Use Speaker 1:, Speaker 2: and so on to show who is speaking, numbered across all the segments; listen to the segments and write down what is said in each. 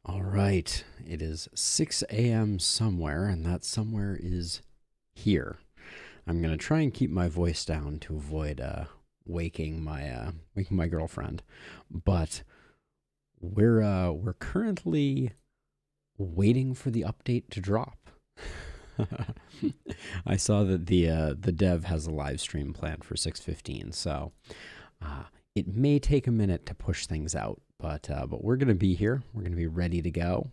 Speaker 1: All right, it is 6 a.m. somewhere, and that somewhere is here. I'm gonna try and keep my voice down to avoid waking my girlfriend, but we're currently waiting for the update to drop. I saw that the dev has a live stream planned for 6:15, so it may take a minute to push things out, but we're gonna be here. We're gonna be ready to go.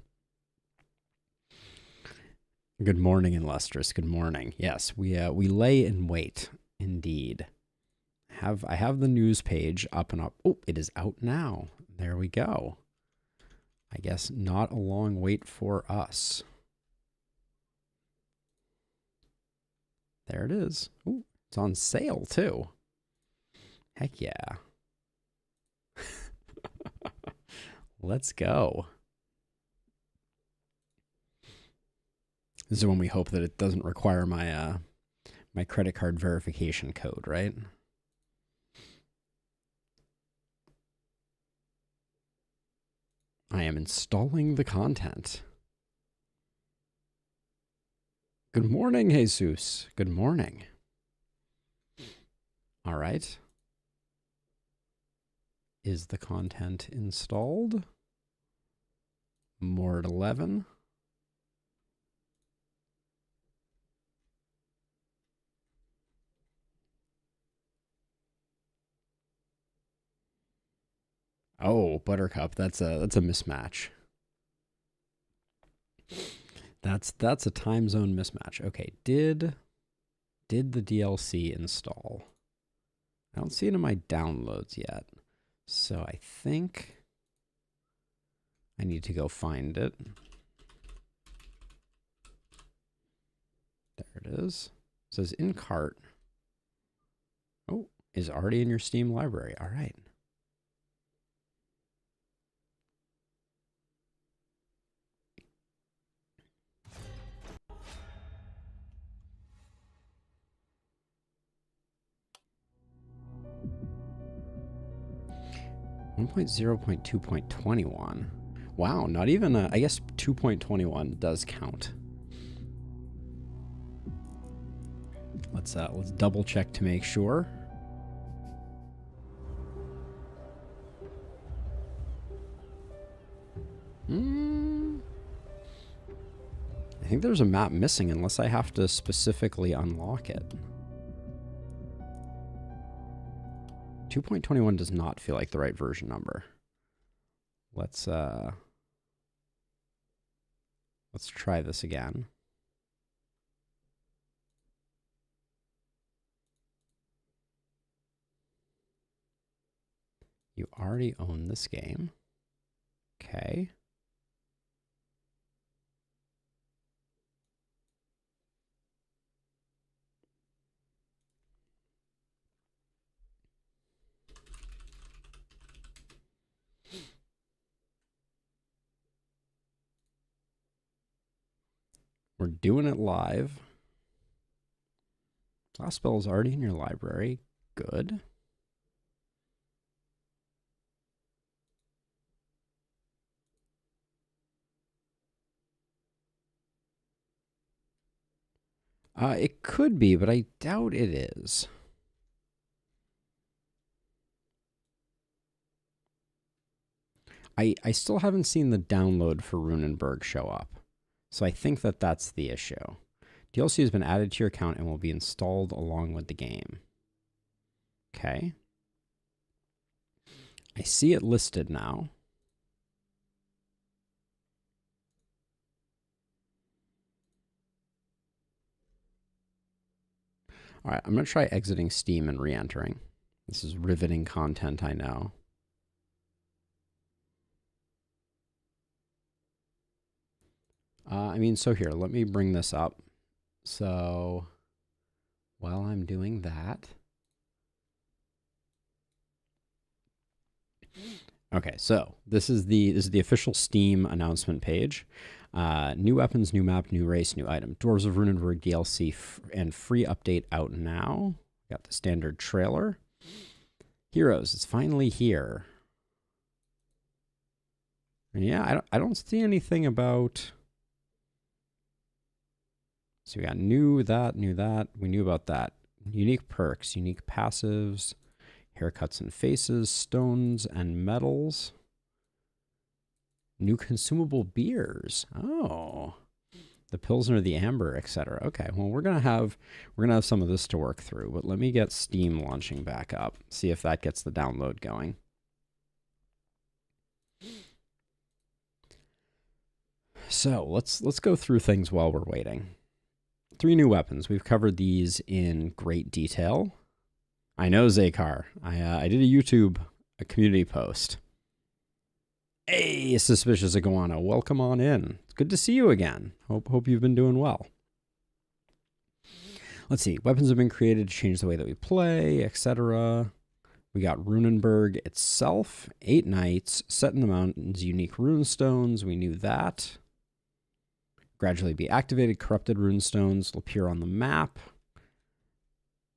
Speaker 1: Good morning, Illustrious. Good morning. Yes, we lay in wait, indeed. I have the news page up and up. Oh, it is out now. There we go. I guess not a long wait for us. There it is. Ooh, it's on sale too. Heck yeah. Let's go. This is when we hope that it doesn't require my my credit card verification code, right? I am installing the content. Good morning, Jesus. Good morning. All right. Is the content installed? More at 11. Oh, Buttercup, that's a mismatch. That's a time zone mismatch. Okay, did the DLC install? I don't see it in my downloads yet. So I think I need to go find it. There it is. It says in cart. Oh, is already in your Steam library. All right. One point 0.2.21. Wow, not even I guess 2.21 does count. Let's double check to make sure. I think there's a map missing unless I have to specifically unlock it. 2.21 does not feel like the right version number. Let's try this again. You already own this game. Okay. We're doing it live. Last spell is already in your library. Good. It could be, but I doubt it is. I still haven't seen the download for Runenberg show up. So I think that that's the issue. DLC has been added to your account and will be installed along with the game. Okay. I see it listed now. All right, I'm going to try exiting Steam and re-entering. This is riveting content, I know. I mean, so here, let me bring this up. So while I'm doing that. Okay, so this is the official Steam announcement page. New weapons, new map, new race, new item. Dwarves of Runenberg DLC and free update out now. Got the standard trailer. Heroes, it's finally here. Yeah, I don't see anything about. So we got knew that. We knew about that. Unique perks, unique passives, haircuts and faces, stones and metals. New consumable beers. Oh. The Pilsner, the Amber, etc. Okay, well we're gonna have some of this to work through, but let me get Steam launching back up. See if that gets the download going. So let's go through things while we're waiting. 3 new weapons. We've covered these in great detail. I know, Zakar. I did a community post. Hey, Suspicious Iguana, welcome on in. It's good to see you again. Hope you've been doing well. Let's see. Weapons have been created to change the way that we play, etc. We got Runenberg itself, 8 knights, set in the mountains, unique runestones. We knew that. Gradually be activated, corrupted runestones will appear on the map.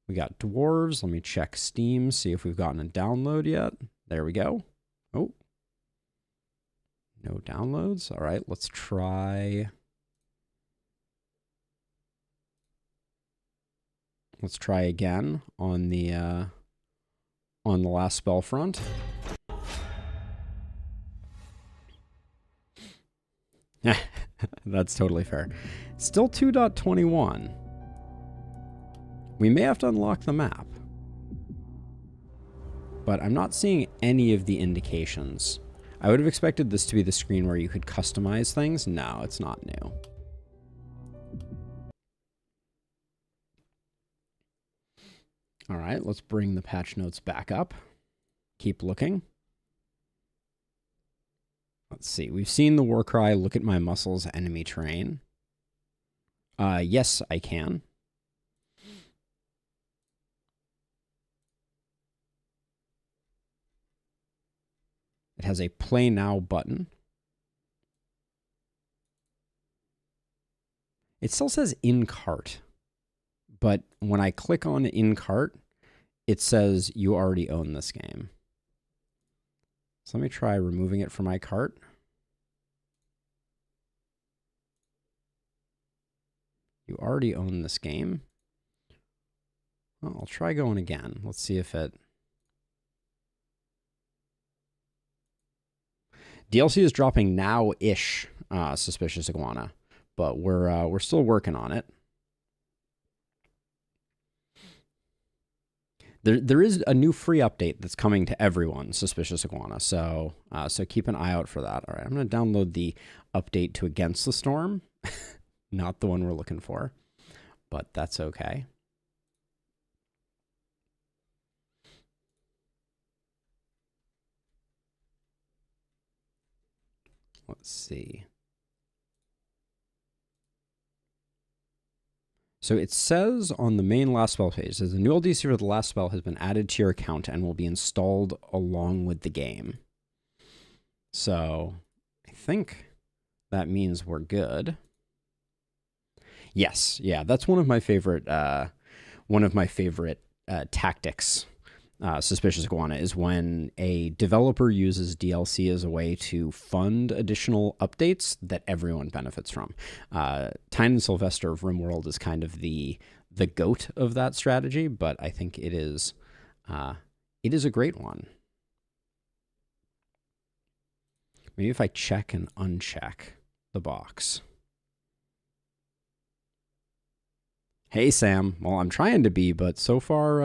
Speaker 1: We got dwarves. Let me check Steam, see if we've gotten a download yet. There we go. Oh. No downloads. All right, let's try. Let's try again on the last spell front. That's totally fair. Still 2.21. We may have to unlock the map. But I'm not seeing any of the indications. I would have expected this to be the screen where you could customize things. No, it's not new. All right, let's bring the patch notes back up. Keep looking. Let's see. We've seen the war cry, look at my muscles, enemy terrain. Yes, I can. It has a play now button. It still says in cart, but when I click on in cart, it says you already own this game. So let me try removing it from my cart. You already own this game. Well, I'll try going again. Let's see if it... DLC is dropping now-ish, Suspicious Iguana, but we're still working on it. There is a new free update that's coming to everyone, Suspicious Iguana, so keep an eye out for that. All right, I'm going to download the update to Against the Storm, not the one we're looking for, but that's okay. Let's see. So it says on the main last spell page, it says the new LDC for the last spell has been added to your account and will be installed along with the game. So I think that means we're good. Yes, yeah, that's one of my favorite tactics. Suspicious Iguana is when a developer uses DLC as a way to fund additional updates that everyone benefits from. Tynan Sylvester of RimWorld is kind of the goat of that strategy, but I think it is a great one. Maybe if I check and uncheck the box. Hey Sam, well I'm trying to be, but so far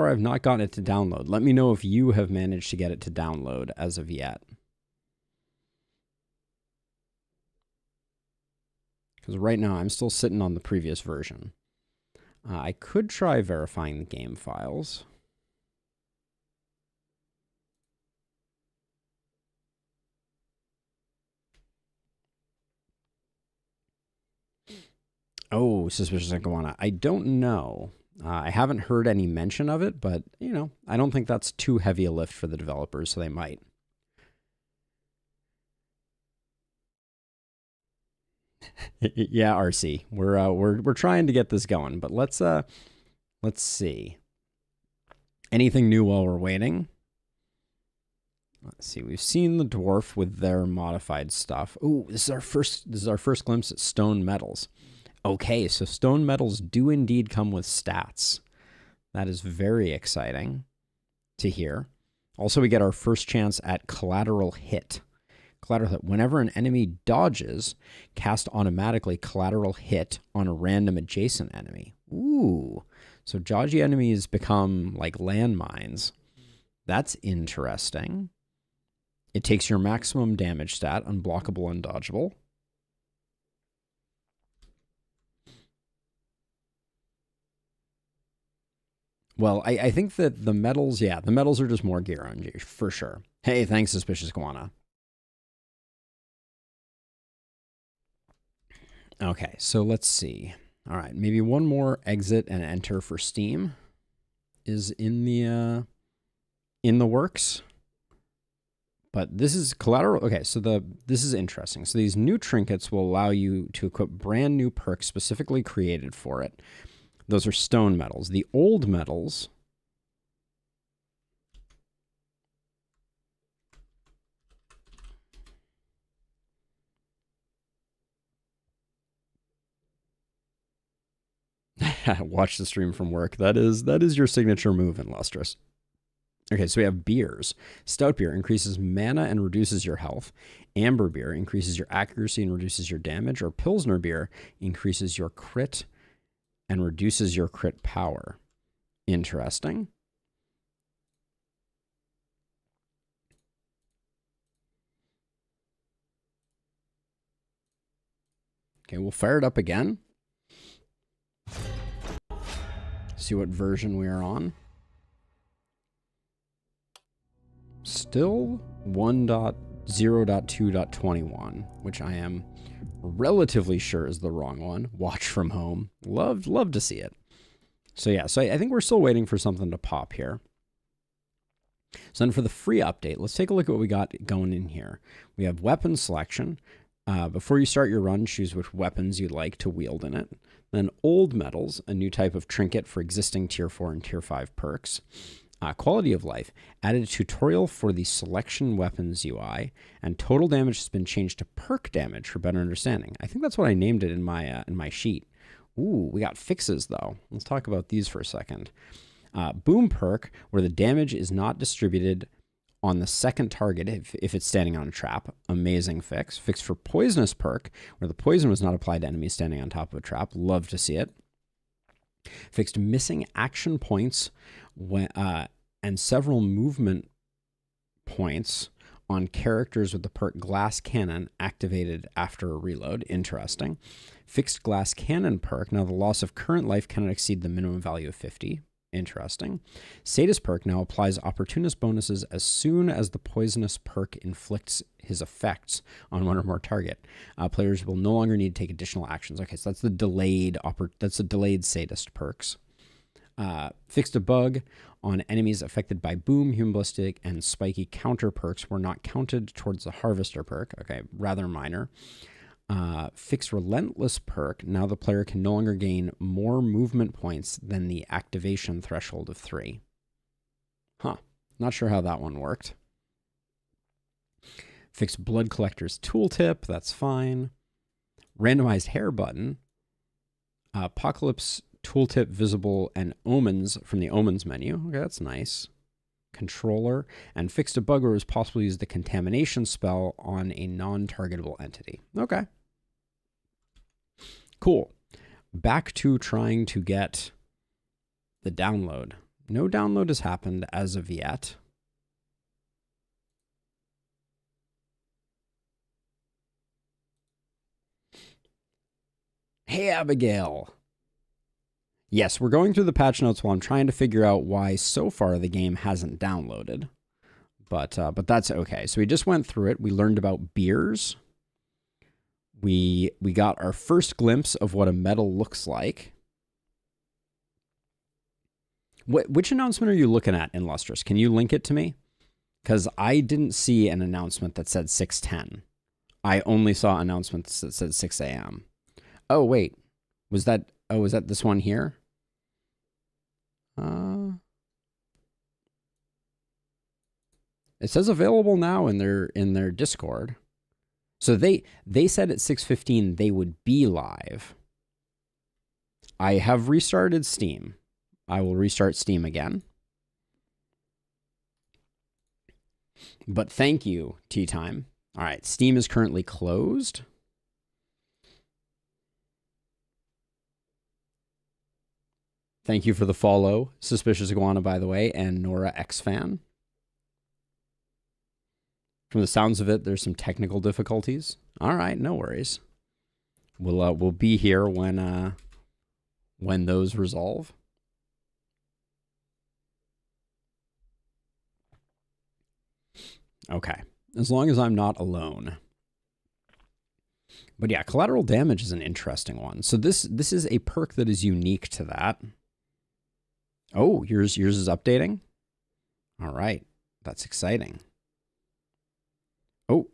Speaker 1: I've not gotten it to download. Let me know if you have managed to get it to download as of yet. Because right now I'm still sitting on the previous version. I could try verifying the game files. Oh, Suspicious Iguana. I don't know. I haven't heard any mention of it, but, you know, I don't think that's too heavy a lift for the developers, so they might. Yeah, RC. We're trying to get this going, but let's see. Anything new while we're waiting? Let's see. We've seen the dwarf with their modified stuff. Ooh, this is our first glimpse at stone metals. Okay, so stone metals do indeed come with stats. That is very exciting to hear. Also, we get our first chance at collateral hit. Collateral hit. Whenever an enemy dodges, cast automatically collateral hit on a random adjacent enemy. Ooh. So dodgy enemies become like landmines. That's interesting. It takes your maximum damage stat, unblockable, undodgeable. Well, I think that the metals, yeah, the metals are just more gear on you, for sure. Hey, thanks, Suspicious Guana. Okay, so let's see. All right, maybe one more exit and enter for Steam is in the works. But this is collateral. Okay, so this is interesting. So these new trinkets will allow you to equip brand new perks specifically created for it. Those are stone metals. The old metals watch the stream from work. That is your signature move in Lustrous. Okay, so we have beers. Stout beer increases mana and reduces your health. Amber beer increases your accuracy and reduces your damage. Or Pilsner beer increases your crit and reduces your crit power. Interesting. Okay, we'll fire it up again. See what version we are on. Still 1.0.2.21, which I am relatively sure is the wrong one. Watch from home. Love to see it. So yeah, so I think we're still waiting for something to pop here. So then for the free update, let's take a look at what we got going in here. We have weapon selection. Before you start your run, choose which weapons you'd like to wield in it. Then old metals, a new type of trinket for existing tier 4 and tier 5 perks. Quality of life, added a tutorial for the selection weapons UI, and total damage has been changed to perk damage for better understanding. I think that's what I named it in my sheet. Ooh, we got fixes though. Let's talk about these for a second. Boom perk, where the damage is not distributed on the second target if it's standing on a trap. Amazing fix. Fix for poisonous perk, where the poison was not applied to enemies standing on top of a trap. Love to see it. Fixed missing action points and several movement points on characters with the perk Glass Cannon activated after a reload. Interesting. Fixed Glass Cannon perk. Now the loss of current life cannot exceed the minimum value of 50. Interesting. Sadist perk now applies opportunist bonuses as soon as the poisonous perk inflicts his effects on one or more target. Players will no longer need to take additional actions. Okay, so that's the delayed sadist perks. Fixed a bug on enemies affected by boom, human ballistic, and spiky counter perks were not counted towards the harvester perk. Okay, rather minor. Fixed relentless perk. Now the player can no longer gain more movement points than the activation threshold of 3. Huh. Not sure how that one worked. Fixed blood collector's tooltip. That's fine. Randomized hair button. Apocalypse tooltip visible and omens from the omens menu. Okay, that's nice. Controller, and fixed a bug where it was possible to use the contamination spell on a non-targetable entity. Okay. Cool. Back to trying to get the download. No download has happened as of yet. Hey, Abigail. Yes, we're going through the patch notes while I'm trying to figure out why so far the game hasn't downloaded. But that's okay. So we just went through it. We learned about beers. We got our first glimpse of what a medal looks like. Which announcement are you looking at in Lustrous? Can you link it to me? Because I didn't see an announcement that said 6:10. I only saw announcements that said 6 a.m. Oh, wait. Was that this one here? It says available now in their Discord. So they said at 6:15 they would be live. I have restarted Steam. I will restart Steam again. But thank you, Tea Time. All right, Steam is currently closed. Thank you for the follow, Suspicious Iguana, by the way, and Nora X Fan. From the sounds of it, there's some technical difficulties. All right, no worries. We'll be here when those resolve. Okay, as long as I'm not alone. But yeah, collateral damage is an interesting one. So this is a perk that is unique to that. Oh, yours is updating? All right, that's exciting. Oh,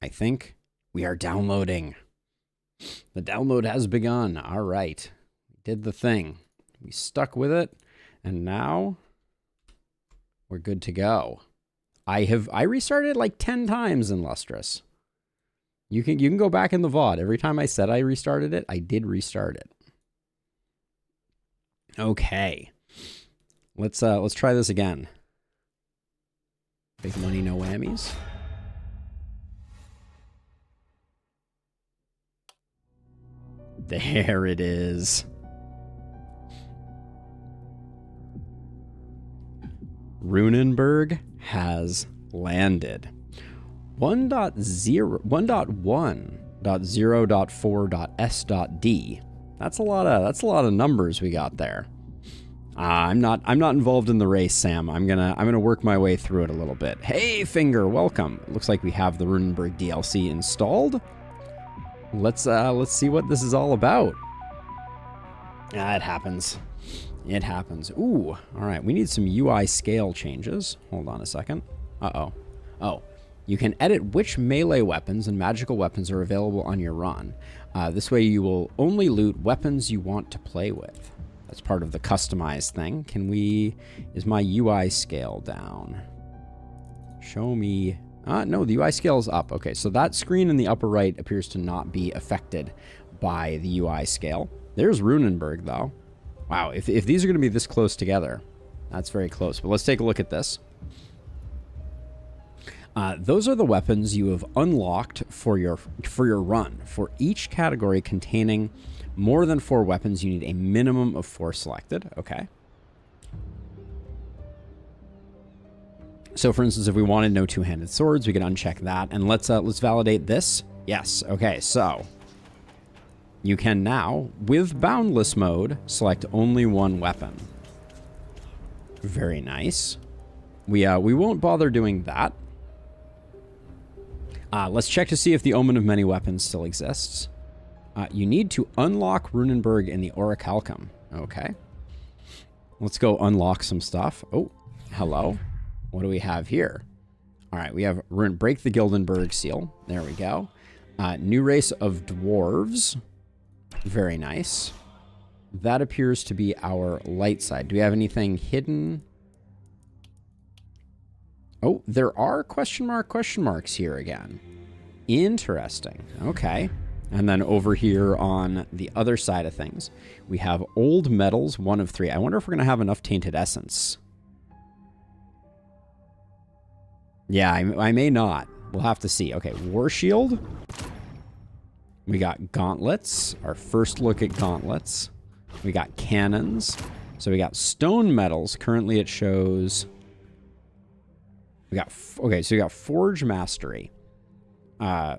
Speaker 1: I think we are downloading. The download has begun. All right, we did the thing. We stuck with it, and now we're good to go. I restarted like 10 times in Lustrous. You can go back in the VOD. Every time I said I restarted it, I did restart it. Okay, let's try this again. Big money, no whammies. There it is. Runenberg has landed. 1.1.0.4.s.d. That's a lot of numbers we got there. I'm not involved in the race, Sam. I'm gonna work my way through it a little bit. Hey, Finger, welcome. It looks like we have the Runenberg DLC installed. Let's see what this is all about. It happens. It happens. Ooh, all right. We need some UI scale changes. Hold on a second. Uh-oh. Oh, you can edit which melee weapons and magical weapons are available on your run. This way you will only loot weapons you want to play with. That's part of the customized thing. Is my UI scale down? Show me. No, the UI scale is up. Okay, so that screen in the upper right appears to not be affected by the UI scale. There's Runenberg, though. Wow, if these are going to be this close together, that's very close. But let's take a look at this. Those are the weapons you have unlocked for your run. For each category containing more than 4 weapons, you need a minimum of 4 selected. Okay. So, for instance, if we wanted no two-handed swords, we could uncheck that, and let's validate this. Yes. Okay. So you can now, with boundless mode, select only 1 weapon. Very nice. We won't bother doing that. Let's check to see if the Omen of Many Weapons still exists. You need to unlock Runenberg in the Orichalcum. Okay. Let's go unlock some stuff. Oh, hello. What do we have here? All right, we have break the Gildenberg seal. There we go. New race of dwarves. Very nice. That appears to be our light side. Do we have anything hidden? Oh, there are question marks here again. Interesting. Okay. And then over here on the other side of things, we have old metals, 1 of 3. I wonder if we're going to have enough tainted essence. Yeah, I may not. We'll have to see. Okay, War Shield. We got gauntlets. Our first look at gauntlets. We got cannons. So we got stone metals. Currently it shows... Okay, so we got Forge Mastery.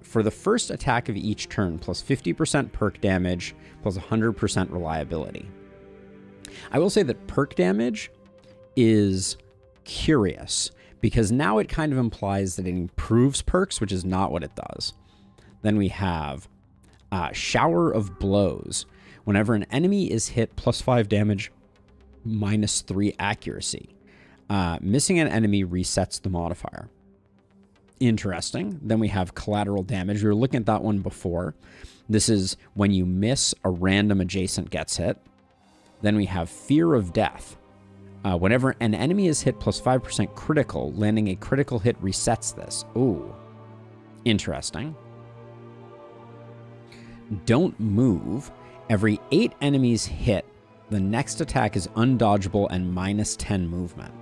Speaker 1: For the first attack of each turn, plus 50% perk damage, plus 100% reliability. I will say that perk damage is curious, because now it kind of implies that it improves perks, which is not what it does. Then we have Shower of Blows. Whenever an enemy is hit, plus 5 damage, minus 3 accuracy. Missing an enemy resets the modifier. Interesting. Then we have Collateral Damage. We were looking at that one before. This is when you miss, a random adjacent gets hit. Then we have Fear of Death. Whenever an enemy is hit plus 5% critical, landing a critical hit resets this. Ooh. Interesting. Don't move. Every 8 enemies hit, the next attack is undodgeable and minus 10 movement.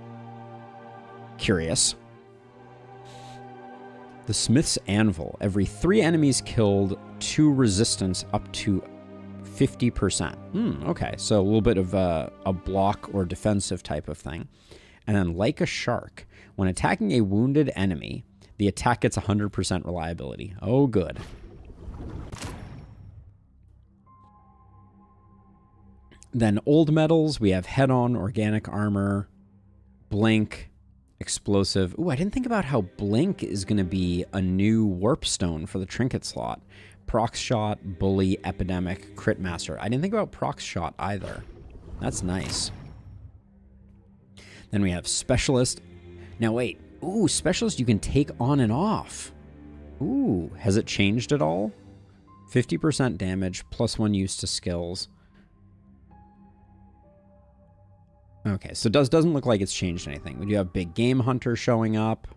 Speaker 1: Curious. The Smith's Anvil. Every 3 enemies killed, 2 resistance up to 50%. Okay, so a little bit of a block or defensive type of thing. And then like a shark, when attacking a wounded enemy, the attack gets 100% reliability. Oh, good. Then old metals, we have head-on, organic armor, blink, explosive. Ooh, I didn't think about how blink is going to be a new warp stone for the trinket slot. Proc shot, bully, epidemic, crit master. I didn't think about proc shot either. That's nice. Then we have specialist. Now wait. Ooh, specialist you can take on and off. Ooh, has it changed at all? 50% damage, +1 use to skills. Okay, so it doesn't look like it's changed anything. We do have big game hunter showing up.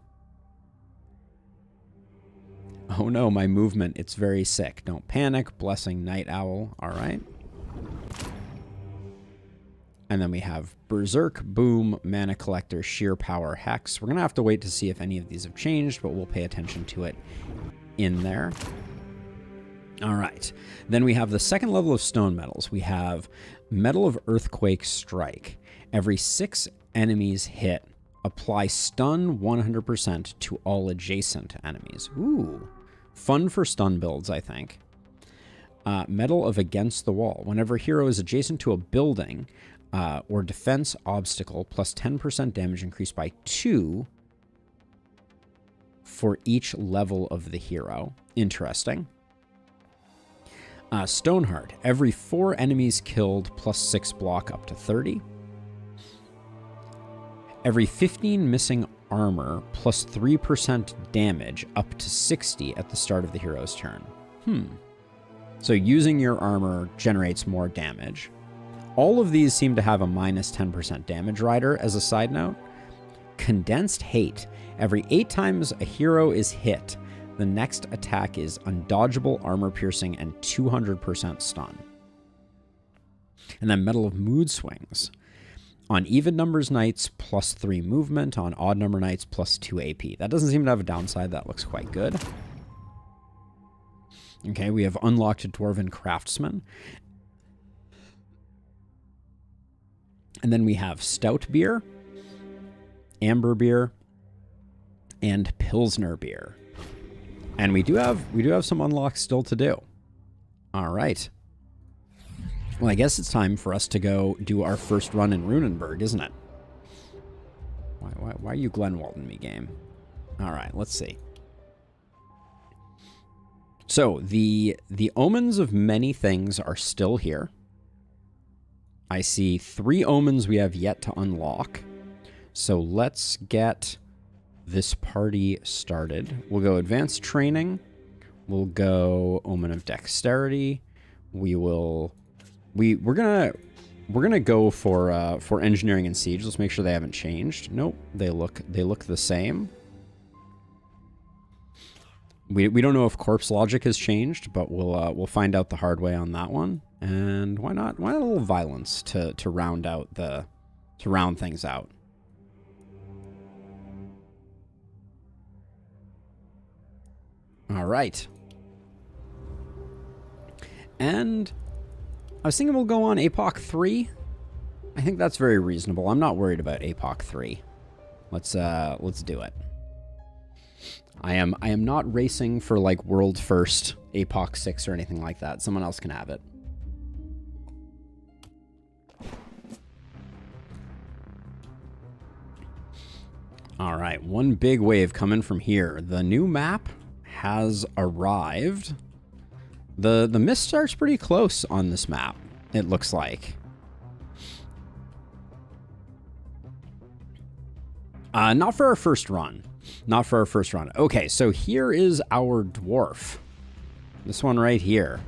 Speaker 1: Oh no, my movement, it's very sick. Don't panic. Blessing night owl. All right. And then we have berserk, boom, mana collector, sheer power, hex. We're going to have to wait to see if any of these have changed, but we'll pay attention to it in there. All right. Then we have the second level of stone metals. We have Metal of Earthquake Strike. Every 6 enemies hit, apply stun 100% to all adjacent enemies. Ooh. Fun for stun builds, I think. Metal of Against the Wall. Whenever a hero is adjacent to a building or defense obstacle, plus 10% damage increased by 2 for each level of the hero. Interesting. Stoneheart. Every 4 enemies killed, plus 6 block up to 30. Every 15 missing armor, plus 3% damage up to 60 at the start of the hero's turn. So using your armor generates more damage. All of these seem to have a minus 10% damage rider as a side note. Condensed Hate. Every 8 times a hero is hit, the next attack is undodgeable, armor piercing, and 200% stun. And then Metal of Mood Swings. On even numbers nights, plus 3 movement. On odd number nights, plus 2 AP. That doesn't seem to have a downside. That looks quite good. Okay, we have unlocked Dwarven Craftsman. And then we have Stout Beer, Amber Beer, and Pilsner Beer. And we do have some unlocks still to do. All right. Well, I guess it's time for us to go do our first run in Runenberg, isn't it? Why are you Glenwalding me, game? All right, let's see. So, the omens of many things are still here. I see 3 omens we have yet to unlock. So, let's get this party started. We'll go Advanced Training. We'll go Omen of Dexterity. We're gonna go for Engineering and Siege. Let's make sure they haven't changed. Nope, they look the same. We don't know if Corpse Logic has changed, but we'll find out the hard way on that one. And why not a little violence to round things out. All right. And I was thinking we'll go on APOC 3. I think that's very reasonable. I'm not worried about APOC 3. Let's do it. I am not racing for like world first APOC 6 or anything like that. Someone else can have it. All right, one big wave coming from here. The new map has arrived. The mist starts pretty close on this map, it looks like. Not for our first run. Not for our first run. Okay, so here is our dwarf. This one right here.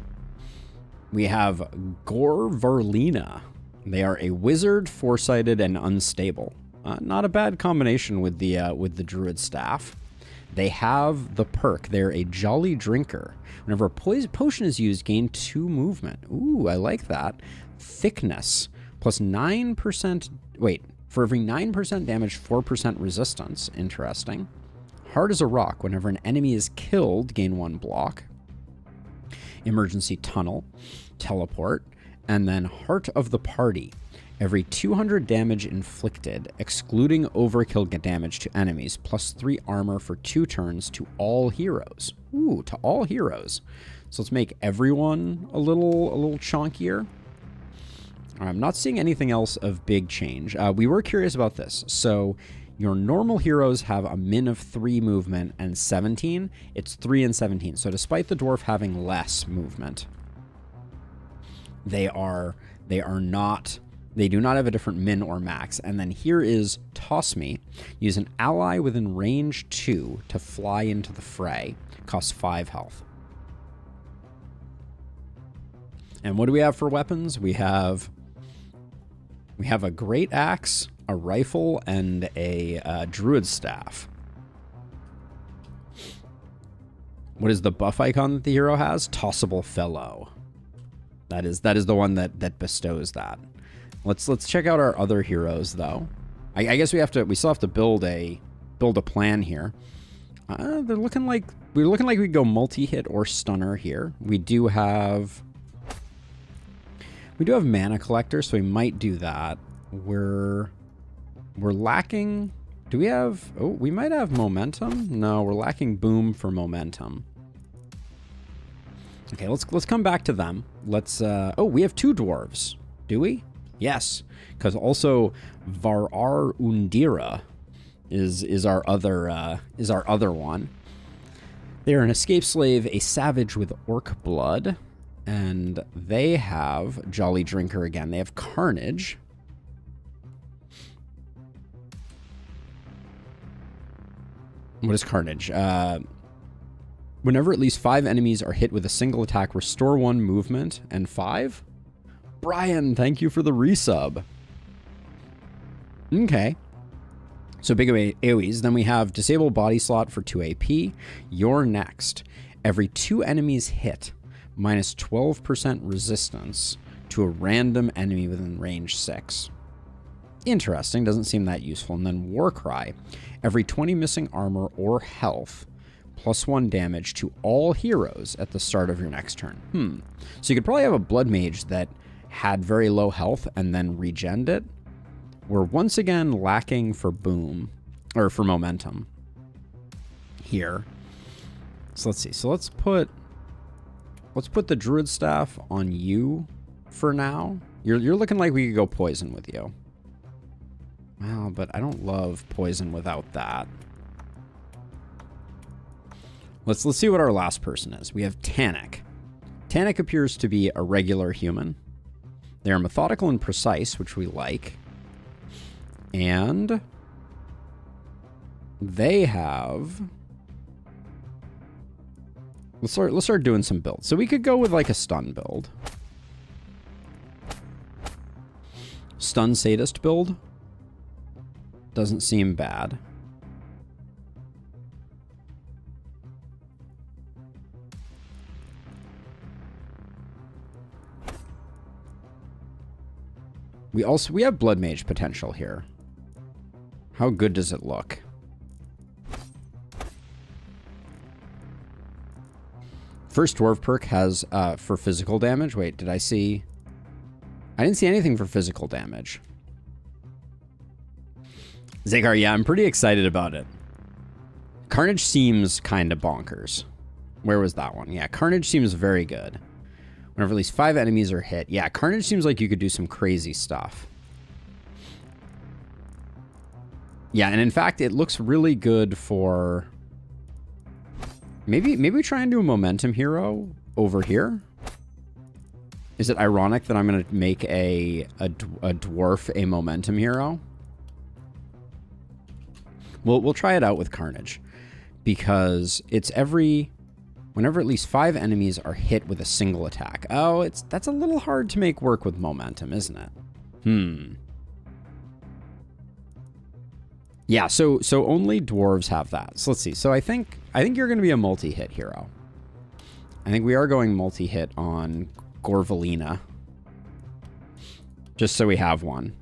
Speaker 1: We have Gore Varlina. They are a wizard, foresighted, and unstable. Not a bad combination with the druid staff. They have the perk. They're a jolly drinker. Whenever a potion is used, gain 2 movement. Ooh, I like that. Thickness plus 9%. Wait, for every 9% damage, 4% resistance. Interesting. Hard as a rock. Whenever an enemy is killed, gain 1 block. Emergency tunnel, teleport, and then Heart of the Party. Every 200 damage inflicted, excluding overkill damage to enemies, plus 3 armor for 2 turns to all heroes. Ooh, to all heroes. So let's make everyone a little chunkier. I'm not seeing anything else of big change. We were curious about this. So your normal heroes have a min of 3 movement and 17. It's 3 and 17. So despite the dwarf having less movement, they do not have a different min or max. And then here is Toss Me. Use an ally within range 2 to fly into the fray. Costs 5 health. And what do we have for weapons? We have a great axe, a rifle, and a druid staff. What is the buff icon that the hero has? Tossable Fellow. That is the one that bestows that. Let's check out our other heroes though. I guess we still have to build a plan here. We're looking like we could go multi-hit or stunner here. We do have mana collector, so we might do that. We're lacking. Do we have? Oh, we might have momentum. No, we're lacking boom for momentum. Okay, let's come back to them. Let's. Oh, we have 2 dwarves. Do we? Yes, because also Varar Undira is our other one. They are an escape slave, a savage with orc blood, and they have Jolly Drinker again. They have Carnage. What is Carnage? Whenever at least 5 enemies are hit with a single attack, restore 1 movement and 5. Brian, thank you for the resub. Okay. So big AoEs. Then we have Disable Body Slot for 2 AP. You're next. Every 2 enemies hit, minus 12% resistance to a random enemy within range 6. Interesting. Doesn't seem that useful. And then Warcry. Every 20 missing armor or health, plus 1 damage to all heroes at the start of your next turn. So you could probably have a Blood Mage that had very low health and then regened it. We're once again lacking for boom, or for momentum here. So let's see. So let's put the druid staff on you for now. You're looking like we could go poison with you. Well, but I don't love poison without that. Let's see what our last person is. We have Tannic. Tannic appears to be a regular human. They are methodical and precise, which we like. And they have... Let's start doing some builds. So we could go with like a stun build. Stun sadist build. Doesn't seem bad. We have Blood Mage potential here. How good does it look? First dwarf perk has for physical damage. Wait, did I see? I didn't see anything for physical damage. Zagar, yeah, I'm pretty excited about it. Carnage seems kind of bonkers. Where was that one? Yeah, Carnage seems very good. Whenever at least 5 enemies are hit. Yeah, Carnage seems like you could do some crazy stuff. Yeah, and in fact, it looks really good for... Maybe we try and do a momentum hero over here. Is it ironic that I'm going to make a dwarf a momentum hero? We'll try it out with Carnage. Because it's whenever at least 5 enemies are hit with a single attack. Oh, that's a little hard to make work with momentum, isn't it? Yeah, so only dwarves have that. So let's see. So I think you're going to be a multi-hit hero. I think we are going multi-hit on Gorvalina. Just so we have one.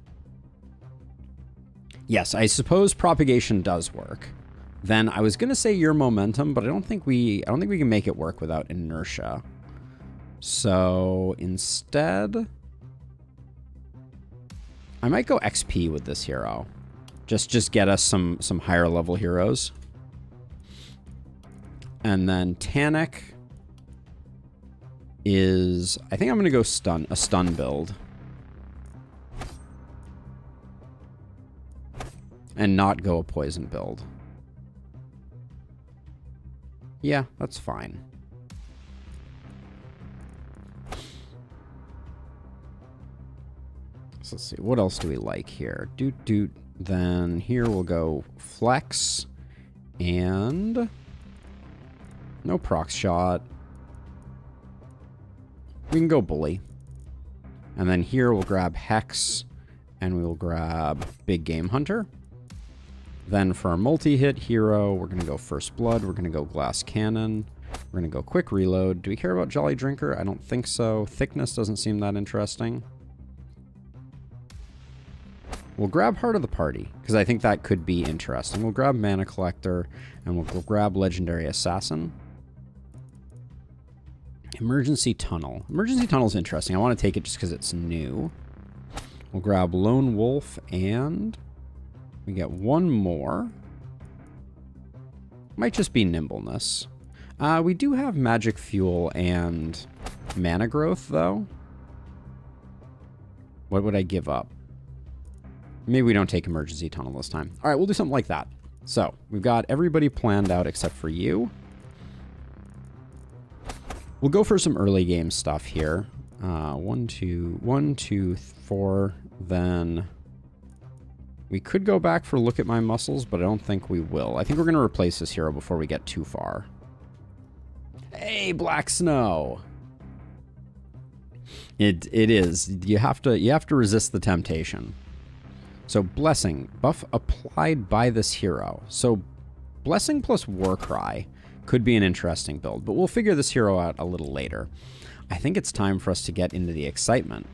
Speaker 1: Yes, I suppose propagation does work. Then I was going to say your momentum, but I don't think we can make it work without inertia. So instead, I might go XP with this hero. Just get us some higher level heroes. And then Tanic is, I think I'm going to go a stun build. And not go a poison build. Yeah, that's fine. So let's see, what else do we like here? Doot. Then here we'll go Flex and no proc shot. We can go Bully. And then here we'll grab Hex and we'll grab Big Game Hunter. Then for our multi-hit hero, we're going to go First Blood. We're going to go Glass Cannon. We're going to go Quick Reload. Do we care about Jolly Drinker? I don't think so. Thickness doesn't seem that interesting. We'll grab Heart of the Party, because I think that could be interesting. We'll grab Mana Collector, and we'll grab Legendary Assassin. Emergency Tunnel. Emergency Tunnel is interesting. I want to take it just because it's new. We'll grab Lone Wolf, and we get one more. Might just be Nimbleness. We do have Magic Fuel and Mana Growth, though. What would I give up? Maybe we don't take Emergency Tunnel this time. All right, we'll do something like that. So, we've got everybody planned out except for you. We'll go for some early game stuff here. 1, 2, 4. Then we could go back for Look at My Muscles, but I don't think we will. I think we're going to replace this hero before we get too far. Hey, Black Snow. It is. You have to resist the temptation. So Blessing, buff applied by this hero. So Blessing plus Warcry could be an interesting build, but we'll figure this hero out a little later. I think it's time for us to get into the excitement.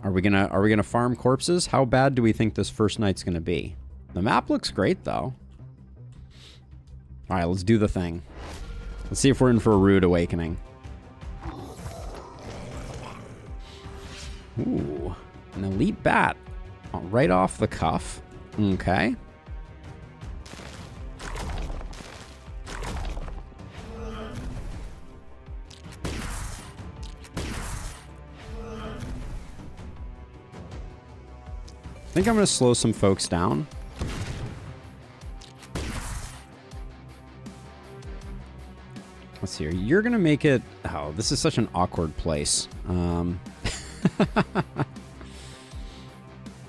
Speaker 1: Are we gonna farm corpses? How bad do we think this first night's gonna be? The map looks great though. All right, let's do the thing. Let's see if we're in for a rude awakening. Ooh. An elite bat. Right off the cuff. Okay. I think I'm going to slow some folks down. Let's see here. You're going to make it... Oh, this is such an awkward place.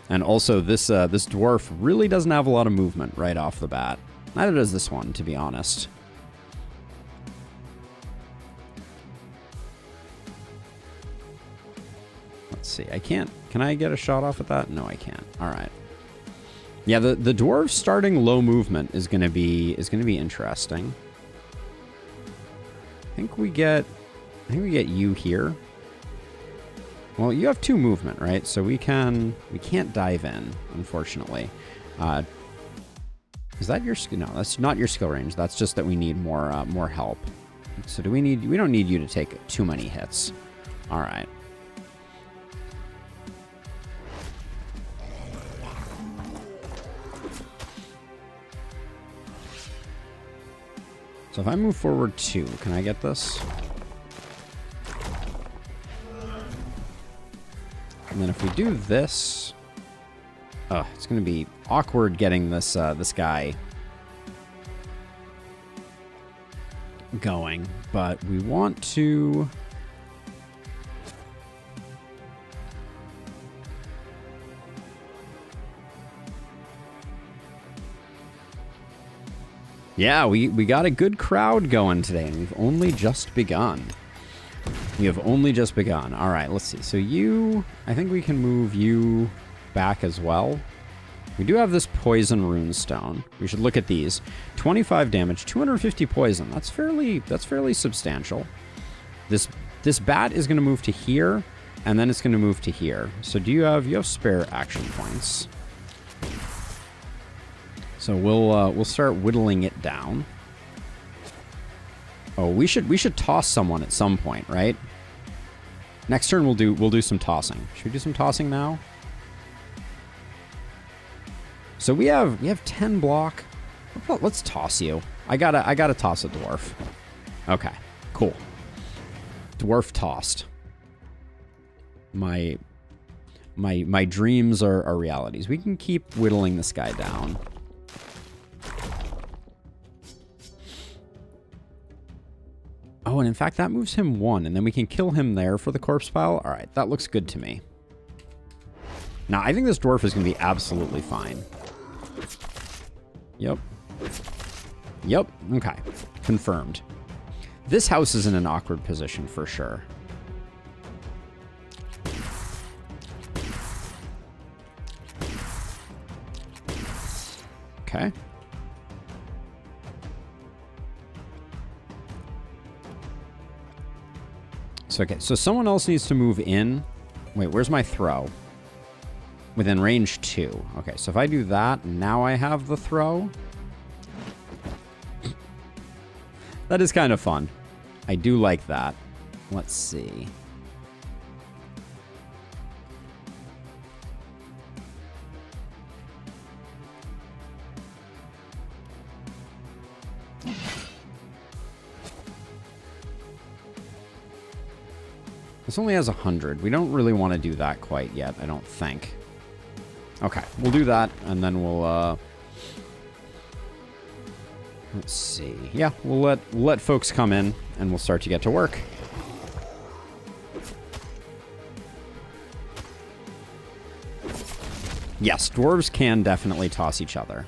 Speaker 1: And also, this dwarf really doesn't have a lot of movement right off the bat. Neither does this one, to be honest. Let's see. I can't... Can I get a shot off at that? No, I can't. All right. Yeah, the dwarf starting low movement is gonna be interesting. I think we get you here. Well, you have 2 movement, right? So we can't dive in, unfortunately. Is that your skill? No, that's not your skill range. That's just that we need more help. So we don't need you to take too many hits. All right. So if I move forward 2, can I get this? And then if we do this... Oh, it's going to be awkward getting this this guy going. But we want to... Yeah, we got a good crowd going today, and we've only just begun. We have only just begun. All right, let's see. So you, I think we can move you back as well. We do have this poison runestone. We should look at these. 25 damage, 250 poison. That's fairly substantial. This bat is going to move to here, and then it's going to move to here. So you have spare action points. So we'll start whittling it down. Oh, we should toss someone at some point, right? Next turn we'll do some tossing. Should we do some tossing now? So we have 10 block. Let's toss you. I gotta toss a dwarf. Okay, cool. Dwarf tossed. My dreams are realities. We can keep whittling this guy down. Oh, and in fact, that moves him 1, and then we can kill him there for the corpse pile. All right, that looks good to me. Now, I think this dwarf is going to be absolutely fine. Yep. Yep, okay. Confirmed. This house is in an awkward position for sure. Okay. So someone else needs to move in. Wait, where's my throw? Within range 2. Okay, so if I do that, now I have the throw. That is kind of fun. I do like that. Let's see. This only has 100. We don't really want to do that quite yet, I don't think. Okay, we'll do that, and then we'll, let's see. Yeah, we'll let folks come in, and we'll start to get to work. Yes, dwarves can definitely toss each other.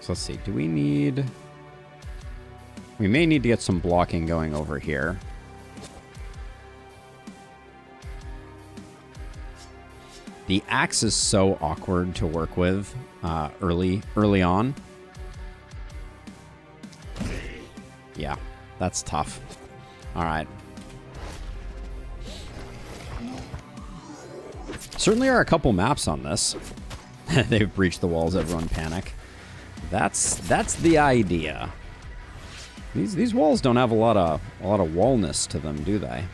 Speaker 1: So let's see, do we need... We may need to get some blocking going over here. The axe is so awkward to work with early on. Yeah, that's tough. All right. Certainly are a couple maps on this. They've breached the walls, everyone panic. That's the idea. These walls don't have a lot of wallness to them, do they?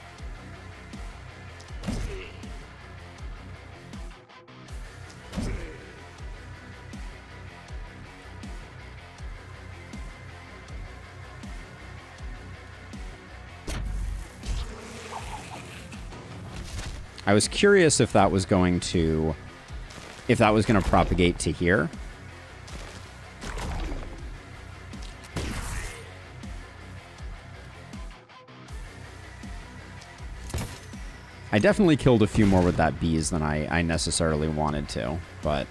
Speaker 1: I was curious if that was going to propagate to here. I definitely killed a few more with that bees than I necessarily wanted to, but...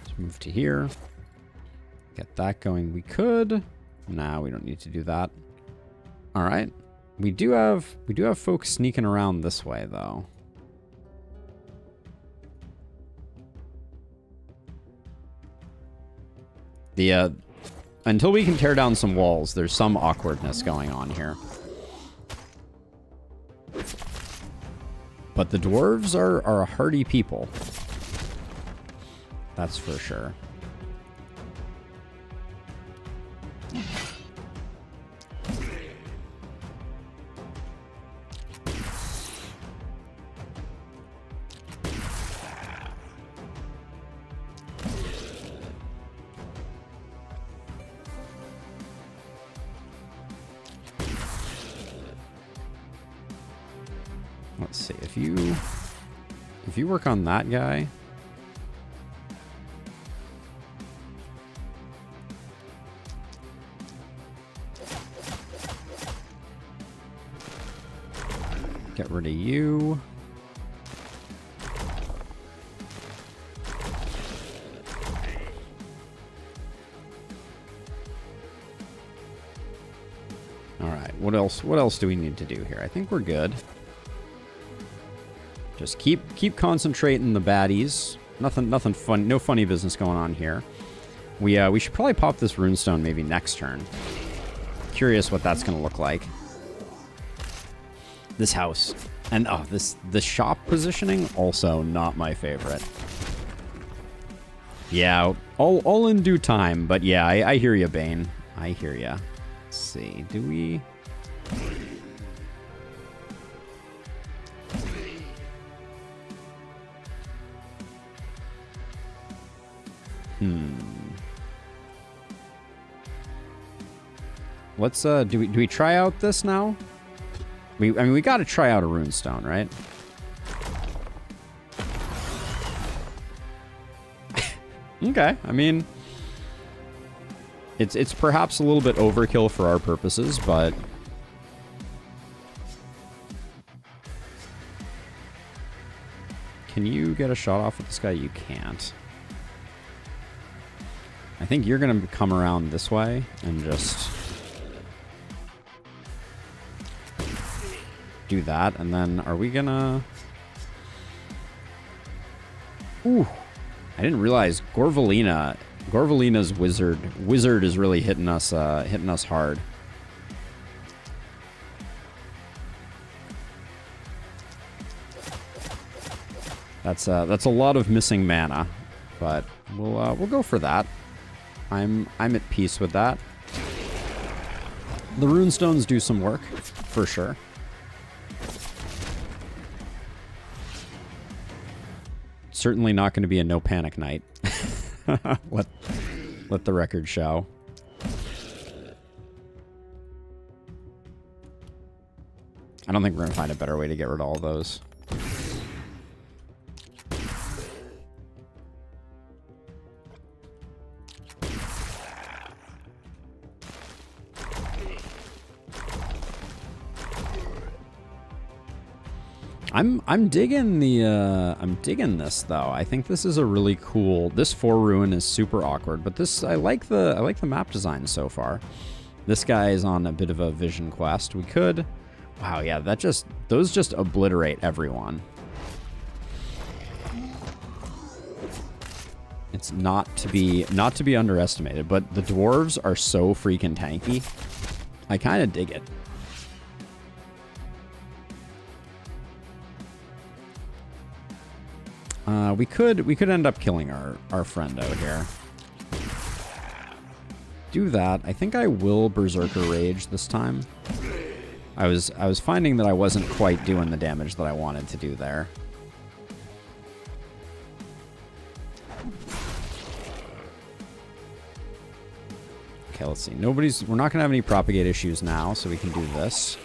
Speaker 1: Let's move to here. Get that going. We could. Nah, we don't need to do that. All right. We do have folks sneaking around this way, though. Until we can tear down some walls, there's some awkwardness going on here. But the dwarves are a hardy people. That's for sure. Let's see, if you work on that guy. Get rid of you. Alright, what else do we need to do here? I think we're good. Just keep concentrating the baddies. Nothing fun, no funny business going on here. We should probably pop this runestone maybe next turn. Curious what that's gonna look like. This house. And oh, the shop positioning, also not my favorite. Yeah, all in due time, but yeah, I hear you, Bane. I hear ya. Let's see, do we... Let's do we try out this now? I mean we got to try out a runestone, right? Okay, I mean it's perhaps a little bit overkill for our purposes, but can you get a shot off with this guy? You can't. I think you're gonna come around this way and just do that, and then are we gonna... Ooh, I didn't realize Gorvalina's wizard is really hitting us hard. That's a lot of missing mana, but we'll go for that. I'm at peace with that. The runestones do some work, for sure. Certainly not going to be a no panic night. let the record show. I don't think we're going to find a better way to get rid of all those. I'm digging I'm digging this though. I think this is a really cool. This 4 ruin is super awkward, but this I like the map design so far. This guy is on a bit of a vision quest. We could, wow, yeah, those just obliterate everyone. It's not to be underestimated, but the dwarves are so freaking tanky. I kind of dig it. We could end up killing our friend out here. Do that. I think I will Berserker Rage this time. I was finding that I wasn't quite doing the damage that I wanted to do there. Okay, let's see. We're not gonna have any propagate issues now, so we can do this.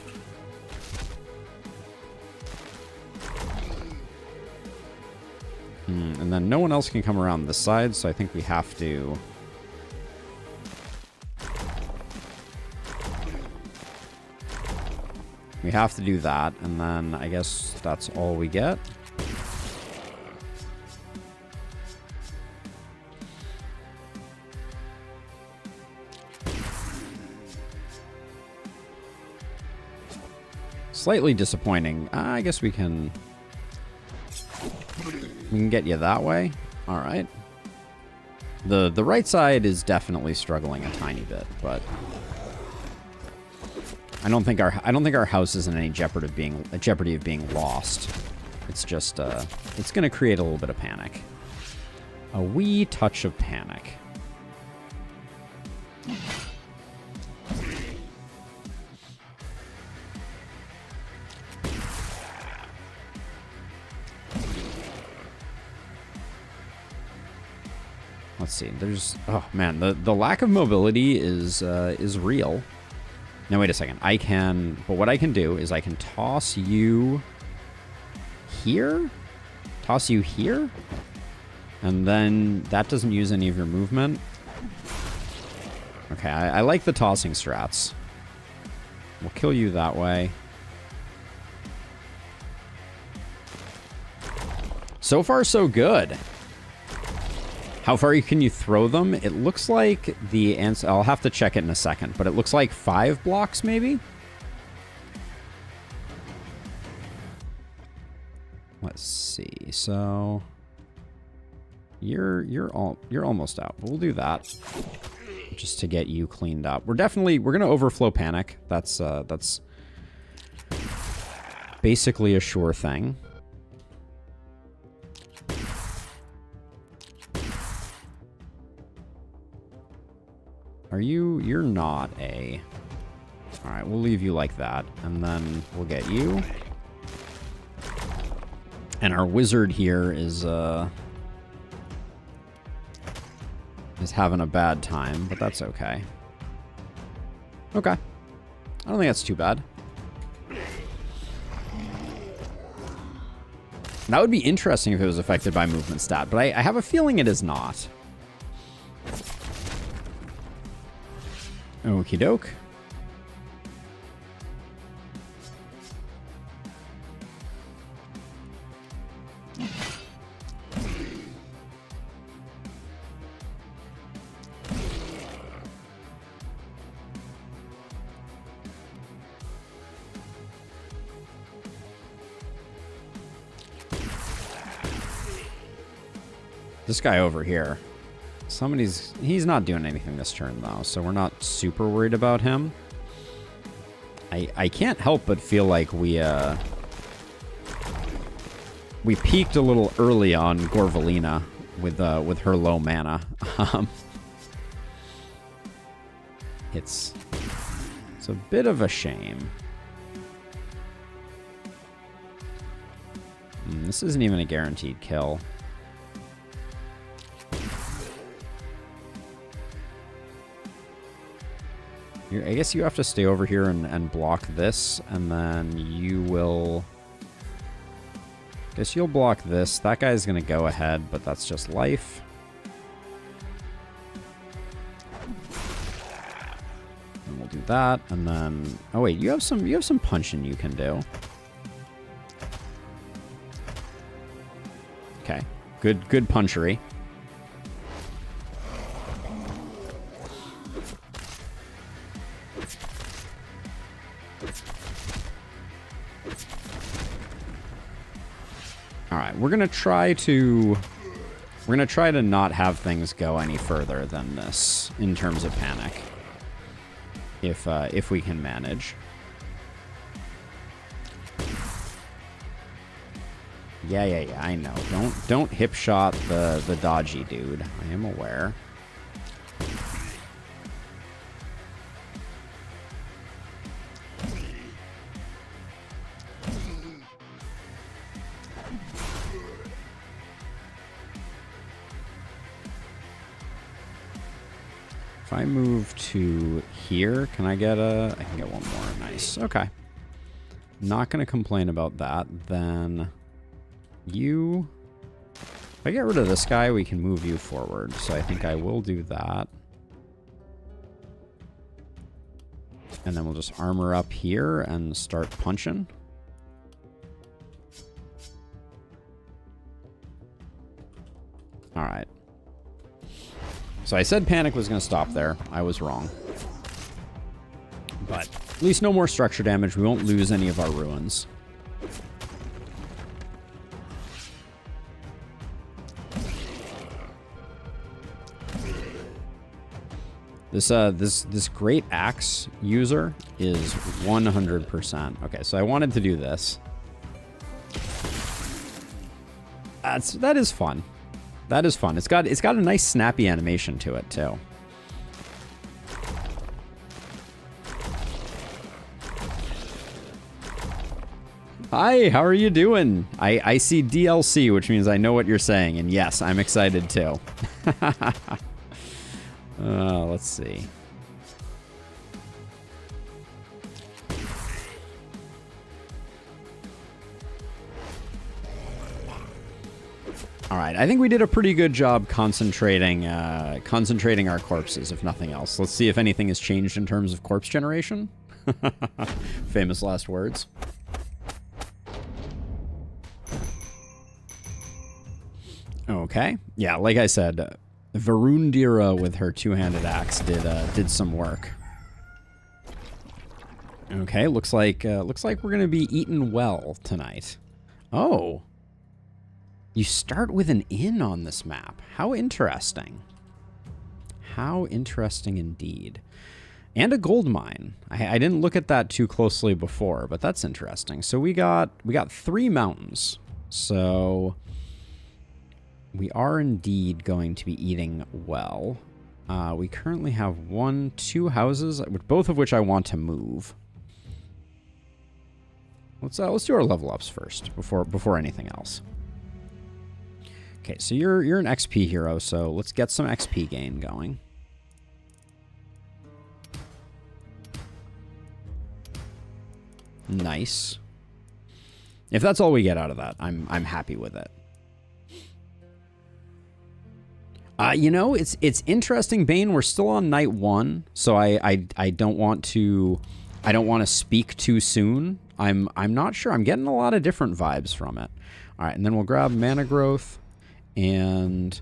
Speaker 1: And then no one else can come around this side, so I think we have to... We have to do that, and then I guess that's all we get. Slightly disappointing. I guess we can get you that way. All right. The right side is definitely struggling a tiny bit, but I don't think our house is in any jeopardy of being lost. It's just it's going to create a little bit of panic. A wee touch of panic. Let's see. There's, oh man, the lack of mobility is real. Now wait a second. But what I can do is I can toss you here, and then that doesn't use any of your movement. Okay, I like the tossing strats. We'll kill you that way. So far, so good. How far can you throw them? It looks like the answer... I'll have to check it in a second, but it looks like 5 blocks, maybe? Let's see. So... You're almost out. We'll do that. Just to get you cleaned up. We're gonna overflow panic. That's basically a sure thing. You're not a... Alright, we'll leave you like that. And then we'll get you. And our wizard here is having a bad time, but that's okay. Okay. I don't think that's too bad. That would be interesting if it was affected by movement stat, but I have a feeling it is not. Okie doke. This guy over here. He's not doing anything this turn, though, so we're not super worried about him. I can't help but feel like we peaked a little early on Gorvalina with her low mana. It's a bit of a shame. This isn't even a guaranteed kill. I guess you have to stay over here and block this, and then you will... I guess you'll block this. That guy's gonna go ahead, but that's just life. And we'll do that, and then... Oh wait, you have some punching you can do. Okay, good punchery. We're gonna try to not have things go any further than this in terms of panic, if we can manage. Yeah, I know. Don't hip shot the dodgy dude. I am aware. If I move to here, can I get I can get one more. Nice. Okay. Not going to complain about that. Then you... If I get rid of this guy, we can move you forward. So I think I will do that. And then we'll just armor up here and start punching. All right. So I said panic was going to stop there. I was wrong. But at least no more structure damage. We won't lose any of our ruins. This great axe user is 100%. Okay, so I wanted to do this. That is fun. That is fun. It's got a nice snappy animation to it too. Hi, how are you doing? I see DLC, which means I know what you're saying, and yes, I'm excited too. Let's see. All right, I think we did a pretty good job concentrating our corpses, if nothing else. Let's see if anything has changed in terms of corpse generation. Famous last words. Okay. Yeah, like I said, Varundira with her two-handed axe did some work. Okay, looks like we're gonna be eaten well tonight. Oh, you start with an inn on this map. How interesting. How interesting indeed. And a gold mine. I didn't look at that too closely before, but that's interesting. So we got 3 mountains. So we are indeed going to be eating well. We currently have 2 houses, both of which I want to move. Let's do our level ups first before anything else. Okay, so you're an XP hero, so let's get some XP gain going. Nice. If that's all we get out of that, I'm happy with it. You know, it's interesting, Bane. We're still on night 1, so I don't want to speak too soon. I'm not sure. I'm getting a lot of different vibes from it. All right, and then we'll grab mana growth, and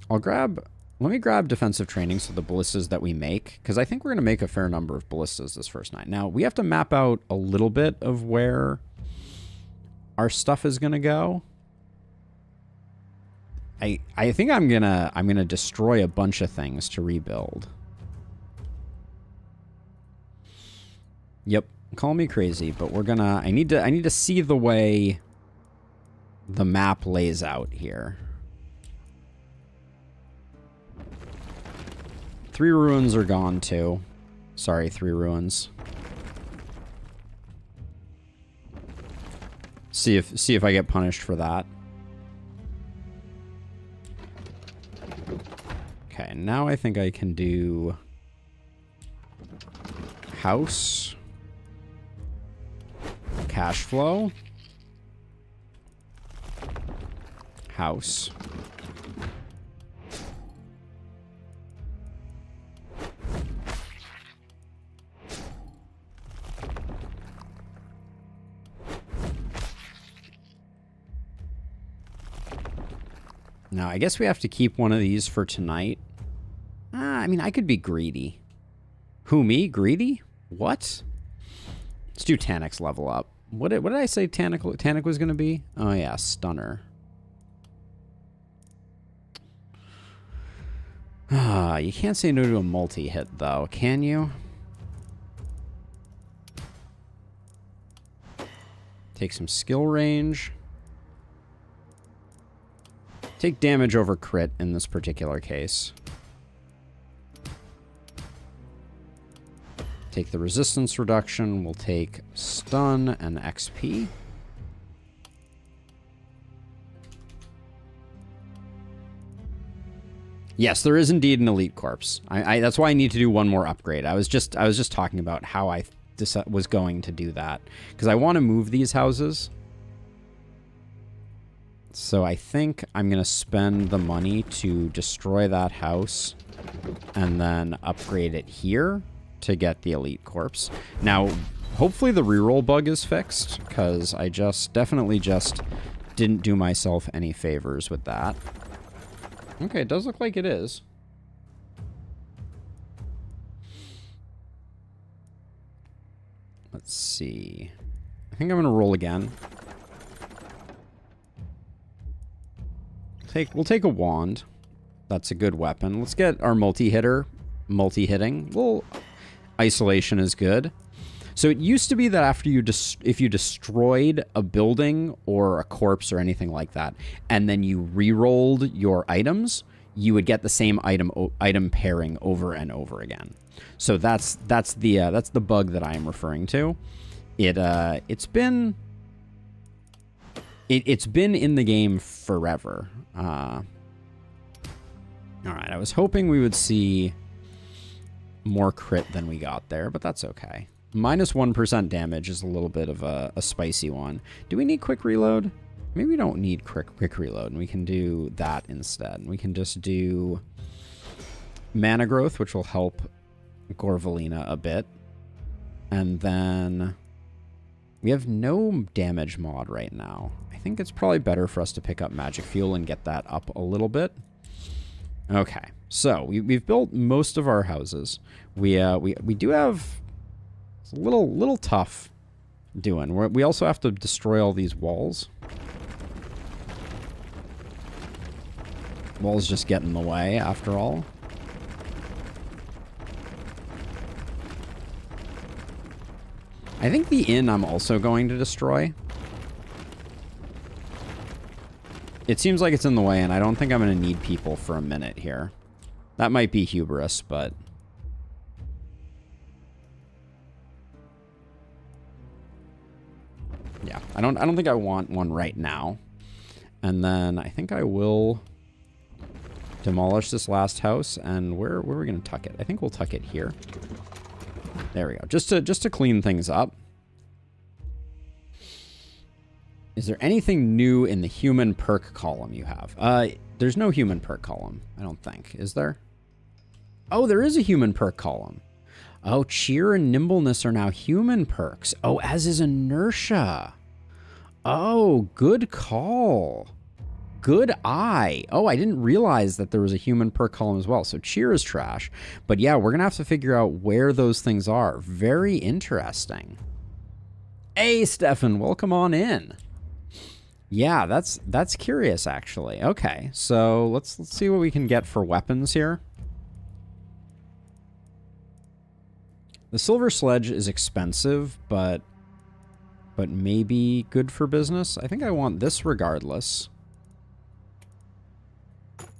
Speaker 1: let me grab defensive training, so the ballistas that we make, because I think we're going to make a fair number of ballistas this first night. Now, we have to map out a little bit of where our stuff is going to go. I think I'm gonna destroy a bunch of things to rebuild. Yep, call me crazy, but I need to see the way the map lays out here. 3 ruins are gone too. Sorry, 3 ruins. See if I get punished for that. Okay, now I think I can do house, cash flow, house, now I guess we have to keep one of these for tonight. I mean, I could be greedy. Who, me? Greedy? What? Let's do Tanic's level up. What did I say Tanic was going to be? Oh, yeah, Stunner. You can't say no to a multi-hit, though, can you? Take some skill range. Take damage over crit in this particular case. Take the resistance reduction. We'll take stun and XP. Yes, there is indeed an elite corpse. That's why I need to do one more upgrade. I was just talking about how I was going to do that, because I want to move these houses. So I think I'm going to spend the money to destroy that house and then upgrade it here to get the elite corpse. Now, hopefully the reroll bug is fixed, because I definitely didn't do myself any favors with that. Okay, it does look like it is. Let's see. I think I'm going to roll again. We'll take a wand. That's a good weapon. Let's get our multi-hitting. Well, isolation is good. So it used to be that after if you destroyed a building or a corpse or anything like that, and then you re-rolled your items, you would get the same item pairing over and over again. So that's the bug that I am referring to. It's been in the game forever. All right, I was hoping we would see more crit than we got there, but that's okay. Minus 1% damage is a little bit of a spicy one. Do we need quick reload? Maybe we don't need quick reload, and we can do that instead. We can just do mana growth, which will help Gorvalina a bit. And then We have no damage mod right now. I think it's probably better for us to pick up magic fuel and get that up a little bit. Okay, so we've built most of our houses. We do have... It's a little tough doing. We also have to destroy all these walls. Walls just get in the way, after all. I think the inn I'm also going to destroy. It seems like it's in the way, and I don't think I'm going to need people for a minute here. That might be hubris, but... yeah, I don't think I want one right now. And then I think I will demolish this last house, and where are we going to tuck it? I think we'll tuck it here. There we go. Just to clean things up. Is there anything new in the human perk column you have? There's no human perk column, I don't think. Is there? Oh, there is a human perk column. Oh, cheer and nimbleness are now human perks. Oh, as is inertia. Oh, good call. Good eye. Oh, I didn't realize that there was a human perk column as well. So cheer is trash. But yeah, we're going to have to figure out where those things are. Very interesting. Hey, Stefan, welcome on in. Yeah, that's curious, actually. Okay, so let's see what we can get for weapons here. The silver sledge is expensive, but maybe good for business. I think I want this regardless.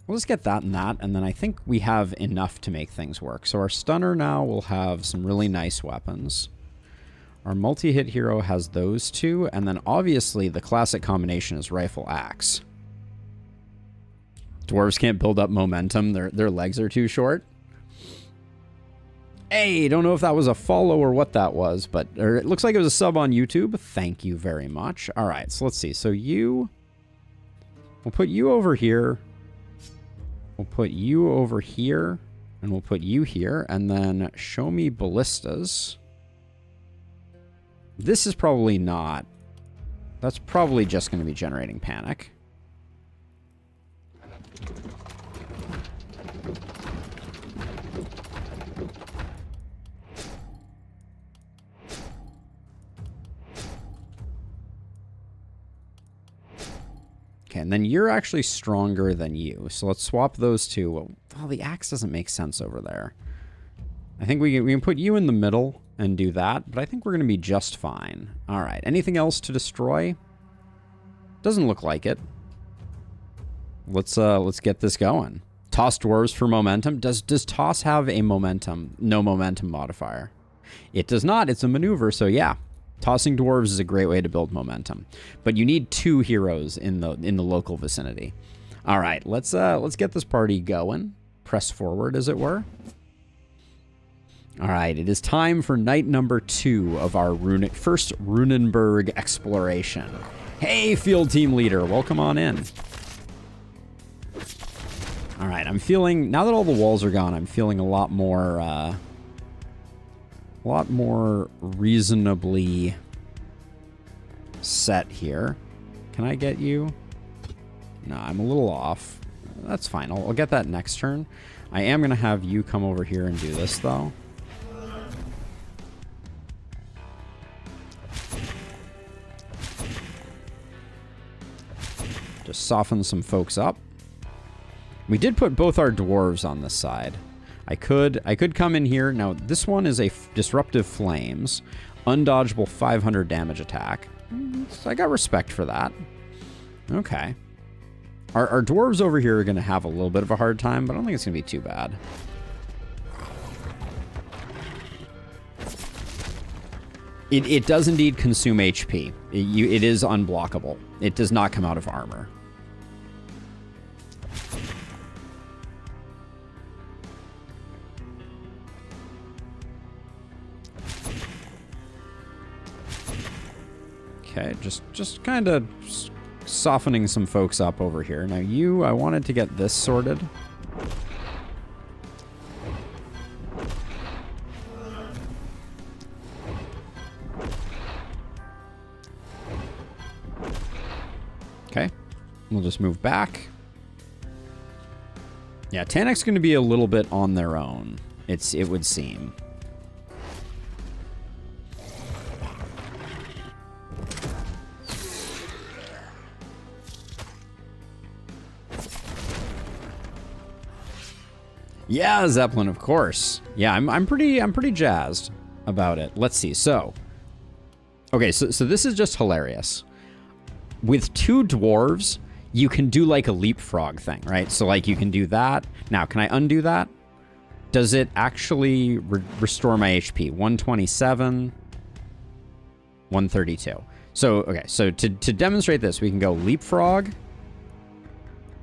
Speaker 1: We'll just get that and that, and then I think we have enough to make things work. So our stunner now will have some really nice weapons. Our multi-hit hero has those two, and then obviously the classic combination is rifle axe. Dwarves can't build up momentum. Their legs are too short. Hey, don't know if that was a follow or what that was, but it looks like it was a sub on YouTube. Thank you very much. All right, so let's see. So we'll put you over here. We'll put you over here, and we'll put you here, and then show me ballistas. This is probably not. That's probably just going to be generating panic. Okay, and then you're actually stronger than you. So let's swap those two. Well, the axe doesn't make sense over there. I think we can put you in the middle and do that, but I think we're going to be just fine. All right, anything else to destroy? Doesn't look like it. Let's get this going. Toss dwarves for momentum. Does toss have a momentum? No momentum modifier. It does not. It's a maneuver, so yeah. Tossing dwarves is a great way to build momentum, but you need 2 heroes in the local vicinity. All right, let's get this party going. Press forward, as it were. All right, it is time for night number 2 of our first Runenberg exploration. Hey, field team leader, welcome on in. All right, I'm feeling, now that all the walls are gone, I'm feeling a lot more reasonably set here. Can I get you? No, I'm a little off. That's fine. I'll get that next turn. I am going to have you come over here and do this, though. Just soften some folks up. We did put both our dwarves on this side. I could come in here. Now, this one is a Disruptive Flames. Undodgeable 500 damage attack. So I got respect for that. Okay. Our dwarves over here are going to have a little bit of a hard time, but I don't think it's going to be too bad. It does indeed consume HP. It is unblockable. It does not come out of armor. Okay, just kind of softening some folks up over here. Now I wanted to get this sorted. Okay. We'll just move back. Yeah, Tannic's going to be a little bit on their own, it would seem. Yeah, Zeppelin, of course. Yeah, I'm pretty jazzed about it. Let's see. So, okay, so this is just hilarious. With 2 dwarves, you can do like a leapfrog thing, right? So like you can do that. Now, can I undo that? Does it actually restore my HP? 127, 132. So, okay, so to demonstrate this, we can go leapfrog.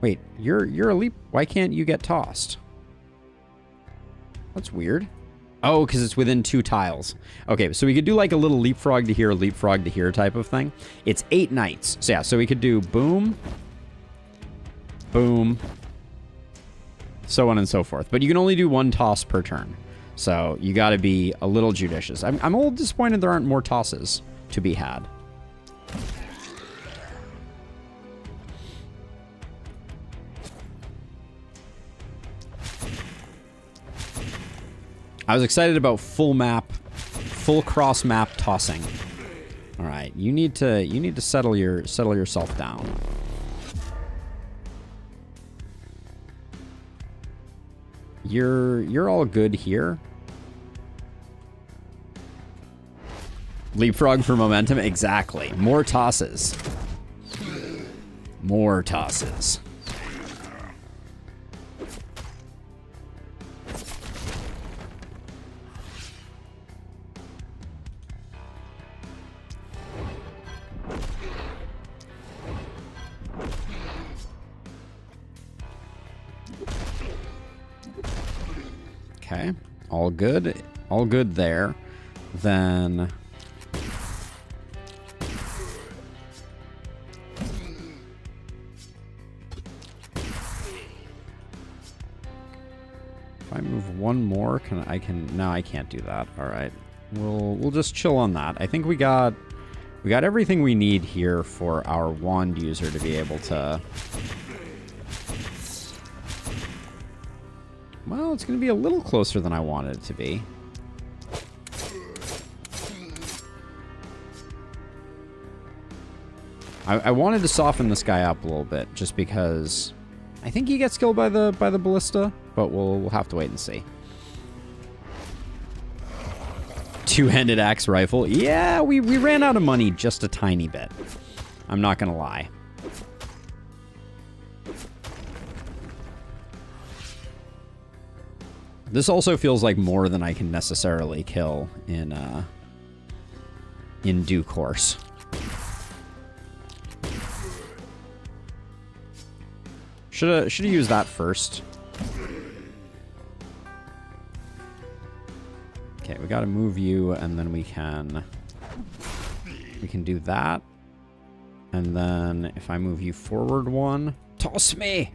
Speaker 1: Wait, you're a leap. Why can't you get tossed? That's weird. Oh, because it's within 2 tiles. Okay, so we could do like a little leapfrog to here type of thing. It's 8 knights. So yeah, so we could do boom, boom, so on and so forth. But you can only do 1 toss per turn. So you got to be a little judicious. I'm a little disappointed there aren't more tosses to be had. I was excited about full cross map tossing. All right, you need to settle yourself down. You're all good here. Leapfrog for momentum, exactly. More tosses. More tosses. Okay, all good there. Then if I move 1 more, no, I can't do that. All right, we'll just chill on that. I think we got everything we need here for our wand user to be able to. Well, it's going to be a little closer than I wanted it to be. I wanted to soften this guy up a little bit, just because I think he gets killed by the ballista, but we'll have to wait and see. 2-handed axe rifle. Yeah, we ran out of money just a tiny bit. I'm not going to lie. This also feels like more than I can necessarily kill in due course. Should have used that first. Okay, we got to move you, and then we can do that. And then if I move you forward 1, toss me.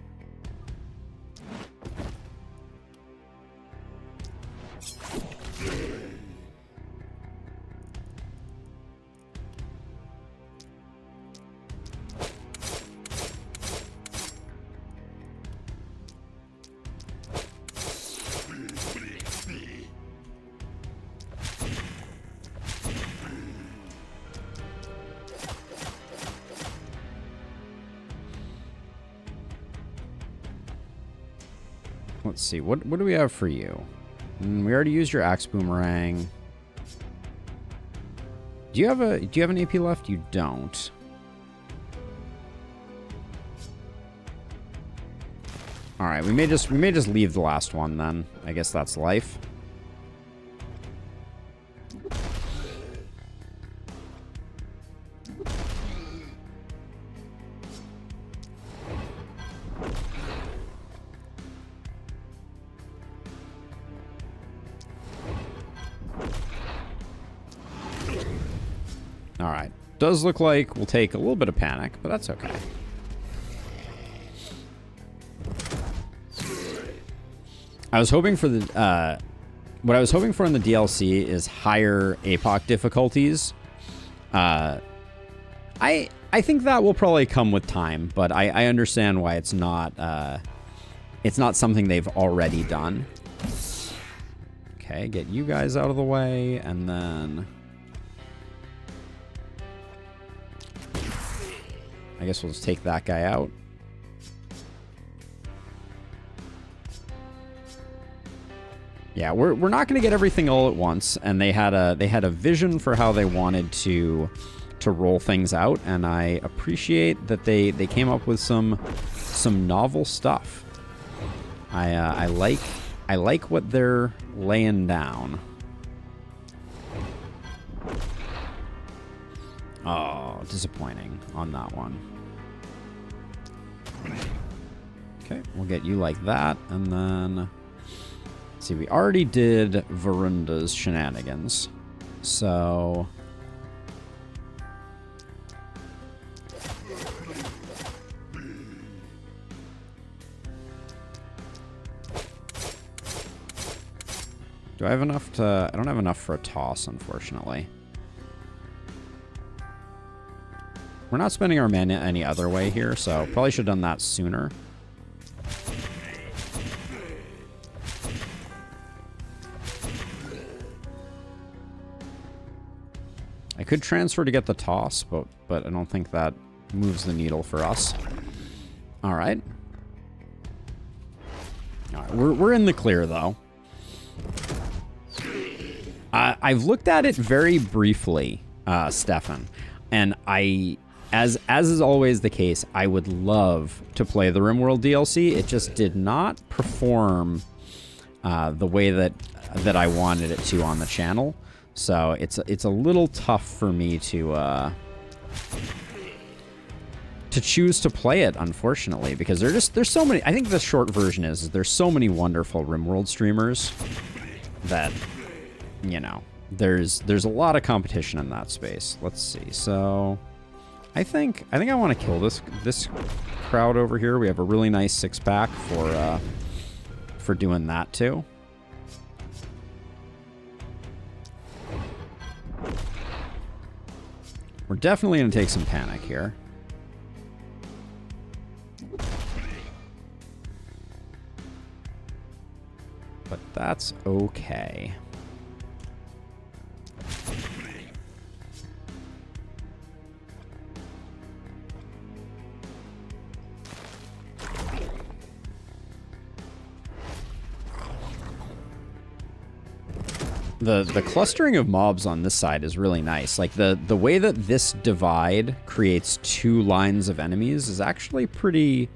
Speaker 1: Let's see. What do we have for you? We already used your axe boomerang. Do you have an AP left? You don't. All right, we may just leave the last one then. I guess that's life. All right. Does look like we'll take a little bit of panic, but that's okay. I was hoping for the what I was hoping for in the DLC is higher APOC difficulties. I I think that will probably come with time, but I understand why it's not something they've already done. Okay, get you guys out of the way, and then I guess we'll just take that guy out. Yeah, we're not going to get everything all at once, and they had a vision for how they wanted to roll things out, and I appreciate that they came up with some novel stuff. I like what they're laying down. Oh, disappointing on that one. Okay, we'll get you like that, and then see, we already did Varunda's shenanigans, so do I have enough to... I don't have enough for a toss, unfortunately. We're not spending our mana any other way here, so probably should have done that sooner. I could transfer to get the toss, but I don't think that moves the needle for us. All right. All right, we're in the clear, though. I've looked at it very briefly, Stefan, and as is always the case, I would love to play the RimWorld DLC. It just did not perform the way that I wanted it to on the channel. So it's a little tough for me to choose to play it, unfortunately, because there's so many. I think the short version is there's so many wonderful RimWorld streamers that, you know, there's a lot of competition in that space. Let's see. So I think I want to kill this crowd over here. We have a really nice 6-pack for doing that too. We're definitely going to take some panic here. But that's okay. The clustering of mobs on this side is really nice. Like the way that this divide creates 2 lines of enemies is actually pretty...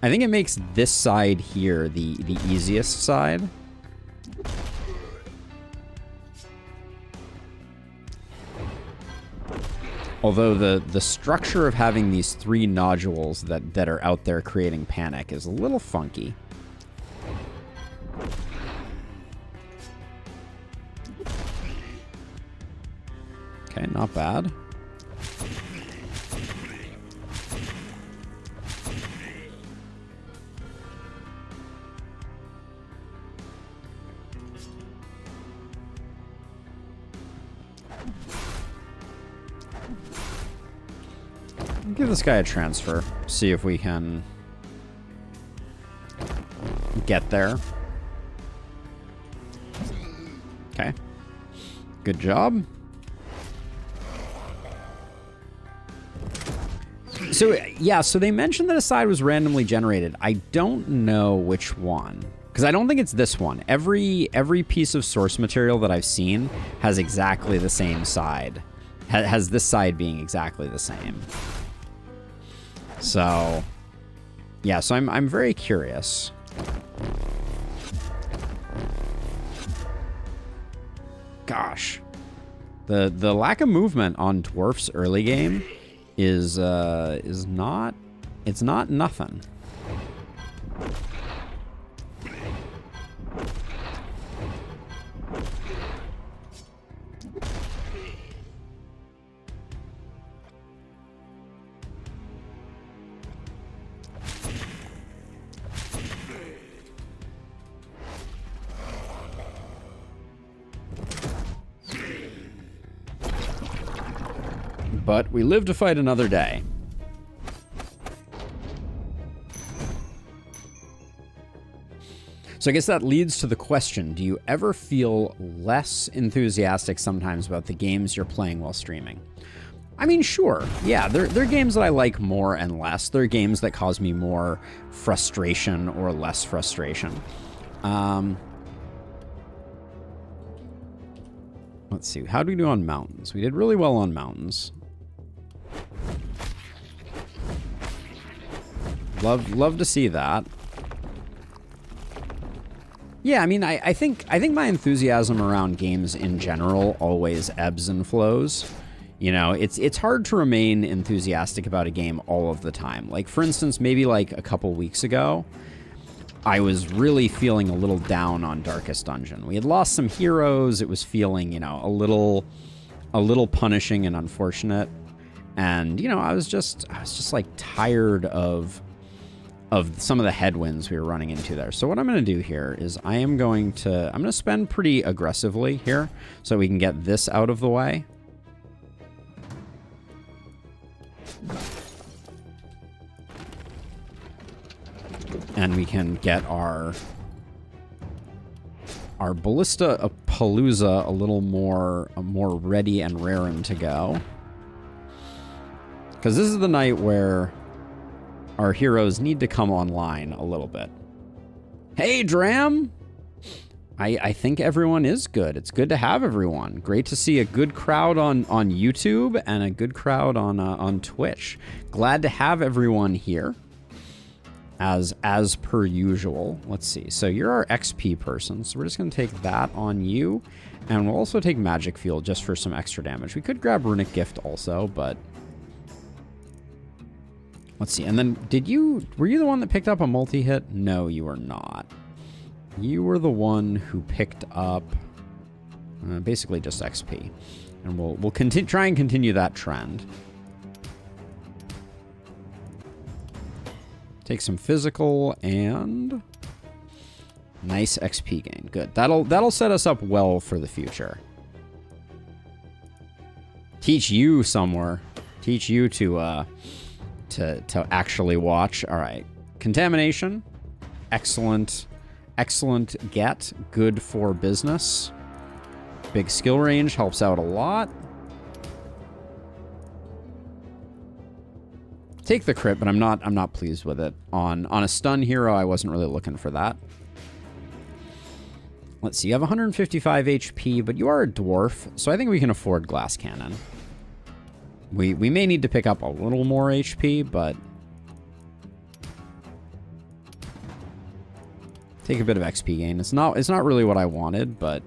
Speaker 1: I think it makes this side here the easiest side. Although the structure of having these 3 nodules that are out there creating panic is a little funky. Okay, not bad. Give this guy a transfer. See if we can get there. Okay. Good job. So, yeah, so they mentioned that a side was randomly generated. I don't know which one, because I don't think it's this one. Every piece of source material that I've seen has exactly the same side. Has this side being exactly the same. So, yeah, so I'm very curious. Gosh. The lack of movement on Dwarf's early game is not, it's not nothing. But we live to fight another day. So I guess that leads to the question, do you ever feel less enthusiastic sometimes about the games you're playing while streaming? I mean, sure. Yeah, they're games that I like more and less. They're games that cause me more frustration or less frustration. Let's see. How do we do on mountains? We did really well on mountains. Love to see that. Yeah, I mean, I think my enthusiasm around games in general always ebbs and flows. You know, it's hard to remain enthusiastic about a game all of the time. Like, for instance, maybe like a couple weeks ago, I was really feeling a little down on Darkest Dungeon. We had lost some heroes. It was feeling, you know, a little punishing and unfortunate. And, you know, I was just like tired of some of the headwinds we were running into there. So what I'm going to do here is I'm going to spend pretty aggressively here so we can get this out of the way. And we can get our Ballista Palooza a little more ready and raring to go. Because this is the night where our heroes need to come online a little bit. Hey, Dram! I think everyone is good. It's good to have everyone. Great to see a good crowd on YouTube and a good crowd on Twitch. Glad to have everyone here. As per usual. Let's see. So you're our XP person. So we're just going to take that on you. And we'll also take Magic Field just for some extra damage. We could grab Runic Gift also, but... Let's see. And then were you the one that picked up a multi-hit? No, you were not. You were the one who picked up basically just XP. And we'll try and continue that trend. Take some physical and nice XP gain. Good. That'll set us up well for the future. Teach you somewhere. Teach you to actually watch. All right. Contamination. Excellent. Excellent get. Good for business. Big skill range helps out a lot. Take the crit, but I'm not pleased with it. On a stun hero, I wasn't really looking for that. Let's see, you have 155 HP, but you are a dwarf, so I think we can afford Glass Cannon. We may need to pick up a little more HP, but take a bit of XP gain. It's not really what I wanted, but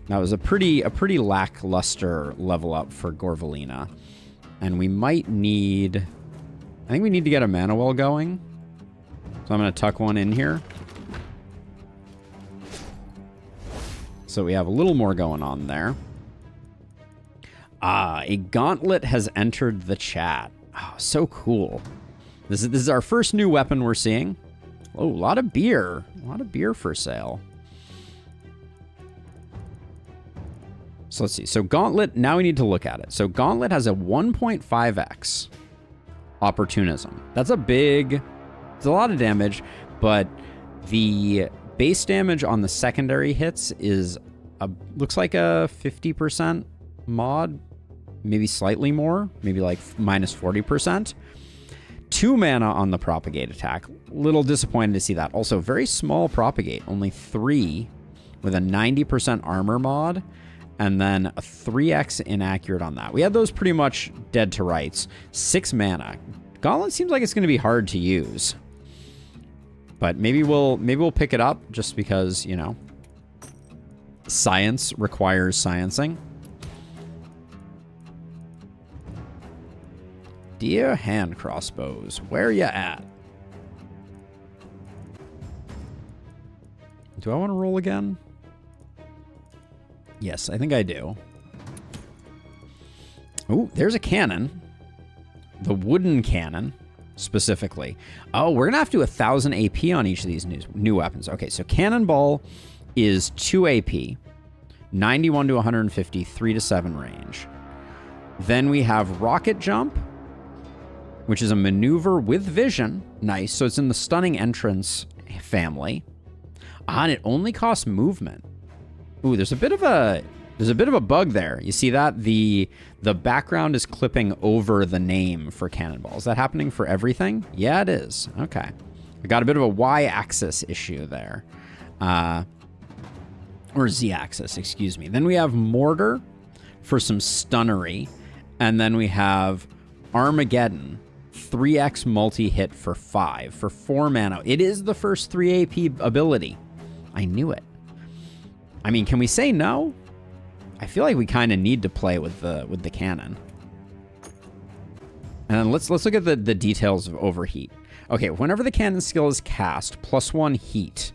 Speaker 1: that was a pretty lackluster level up for Gorvalina. And we might need... I think we need to get a Mana Well going. So I'm going to tuck one in here. So we have a little more going on there. A gauntlet has entered the chat. Oh, so cool. This is our first new weapon we're seeing. Oh, a lot of beer. A lot of beer for sale. So let's see. So Gauntlet, now we need to look at it. So Gauntlet has a 1.5x opportunism. That's it's a lot of damage, but the base damage on the secondary hits looks like a 50% mod, maybe slightly more, maybe like minus 40%. 2 mana on the propagate attack. Little disappointed to see that. Also, very small propagate, only 3 with a 90% armor mod. And then a 3x inaccurate on that. We had those pretty much dead to rights. 6 mana. Gauntlet seems like it's going to be hard to use. But maybe we'll pick it up just because, you know, science requires sciencing. Dear hand crossbows, where ya at? Do I want to roll again? Yes, I think I do. Oh, there's a cannon. The wooden cannon, specifically. Oh, we're going to have to do 1,000 AP on each of these new weapons. Okay, so Cannonball is 2 AP, 91 to 150, 3 to 7 range. Then we have Rocket Jump, which is a maneuver with vision. Nice. So it's in the Stunning Entrance family. And it only costs movement. Ooh, there's a bit of a bug there. You see that? The background is clipping over the name for Cannonball. Is that happening for everything? Yeah, it is. Okay. I got a bit of a Y-axis issue there. Or Z-axis, excuse me. Then we have Mortar for some stunnery. And then we have Armageddon, 3x multi-hit for 5, for 4 mana. It is the first 3 AP ability. I knew it. I mean, can we say no? I feel like we kind of need to play with the cannon. And then let's look at the details of Overheat. Okay, whenever the cannon skill is cast, +1 heat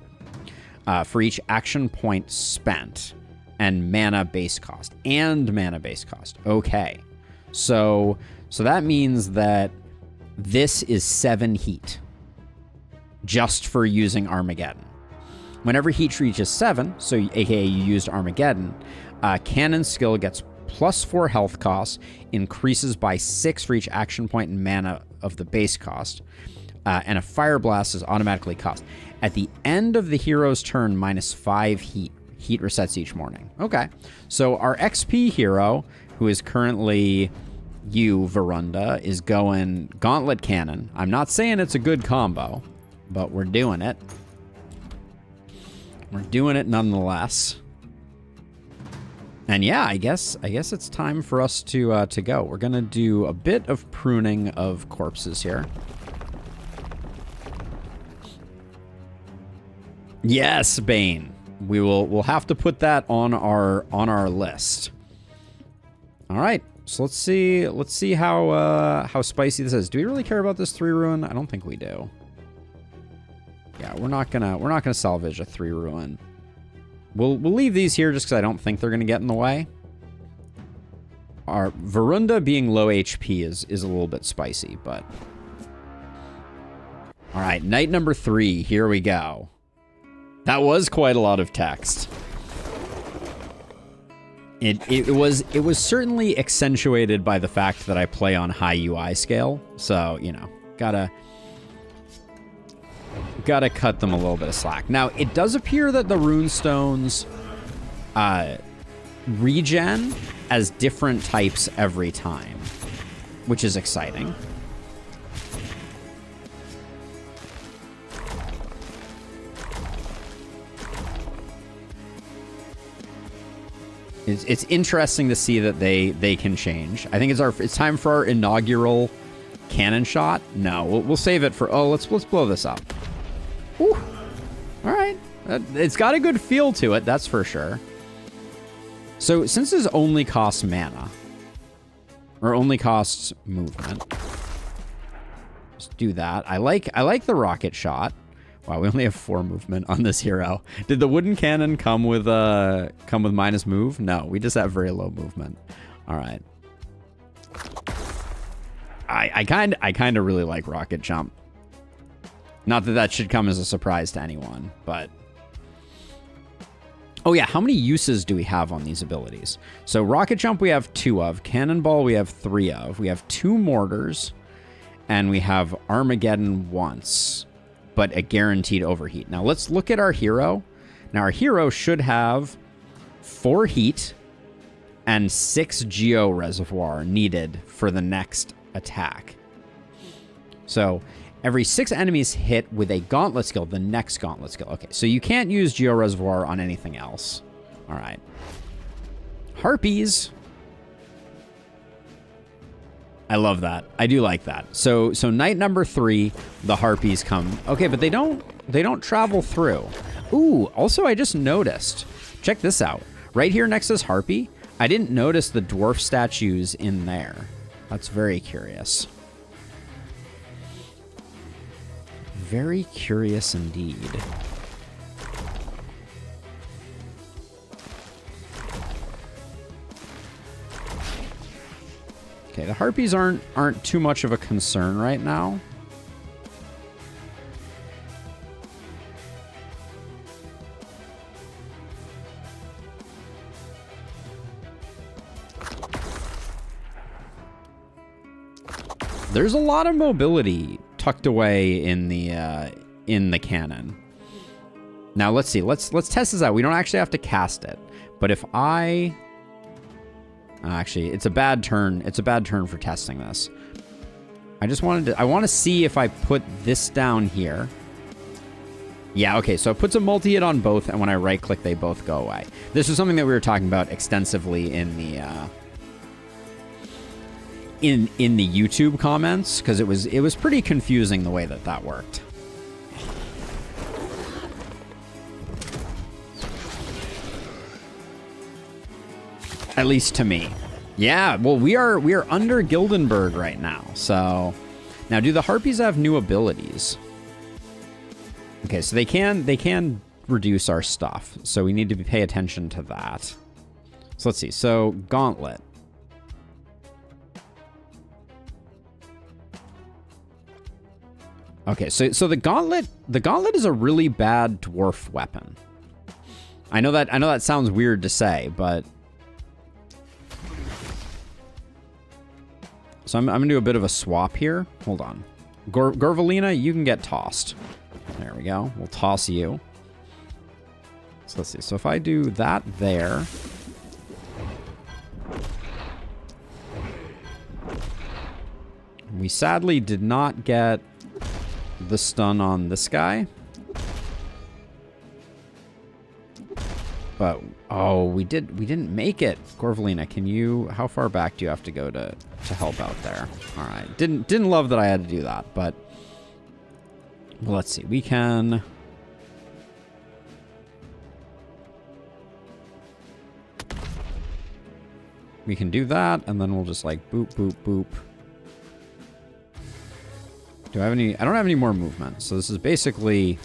Speaker 1: for each action point spent and mana base cost. Okay. So that means that this is 7 heat just for using Armageddon. Whenever heat reaches 7, so aka you used Armageddon, cannon skill gets +4 health cost, increases by 6 for each action point and mana of the base cost, and a Fire Blast is automatically cost. At the end of the hero's turn, -5 heat. Heat resets each morning. Okay, so our XP hero, who is currently you, Verunda, is going Gauntlet Cannon. I'm not saying it's a good combo, but we're doing it. We're doing it nonetheless. And yeah, I guess it's time for us to go. We're gonna do a bit of pruning of corpses here. Yes, Bane. We'll have to put that on our list. All right. So let's see how spicy this is. Do we really care about this 3 ruin? I don't think we do. Yeah, we're not gonna salvage a 3 ruin. We'll leave these here just because I don't think they're gonna get in the way. Our Verunda being low HP is a little bit spicy, but all right, night number 3. Here we go. That was quite a lot of text. It was certainly accentuated by the fact that I play on high UI scale, so you know, gotta cut them a little bit of slack. Now, it does appear that the runestones regen as different types every time, which is exciting. It's interesting to see that they can change. I think it's time for our inaugural cannon shot. No, we'll save it for let's blow this up. Whew. All right, it's got a good feel to it, that's for sure. So since this only costs mana, or only costs movement, just do that. I like the rocket shot. Wow, we only have 4 movement on this hero. Did the wooden cannon come with minus move? No, we just have very low movement. All right. I kind of really like rocket jump. Not that should come as a surprise to anyone, but oh yeah, how many uses do we have on these abilities? So rocket jump we have 2 of, cannonball we have 3 of, we have 2 mortars, and we have Armageddon once, but a guaranteed overheat. Now let's look at our hero. Now our hero should have 4 heat and 6 geo reservoir needed for the next attack. So every 6 enemies hit with a gauntlet skill, the next gauntlet skill. Okay, so you can't use geo reservoir on anything else. All right. Harpies. I love that. I do like that. So night number 3, the harpies come. Okay, but they don't travel through. Ooh, also I just noticed. Check this out. Right here next to this harpy, I didn't notice the dwarf statues in there. That's very curious. Very curious indeed. Okay, the harpies aren't too much of a concern right now. There's a lot of mobility tucked away in the cannon. Now let's see. Let's test this out. We don't actually have to cast it, but if I actually, it's a bad turn. It's a bad turn for testing this. I want to see if I put this down here. Yeah, okay, so it puts a multi-hit on both, and when I right-click, they both go away. This is something that we were talking about extensively in the in the YouTube comments, because it was pretty confusing the way that worked. At least to me. Yeah, well, we are under Gildenberg right now. So now, do the Harpies have new abilities? Okay, so they can reduce our stuff. So we need to pay attention to that. So let's see. So Gauntlet. Okay, so the Gauntlet is a really bad dwarf weapon. I know that sounds weird to say, but so I'm gonna do a bit of a swap here. Hold on. Gorvalina, you can get tossed. There we go. We'll toss you. So let's see. So if I do that there. We sadly did not get the stun on this guy. But, oh, we didn't make it. Gorvalina, how far back do you have to go to help out there? All right. Didn't love that I had to do that, but well, let's see. We can do that, and then we'll just like boop, boop, boop. Do I have any? I don't have any more movement. So this is basically,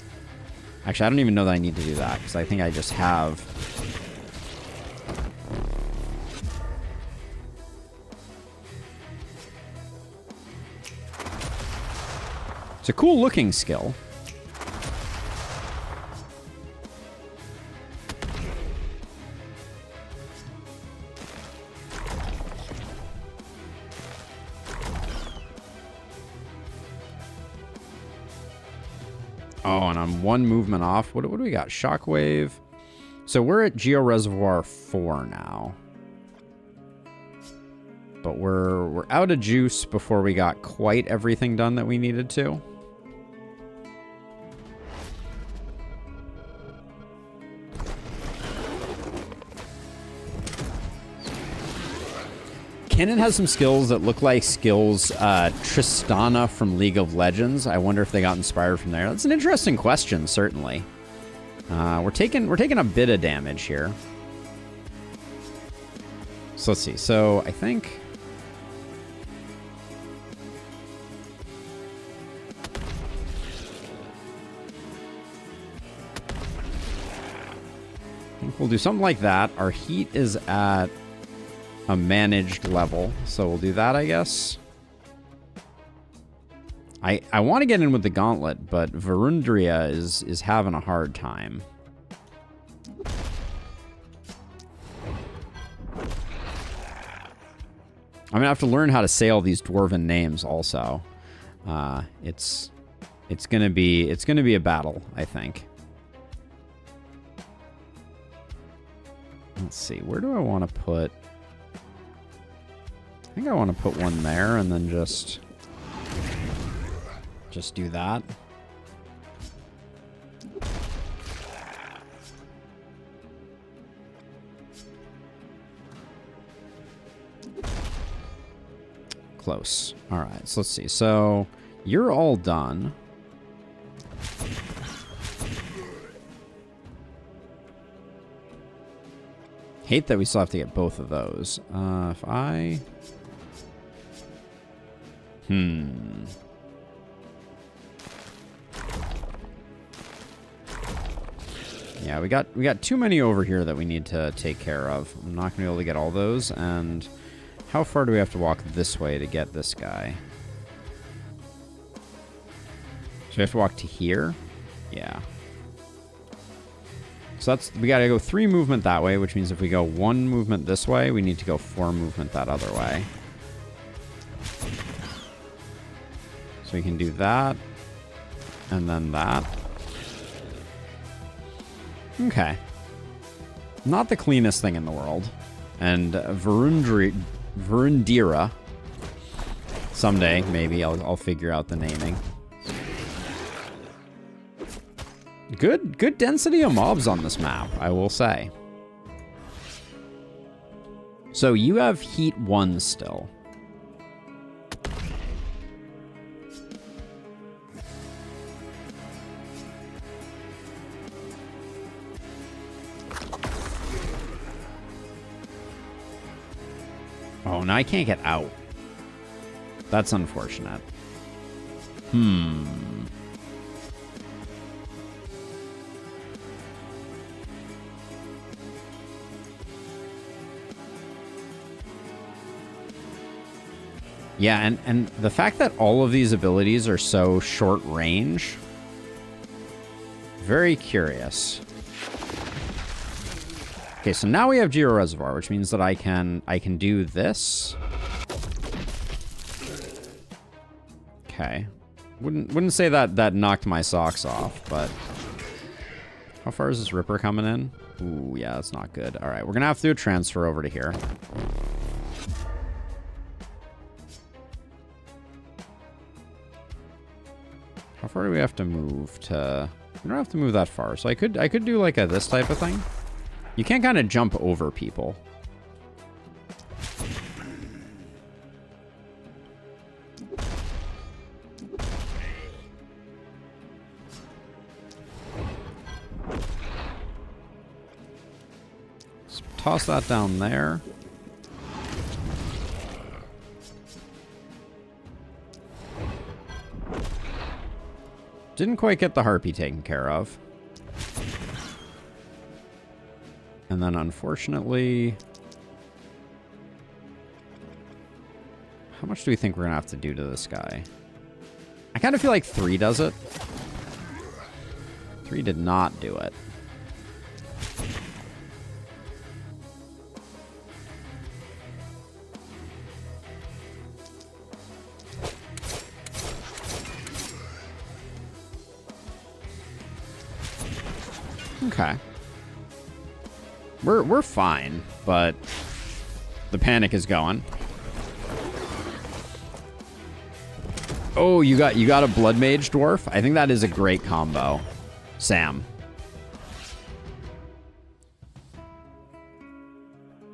Speaker 1: actually, I don't even know that I need to do that because I think I just have. It's a cool looking skill. Oh, and I'm one movement off. What do we got? Shockwave. So we're at Geo Reservoir 4 now. But we're out of juice before we got quite everything done that we needed to. Kennen has some skills that look like skills Tristana from League of Legends. I wonder if they got inspired from there. That's an interesting question, certainly. We're taking a bit of damage here. So let's see. So I think we'll do something like that. Our heat is at a managed level, so we'll do that, I guess. I want to get in with the Gauntlet, but Verundria is having a hard time. I'm gonna have to learn how to say all these dwarven names also. It's gonna be a battle, I think. Let's see, where do I want to put? I think I want to put one there and then just do that. Close. All right, so let's see. So you're all done. Hate that we still have to get both of those. If I... Yeah, we got too many over here that we need to take care of. I'm not going to be able to get all those. And how far do we have to walk this way to get this guy? So we have to walk to here? Yeah. So we got to go 3 movement that way, which means if we go 1 movement this way, we need to go 4 movement that other way. So we can do that. And then that. Okay. Not the cleanest thing in the world. And Verundira. Someday, maybe, I'll figure out the naming. Good density of mobs on this map, I will say. So you have Heat 1 still. Oh, now I can't get out. That's unfortunate. Yeah, and the fact that all of these abilities are so short range, very curious. Okay, so now we have Geo Reservoir, which means that I can do this. Okay. Wouldn't say that knocked my socks off, but how far is this Ripper coming in? Ooh, yeah, that's not good. All right, we're gonna have to do a transfer over to here. How far do we have to move to? We don't have to move that far, so I could do like this type of thing. You can't kind of jump over people. Let's toss that down there. Didn't quite get the harpy taken care of. And then, unfortunately... How much do we think we're going to have to do to this guy? I kind of feel like 3 does it. 3 did not do it. Okay. We're fine, but the panic is going. Oh, you got a Blood Mage Dwarf? I think that is a great combo. Sam.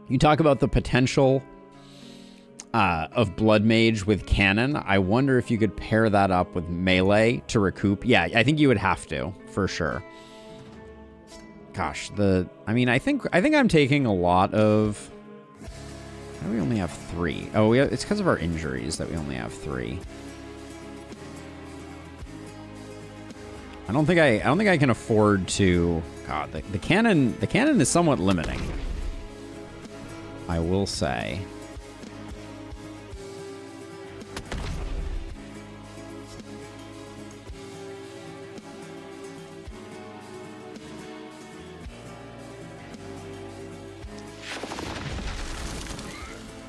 Speaker 1: You talk about the potential of Blood Mage with Cannon. I wonder if you could pair that up with melee to recoup. Yeah, I think you would have to, for sure. Gosh, I think I'm taking a lot of... Why do we only have 3? Oh, it's because of our injuries that we only have 3. I don't think I can afford to... God, the cannon is somewhat limiting, I will say.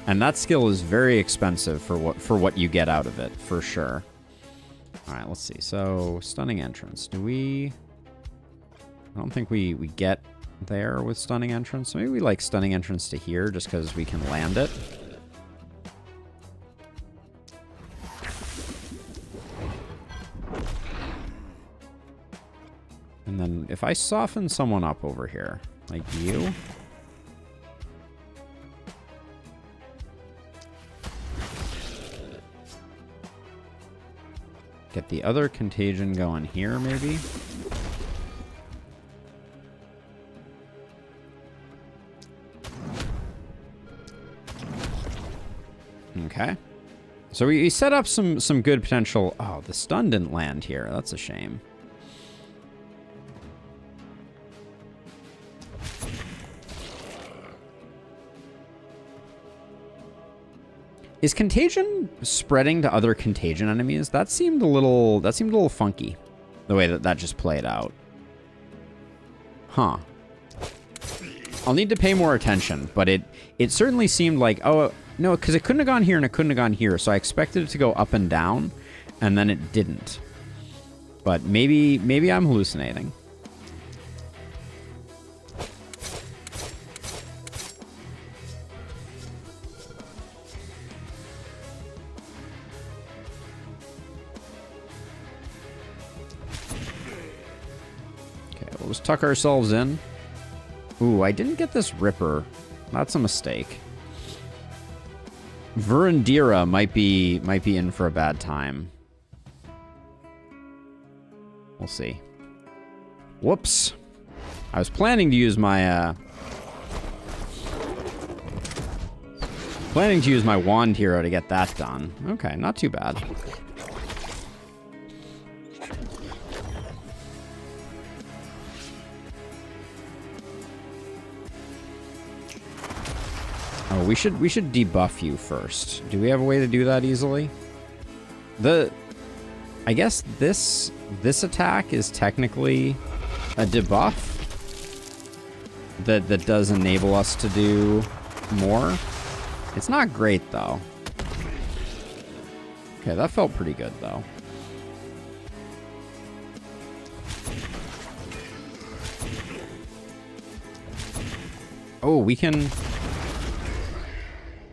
Speaker 1: And that skill is very expensive for what you get out of it, for sure. All right, let's see. So, Stunning Entrance. Do we... I don't think we get there with Stunning Entrance. Maybe we like Stunning Entrance to here just because we can land it. And then if I soften someone up over here, like you... Get the other contagion going here, maybe. Okay. So we set up some good potential. Oh, the stun didn't land here. That's a shame. Is contagion spreading to other contagion enemies? That seemed a little funky, the way that just played out. Huh. I'll need to pay more attention, but it certainly seemed like, oh, no, because it couldn't have gone here and it couldn't have gone here, so I expected it to go up and down. and then it didn't. But maybe I'm hallucinating. Okay, we'll just tuck ourselves in. Ooh, I didn't get this Ripper. That's a mistake. Verandira might be in for a bad time. We'll see. Whoops. I was planning to use my wand hero to get that done. Okay, not too bad. Oh, we should debuff you first. Do we have a way to do that easily? I guess this attack is technically a debuff that does enable us to do more. It's not great though. Okay, that felt pretty good though. Oh, we can,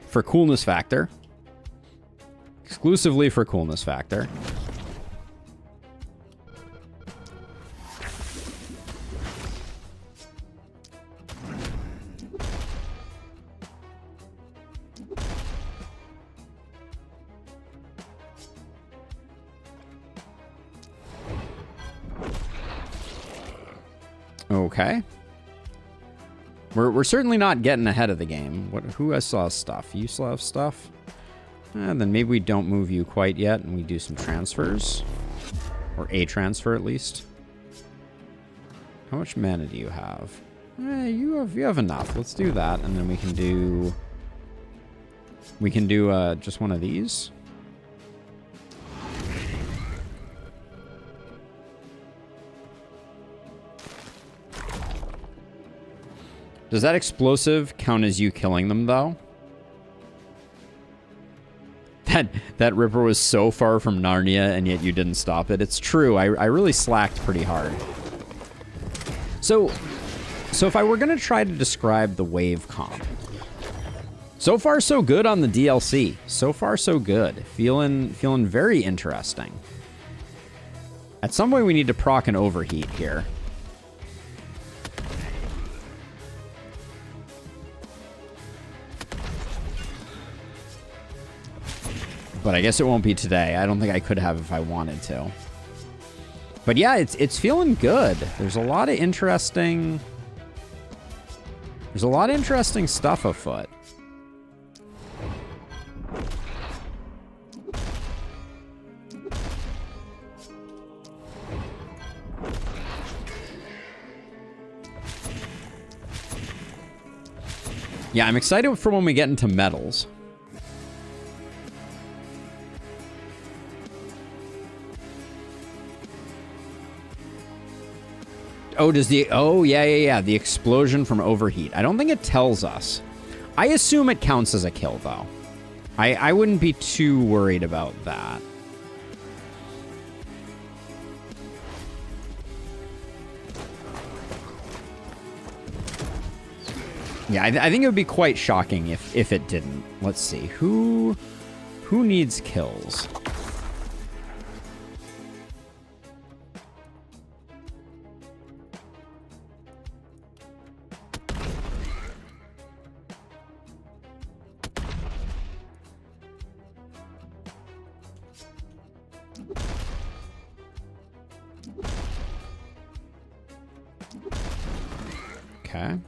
Speaker 1: for coolness factor, exclusively for coolness factor. Okay. We're certainly not getting ahead of the game. Who has saw stuff? You still have stuff? Then maybe we don't move you quite yet and we do some transfers. Or a transfer at least. How much mana do you have? You have enough. Let's do that, and then we can do just one of these. Does that explosive count as you killing them, though? That Ripper was so far from Narnia, and yet you didn't stop it. It's true. I really slacked pretty hard. So if I were going to try to describe the wave comp, so far so good on the DLC. So far so good. Feeling very interesting. At some point we need to proc an overheat here. But I guess it won't be today. I don't think I could have if I wanted to. But yeah, it's feeling good. There's a lot of interesting stuff afoot. Yeah, I'm excited for when we get into metals. Oh, yeah. The explosion from overheat. I don't think it tells us. I assume it counts as a kill, though. I wouldn't be too worried about that. Yeah, I think it would be quite shocking if it didn't. Let's see. Who needs kills? Okay.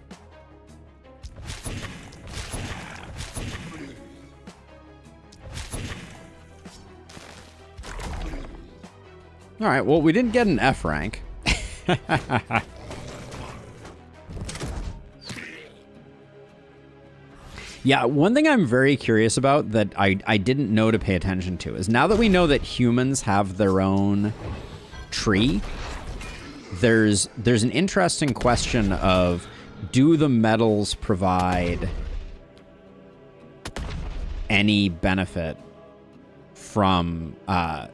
Speaker 1: All right, well, we didn't get an F rank. Yeah, one thing I'm very curious about that I didn't know to pay attention to is now that we know that humans have their own tree, there's an interesting question of, do the metals provide any benefit from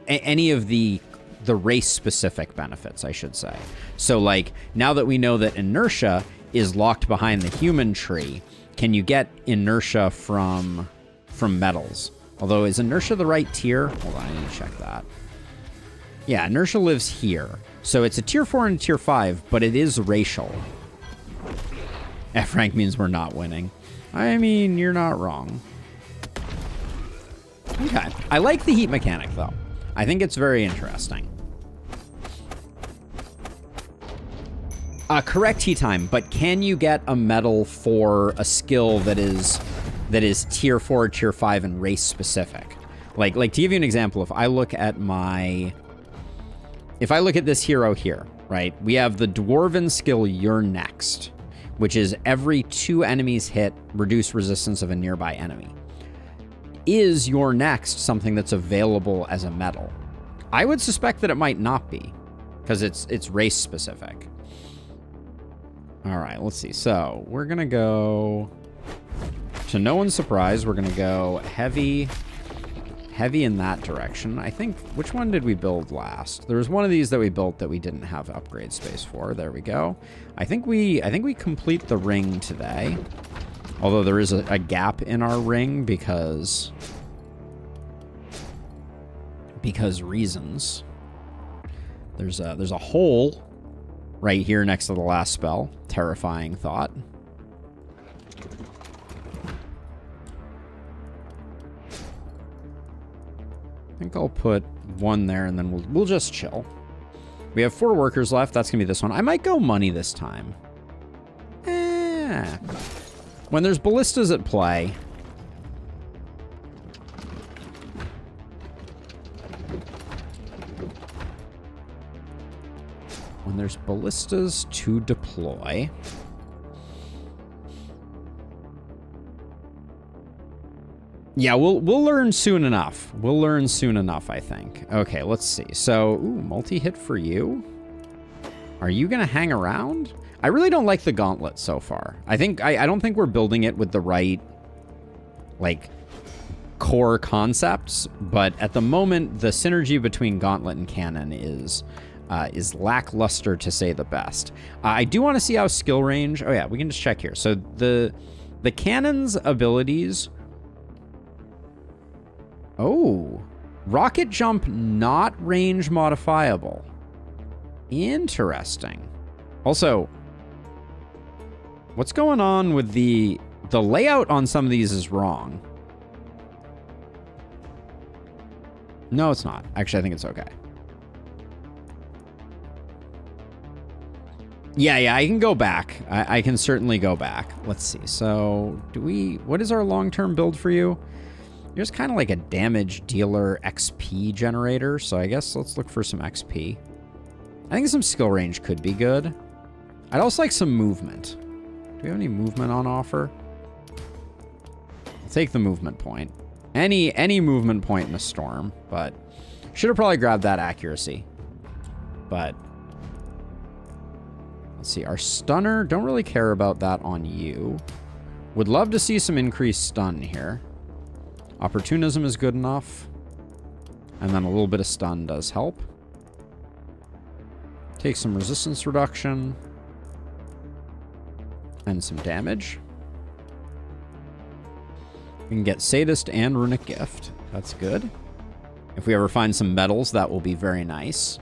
Speaker 1: any of the race-specific benefits, I should say. So, like, now that we know that inertia is locked behind the human tree, can you get inertia from metals? Although, is inertia the right tier? Hold on, I need to check that. Yeah, inertia lives here. So it's a tier 4 and a tier 5, but it is racial. F rank means we're not winning. I mean, you're not wrong. Okay. I like the heat mechanic, though. I think it's very interesting. Correct heat time, but can you get a medal for a skill that is tier 4, tier 5, and race specific? Like to give you an example, if I look at this hero here, right? We have the dwarven skill You're Next, which is every 2 enemies hit, reduce resistance of a nearby enemy. Is You're Next something that's available as a medal? I would suspect that it might not be, because it's race specific. All right, let's see. So we're gonna go, to no one's surprise, we're gonna go heavy in that direction. I think, which one did we build last? There was one of these that we built that we didn't have upgrade space for. There we go. I think we complete the ring today. Although there is a gap in our ring because reasons. There's a hole right here next to the last spell. Terrifying thought. I think I'll put one there and then we'll just chill. We have 4 workers left. That's gonna be this one. I might go money this time. When there's ballistas at play, when there's ballistas to deploy, yeah, we'll learn soon enough. We'll learn soon enough, I think. Okay, let's see. So, ooh, multi-hit for you. Are you gonna hang around? I really don't like the gauntlet so far. I don't think we're building it with the right, like, core concepts, but at the moment, the synergy between gauntlet and cannon is lackluster, to say the best. I do want to see how skill range... Oh, yeah, we can just check here. So the cannon's abilities... Oh, rocket jump not range modifiable. Interesting. Also, what's going on with the layout on some of these is wrong. No, it's not. Actually, I think it's okay. Yeah, I can go back. I can certainly go back. Let's see. So, what is our long-term build for you? You're just kind of like a damage dealer XP generator, so I guess let's look for some XP. I think some skill range could be good. I'd also like some movement. Do we have any movement on offer? I'll take the movement point. Any movement point in a storm, but should have probably grabbed that accuracy. But let's see, our stunner, don't really care about that on you. Would love to see some increased stun here. Opportunism is good enough. And then a little bit of stun does help. Take some resistance reduction. And some damage. We can get Sadist and Runic Gift. That's good. If we ever find some medals, that will be very nice.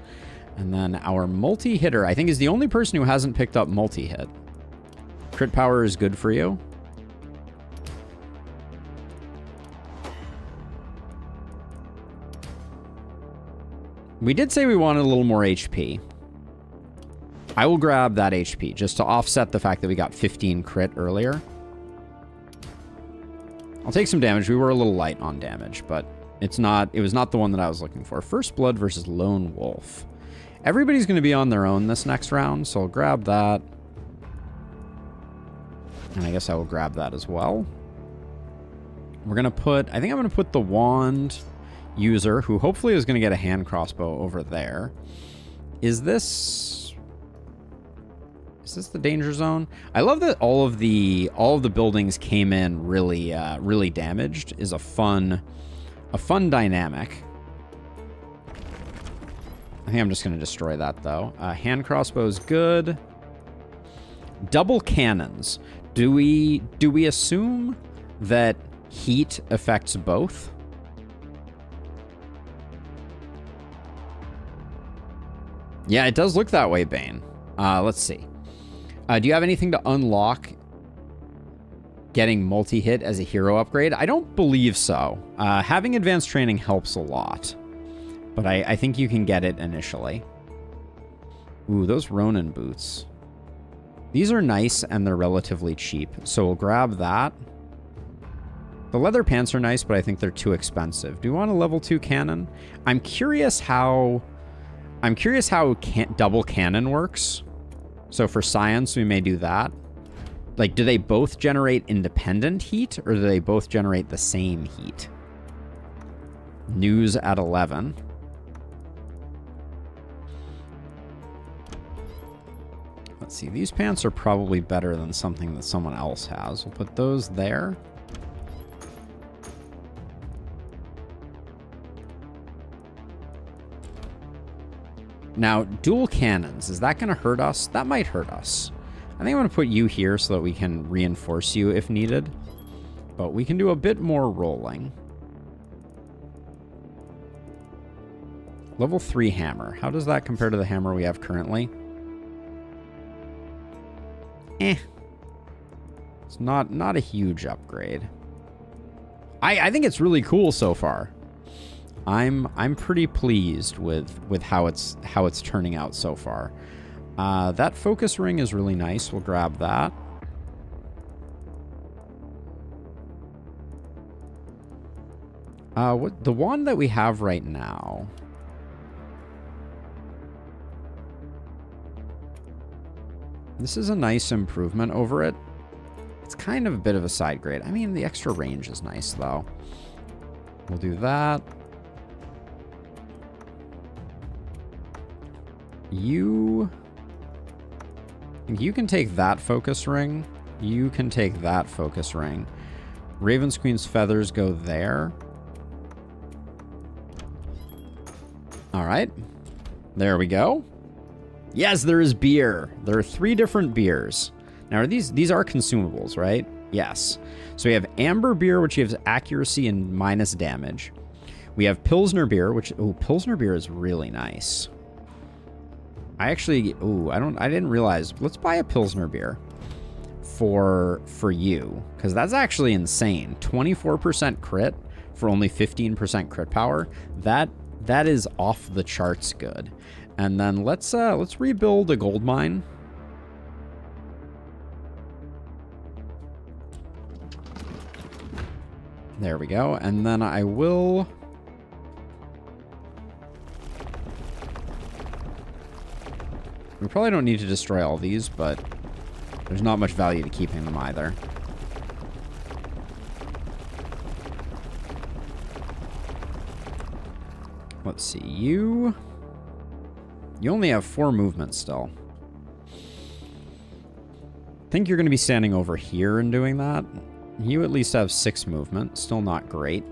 Speaker 1: And then our multi-hitter, I think, is the only person who hasn't picked up multi-hit. Crit power is good for you. We did say we wanted a little more HP. I will grab that HP just to offset the fact that we got 15 crit earlier. I'll take some damage. We were a little light on damage, but it was not the one that I was looking for. First Blood versus Lone Wolf. Everybody's going to be on their own this next round, so I'll grab that. And I guess I will grab that as well. We're going to put... I think I'm going to put the wand user, who hopefully is going to get a hand crossbow over there. Is this the danger zone? I love that all of the buildings came in really damaged. Is a fun dynamic. I think I'm just going to destroy that, though. Hand crossbow is good. Double cannons. Do we assume that heat affects both? Yeah, it does look that way, Bane. Let's see. Do you have anything to unlock getting multi-hit as a hero upgrade? I don't believe so. Having advanced training helps a lot. But I think you can get it initially. Ooh, those Ronin boots. These are nice and they're relatively cheap. So we'll grab that. The leather pants are nice, but I think they're too expensive. Do you want a level 2 cannon? I'm curious how double cannon works. So for science, we may do that. Like, do they both generate independent heat or do they both generate the same heat? News at 11. Let's see. These pants are probably better than something that someone else has. We'll put those there. Now, dual cannons. Is that going to hurt us? That might hurt us. I think I'm going to put you here so that we can reinforce you if needed. But we can do a bit more rolling. Level 3 hammer. How does that compare to the hammer we have currently? It's not a huge upgrade. I think it's really cool so far. I'm pretty pleased with how it's turning out so far. That focus ring is really nice. We'll grab that. What the wand that we have right now? This is a nice improvement over it. It's kind of a bit of a side grade. I mean, the extra range is nice, though. We'll do that. You can take that focus ring. You can take that focus ring. Raven's Queen's feathers go there. All right. There we go. Yes, there is beer. There are 3 different beers. Now, these are consumables, right? Yes. So we have amber beer, which gives accuracy and minus damage. We have Pilsner beer, which... Oh, Pilsner beer is really nice. I actually... Oh, I didn't realize. Let's buy a Pilsner beer for you, because that's actually insane. 24% crit for only 15% crit power. That is off the charts good. And then let's rebuild a gold mine. There we go. And then I will... We probably don't need to destroy all these, but there's not much value to keeping them either. Let's see. You only have 4 movement still. I think you're going to be standing over here and doing that. You at least have 6 movement. Still not great.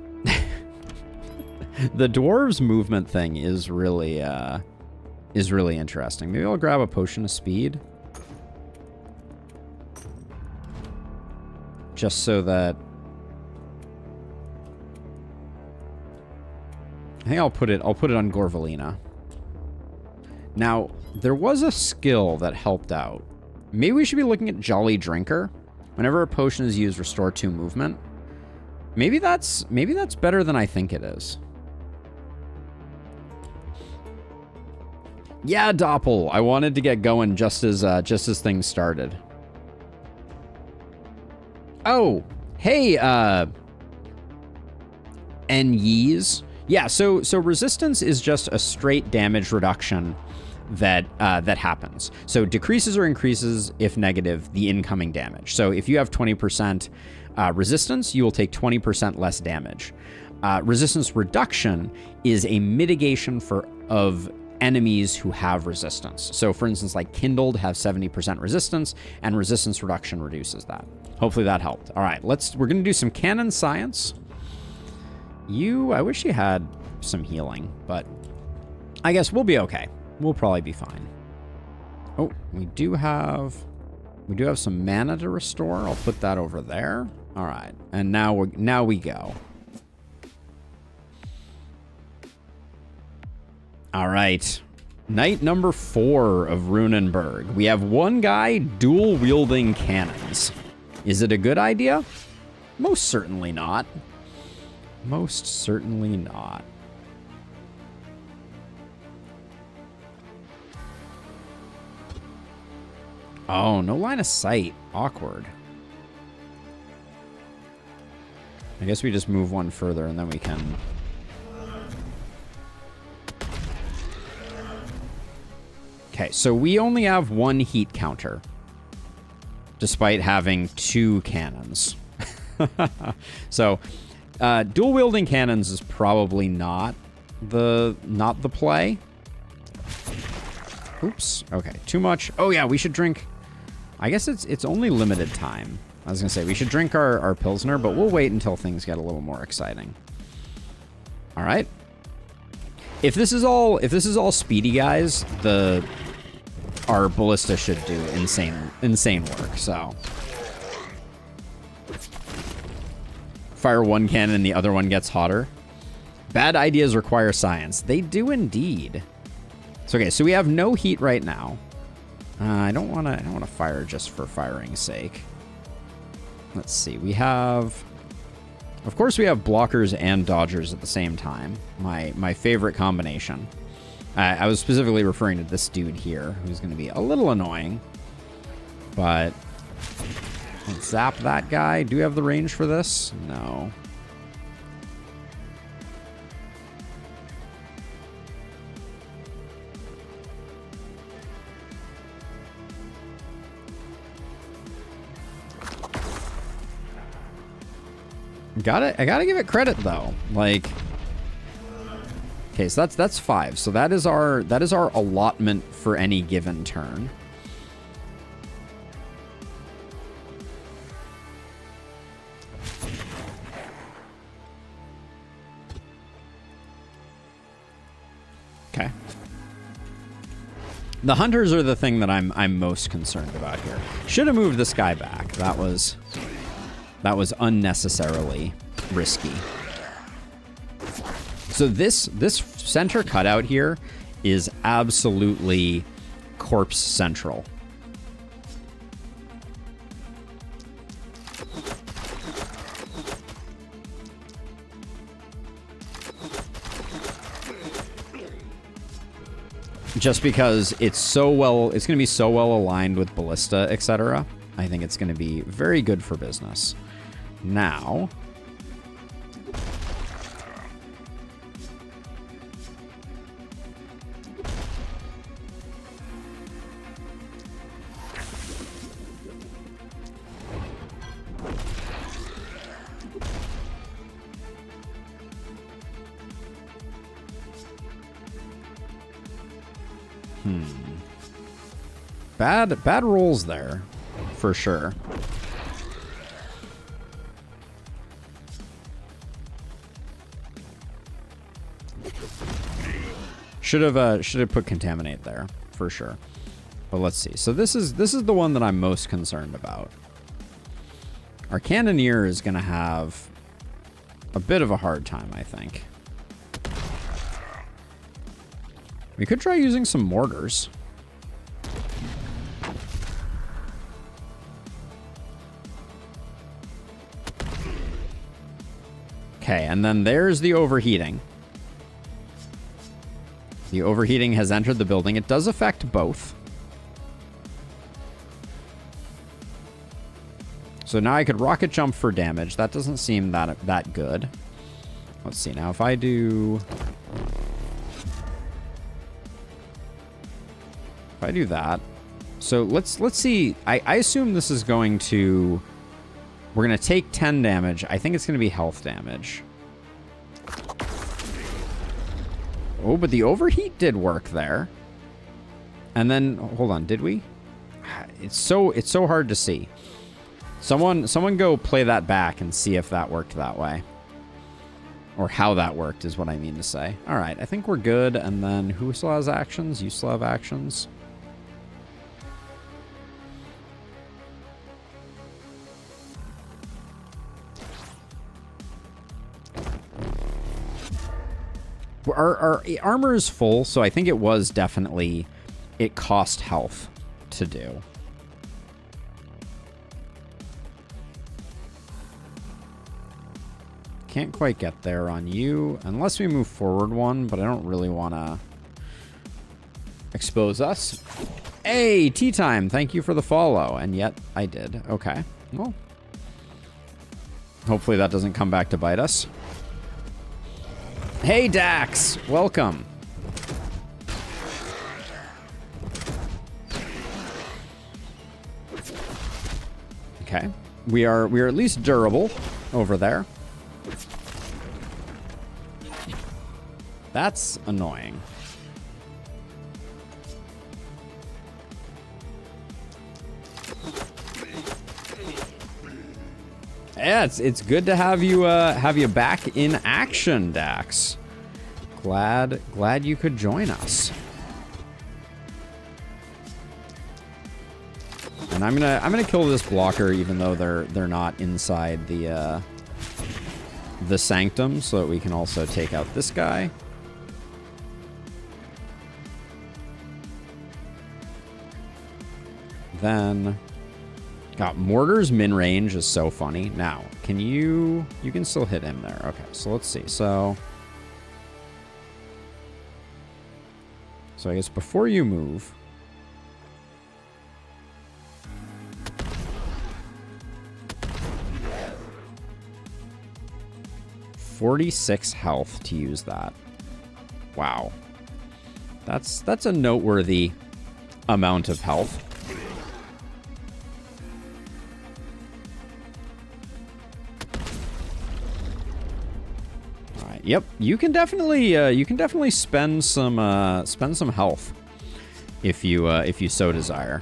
Speaker 1: The dwarves movement thing is really interesting. Maybe I'll grab a potion of speed. Just so that... I think I'll put it on Gorvalina. Now, there was a skill that helped out. Maybe we should be looking at Jolly Drinker. Whenever a potion is used, restore 2 movement. Maybe that's better than I think it is. Yeah, Doppel. I wanted to get going just as things started. Oh, hey, Yeez. Yeah, so resistance is just a straight damage reduction that happens. So decreases or increases, if negative, the incoming damage. So if you have 20% resistance, you will take 20% less damage. Resistance reduction is a mitigation of enemies who have resistance. So for instance, like Kindled have 70% resistance, and resistance reduction reduces that. Hopefully that helped. All right, we're gonna do some canon science. I wish you had some healing, but I guess we'll be okay. We'll probably be fine. Oh, we do have some mana to restore. I'll put that over there. All right, and now we go. All right, night number 4 of Runenberg. We have one guy dual wielding cannons. Is it a good idea? Most certainly not. Most certainly not. Oh, no line of sight. Awkward. I guess we just move one further and then we can... Okay, so we only have 1 heat counter, despite having 2 cannons. So, dual wielding cannons is probably not the play. Oops. Okay, too much. Oh yeah, we should drink. I guess it's only limited time. I was gonna say we should drink our Pilsner, but we'll wait until things get a little more exciting. All right. If this is all speedy, guys, our ballista should do insane work. So fire one cannon and the other one gets hotter. Bad ideas require science. They do indeed. So okay, so we have no heat right now. I don't want to fire just for firing's sake. Let's see. We have, of course, we have blockers and dodgers at the same time. My favorite combination. I was specifically referring to this dude here, who's going to be a little annoying. But let's zap that guy. Do we have the range for this? No. I gotta give it credit though. Like, okay, so that's 5. So that is our allotment for any given turn. Okay. The hunters are the thing that I'm most concerned about here. Should have moved this guy back. That was unnecessarily risky. So this center cutout here is absolutely corpse central. Just because it's going to be so well aligned with ballista, etc. I think it's going to be very good for business. Now, bad rolls there, for sure. Should have put contaminate there for sure. But let's see. So this is the one that I'm most concerned about. Our cannoneer is going to have a bit of a hard time, I think. We could try using some mortars. Okay, and then there's the overheating. The overheating has entered the building. It does affect both. So now I could rocket jump for damage. That doesn't seem that good. Let's see now if I do that. So let's see. I assume this is going to, we're going to take 10 damage. I think it's going to be health damage. Oh, but the overheat did work there. And then, hold on, did we? It's so hard to see. Someone go play that back and see if that worked that way. Or how that worked is what I mean to say. All right, I think we're good. And then who still has actions? You still have actions. Our armor is full, so I think it was definitely... It cost health to do. Can't quite get there on you, unless we move forward one, but I don't really want to expose us. Hey, tea time. Thank you for the follow. And yet I did. Okay. Well, hopefully that doesn't come back to bite us. Hey, Dax. Welcome. Okay. We are at least durable over there. That's annoying. Yeah, it's good to have you back in action, Dax. Glad you could join us. And I'm gonna kill this blocker, even though they're not inside the sanctum, so that we can also take out this guy. Then, God, Mortar's min range is so funny. Now, you can still hit him there. Okay, so let's see. So I guess before you move, $46 health to use that. Wow, that's a noteworthy amount of health. Yep, you can definitely spend some health if you so desire.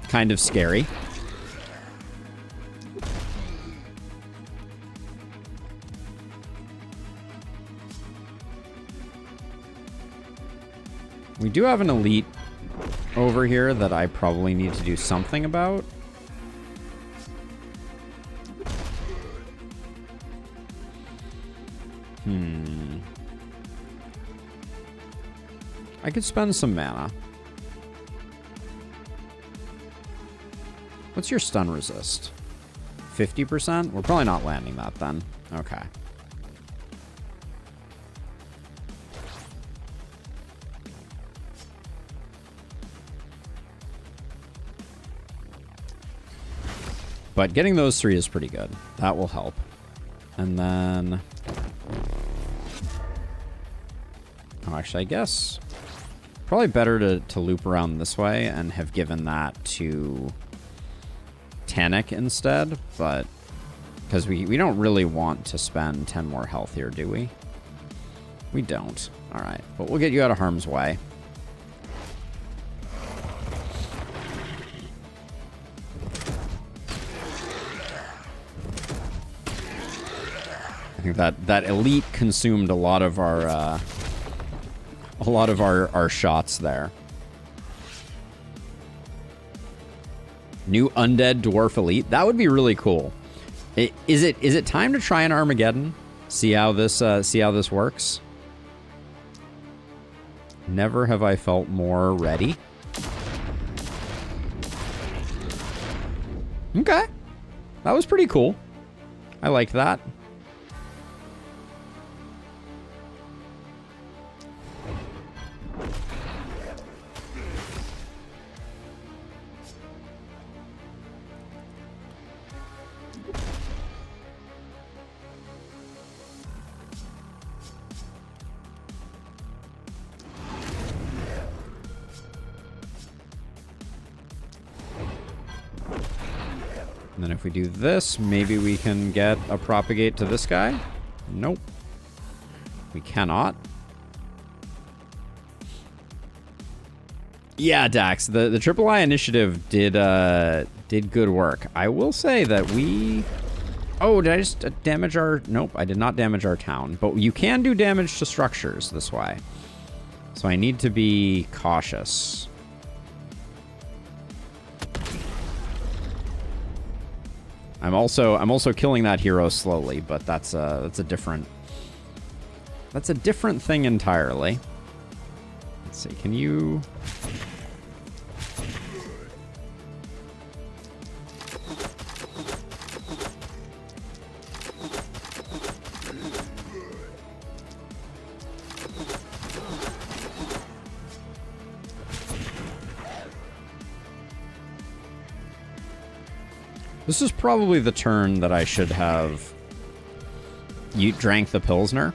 Speaker 1: Kind of scary. We do have an elite over here that I probably need to do something about. I could spend some mana. What's your stun resist? 50%? We're probably not landing that then. Okay. But getting those 3 is pretty good. That will help. And then... Oh, actually, I guess... Probably better to loop around this way and have given that to Tanic instead, but... Because we don't really want to spend 10 more health here, do we? We don't. Alright, but we'll get you out of harm's way. I think that elite consumed a lot of our shots there. New undead dwarf elite. That would be really cool. Is it time to try an Armageddon? See how this works. Never have I felt more ready. Okay, that was pretty cool. I like that. And then if we do this, maybe we can get a propagate to this guy. Nope. We cannot. Yeah, Dax, the Triple I initiative did good work. I will say that we Oh, did I just damage our... Nope, I did not damage our town. But you can do damage to structures this way. So I need to be cautious. I'm also killing that hero slowly, but that's a different thing entirely. Let's see, can you... This is probably the turn that I should have... You drank the Pilsner.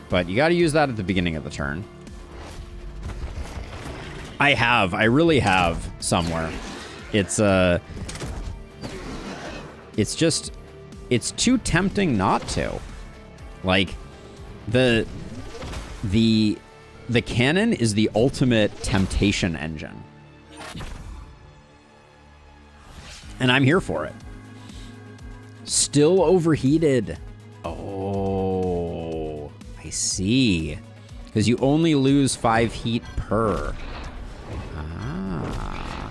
Speaker 1: But you got to use that at the beginning of the turn. I really have somewhere. It's just... It's too tempting not to. Like, the cannon is the ultimate temptation engine. And I'm here for it. Still overheated. Oh, I see. Because you only lose 5 heat per. Ah.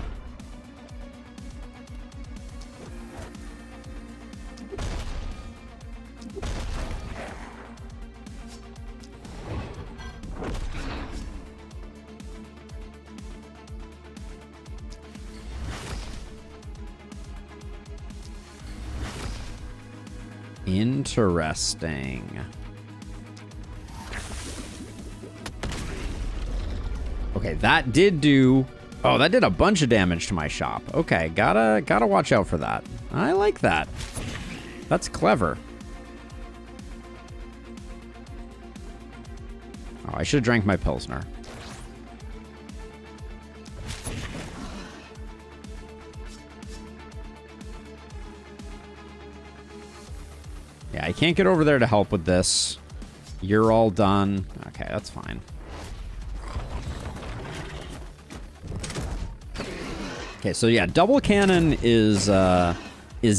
Speaker 1: Interesting. Okay, that did do... Oh, that did a bunch of damage to my shop. Okay, gotta watch out for that. I like that. That's clever. Oh, I should have drank my Pilsner. Yeah, I can't get over there to help with this. You're all done. Okay, that's fine. Okay, so yeah, double cannon is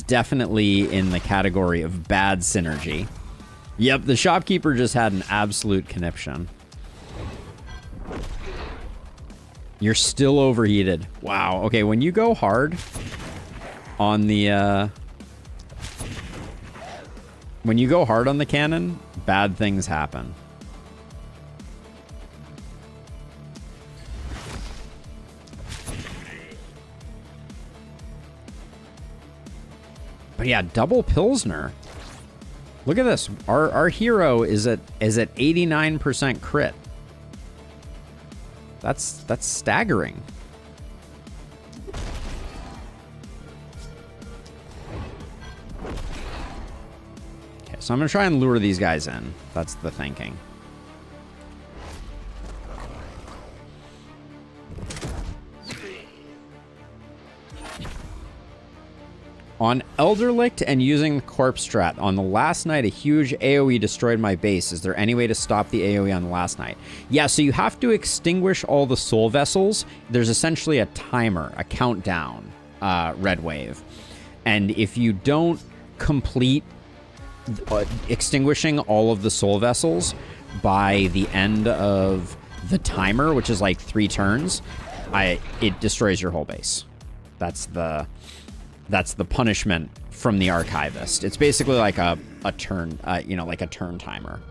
Speaker 1: definitely in the category of bad synergy. Yep, the shopkeeper just had an absolute conniption. You're still overheated. Wow. Okay, when you go hard on the when you go hard on the cannon, bad things happen. But yeah, double Pilsner. Look at this. Our hero is at 89% crit. That's staggering. Okay, so I'm gonna try and lure these guys in. That's the thinking. On Elderlicht and using the Corpse Strat, on the last night, a huge AoE destroyed my base. Is there any way to stop the AoE on the last night? Yeah, so you have to extinguish all the soul vessels. There's essentially a timer, a countdown, Red Wave. And if you don't complete extinguishing all of the soul vessels by the end of the timer, which is like 3 turns, it destroys your whole base. That's the punishment from the archivist. It's basically like a turn, like a turn timer.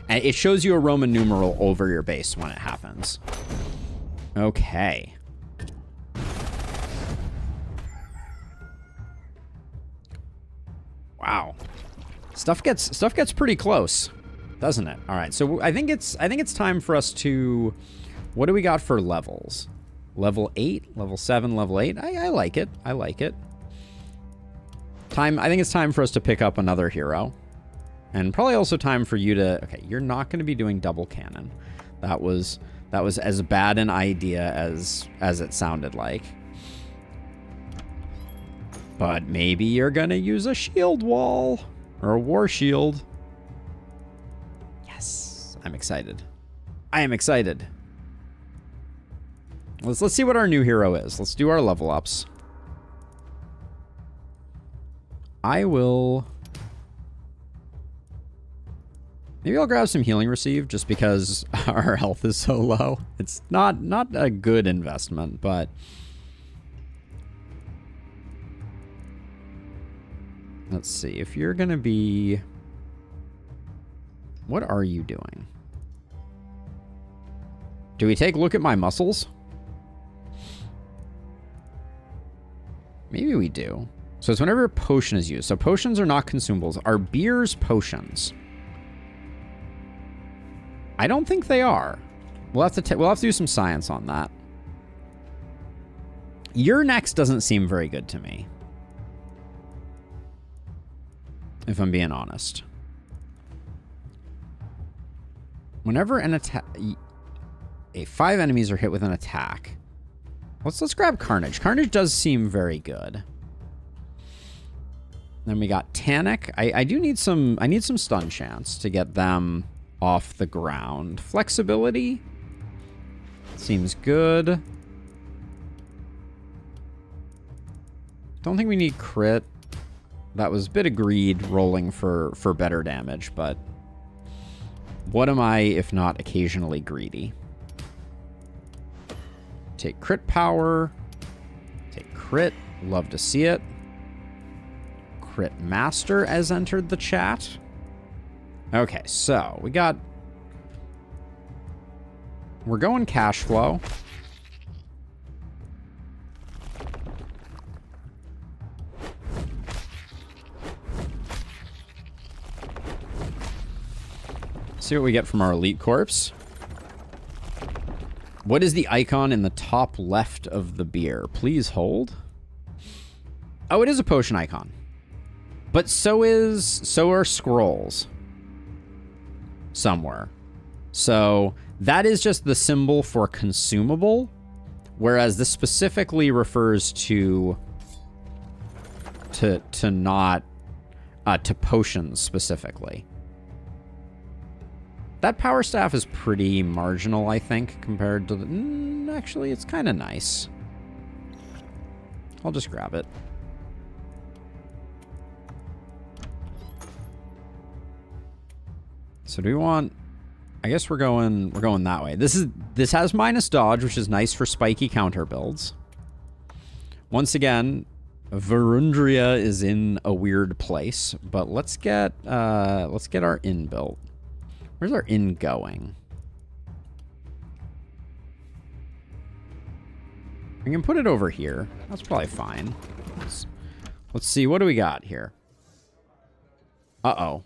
Speaker 1: And it shows you a Roman numeral over your base when it happens. Okay. Wow. Stuff gets pretty close, doesn't it? All right. So I think it's time for us to... What do we got for levels? Level 8, level 7, level 8. I like it. I like it. I think it's time for us to pick up another hero. And probably also time for you to... Okay, you're not going to be doing double cannon. That was as bad an idea as it sounded like. But maybe you're going to use a shield wall. Or a war shield. Yes. I'm excited. I am excited. Let's see what our new hero is. Let's do our level ups. I will... Maybe I'll grab some healing receive just because our health is so low. It's not a good investment, but... Let's see. If you're going to be... What are you doing? Do we take a look at my muscles? Maybe we do. So it's whenever a potion is used. So potions are not consumables. Are beers potions? I don't think they are. We'll have to do some science on that. Your next doesn't seem very good to me, if I'm being honest. Whenever an attack, 5 enemies are hit with an attack. Let's grab Carnage. Carnage does seem very good. Then we got Tannic. I need some stun chance to get them off the ground. Flexibility seems good. Don't think we need crit. That was a bit of greed rolling for better damage, but what am I if not occasionally greedy? Take crit power. Take crit. Love to see it. Crit master has entered the chat. Okay, so we're going cash flow. See what we get from our elite corpse. What is the icon in the top left of the beer? Please hold. Oh, it is a potion icon. But so are scrolls. Somewhere. So that is just the symbol for consumable, whereas this specifically refers to potions specifically. That power staff is pretty marginal, I think, compared to the... actually, it's kind of nice. I'll just grab it. So do we want... I guess we're going that way. This has minus dodge, which is nice for spiky counter builds. Once again, Verundria is in a weird place, but let's get our in built. Where's our in going? We can put it over here. That's probably fine. Let's see. What do we got here? Uh-oh.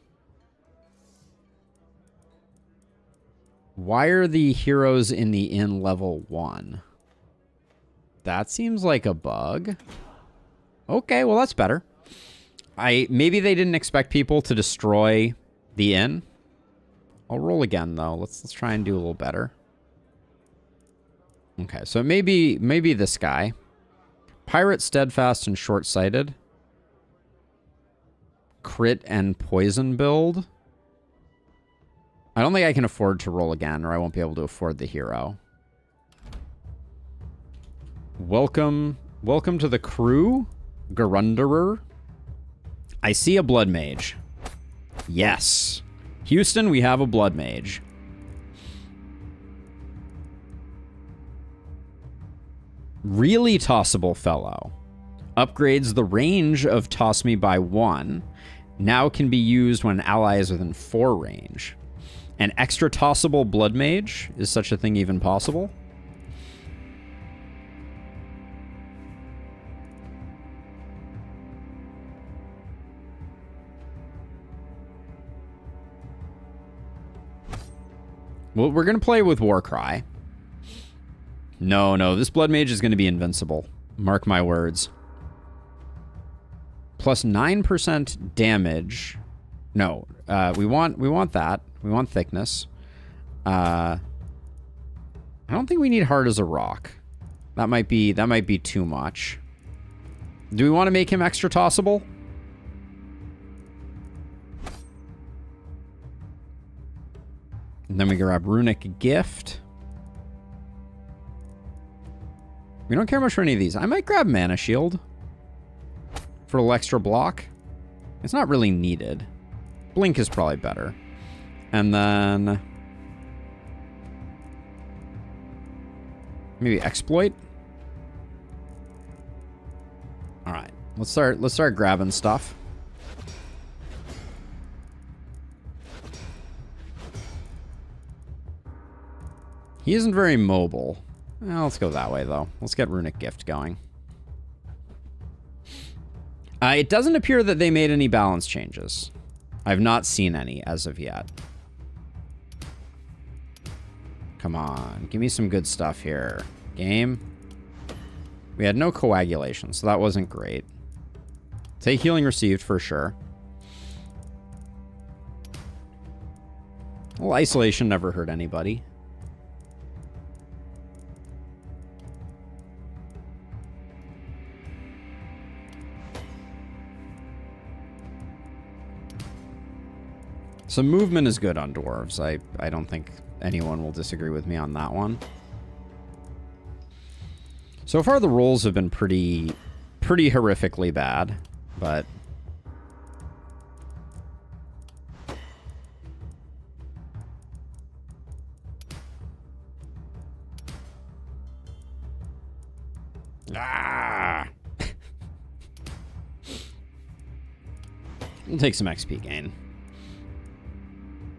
Speaker 1: Why are the heroes in the inn level 1? That seems like a bug. Okay, well, that's better. Maybe they didn't expect people to destroy the inn. I'll roll again, though. Let's try and do a little better. Okay, so maybe this guy. Pirate, steadfast, and short-sighted. Crit and poison build. I don't think I can afford to roll again, or I won't be able to afford the hero. Welcome to the crew, Gerunderer. I see a blood mage. Yes. Houston, we have a blood mage. Really tossable fellow. Upgrades the range of toss me by 1. Now can be used when an ally is within 4 range. An extra tossable blood mage? Is such a thing even possible? Well, we're going to play with Warcry. No, this blood mage is going to be invincible. Mark my words. Plus 9% damage. No, we want that. We want thickness. I don't think we need hard as a rock. That might be too much. Do we want to make him extra tossable? And then we grab Runic Gift. We don't care much for any of these. I might grab Mana Shield for a little extra block. It's not really needed. Blink is probably better. And then maybe exploit. All right, let's start grabbing stuff. He isn't very mobile. Well, let's go that way though. Let's get Runic Gift going. It doesn't appear that they made any balance changes. I've not seen any as of yet. Come on, give me some good stuff here. Game. We had no coagulation, so that wasn't great. Take healing received for sure. Well, isolation never hurt anybody. So movement is good on dwarves. I don't think anyone will disagree with me on that one. So far the rolls have been pretty horrifically bad, but we'll take some XP gain.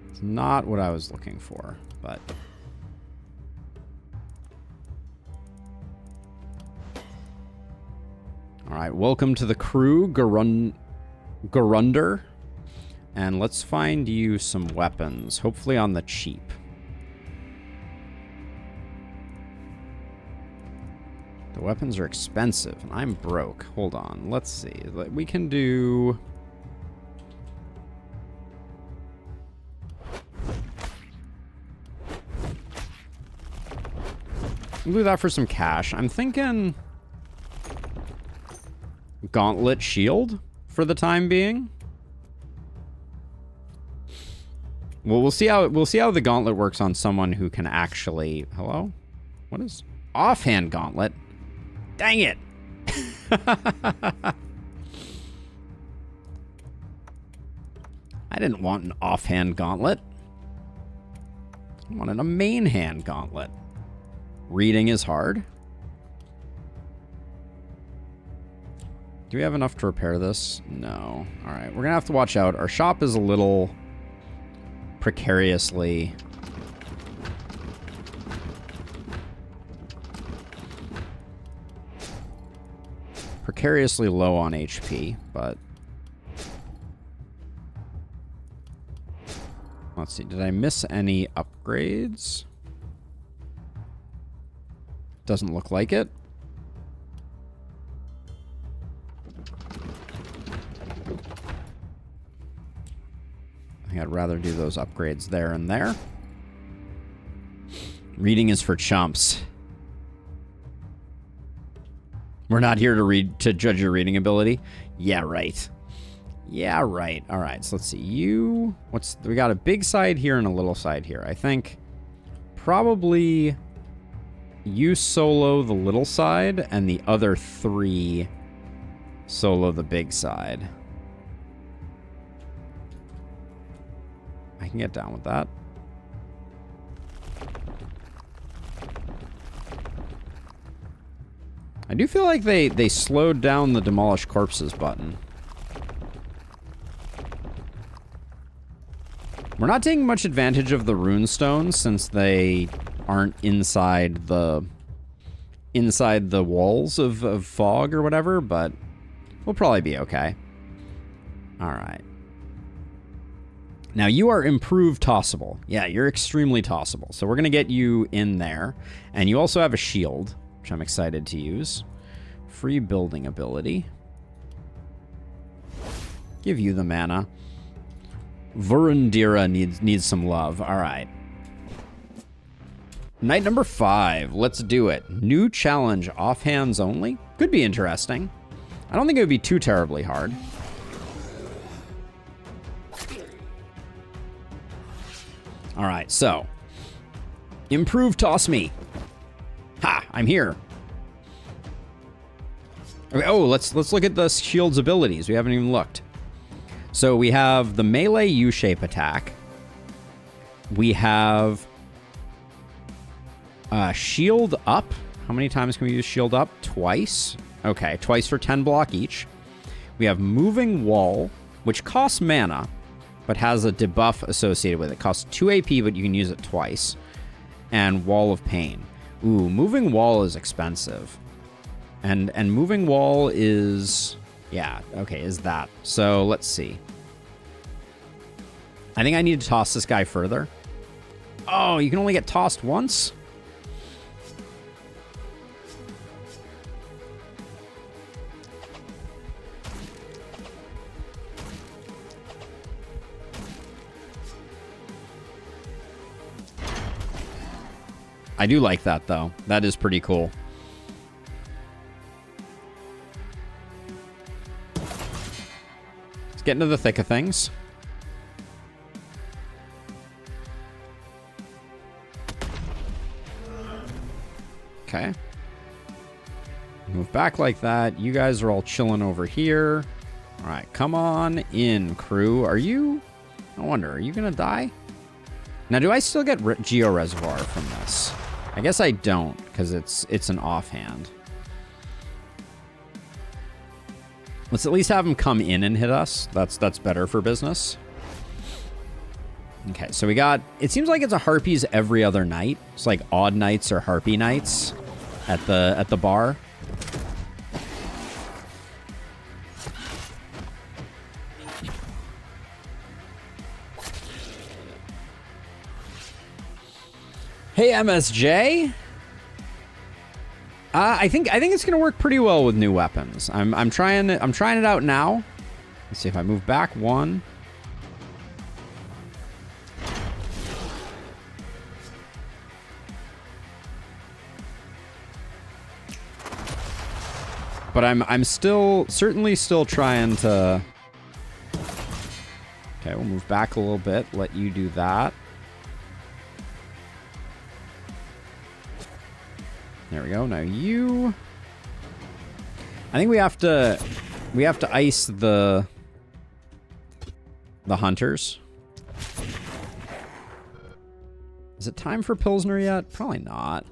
Speaker 1: It's not what I was looking for, but all right, welcome to the crew, Garunder. And let's find you some weapons, hopefully on the cheap. The weapons are expensive, and I'm broke. Hold on, let's see. We can do... we'll do that for some cash. I'm thinking... Gauntlet Shield for the time being. Well, we'll see how the gauntlet works on someone who can actually... Hello? What is... Offhand gauntlet? Dang it! I didn't want an offhand gauntlet. I wanted a main hand gauntlet. Reading is hard. Do we have enough to repair this? No. All right, we're gonna have to watch out. Our shop is a little precariously... low on HP, but... let's see, did I miss any upgrades? Doesn't look like it. I think I'd rather do those upgrades there and there. Reading is for chumps. We're not here to judge your reading ability. Yeah, right. Yeah, right. All right, so let's see. We got a big side here and a little side here. I think probably you solo the little side and the other three solo the big side. I can get down with that. I do feel like they slowed down the demolish corpses button. We're not taking much advantage of the rune stones since they aren't inside the walls of fog or whatever, but we'll probably be okay. All right. Now you are improved tossable. Yeah, you're extremely tossable. So we're going to get you in there. And you also have a shield, which I'm excited to use. Free building ability. Give you the mana. Vurundira needs some love. All right. Night number 5. Let's do it. New challenge, offhands only. Could be interesting. I don't think it would be too terribly hard. All right, so improve toss me. Ha, I'm here. Okay, oh, let's look at the shield's abilities. We haven't even looked. So we have the melee U-shape attack. We have shield up. How many times can we use shield up? Twice. Okay, twice for 10 block each. We have moving wall, which costs mana, but has a debuff associated with it. Costs 2 AP, but you can use it twice. And wall of pain. Ooh, moving wall is expensive. And moving wall is... yeah, okay, is that. So let's see. I think I need to toss this guy further. Oh, you can only get tossed once? I do like that, though. That is pretty cool. Let's get into the thick of things. Okay. Move back like that. You guys are all chilling over here. All right, come on in, crew. Are you... I wonder, are you going to die? Now, do I still get Geo Reservoir from this? I guess I don't, because it's an offhand. Let's at least have him come in and hit us. That's better for business. Okay, so we got... it seems like it's a Harpies every other night. It's like odd nights or Harpy nights at the bar. Hey, MSJ. I think it's gonna work pretty well with new weapons. I'm trying it out now. Let's see if I move back one. But I'm certainly still trying to. Okay, we'll move back a little bit. Let you do that. There we go. Now you... I think we have to ice the hunters. Is it time for Pilsner yet? Probably not.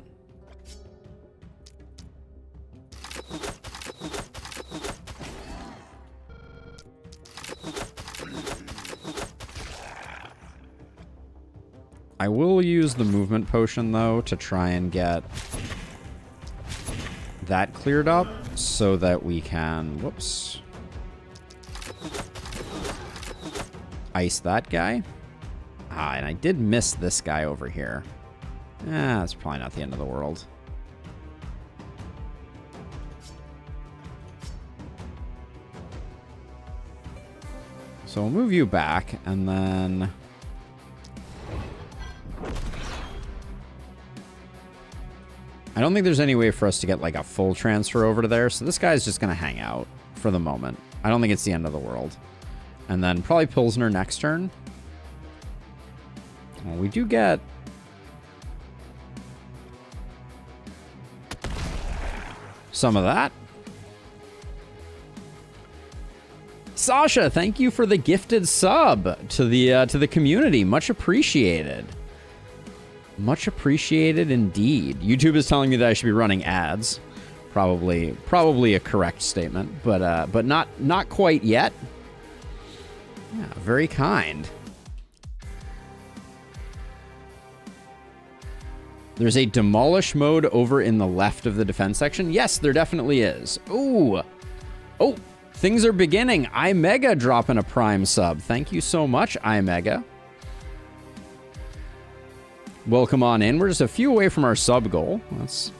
Speaker 1: I will use the movement potion, though, to try and get that cleared up so that we can, whoops, ice that guy. Ah, and I did miss this guy over here. That's probably not the end of the world. So we'll move you back, and then... I don't think there's any way for us to get like a full transfer over to there, so this guy's just going to hang out for the moment. I don't think it's the end of the world. And then probably Pilsner next turn. Well, we do get... some of that. Sasha, thank you for the gifted sub to the community. Much appreciated. Much appreciated indeed. YouTube is telling me that I should be running ads. Probably a correct statement, but not quite yet. Yeah, very kind. There's a demolish mode over in the left of the defense section. Yes, there definitely is. Ooh. Oh, things are beginning. iMega dropping a prime sub. Thank you so much, iMega. Welcome on in. We're just a few away from our sub goal. That's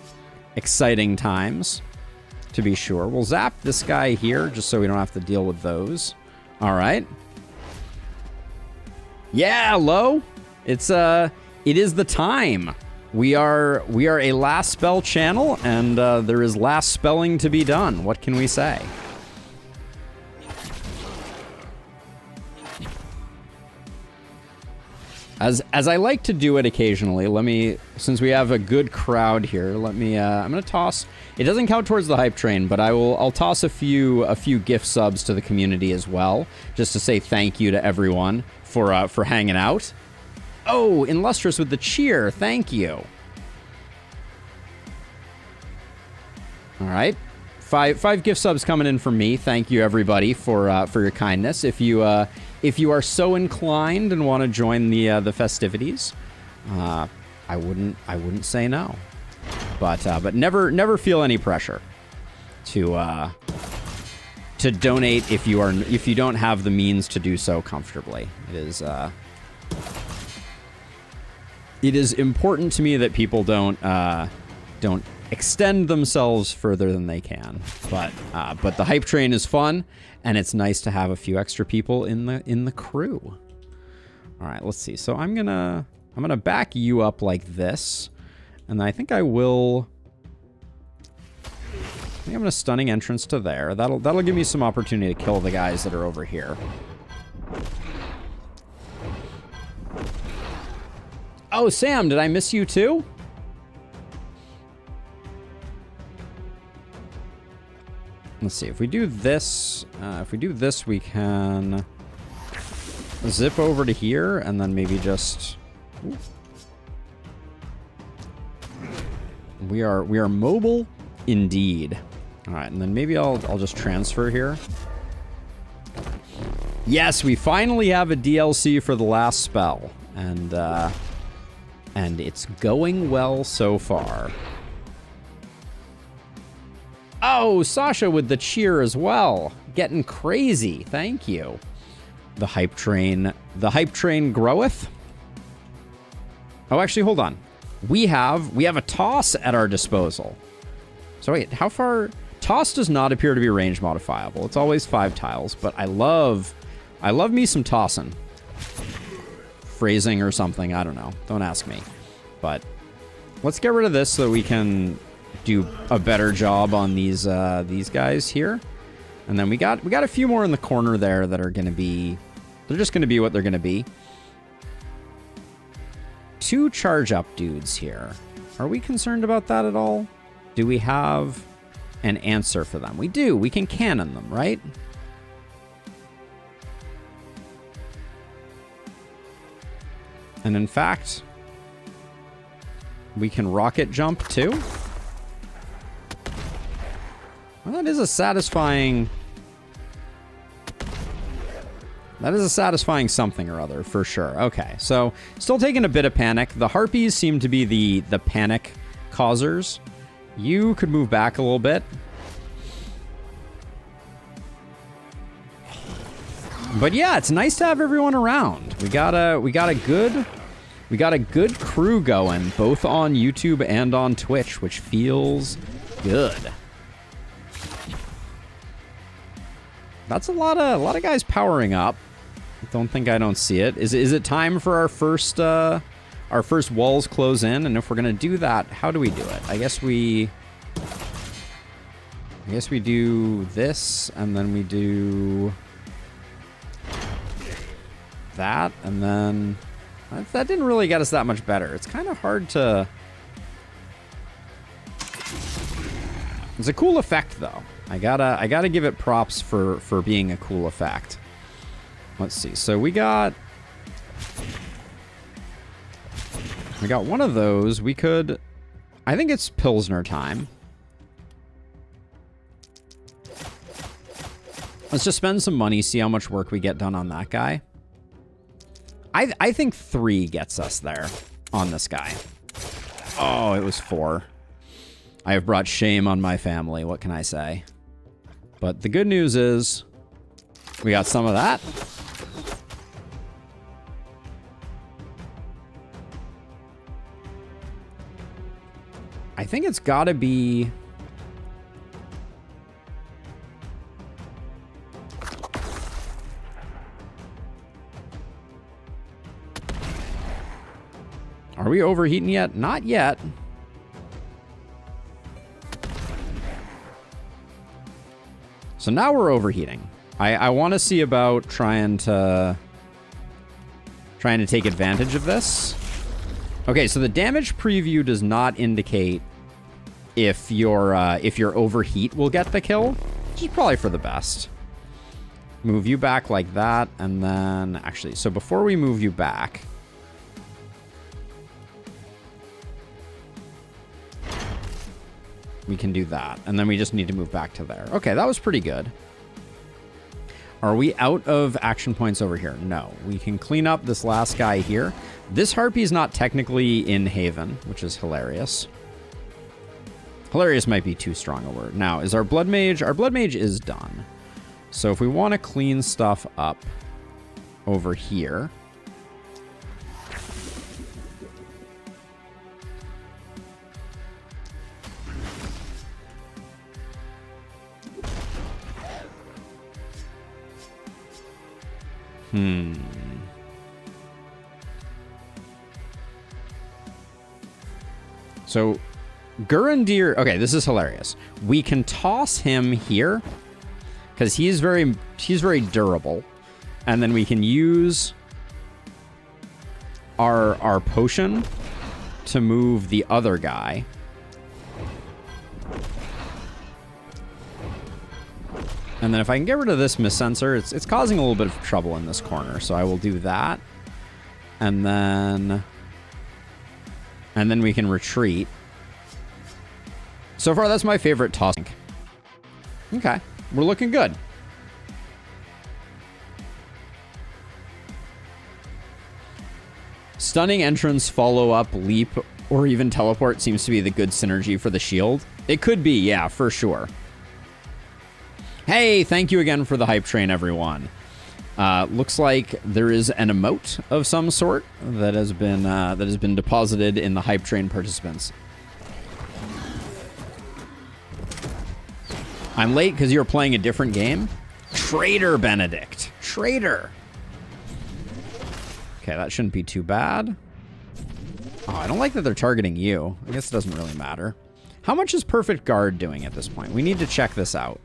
Speaker 1: exciting times, to be sure. We'll zap this guy here just so we don't have to deal with those. All right. Yeah, low. It is the time. We are a last spell channel, and there is last spelling to be done. What can we say? As I like to do it occasionally, let me, since we have a good crowd here, let me, I'm gonna toss, it doesn't count towards the hype train, but I'll toss a few gift subs to the community as well, just to say thank you to everyone for hanging out. Oh, Illustrious with the cheer, thank you. All right, five gift subs coming in from me. Thank you everybody for your kindness. If you are so inclined and want to join the festivities, I wouldn't say no. But never feel any pressure to donate if you don't have the means to do so comfortably. It is important to me that people don't extend themselves further than they can. But the hype train is fun, and it's nice to have a few extra people in the crew. All right, let's see. So I'm gonna back you up like this, and I think I'm gonna stunning entrance to there. That'll give me some opportunity to kill the guys that are over here. Oh, Sam, did I miss you too? Let's see, if we do this, we can zip over to here and then maybe just... We are mobile indeed. All right, and then maybe I'll just transfer here. Yes, we finally have a DLC for the last spell, and it's going well so far. Oh, Sasha with the cheer as well. Getting crazy. Thank you. The hype train groweth. Oh, actually, hold on. We have a toss at our disposal. So wait, how far? Toss does not appear to be range modifiable. It's always 5 tiles, but I love me some tossing. Phrasing or something, I don't know. Don't ask me. But let's get rid of this so we can do a better job on these guys here. And then we got a few more in the corner there that are gonna be, they're just gonna be what they're gonna be. 2 charge up dudes here. Are we concerned about that at all? Do we have an answer for them? We do. We can cannon them, right? And in fact, we can rocket jump too. Well, that is a satisfying something or other, for sure. Okay, so still taking a bit of panic. The harpies seem to be the panic causers. You could move back a little bit. But yeah, it's nice to have everyone around. We got a good crew going, both on YouTube and on Twitch, which feels good. That's a lot of guys powering up. Don't think I don't see it. Is it time for our first walls close in? And if we're gonna do that, how do we do it? I guess we do this, and then we do that, and then that didn't really get us that much better. It's kind of hard to... It's a cool effect though. I gotta give it props for being a cool effect. Let's see. So we got one of those. We could, I think it's Pilsner time. Let's just spend some money, see how much work we get done on that guy. I think 3 gets us there on this guy. Oh, it was 4. I have brought shame on my family. What can I say? But the good news is we got some of that. I think it's got to be... Are we overheating yet? Not yet. So now we're overheating. I want to see about trying to trying to take advantage of this. Okay, so the damage preview does not indicate if your overheat will get the kill, which is probably for the best. Move you back like that, and then actually, so before we move you back, we can do that, and then we just need to move back to there. Okay, that was pretty good. Are we out of action points over here? No. We can clean up this last guy here. This Harpy is not technically in Haven, which is hilarious. Hilarious might be too strong a word. Now, is our Blood Mage... Our Blood Mage is done. So if we want to clean stuff up over here... So, Gurendir... Okay, this is hilarious. We can toss him here, because he's very durable. And then we can use our potion to move the other guy. And then if I can get rid of this Mist-Sensor, it's causing a little bit of trouble in this corner. So I will do that. And then we can retreat. So far, that's my favorite tossing. Okay, we're looking good. Stunning entrance, follow-up, leap, or even teleport seems to be the good synergy for the shield. It could be, yeah, for sure. Hey, thank you again for the hype train, everyone. Looks like there is an emote of some sort that has been deposited in the hype train participants. I'm late because you're playing a different game. Traitor, Benedict. Traitor. Okay, that shouldn't be too bad. Oh, I don't like that they're targeting you. I guess it doesn't really matter. How much is Perfect Guard doing at this point? We need to check this out.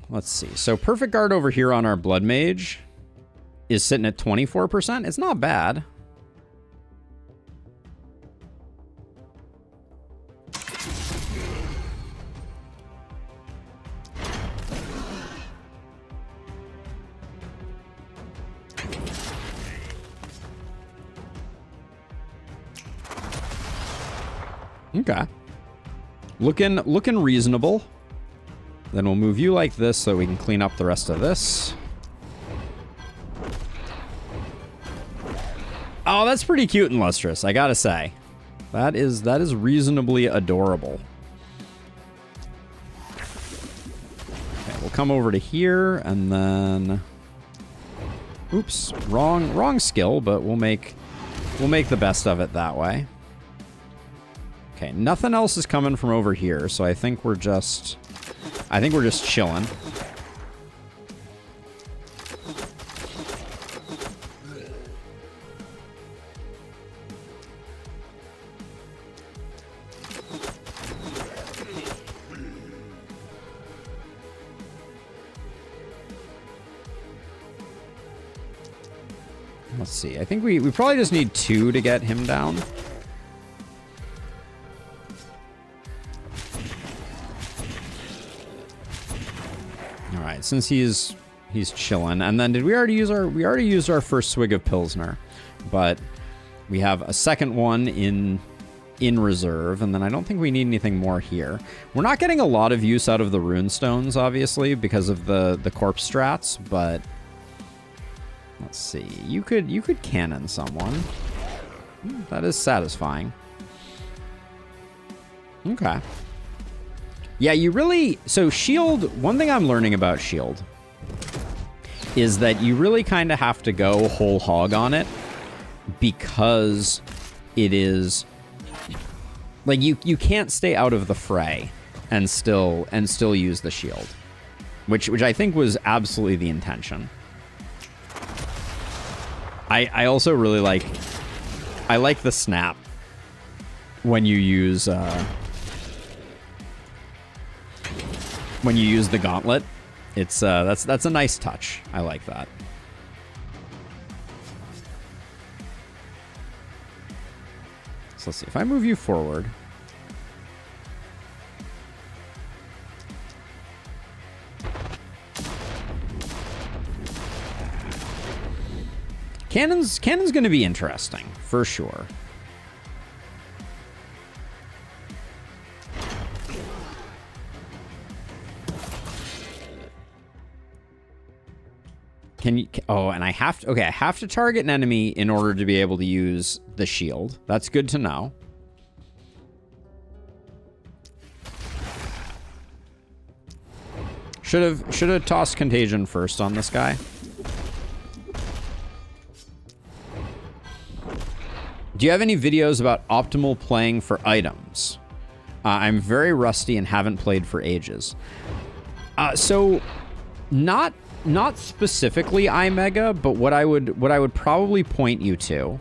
Speaker 1: Let's see. So Perfect Guard over here on our Blood Mage is sitting at 24%. It's not bad. Okay. Looking reasonable. Then we'll move you like this so we can clean up the rest of this. Oh, that's pretty cute and lustrous, I gotta say. That is reasonably adorable. Okay, we'll come over to here and then... Oops, wrong skill, but we'll make the best of it that way. Okay, nothing else is coming from over here, so I think we're just chilling. Let's see. I think we probably just need 2 to get him down. Since he's chilling. And then did we already use our first swig of Pilsner, but we have a second one in reserve, and then I don't think we need anything more here. We're not getting a lot of use out of the rune stones, obviously, because of the corpse strats, but let's see. You could cannon someone. That is satisfying. Okay. Yeah, you really... So shield... One thing I'm learning about shield is that you really kind of have to go whole hog on it, because it is... Like, you can't stay out of the fray and still use the shield, which I think was absolutely the intention. I also really like... I like the snap when you use... when you use the gauntlet. It's that's a nice touch. I like that. So let's see if I move you forward. Cannon's going to be interesting for sure. Oh, and I have to, okay, I have to target an enemy in order to be able to use the shield. That's good to know. Should have tossed Contagion first on this guy. Do you have any videos about optimal playing for items? I'm very rusty and haven't played for ages. So not specifically iMega, but what I would probably point you to,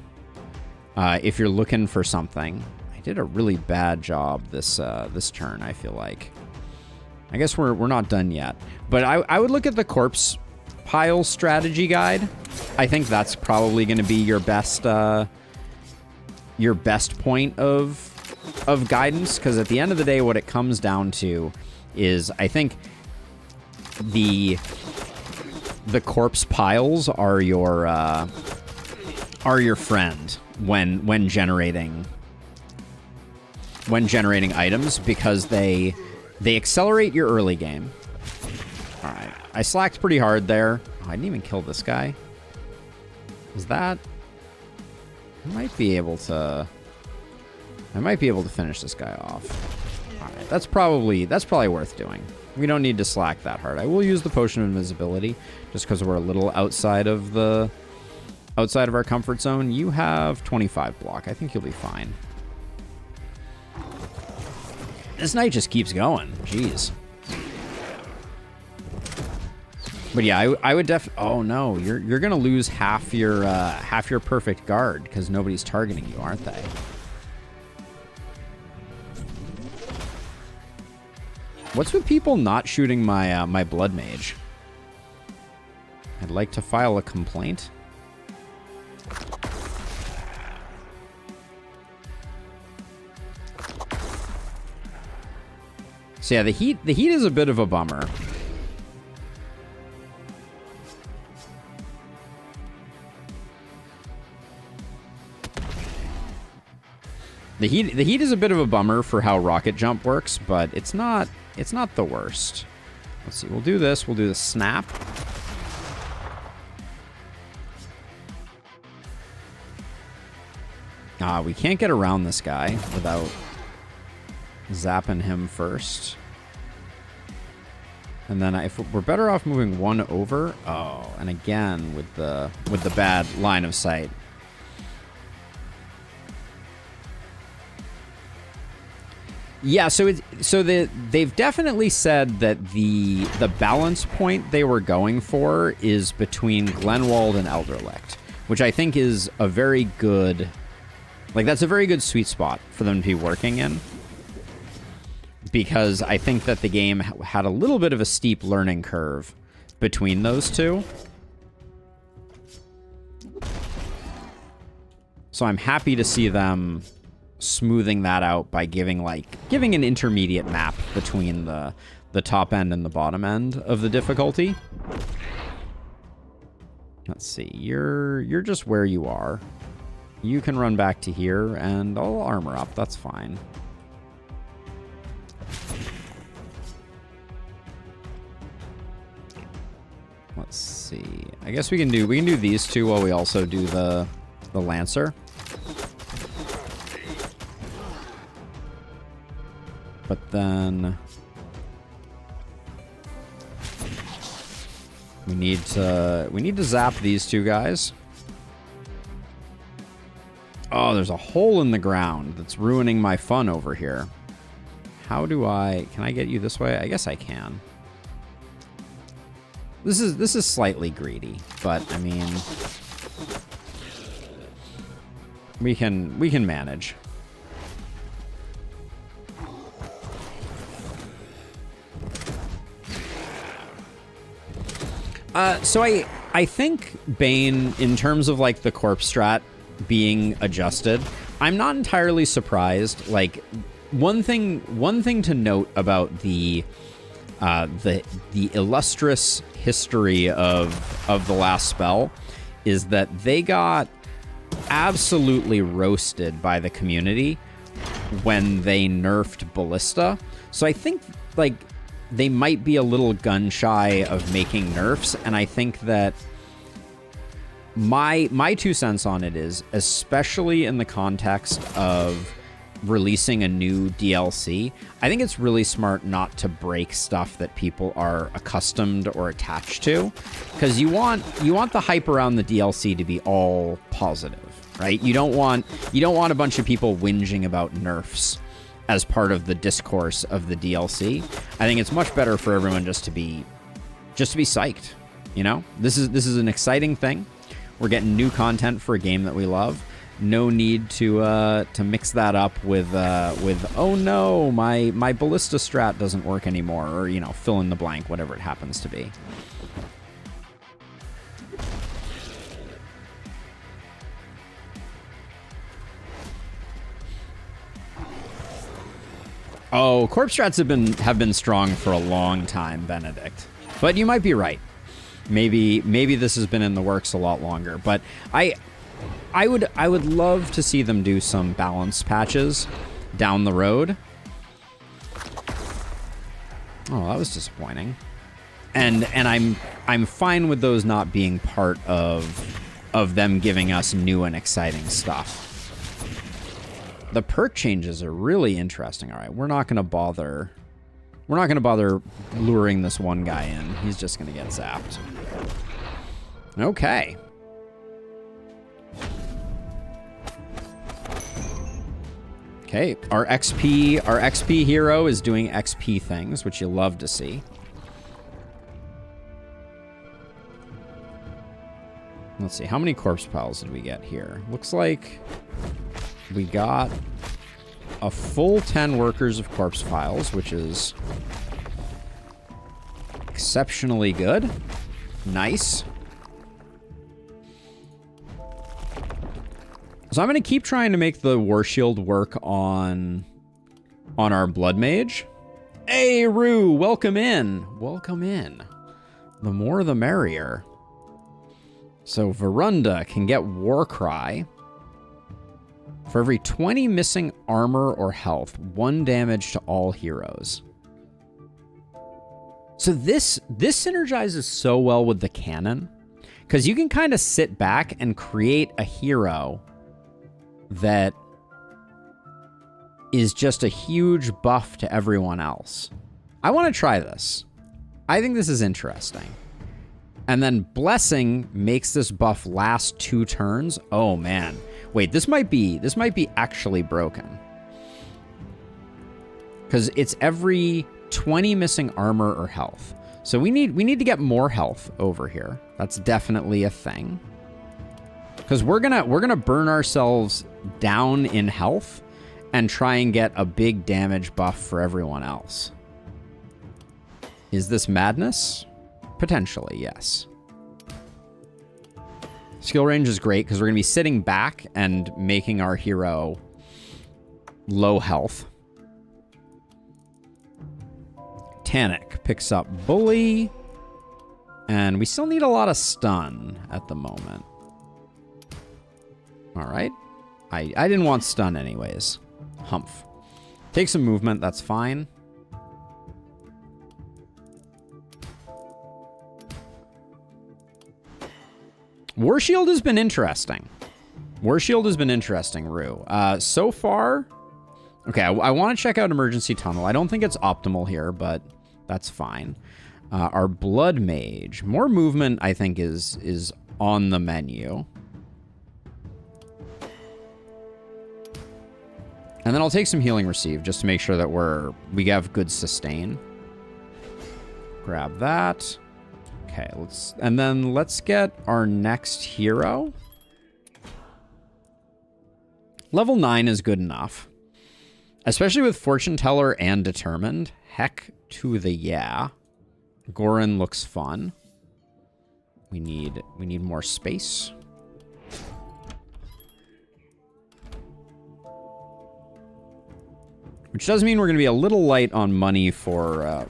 Speaker 1: if you're looking for something. I did a really bad job this turn, I feel like. I guess we're not done yet. But I would look at the corpse pile strategy guide. I think that's probably going to be your best point of guidance, because at the end of the day, what it comes down to is, I think the corpse piles are your friend when generating items, because they accelerate your early game. All right, I slacked pretty hard there. Oh, I didn't even kill this guy. Is that? I might be able to finish this guy off. All right, that's probably worth doing. We don't need to slack that hard. I will use the potion of invisibility just because we're a little outside of our comfort zone. You have 25 block. I think you'll be fine. This knight just keeps going. Jeez. But yeah, I would oh no, you're gonna lose half your perfect guard because nobody's targeting you, aren't they? What's with people not shooting my my blood mage? I'd like to file a complaint. So yeah, the heat is a bit of a bummer. The heat is a bit of a bummer for how rocket jump works, but it's not the worst. Let's see. We'll do this. We'll do the snap. We can't get around this guy without zapping him first. And then if we're better off moving one over. Oh, and again with the bad line of sight. Yeah, they've definitely said that the balance point they were going for is between Glenwald and Elderlicht, which I think is a very good, that's a very good sweet spot for them to be working in, because I think that the game had a little bit of a steep learning curve between those two. So I'm happy to see them smoothing that out by giving an intermediate map between the top end and the bottom end of the difficulty. Let's see, you're just where you are. You can run back to here and I'll armor up, that's fine. Let's see. I guess we can do these two while we also do the Lancer. But then we need to zap these two guys. Oh, there's a hole in the ground that's ruining my fun over here. Can I get you this way? I guess I can. This is slightly greedy, but I mean, we can manage. So I think Bane, in terms of like the corpse strat being adjusted, I'm not entirely surprised. Like one thing to note about the illustrious history of the last spell is that they got absolutely roasted by the community when they nerfed Ballista. So I think like they might be a little gun shy of making nerfs, and I think that my 2 cents on it is, especially in the context of releasing a new DLC, I think it's really smart not to break stuff that people are accustomed or attached to, because you want the hype around the DLC to be all positive, right? You don't want a bunch of people whinging about nerfs as part of the discourse of the DLC. I think it's much better for everyone just to be psyched. You know, this is an exciting thing. We're getting new content for a game that we love. No need to mix that up with oh no, my ballista strat doesn't work anymore, or you know, fill in the blank, whatever it happens to be. Oh, corpse strats have been strong for a long time, Benedict. But you might be right. Maybe this has been in the works a lot longer. But I would love to see them do some balance patches down the road. Oh, that was disappointing. And I'm fine with those not being part of them giving us new and exciting stuff. The perk changes are really interesting. All right, we're not going to bother luring this one guy in. He's just going to get zapped. Okay. Okay, our XP hero is doing XP things, which you love to see. Let's see, how many corpse piles did we get here? Looks like we got a full 10 workers of corpse files, which is exceptionally good. Nice. So I'm going to keep trying to make the War Shield work on our Blood Mage. Hey, Rue, welcome in. Welcome in. The more the merrier. So Verunda can get Warcry. For every 20 missing armor or health, 1 damage to all heroes. So this synergizes so well with the cannon, because you can kind of sit back and create a hero that is just a huge buff to everyone else. I want to try this. I think this is interesting. And then Blessing makes this buff last 2 turns. Oh man. Wait, this might be actually broken. Because it's every 20 missing armor or health. So we need to get more health over here. That's definitely a thing. Because we're gonna burn ourselves down in health and try and get a big damage buff for everyone else. Is this madness? Potentially, yes. Skill range is great because we're going to be sitting back and making our hero low health. Tanic picks up Bully. And we still need a lot of stun at the moment. All right. I didn't want stun anyways. Humph. Take some movement, that's fine. War Shield has been interesting. War Shield has been interesting, Rue. So far... Okay, I want to check out Emergency Tunnel. I don't think it's optimal here, but that's fine. Our Blood Mage. More movement, I think, is on the menu. And then I'll take some Healing Receive, just to make sure that we have good sustain. Grab that. Okay, let's get our next hero. Level 9 is good enough. Especially with Fortune Teller and Determined. Heck to the yeah. Goran looks fun. We need more space. Which does mean we're going to be a little light on money for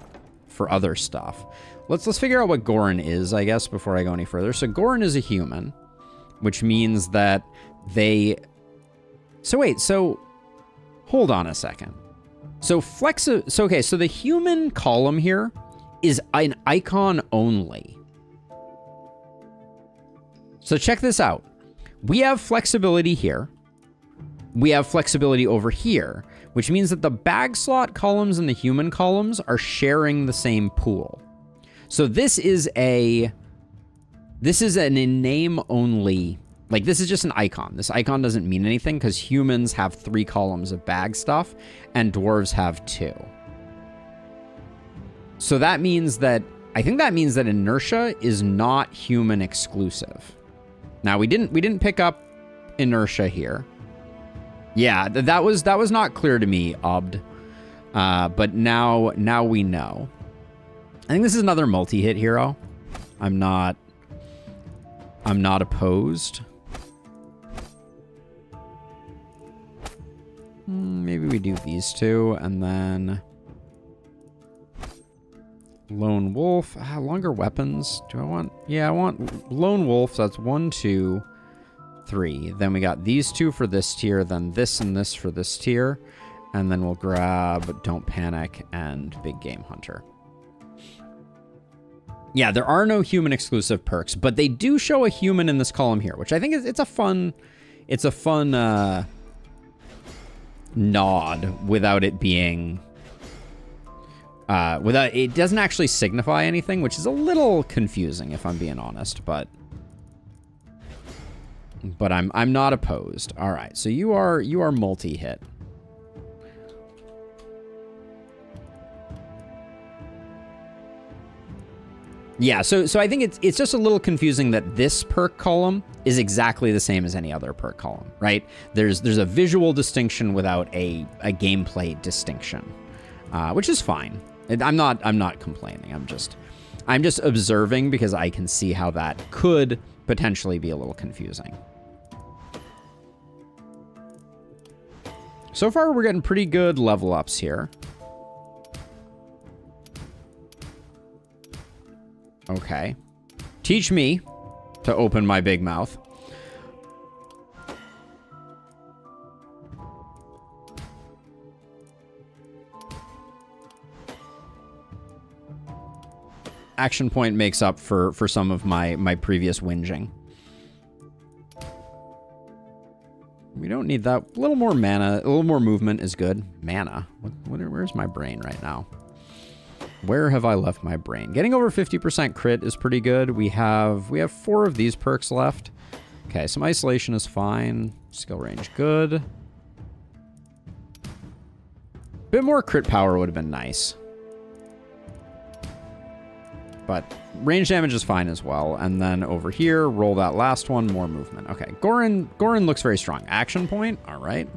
Speaker 1: other stuff. Let's figure out what Gorin is, I guess, before I go any further. So Gorin is a human, which means that they... So wait, so hold on a second. So okay, so the human column here is an icon only. So check this out. We have flexibility here. We have flexibility over here, which means that the bag slot columns and the human columns are sharing the same pool. So this is an in name only, like this is just an icon. This icon doesn't mean anything because humans have 3 columns of bag stuff and dwarves have 2. So that means that, I think that means that inertia is not human exclusive. Now we didn't pick up inertia here. Yeah, that was not clear to me, Obd. But now we know. I think this is another multi-hit hero. I'm not opposed. Maybe we do these 2 and then Lone Wolf. Longer weapons. Do I want? Yeah, I want Lone Wolf. So that's 1, 2, 3. Then we got these 2 for this tier, then this and this for this tier. And then we'll grab Don't Panic and Big Game Hunter. Yeah, there are no human exclusive perks, but they do show a human in this column here, which I think it's a fun nod without it being it doesn't actually signify anything, which is a little confusing if I'm being honest, but I'm not opposed. All right, so you are multi-hit. Yeah, so I think it's just a little confusing that this perk column is exactly the same as any other perk column, right? There's a visual distinction without a gameplay distinction, which is fine. I'm not complaining. I'm just observing because I can see how that could potentially be a little confusing. So far, we're getting pretty good level ups here. Okay. Teach me to open my big mouth. Action point makes up for some of my previous whinging. We don't need that. A little more mana, a little more movement is good. Mana? Where's my brain right now? Where have I left my brain? Getting over 50% crit is pretty good. We have 4 of these perks left. Okay, some isolation is fine. Skill range good. Bit more crit power would have been nice. But range damage is fine as well. And then over here, roll that last one, more movement. Okay, Gorin looks very strong. Action point, all right.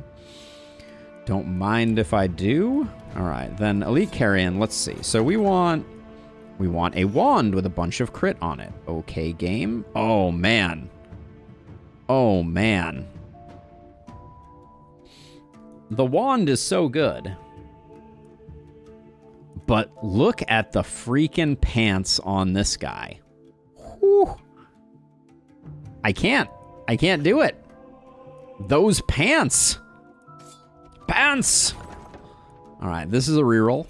Speaker 1: Don't mind if I do. All right, then Elite Carrion, let's see. So we want a wand with a bunch of crit on it. Okay, game. Oh, man. Oh, man. The wand is so good. But look at the freaking pants on this guy. Whew. I can't do it. Those pants. Pants. All right, this is a reroll.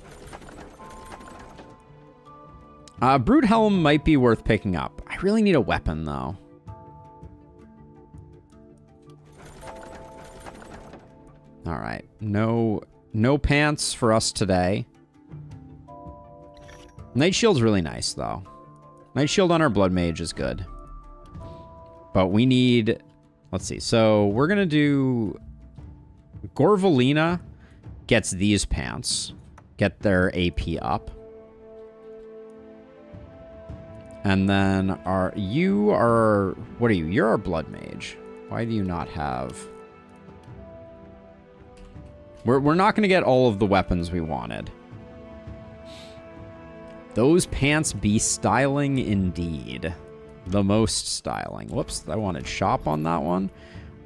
Speaker 1: Brute Helm might be worth picking up. I really need a weapon, though. All right, no pants for us today. Night Shield's really nice, though. Night Shield on our Blood Mage is good. But we need... Let's see. So we're going to do... Gorvalina gets these pants. Get their AP up. And then you are... What are you? You're our Blood Mage. Why do you not have... We're not going to get all of the weapons we wanted. Those pants be styling indeed. the most styling. Whoops, I wanted shop on that one.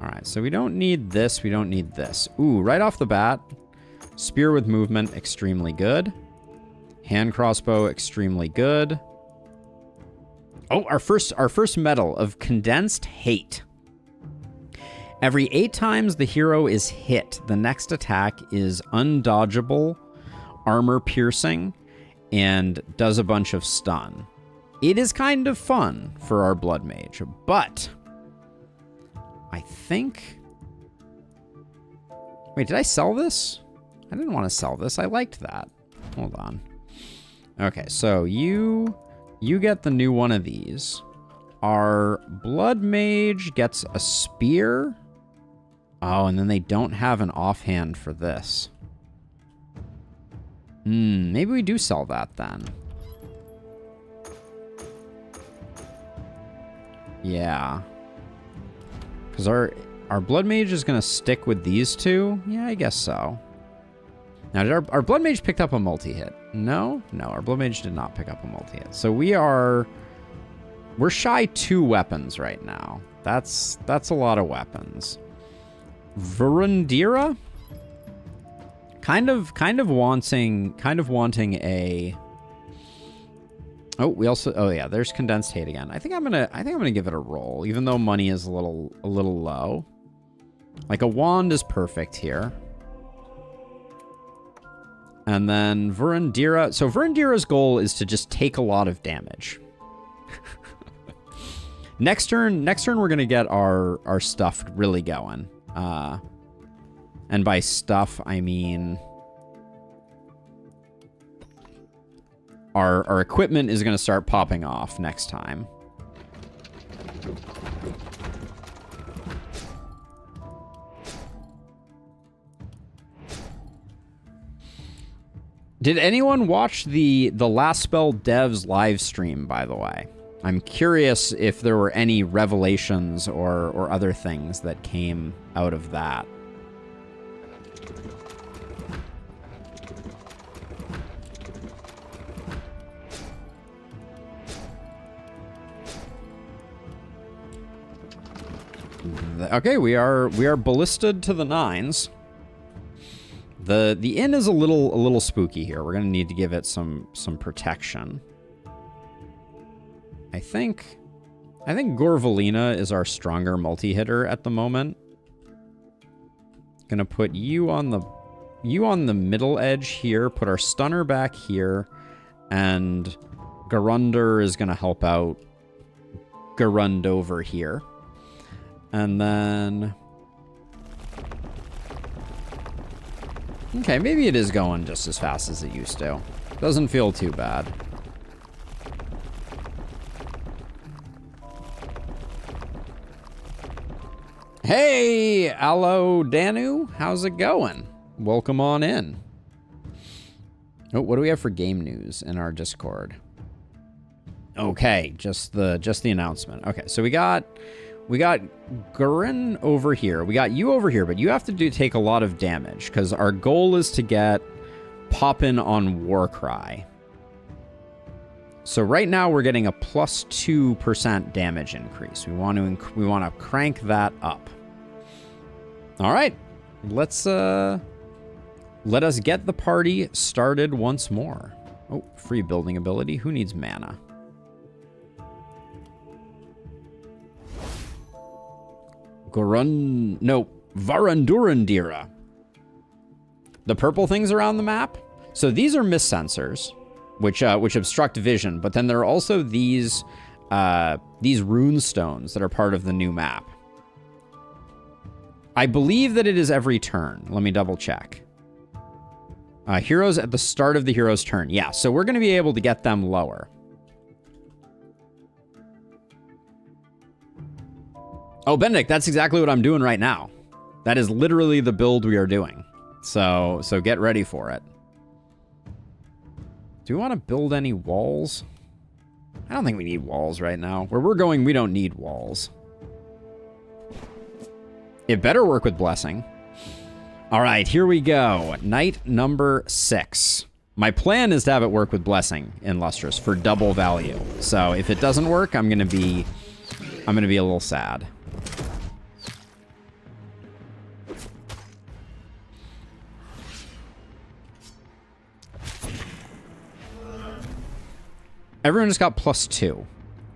Speaker 1: All right, so we don't need this. We don't need this. Ooh, right off the bat, spear with movement, extremely good. Hand crossbow, extremely good. Oh, our first medal of condensed hate. Every 8 times the hero is hit, the next attack is undodgeable, armor piercing, and does a bunch of stun. It is kind of fun for our blood mage, but I think... Wait, did I sell this? I didn't want to sell this. I liked that. Hold on. Okay, so you get the new one of these. Our blood mage gets a spear. Oh, and then they don't have an offhand for this. Maybe we do sell that then. Yeah. Because our blood mage is going to stick with these two? Yeah, I guess so. Now, did our blood mage picked up a multi-hit? No? No, our blood mage did not pick up a multi-hit. So we're shy 2 weapons right now. That's a lot of weapons. Verundira? Kind of wanting a... Oh, we also... Oh, yeah, there's condensed hate again. I think I'm gonna give it a roll, even though money is a little low. Like, a wand is perfect here. And then Verundira... So Verundira's goal is to just take a lot of damage. Next turn, we're gonna get our stuff really going. And by stuff, I mean... Our equipment is going to start popping off next time. Did anyone watch the Last Spell Devs live stream, by the way? I'm curious if there were any revelations or other things that came out of that. Okay, we are ballisted to the 9s. The inn is a little spooky here. We're gonna need to give it some protection. I think Gorvalina is our stronger multi-hitter at the moment. Gonna put you on the middle edge here, put our stunner back here, and Garunder is gonna help out Garund over here. And then... Okay, maybe it is going just as fast as it used to. Doesn't feel too bad. Hey, Allo Danu, how's it going? Welcome on in. Oh, what do we have for game news in our Discord? Okay, just the announcement. Okay, so we got Gurin over here. We got you over here, but you have to take a lot of damage because our goal is to get Poppin' on Warcry. So right now we're getting a plus 2% damage increase. We want to crank that up. All right, let us get the party started once more. Oh, free building ability. Who needs mana? Varundurandira. The purple things around the map. So these are mist sensors, which obstruct vision. But then there are also these rune stones that are part of the new map. I believe that it is every turn. Let me double check. Heroes at the start of the hero's turn. Yeah, so we're going to be able to get them lower. Oh, Benedict, that's exactly what I'm doing right now. That is literally the build we are doing. So get ready for it. Do we want to build any walls? I don't think we need walls right now. Where we're going, we don't need walls. It better work with Blessing. All right, here we go. Night number 6. My plan is to have it work with Blessing in Lustrous for double value. So if it doesn't work, I'm gonna be a little sad. Everyone just got +2.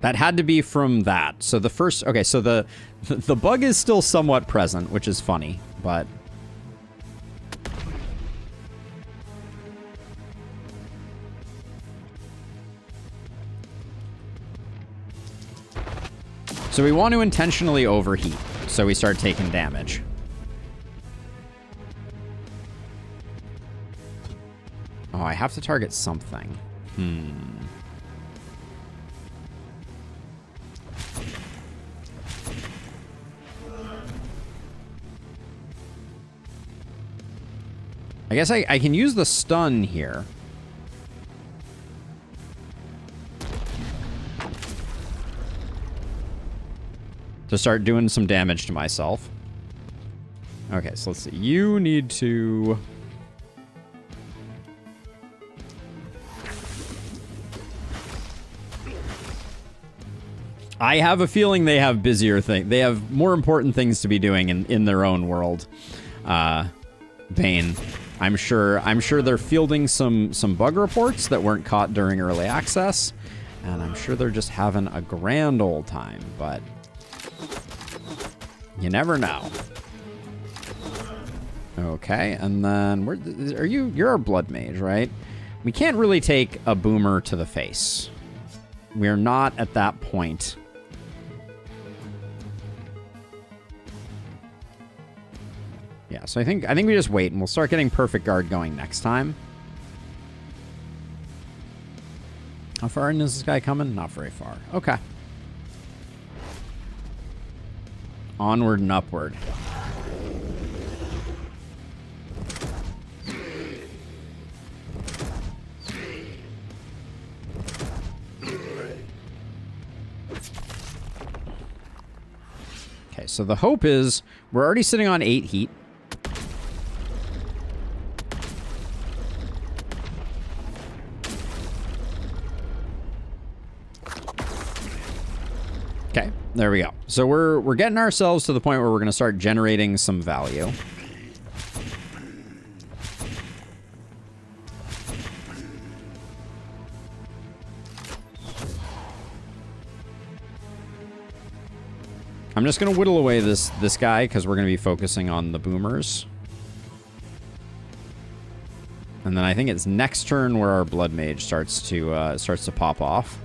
Speaker 1: That had to be from that. So the first, okay, so the bug is still somewhat present, which is funny, but so we want to intentionally overheat, so we start taking damage. Oh, I have to target something. I guess I can use the stun here. To start doing some damage to myself. Okay, so let's see. You need to... I have a feeling they have busier things. They have more important things to be doing in their own world. Bane. I'm sure they're fielding some bug reports that weren't caught during early access. And I'm sure they're just having a grand old time, but you never know. Okay, and then you're our blood mage, right? We can't really take a boomer to the face. We're not at that point. Yeah, so I think we just wait and we'll start getting perfect guard going next time. How far in is this guy coming? Not very far. Okay. Onward and upward. Okay, so the hope is we're already sitting on 8 heat. Okay, there we go. So we're getting ourselves to the point where we're going to start generating some value. I'm just going to whittle away this guy because we're going to be focusing on the boomers. And then I think it's next turn where our blood mage starts to pop off.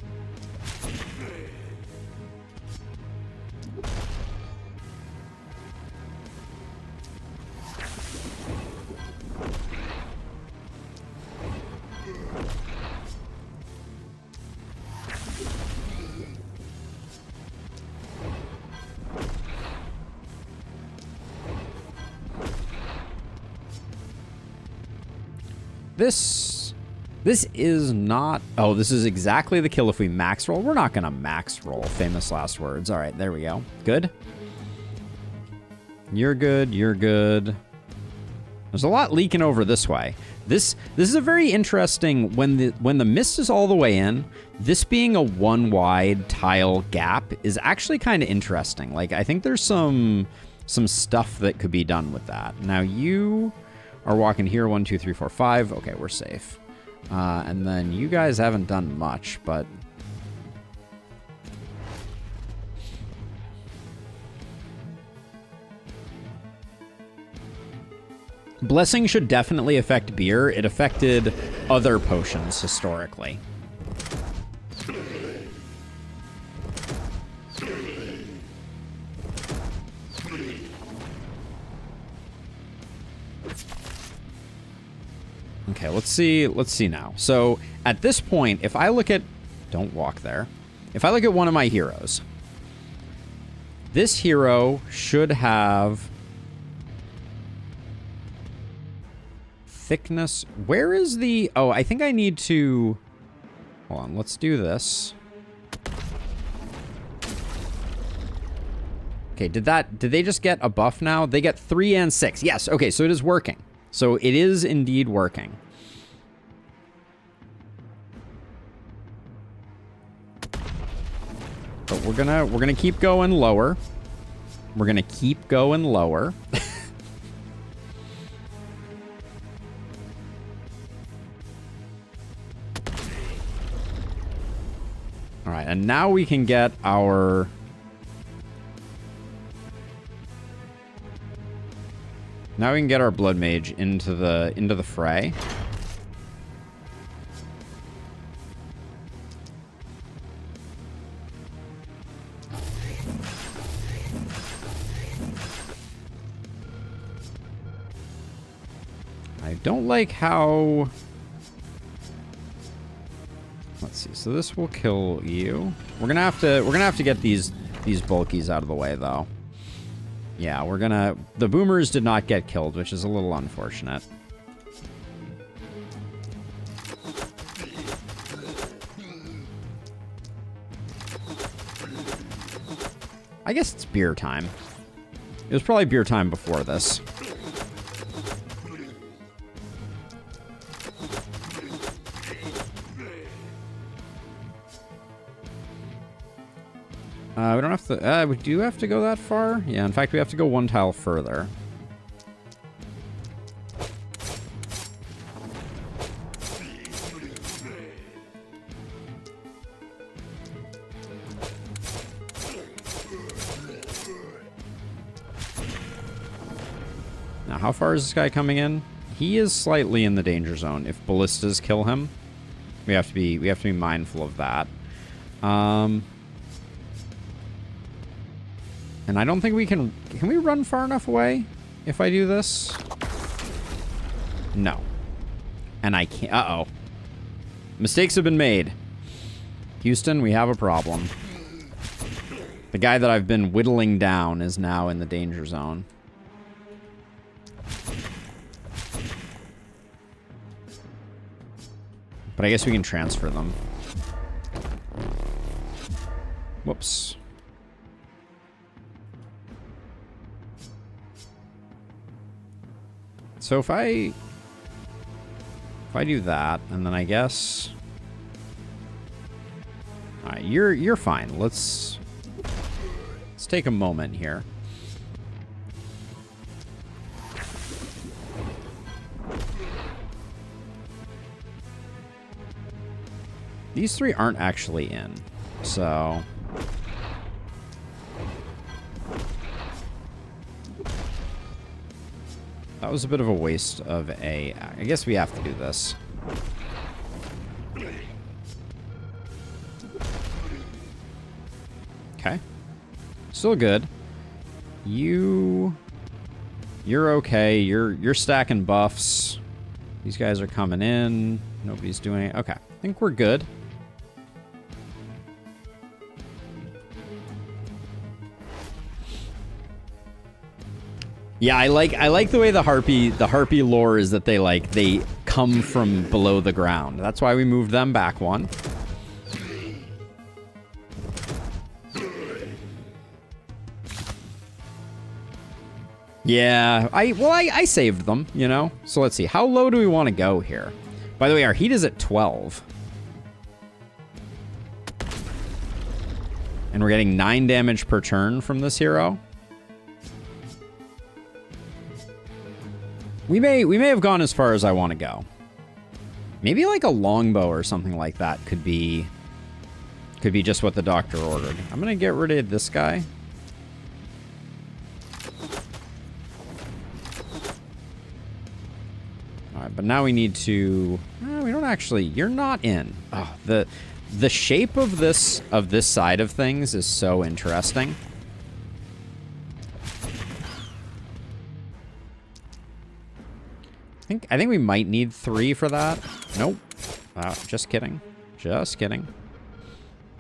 Speaker 1: This is not... Oh, this is exactly the kill if we max roll. We're not going to max roll. Famous last words. All right, there we go. Good. You're good. You're good. There's a lot leaking over this way. This is a very interesting... When the mist is all the way in, this being a one wide tile gap is actually kind of interesting. Like, I think there's some stuff that could be done with that. Now, you are walking here. 1, 2, 3, 4, 5. Okay, we're safe. And then you guys haven't done much, but... Blessing should definitely affect beer. It affected other potions historically. Okay, let's see now. So at this point, if I look at... Don't walk there. If I look at one of my heroes, this hero should have thickness. Where is the... Oh, I think I need to... Hold on, let's do this. Okay, did they just get a buff now? They get 3 and 6. Yes, okay, so it is working. So it is indeed working. we're gonna keep going lower. We're gonna keep going lower. All right, and now we can get our... Now we can get our Blood Mage into the fray. I don't like how... Let's see. So this will kill you. We're gonna have to get these bulkies out of the way though. Yeah, the boomers did not get killed, which is a little unfortunate. I guess it's beer time. It was probably beer time before this. We don't have to... we do have to go that far? Yeah, in fact, we have to go one tile further. Now, how far is this guy coming in? He is slightly in the danger zone. If ballistas kill him, we have to be mindful of that. And I don't think we can we run far enough away if I do this? No. And I can't. Uh-oh. Mistakes have been made. Houston, we have a problem. The guy that I've been whittling down is now in the danger zone. But I guess we can transfer them. Whoops. So if I do that, and then I guess... Alright, you're fine. Let's take a moment here. These three aren't actually in, so... That was a bit of a waste of a... I guess we have to do this. Okay. Still good. You're okay. You're stacking buffs. These guys are coming in. Nobody's doing it. Okay. I think we're good. Yeah, I like the way the harpy lore is that they come from below the ground. That's why we moved them back one. Yeah, I saved them, you know? So let's see. How low do we want to go here? By the way, our heat is at 12. And we're getting 9 damage per turn from this hero. We may have gone as far as I want to go. Maybe like a longbow or something like that could be just what the doctor ordered. I'm gonna get rid of this guy. All right, but now we need to... we don't actually... You're not in. Oh, the shape of this side of things is so interesting. I think we might need 3 for that. Nope. Just kidding. Just kidding.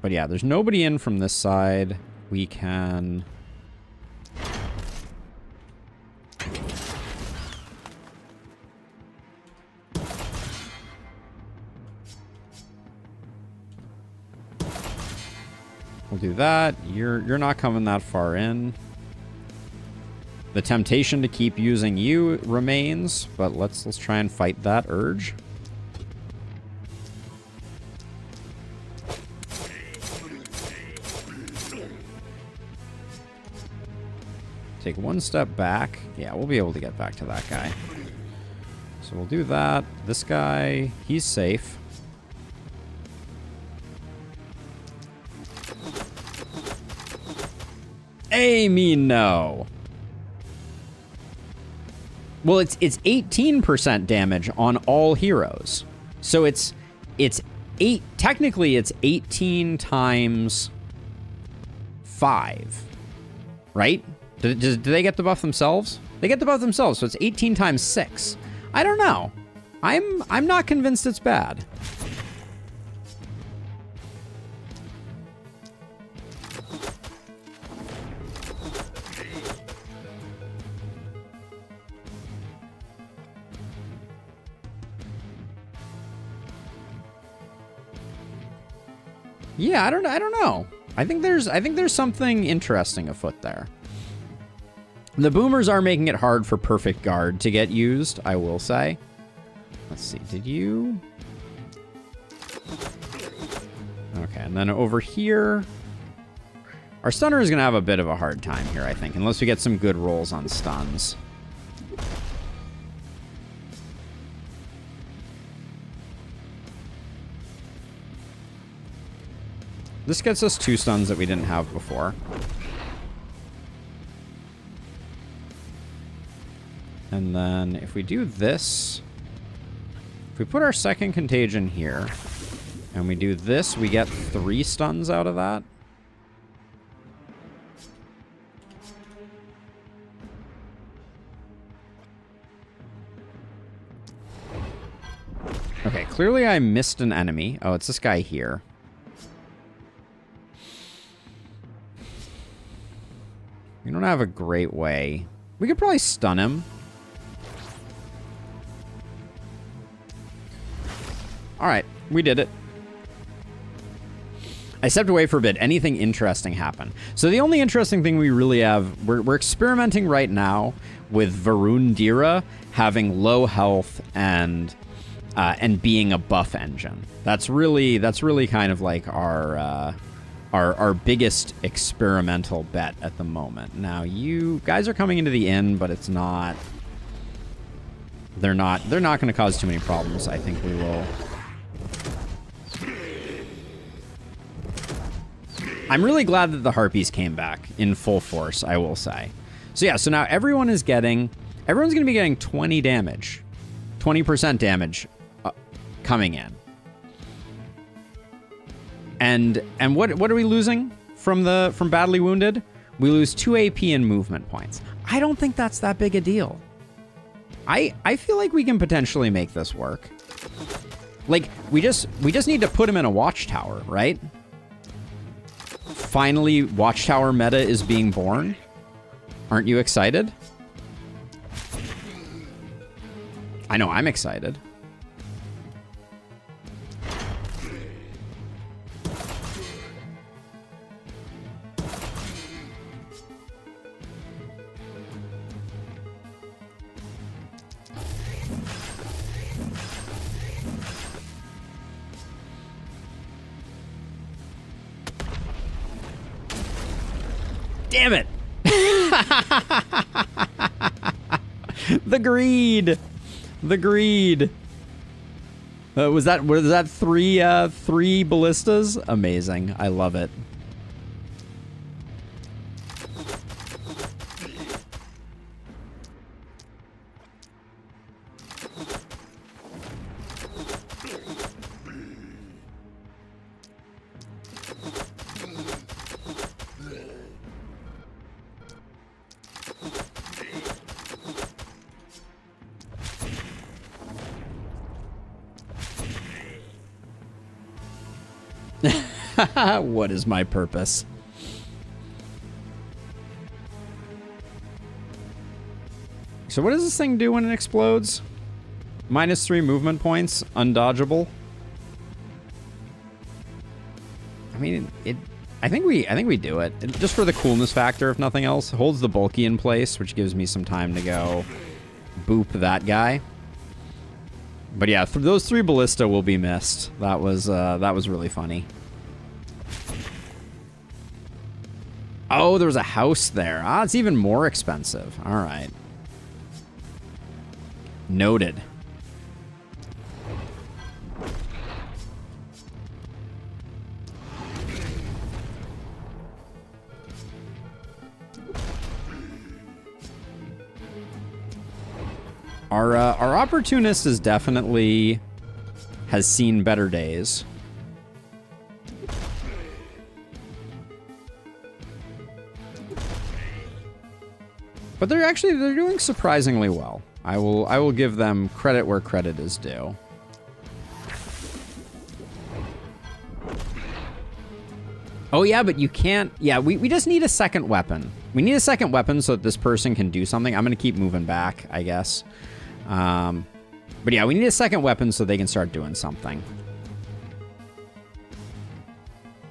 Speaker 1: But yeah, there's nobody in from this side. We can... We'll do that. You're not coming that far in. The temptation to keep using you remains, but let's try and fight that urge. Take one step back. Yeah, we'll be able to get back to that guy. So we'll do that. This guy, he's safe. Amy, no. Well, it's 18% damage on all heroes. So it's 8, technically it's 18 times 5. Right? Do they get the buff themselves? They get the buff themselves, so it's 18 times 6. I don't know. I'm not convinced it's bad. Yeah, I don't know. I think there's something interesting afoot there. The boomers are making it hard for perfect guard to get used, I will say. Let's see, did you? Okay, and then over here, our stunner is going to have a bit of a hard time here, I think, unless we get some good rolls on stuns. This gets us 2 stuns that we didn't have before. And then if we do this, if we put our second contagion here, and we do this, we get 3 stuns out of that. Okay, clearly I missed an enemy. Oh, it's this guy here. We don't have a great way. We could probably stun him. All right, we did it. I stepped away for a bit. Anything interesting happen? So the only interesting thing we really have, we're experimenting right now with Runenberg having low health and being a buff engine. That's really kind of like our biggest experimental bet at the moment. Now you guys are coming into the inn, but it's not. They're not going to cause too many problems. I think we will. I'm really glad that the Harpies came back in full force, I will say. So yeah, so now everyone's going to be getting 20 damage. 20% damage coming in. And what are we losing from badly wounded? We lose 2 AP and movement points. I don't think that's that big a deal. I feel like we can potentially make this work. Like we just need to put him in a watchtower, right? Finally, watchtower meta is being born. Aren't you excited? I know I'm excited. Damn it! The greed! The greed! Was that three ballistas? Amazing. I love it. What is my purpose? So what does this thing do when it explodes? -3 movement points, undodgeable. I mean, I think we do it. Just for the coolness factor, if nothing else. Holds the bulky in place, which gives me some time to go boop that guy. But yeah, those 3 ballista will be missed. That was really funny. Oh, there was a house there. Ah, it's even more expensive. All right. Noted. Our opportunist is definitely has seen better days. But they're doing surprisingly well. I will give them credit where credit is due. Oh yeah, but you can't. Yeah, we just need a second weapon. We need a second weapon so that this person can do something. I'm gonna keep moving back, I guess. But yeah, we need a second weapon so they can start doing something.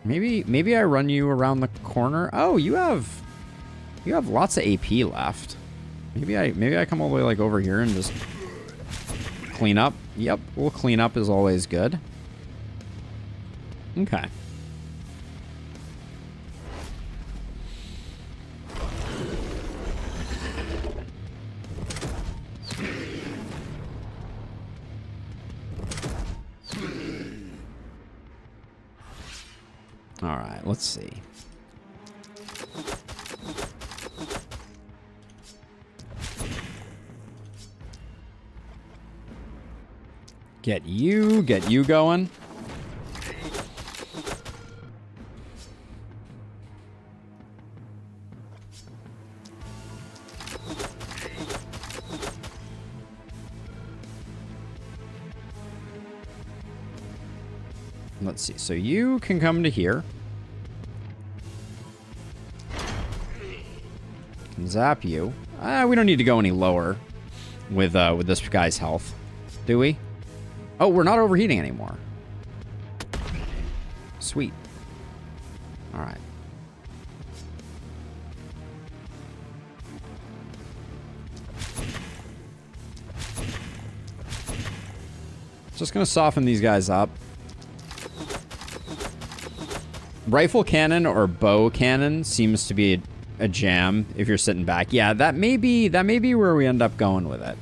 Speaker 1: Maybe I run you around the corner. Oh, you have lots of AP left. Maybe I come all the way like over here and just clean up. Yep, we'll clean up is always good. Okay. All right, let's see. Get you going. Let's see. So you can come to here. Can zap you. We don't need to go any lower with this guy's health, do we? Oh, we're not overheating anymore. Sweet. All right. Just gonna soften these guys up. Rifle cannon or bow cannon seems to be a jam if you're sitting back. Yeah, that may be where we end up going with it.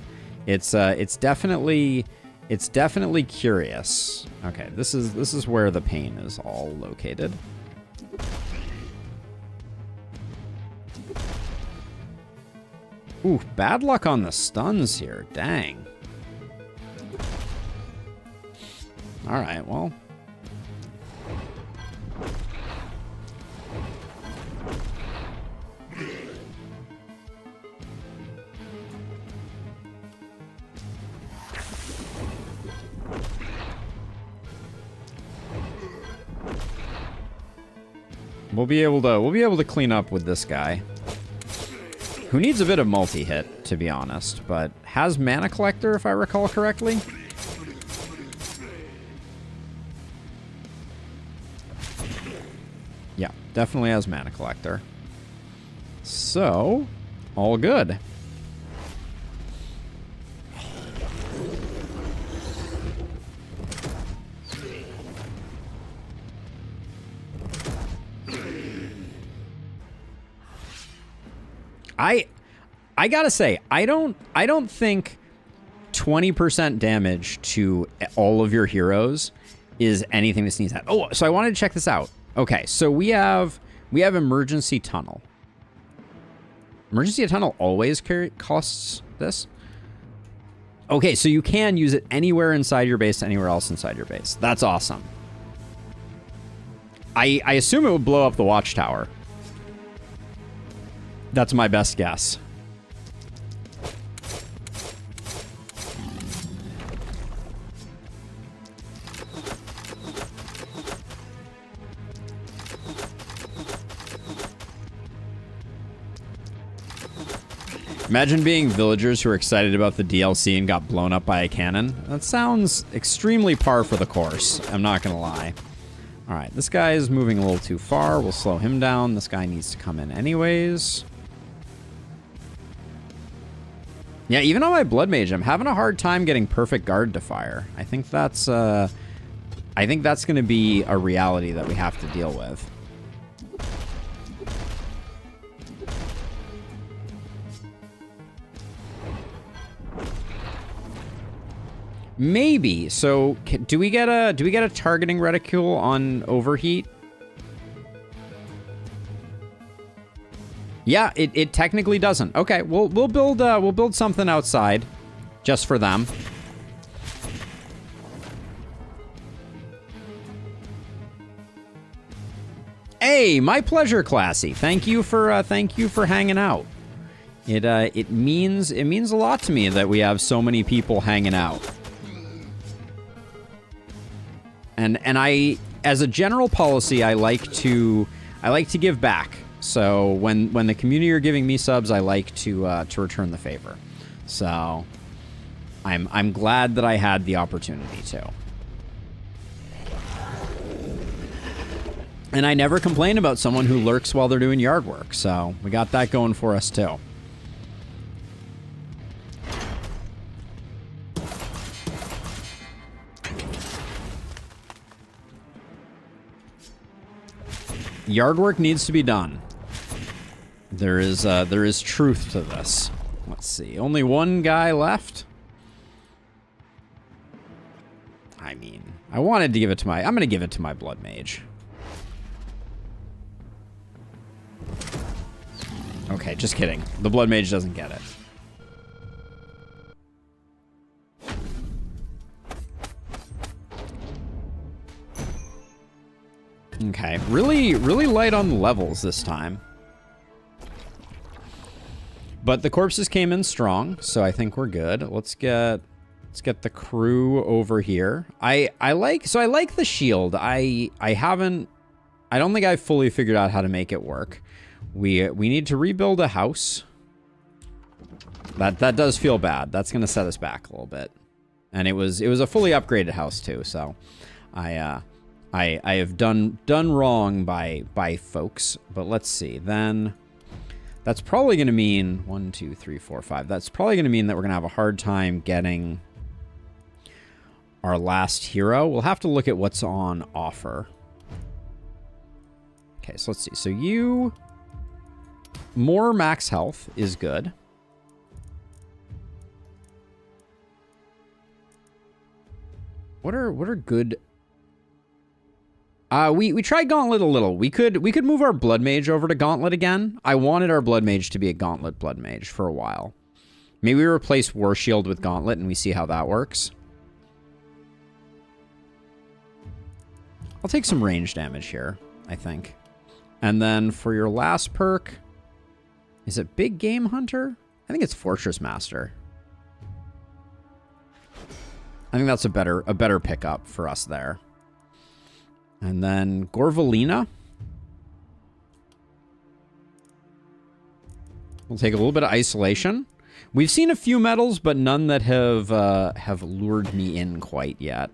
Speaker 1: It's definitely curious. Okay, this is where the pain is all located. Ooh, bad luck on the stuns here. Dang. All right, well. We'll be able to clean up with this guy, who needs a bit of multi-hit, to be honest, but has Mana Collector, if I recall correctly. Yeah, definitely has Mana Collector. So, all good. I gotta say, I don't think 20% damage to all of your heroes is anything to sneeze at. Oh, so I wanted to check this out. Okay, so we have Emergency Tunnel. Emergency Tunnel always costs this? Okay, so you can use it anywhere inside your base, anywhere else inside your base. That's awesome. I assume it would blow up the watchtower. That's my best guess. Imagine being villagers who are excited about the DLC and got blown up by a cannon. That sounds extremely par for the course. I'm not gonna lie. All right, this guy is moving a little too far. We'll slow him down. This guy needs to come in anyways. Yeah, even on my Blood Mage, I'm having a hard time getting perfect guard to fire. I think that's going to be a reality that we have to deal with. Maybe. So do we get a targeting reticule on overheat? Yeah, it technically doesn't. Okay, we'll build something outside just for them. Hey, my pleasure, Classy. Thank you for hanging out. It means a lot to me that we have so many people hanging out. And I, as a general policy, I like to give back. So when the community are giving me subs, I like to return the favor. So I'm glad that I had the opportunity to. And I never complain about someone who lurks while they're doing yard work. So we got that going for us too. Yard work needs to be done. There is truth to this. Let's see. Only one guy left. I mean, I wanted to give it to I'm going to give it to my blood mage. Okay, just kidding. The blood mage doesn't get it. Okay, really light on the levels this time. But the corpses came in strong, so I think we're good. Let's get the crew over here. I like the shield. I don't think I've fully figured out how to make it work. We need to rebuild a house. That does feel bad. That's gonna set us back a little bit. And it was a fully upgraded house too, so I have done wrong by folks. But let's see. Then that's probably going to mean 1, 2, 3, 4, 5. That's probably going to mean that we're going to have a hard time getting our last hero. We'll have to look at what's on offer. Okay, so let's see. So you more max health is good. What are good? We tried Gauntlet a little. We could move our Blood Mage over to Gauntlet again. I wanted our Blood Mage to be a Gauntlet Blood Mage for a while. Maybe we replace War Shield with Gauntlet and we see how that works. I'll take some range damage here, I think. And then for your last perk, is it Big Game Hunter? I think it's Fortress Master. I think that's a better pickup for us there. And then Gorvalina. We'll take a little bit of isolation. We've seen a few medals, but none that have lured me in quite yet.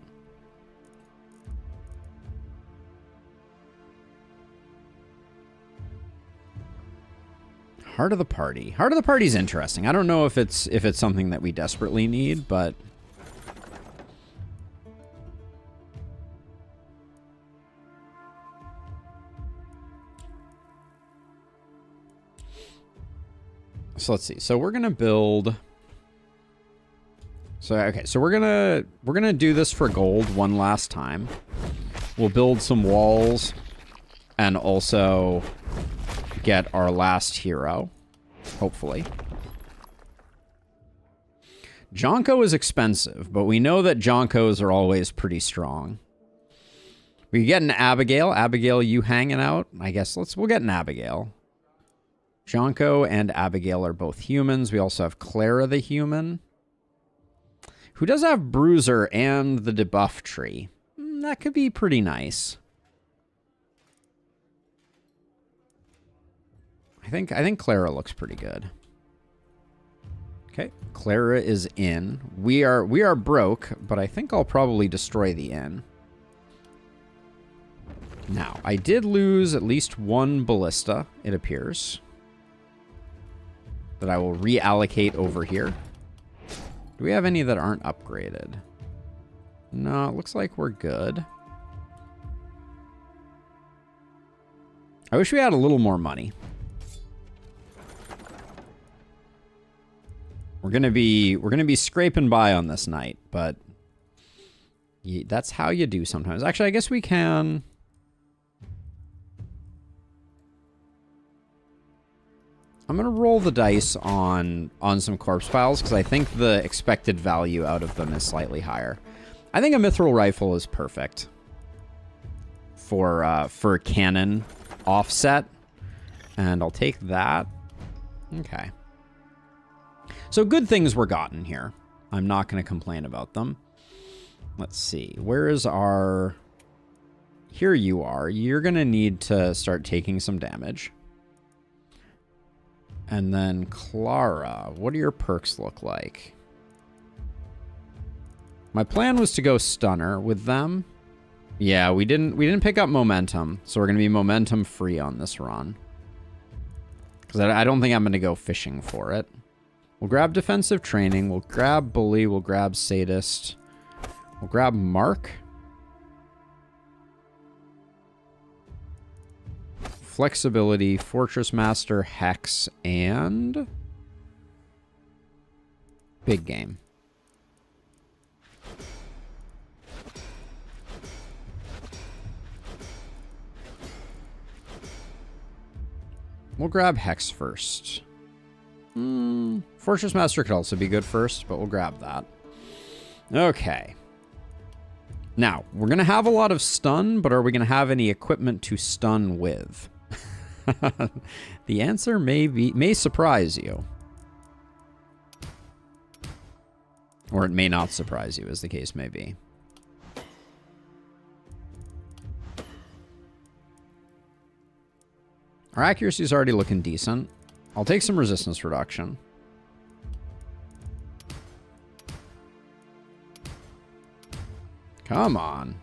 Speaker 1: Heart of the Party. Heart of the Party is interesting. I don't know if it's something that we desperately need, but so let's see. So we're gonna build. So okay. So we're gonna do this for gold one last time. We'll build some walls, and also get our last hero, hopefully. Jonko is expensive, but we know that Jonkos are always pretty strong. We get an Abigail. Abigail, you hanging out? I guess we'll get an Abigail. Jonko and Abigail are both humans. We also have Clara the human, who does have Bruiser and the debuff tree. That could be pretty nice. I think Clara looks pretty good. Okay, Clara is in. We are broke, but I think I'll probably destroy the inn. Now, I did lose at least one ballista, it appears, that I will reallocate over here. Do we have any that aren't upgraded? No, it looks like we're good. I wish we had a little more money. We're gonna be scraping by on this night, but That's how you do sometimes. Actually, I guess we can... I'm going to roll the dice on some corpse piles, because I think the expected value out of them is slightly higher. I think a mithril rifle is perfect for cannon offset, and I'll take that. Okay. So good things were gotten here. I'm not going to complain about them. Let's see. Where is our... Here you are. You're going to need to start taking some damage. And then Clara, what do your perks look like? My plan was to go stunner with them. Yeah, we didn't pick up momentum, so we're going to be momentum free on this run. Because I don't think I'm going to go fishing for it. We'll grab defensive training, we'll grab bully, we'll grab sadist. We'll grab mark. Flexibility, Fortress Master, Hex, and big game. We'll grab Hex first. Fortress Master could also be good first, but we'll grab that. Okay. Now, we're going to have a lot of stun, but are we going to have any equipment to stun with? The answer may surprise you. Or it may not surprise you, as the case may be. Our accuracy is already looking decent. I'll take some resistance reduction. Come on.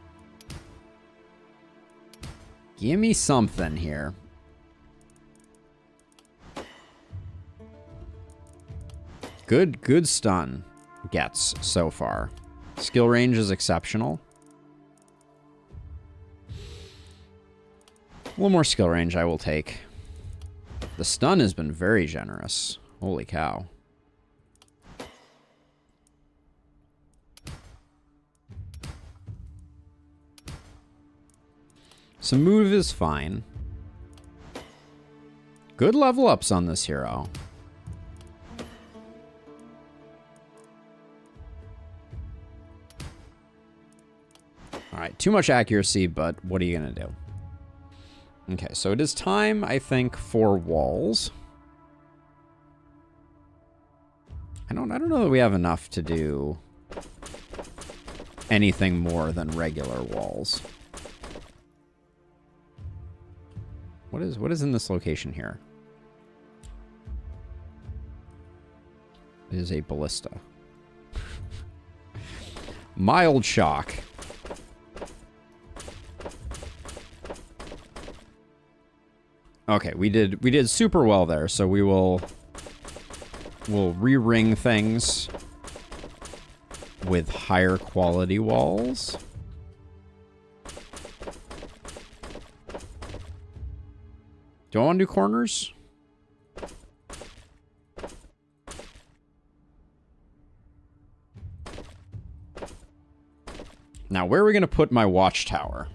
Speaker 1: Give me something here. Good stun gets so far. Skill range is exceptional. A little more skill range I will take. The stun has been very generous. Holy cow. Some move is fine. Good level ups on this hero. Alright, too much accuracy, but what are you going to do? Okay, so it is time, I think, for walls. I don't know that we have enough to do anything more than regular walls. What is in this location here? It is a ballista. Mild shock. Okay, we did super well there, so we'll re-ring things with higher quality walls. Do I want to do corners? Now, where are we going to put my watchtower?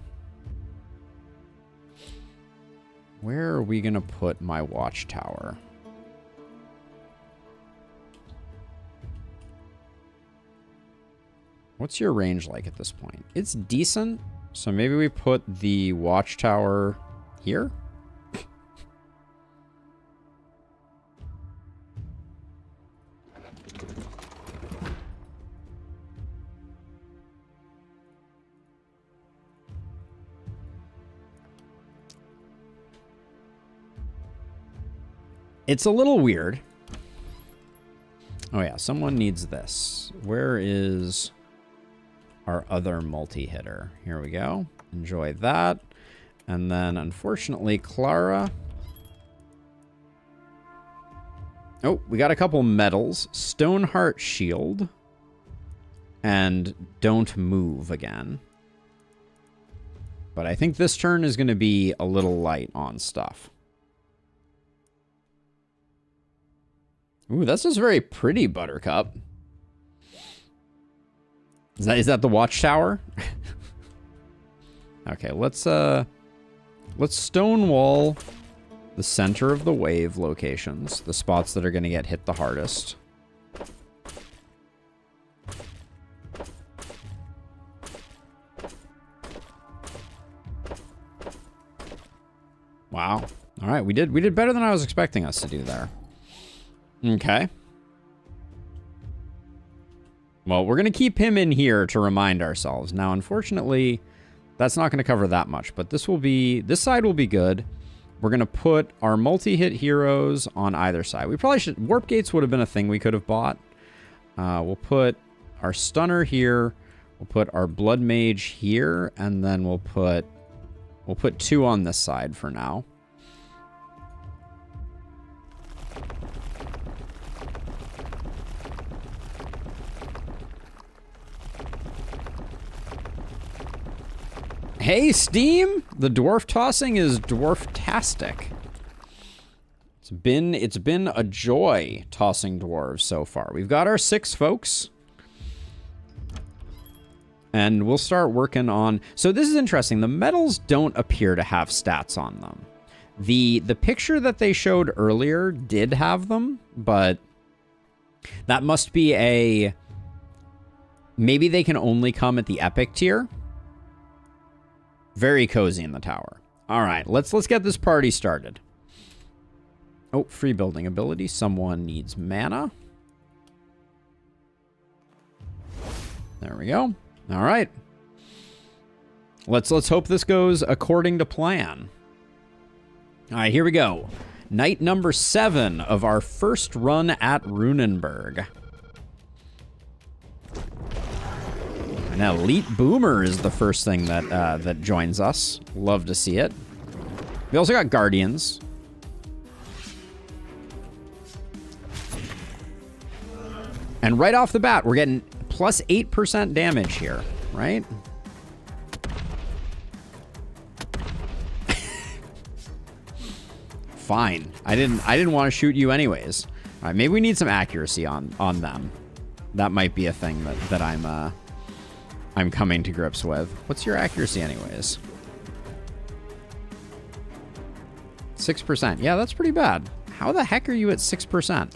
Speaker 1: Where are we going to put my watchtower? What's your range like at this point? It's decent, so maybe we put the watchtower here? It's a little weird. Oh yeah, someone needs this. Where is our other multi-hitter? Here we go. Enjoy that. And then, unfortunately, Clara. Oh, we got a couple medals. Stoneheart Shield. And Don't Move again. But I think this turn is going to be a little light on stuff. Ooh, this is very pretty, Buttercup. Is that the watchtower? Okay, let's stonewall the center of the wave locations, the spots that are going to get hit the hardest. Wow. All right, we did better than I was expecting us to do there. Okay. Well, we're going to keep him in here to remind ourselves. Now, unfortunately, that's not going to cover that much, but this side will be good. We're going to put our multi-hit heroes on either side. We probably should... Warp gates would have been a thing we could have bought. We'll put our stunner here. We'll put our blood mage here, and then we'll put 2 on this side for now. Hey, Steam! The dwarf tossing is dwarf-tastic. It's been a joy tossing dwarves so far. We've got our 6 folks. And we'll start working on... So this is interesting. The medals don't appear to have stats on them. The picture that they showed earlier did have them, but that must be a... Maybe they can only come at the epic tier. Very cozy in the tower. All right, let's get this party started. Oh, free building ability. Someone needs mana. There we go. All right. Let's hope this goes according to plan. All right, here we go. Night number 7 of our first run at Runenberg. An elite boomer is the first thing that joins us. Love to see it. We also got guardians. And right off the bat, we're getting plus 8% damage here, right? Fine. I didn't want to shoot you anyways. All right, maybe we need some accuracy on them. That might be a thing that I'm coming to grips with. What's your accuracy anyways? 6%. Yeah, that's pretty bad. How the heck are you at 6%?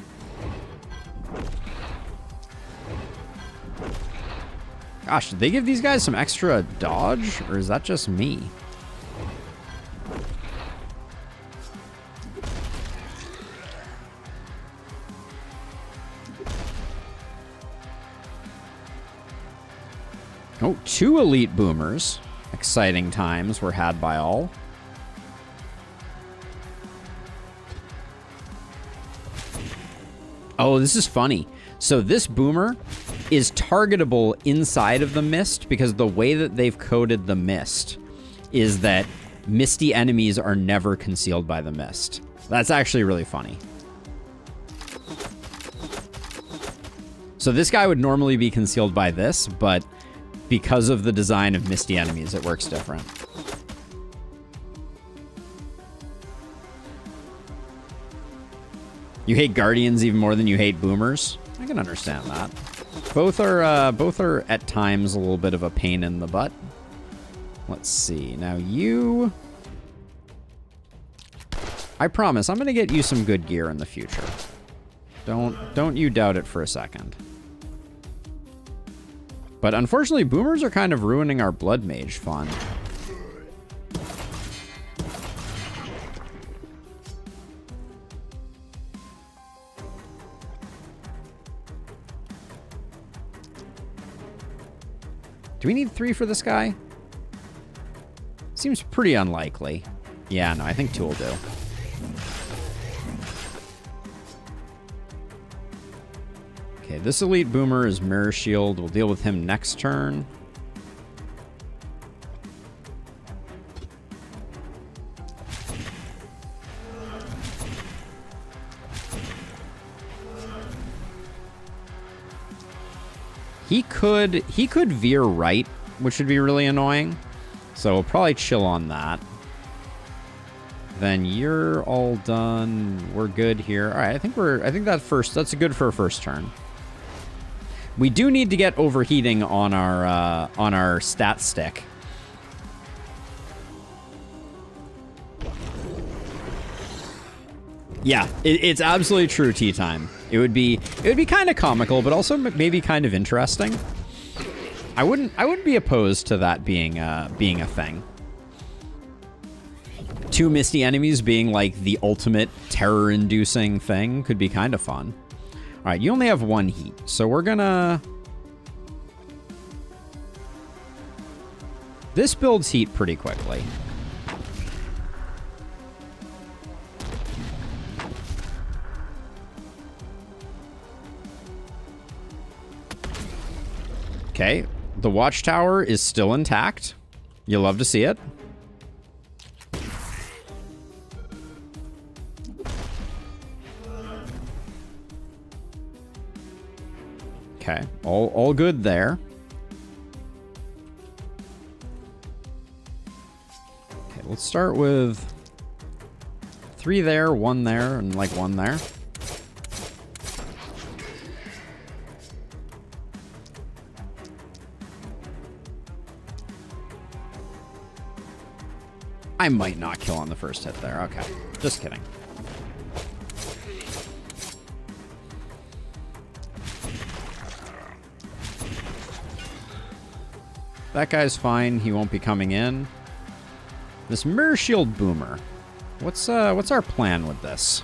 Speaker 1: Gosh, did they give these guys some extra dodge, or is that just me? Oh, 2 elite boomers. Exciting times were had by all. Oh, this is funny. So this boomer is targetable inside of the mist because the way that they've coded the mist is that misty enemies are never concealed by the mist. That's actually really funny. So this guy would normally be concealed by this, but because of the design of misty enemies, it works different. You hate guardians even more than you hate boomers? I can understand that. Both are at times a little bit of a pain in the butt. Let's see. Now you... I promise, I'm going to get you some good gear in the future. Don't you doubt it for a second. But unfortunately, boomers are kind of ruining our blood mage fun. Do we need 3 for this guy? Seems pretty unlikely. Yeah, no, I think 2 will do. Okay, this elite boomer is Mirror Shield. We'll deal with him next turn. He could veer right, which would be really annoying. So we'll probably chill on that. Then you're all done. We're good here. All right, I think that's good for a first turn. We do need to get overheating on our stat stick. Yeah, it's absolutely true, tea time. It would be kind of comical, but also maybe kind of interesting. I wouldn't be opposed to that being a thing. 2 misty enemies being like the ultimate terror-inducing thing could be kind of fun. All right, you only have 1 heat, so we're gonna... This builds heat pretty quickly. Okay, the watchtower is still intact. You'll love to see it. Okay, all good there. Okay, let's start with 3 there, 1 there, and like 1 there. I might not kill on the first hit there. Okay, just kidding. That guy's fine. He won't be coming in. This Mirror Shield Boomer. What's our plan with this?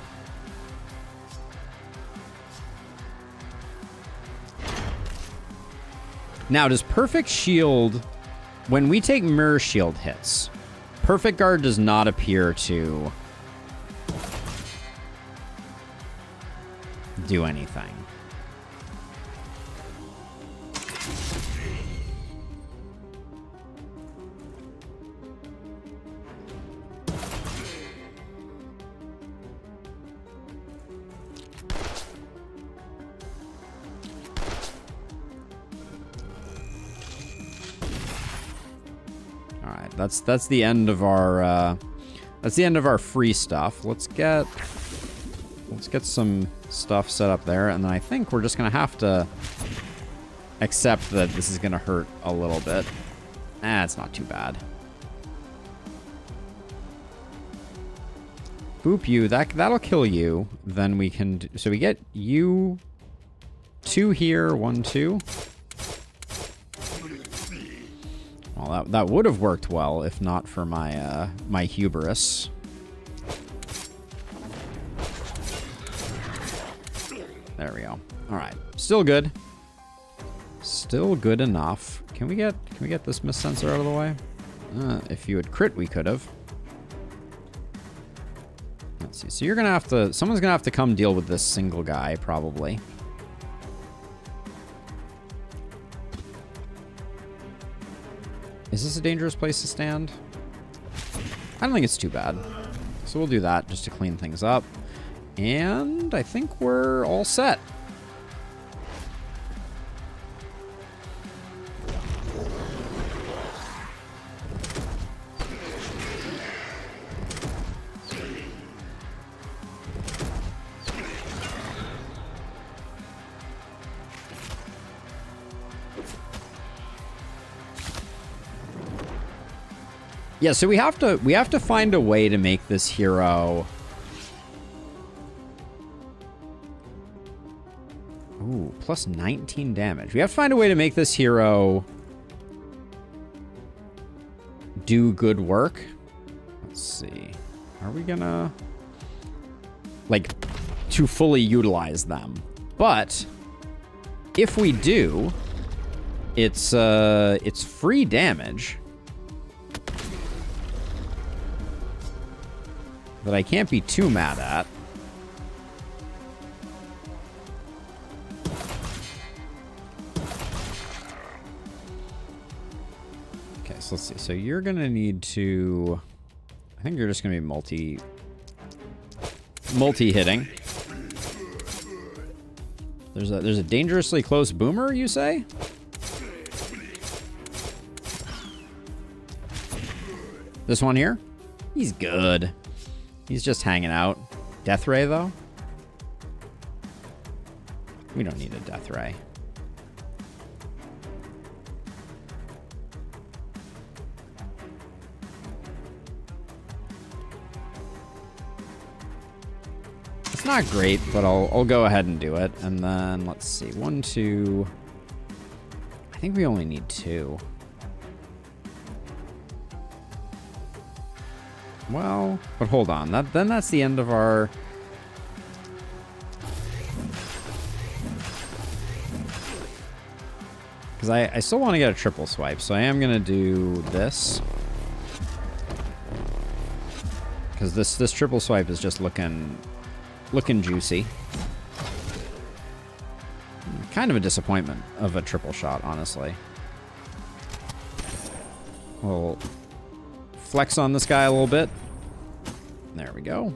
Speaker 1: Now, does Perfect Shield... When we take Mirror Shield hits... Perfect Guard does not appear to do anything. That's the end of our free stuff. Let's get some stuff set up there, and then I think we're just gonna have to accept that this is gonna hurt a little bit. It's not too bad. Boop you. That'll kill you. Then we can. So we get you 2 here. 1, 2. Well, that would have worked well if not for my my hubris. There we go. All right, still good. Still good enough. Can we get this mist sensor out of the way? If you had crit, we could have. Let's see. So you're gonna have to. Someone's gonna have to come deal with this single guy probably. Is this a dangerous place to stand? I don't think it's too bad. So we'll do that just to clean things up. And I think we're all set. Yeah, so we have to find a way to make this hero. Ooh, plus 19 damage. We have to find a way to make this hero do good work. Let's see. Are we gonna like to fully utilize them? But if we do, it's free damage. That I can't be too mad at. Okay, so let's see. So you're gonna need to... I think you're just gonna be multi-hitting. There's a dangerously close boomer, you say? This one here? He's good. He's just hanging out. Death Ray, though? We don't need a Death Ray. not great, but I'll go ahead and do it. And then let's see, 1, 2. I think we only need 2. Well, but hold on. Then that's the end of our... Because I still want to get a triple swipe, so I am going to do this. Because this triple swipe is just looking juicy. Kind of a disappointment of a triple shot, honestly. We'll flex on this guy a little bit. There we go.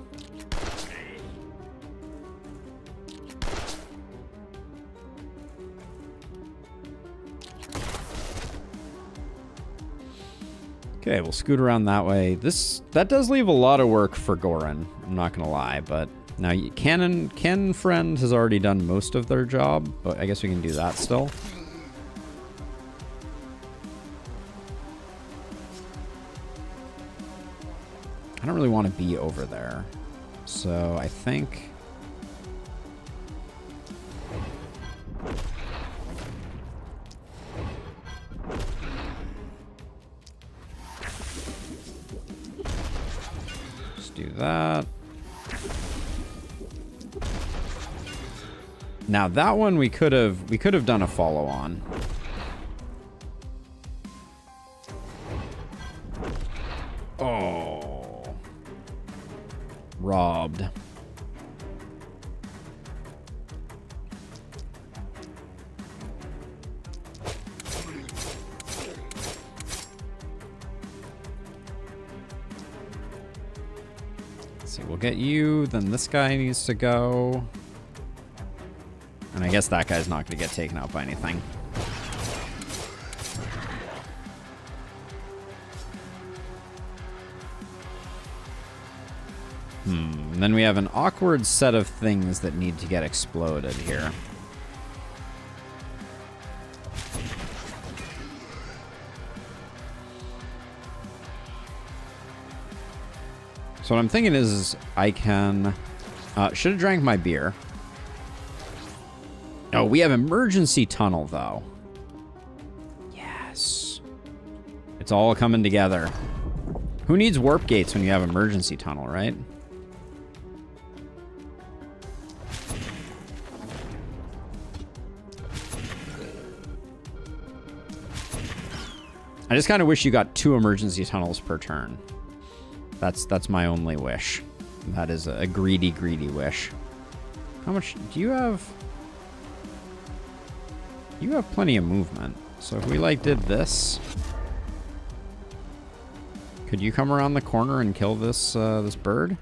Speaker 1: Okay, we'll scoot around that way. That does leave a lot of work for Goran, I'm not gonna lie, but now Cannon Friend has already done most of their job, but I guess we can do that still. I don't really want to be over there, so I think... Let's do that. Now that one we could have done a follow on. Oh. Robbed. Let's see, we'll get you, then this guy needs to go. And I guess that guy's not going to get taken out by anything. And then we have an awkward set of things that need to get exploded here. So what I'm thinking is I can... should have drank my beer. Oh, we have emergency tunnel, though. Yes. It's all coming together. Who needs warp gates when you have emergency tunnel, right? I just kind of wish you got 2 emergency tunnels per turn. That's my only wish. That is a greedy, greedy wish. How much do you have? You have plenty of movement. So if we like did this, could you come around the corner and kill this this bird?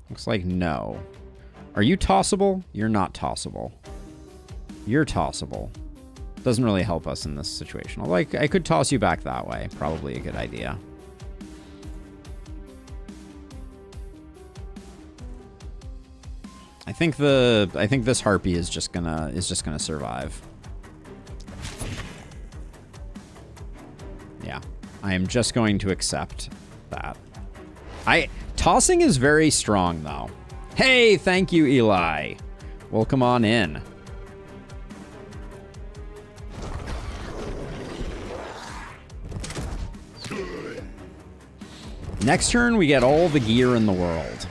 Speaker 1: Looks like no. Are you tossable? You're not tossable. You're tossable. Doesn't really help us in this situation. Like, I could toss you back that way. Probably a good idea. I think this harpy is just gonna survive. Yeah, I am just going to accept that. Tossing is very strong though. Hey, thank you, Eli. Welcome on in. Next turn, we get all the gear in the world.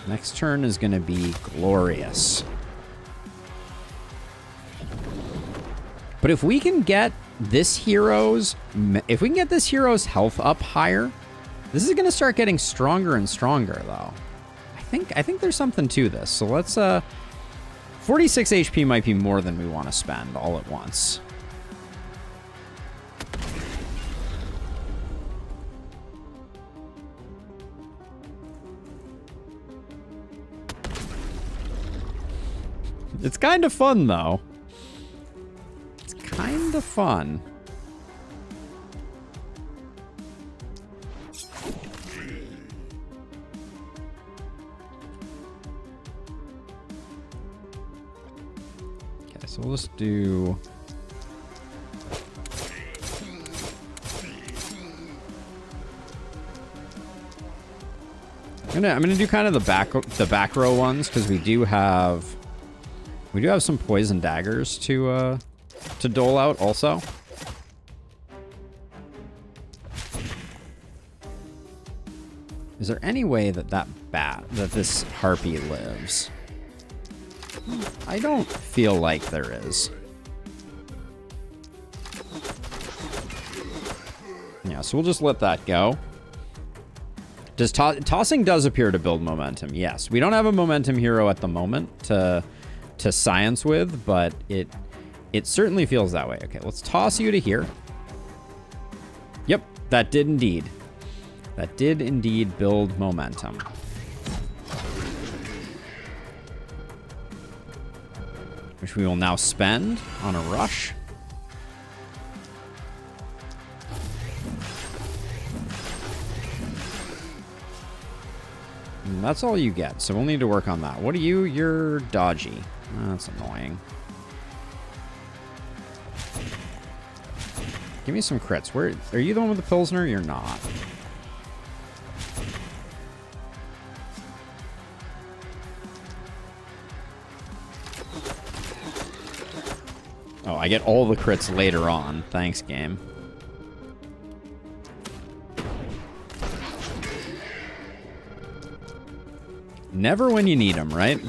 Speaker 1: Next turn is going to be glorious. But if we can get this hero's health up higher, this is going to start getting stronger and stronger, though. I think there's something to this. So let's 46 HP might be more than we want to spend all at once. It's kind of fun, though. It's kind of fun. Okay, so we'll just do... I'm gonna do kind of the back row ones because we do have some poison daggers to dole out also. Is there any way that this harpy lives? I don't feel like there is. Yeah, so we'll just let that go. Tossing does appear to build momentum. Yes, we don't have a momentum hero at the moment to science with, but it certainly feels that way. Okay, let's toss you to here. Yep, that did indeed. That did indeed build momentum. Which we will now spend on a rush. And that's all you get, so we'll need to work on that. What are you? You're dodgy. That's annoying. Give me some crits. Where are you the one with the Pilsner? You're not. Oh, I get all the crits later on. Thanks, game. Never when you need them, right?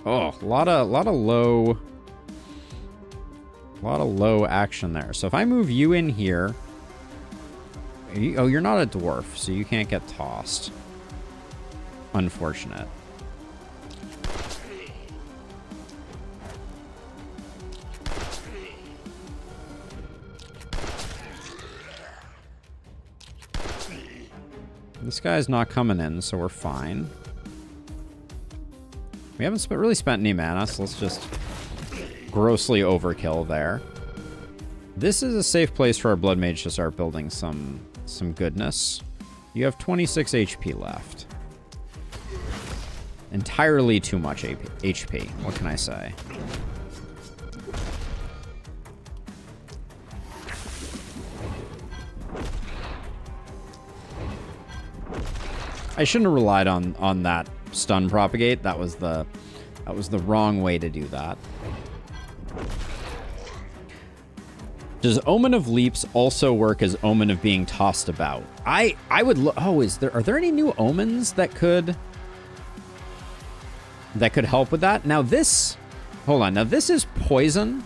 Speaker 1: Oh, a lot of low action there. So if I move you in here, oh, you're not a dwarf, so you can't get tossed. Unfortunate. This guy's not coming in, so we're fine. We haven't really spent any mana, so let's just grossly overkill there. This is a safe place for our Blood Mage to start building some goodness. You have 26 HP left. Entirely too much HP. What can I say? I shouldn't have relied on that stun propagate. That was the wrong way to do that. Does Omen of Leaps also work as Omen of being tossed about? I would are there any new omens that could help with that? Now this, hold on. Now this is poison.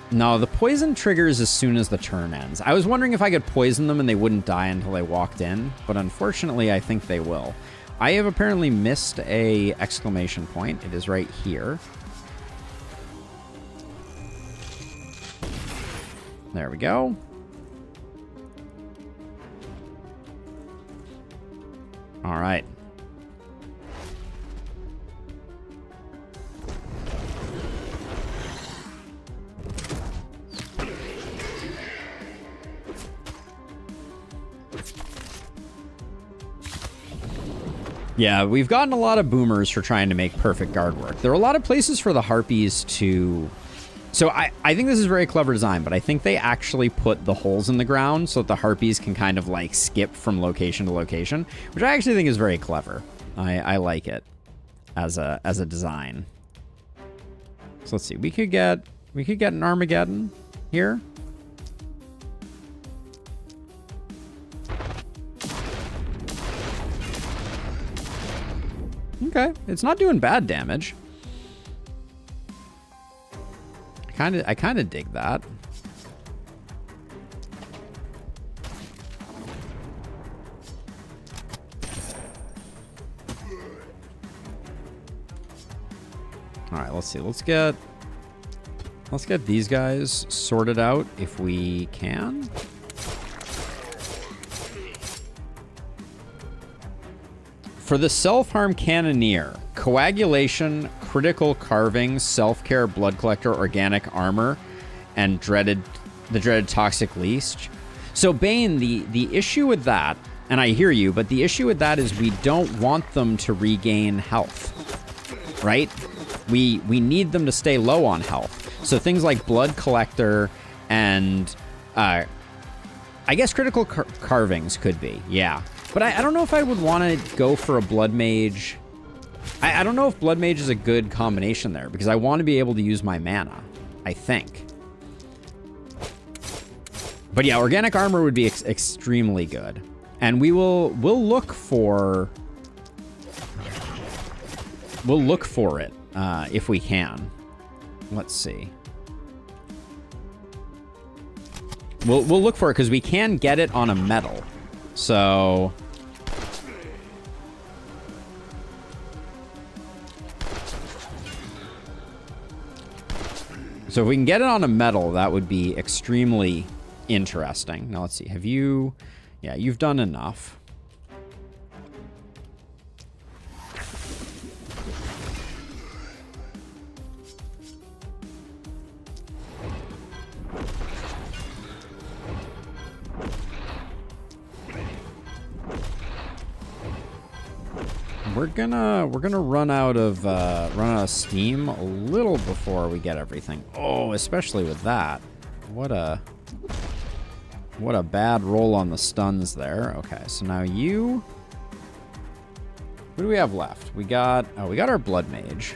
Speaker 1: No, the poison triggers as soon as the turn ends. I was wondering if I could poison them and they wouldn't die until they walked in, but unfortunately I think they will. I have apparently missed a exclamation point. It is right here. There we go. All right. Yeah, we've gotten a lot of boomers for trying to make perfect guard work. There are a lot of places for the Harpies to... So I think this is very clever design, but I think they actually put the holes in the ground so that the Harpies can kind of like skip from location to location, which I actually think is very clever. I like it as a design. So let's see. We could get an Armageddon here. Okay, it's not doing bad damage. I kind of dig that. All right, let's see. Let's get these guys sorted out if we can. For the self-harm cannoneer, coagulation, critical carving, self-care, blood collector, organic armor, and the dreaded toxic leech. So Bane, the issue with that, and I hear you, but the issue with that is we don't want them to regain health, right? We need them to stay low on health. So things like Blood Collector and I guess Critical Carvings could be, yeah. But I don't know if I would want to go for a Blood Mage. I don't know if Blood Mage is a good combination there, because I want to be able to use my mana, I think. But yeah, Organic Armor would be extremely good. And we'll look for it if we can. Let's see. We'll look for it because we can get it on a metal. So if we can get it on a metal, that would be extremely interesting. Now let's see. Have you? Yeah, you've done enough. We're gonna run out of steam a little before we get everything. Oh, especially with that. What a bad roll on the stuns there. Okay, so now you. What do we have left? We got our Blood Mage.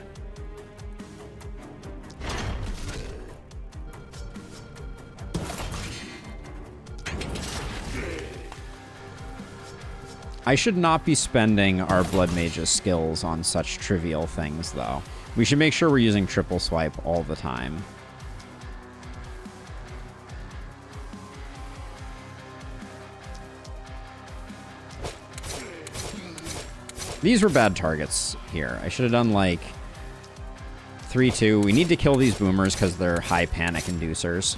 Speaker 1: I should not be spending our Blood Mage's skills on such trivial things, though. We should make sure we're using triple swipe all the time. These were bad targets here. I should have done, like, 3-2. We need to kill these boomers because they're high panic inducers.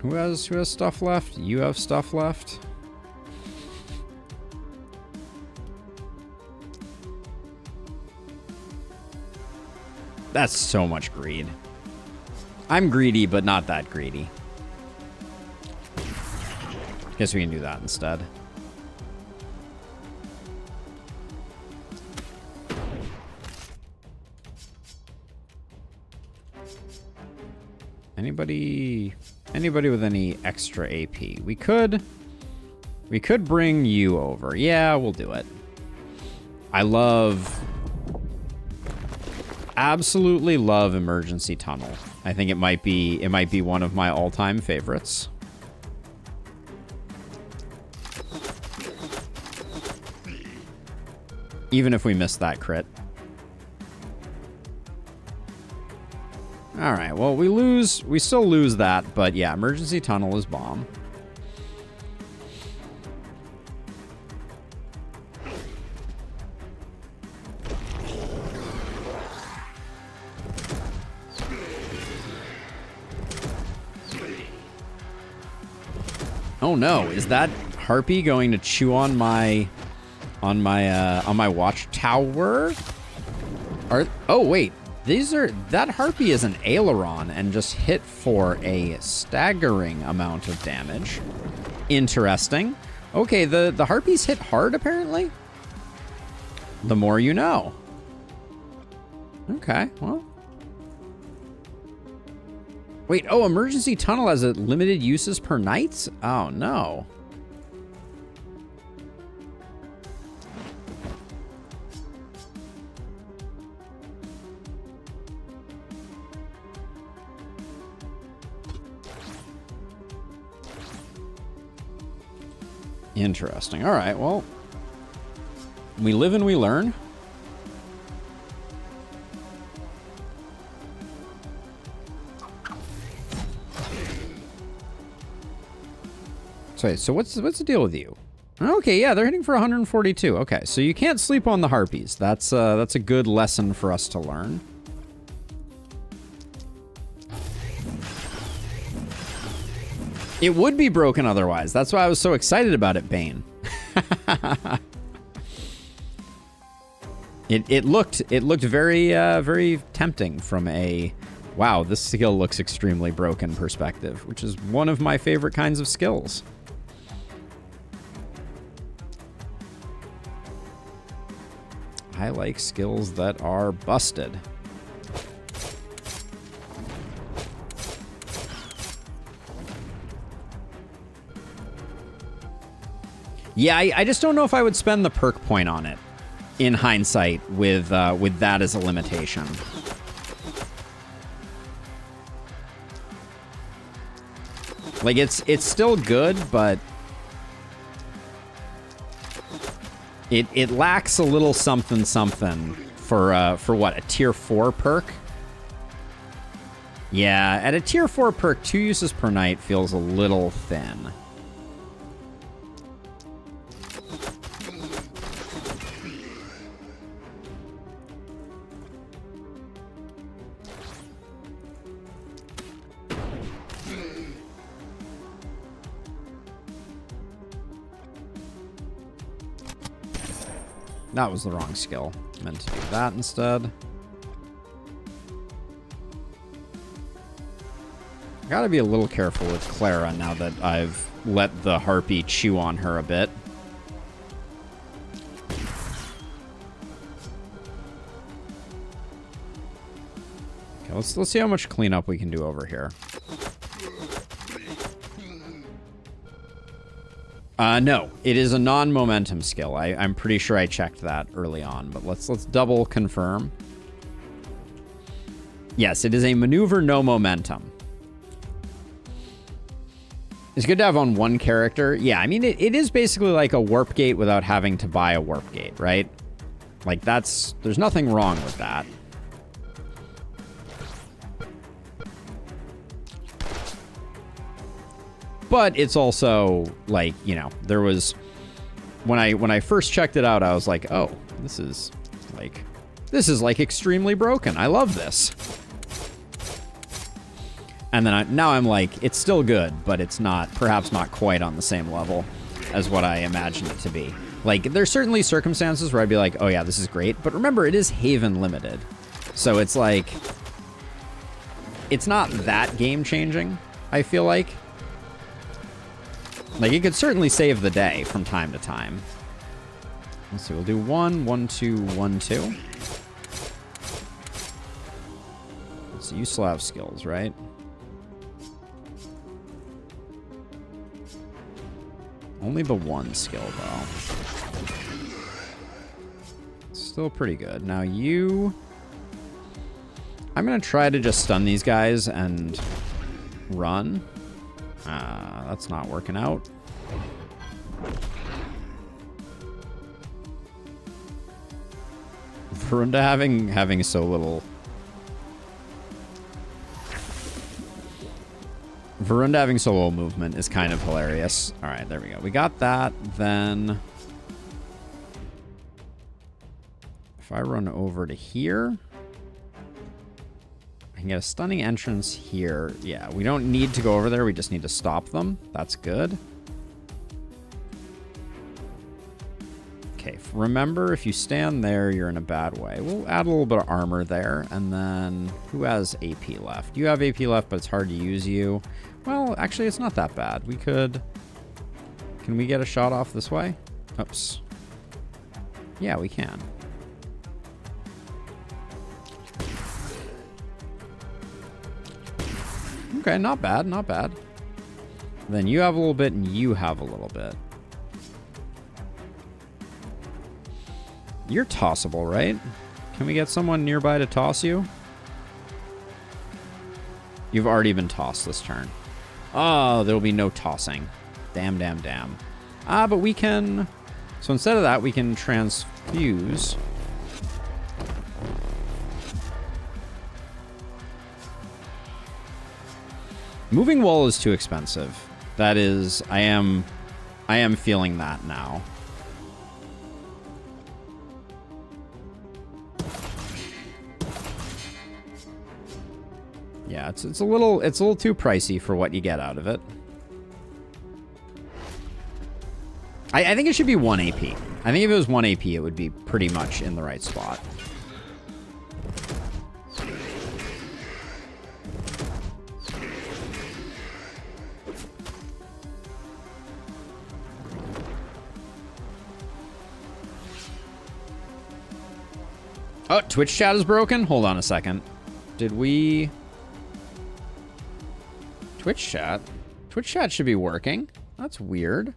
Speaker 1: Who has stuff left? You have stuff left? That's so much greed. I'm greedy, but not that greedy. Guess we can do that instead. Anybody with any extra AP? We could bring you over. Yeah, we'll do it. Absolutely love Emergency Tunnel. I think it might be one of my all-time favorites. Even if we miss that crit. All right, well, we still lose that, but yeah, Emergency Tunnel is bomb. Oh no, is that Harpy going to chew on my watchtower? Oh wait. That Harpy is an aileron and just hit for a staggering amount of damage. Interesting. Okay, the Harpies hit hard, apparently. The more you know. Okay, well. Wait, oh, Emergency Tunnel has a limited uses per night? Oh, no. Interesting. All right, well, we live and we learn. So what's the deal with you? Okay, yeah, they're hitting for 142. Okay, so you can't sleep on the Harpies. That's a good lesson for us to learn. It would be broken otherwise. That's why I was so excited about it, Bane. It looked very very tempting from a wow, this skill looks extremely broken perspective, which is one of my favorite kinds of skills. I like skills that are busted. Yeah, I just don't know if I would spend the perk point on it in hindsight with that as a limitation. Like it's still good, but it lacks a little something for what, a tier 4 perk? Yeah, at a tier 4 perk, 2 uses per night feels a little thin. That was the wrong skill. Meant to do that instead. Gotta be a little careful with Clara now that I've let the harpy chew on her a bit. Okay, let's see how much cleanup we can do over here. No, it is a non-momentum skill. I'm pretty sure I checked that early on, but let's double confirm. Yes, it is a maneuver no momentum. It's good to have on one character. Yeah, I mean, it is basically like a warp gate without having to buy a warp gate, right? Like there's nothing wrong with that. But it's also like, you know, there was when I first checked it out, I was like, oh, this is like extremely broken. I love this. And then now I'm like, it's still good, but it's perhaps not quite on the same level as what I imagined it to be. Like, there's certainly circumstances where I'd be like, oh yeah, this is great. But remember, it is Haven limited. So it's like, it's not that game changing, I feel like. Like, it could certainly save the day from time to time. Let's see, we'll do 1, 1, 2, 1, 2. So you still have skills, right? Only the one skill, though. Still pretty good. Now you... I'm going to try to just stun these guys and run. That's not working out. Verunda having so little... Verunda having so little movement is kind of hilarious. All right, there we go. We got that. Then... if I run over to here... I can get a stunning entrance here. Yeah, we don't need to go over there. We just need to stop them. That's good. Okay, remember, if you stand there, you're in a bad way. We'll add a little bit of armor there. And then, who has AP left? You have AP left, but it's hard to use you. Well, actually, it's not that bad. We could... Can we get a shot off this way? Oops. Yeah, we can. Okay, not bad, not bad. Then you have a little bit, and you have a little bit. You're tossable, right? Can we get someone nearby to toss you? You've already been tossed this turn. Oh, there will be no tossing. Damn, damn, damn. But we can... So instead of that, we can transfuse... Moving wall is too expensive. That is, I am feeling that now. Yeah, it's a little too pricey for what you get out of it. I think it should be 1 AP. I think if it was 1 AP, it would be pretty much in the right spot. Oh, Twitch chat is broken? Hold on a second. Did we... Twitch chat? Twitch chat should be working. That's weird.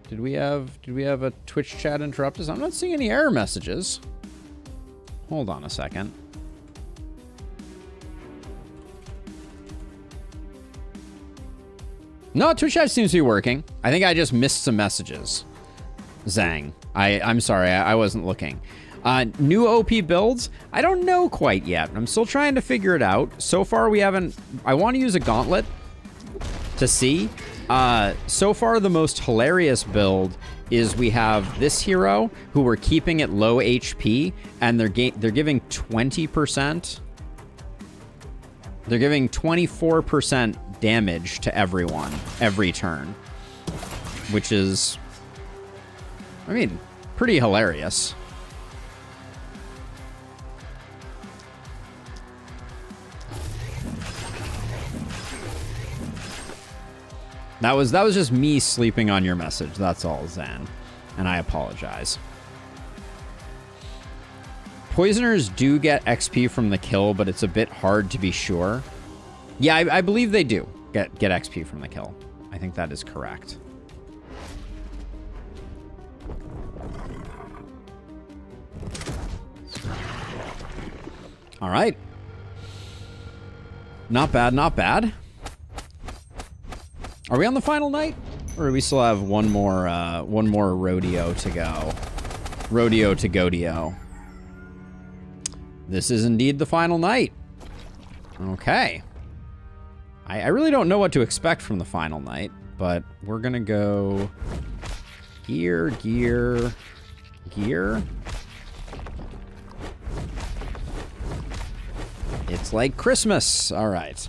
Speaker 1: Did we have a Twitch chat interrupt us? I'm not seeing any error messages. Hold on a second. No, Twitch chat seems to be working. I think I just missed some messages. Zang. I'm sorry, I wasn't looking. New OP builds? I don't know quite yet. I'm still trying to figure it out. So far, we haven't... I want to use a gauntlet to see. So far, the most hilarious build is we have this hero who we're keeping at low HP, and they're giving 20%. They're giving 24% damage to everyone every turn, which is... I mean, pretty hilarious. That was just me sleeping on your message. That's all, Zan. And I apologize. Poisoners do get XP from the kill, but it's a bit hard to be sure. Yeah, I believe they do get XP from the kill. I think that is correct. All right. Not bad, not bad. Are we on the final night? Or do we still have one more rodeo to go? Rodeo to Godio. This is indeed the final night. Okay. I really don't know what to expect from the final night, but we're gonna go gear, gear, gear. It's like Christmas. All right.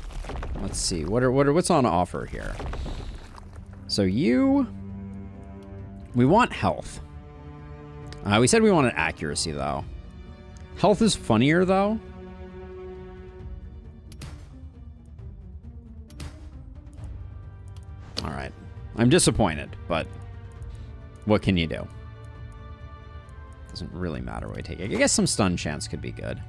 Speaker 1: Let's see. What's on offer here? So we want health. We said we wanted accuracy though. Health is funnier though. All right. I'm disappointed, but what can you do? Doesn't really matter what I take. I guess some stun chance could be good.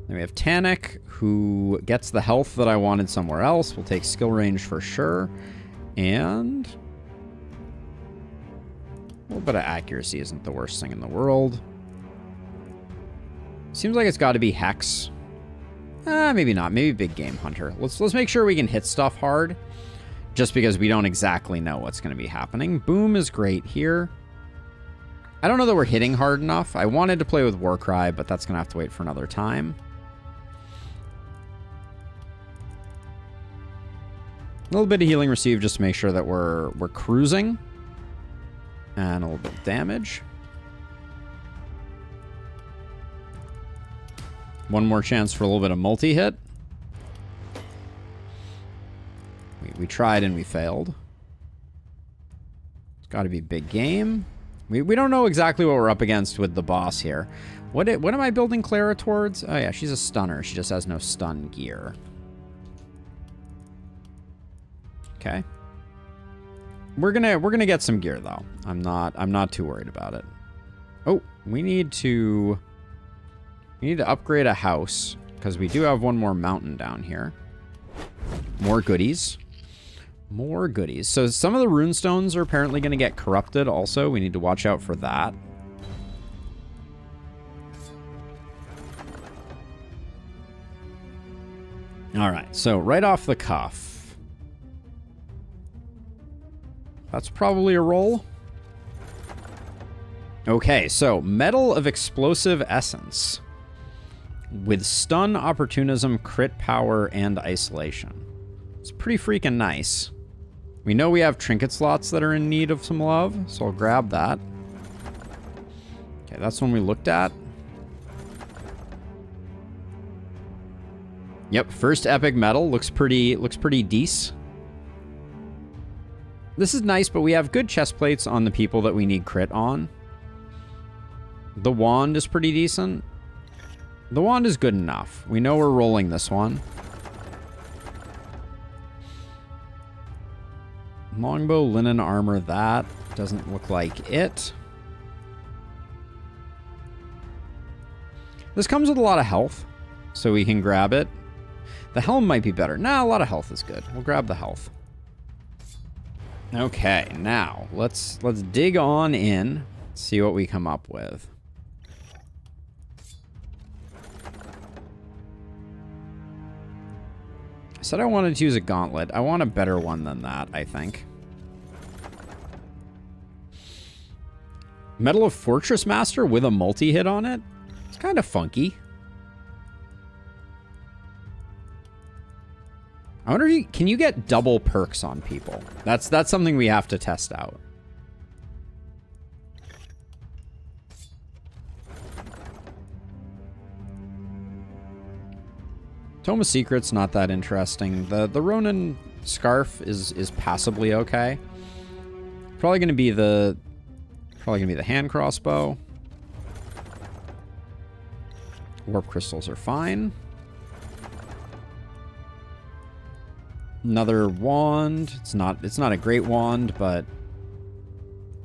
Speaker 1: Then we have Tanic, who gets the health that I wanted somewhere else. We'll take skill range for sure. And a little bit of accuracy isn't the worst thing in the world. Seems like it's got to be Hex. Maybe not. Maybe Big Game Hunter. Let's make sure we can hit stuff hard, just because we don't exactly know what's going to be happening. Boom is great here. I don't know that we're hitting hard enough. I wanted to play with Warcry, but that's going to have to wait for another time. A little bit of healing received just to make sure that we're cruising. And a little bit of damage. One more chance for a little bit of multi-hit. We tried and we failed. It's got to be big game. We don't know exactly what we're up against with the boss here. What am I building Clara towards? Oh yeah, she's a stunner. She just has no stun gear. Okay. We're gonna get some gear though. I'm not too worried about it. Oh, we need to upgrade a house because we do have one more mountain down here. More goodies. More goodies. So some of the runestones are apparently going to get corrupted also. We need to watch out for that. All right. So right off the cuff. That's probably a roll. Okay. So Metal of Explosive Essence. With stun, opportunism, crit power, and isolation. It's pretty freaking nice. We know we have trinket slots that are in need of some love, so I'll grab that. Okay, that's one we looked at. Yep, first epic metal looks pretty decent. This is nice, but we have good chest plates on the people that we need crit on. The wand is pretty decent. The wand is good enough. We know we're rolling this one. Longbow, linen armor, that doesn't look like it. This comes with a lot of health, so we can grab it. The helm might be better. Nah, a lot of health is good. We'll grab the health. Okay, now let's dig on in, see what we come up with. I said I wanted to use a gauntlet. I want a better one than that, I think. Medal of Fortress Master with a multi-hit on it? It's kind of funky. I wonder if can you get double perks on people? That's something we have to test out. Tome of Secrets, not that interesting. The Ronin scarf is passably okay. Probably gonna be the hand crossbow. Warp crystals are fine. Another wand. It's not a great wand, but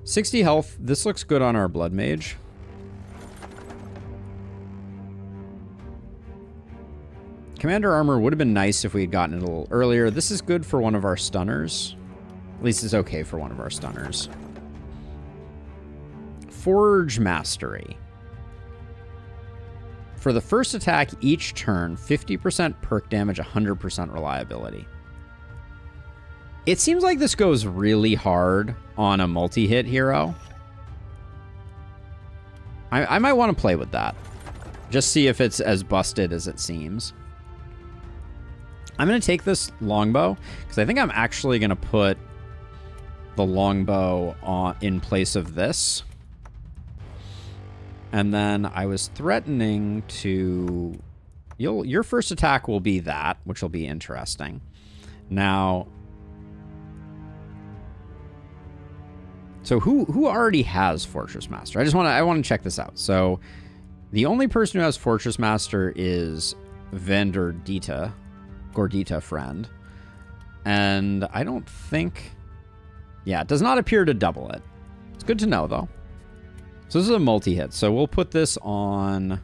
Speaker 1: 60 health. This looks good on our blood mage. Commander armor would have been nice if we had gotten it a little earlier. This is good for one of our stunners. At least it's okay for one of our stunners. Forge Mastery. For the first attack each turn, 50% perk damage, 100% reliability. It seems like this goes really hard on a multi-hit hero. I might want to play with that. Just see if it's as busted as it seems. I'm going to take this longbow, because I think I'm actually going to put the longbow in place of this. And then I was threatening to... Your first attack will be that, which will be interesting. Now... So who already has Fortress Master? I want to check this out. So the only person who has Fortress Master is Gordita friend. And I don't think... Yeah, it does not appear to double it. It's good to know, though. So this is a multi-hit. So we'll put this on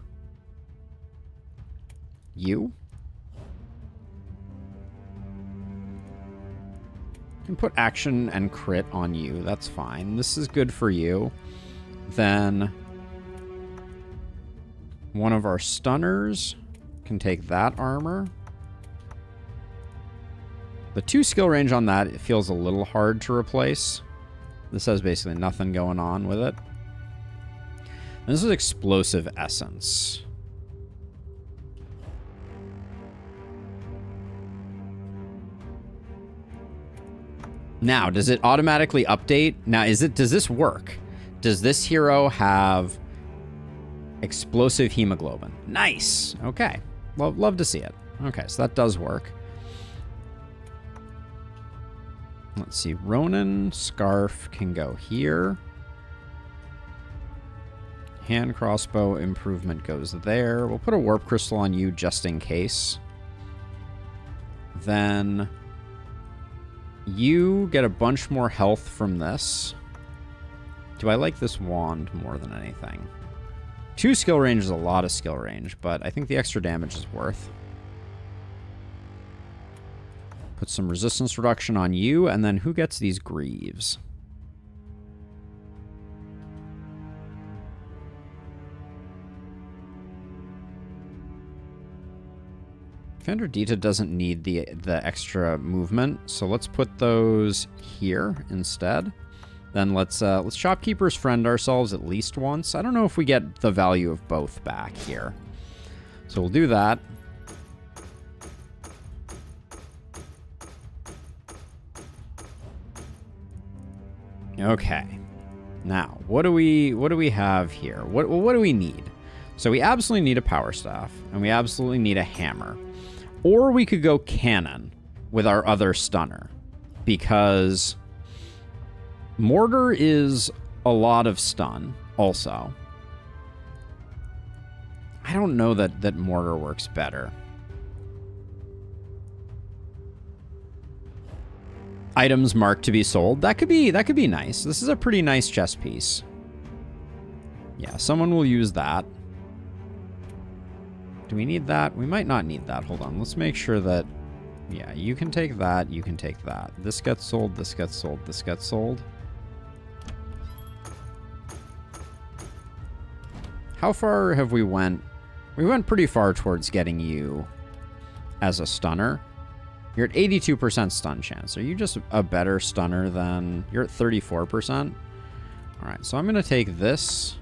Speaker 1: you. Can put action and crit on you. That's fine. This is good for you. Then one of our stunners can take that armor. The 2 skill range on that, it feels a little hard to replace. This has basically nothing going on with it. And this is Explosive Essence. Now, does it automatically update? Now, does this work? Does this hero have explosive hemoglobin? Nice. Okay. Love to see it. Okay, so that does work. Let's see. Ronin scarf can go here. Hand crossbow improvement goes there. We'll put a warp crystal on you just in case. Then you get a bunch more health from this. Do I like this wand more than anything? 2 skill range is a lot of skill range, but I think the extra damage is worth. Put some resistance reduction on you, and then who gets these greaves? Dita doesn't need the extra movement, so let's put those here instead. Then let's Shopkeeper's Friend ourselves at least once. I don't know if we get the value of both back here, so we'll do that. Okay, now what do we have here? What do we need? So we absolutely need a power staff, and we absolutely need a hammer. Or we could go cannon with our other stunner, because Mortar is a lot of stun, also. I don't know that Mortar works better. Items marked to be sold. That could be nice. This is a pretty nice chess piece. Yeah, someone will use that. Do we need that? We might not need that. Hold on. Let's make sure that... Yeah, you can take that. You can take that. This gets sold. This gets sold. This gets sold. How far have we went? We went pretty far towards getting you as a stunner. You're at 82% stun chance. Are you just a better stunner than... You're at 34%? All right, so I'm going to take this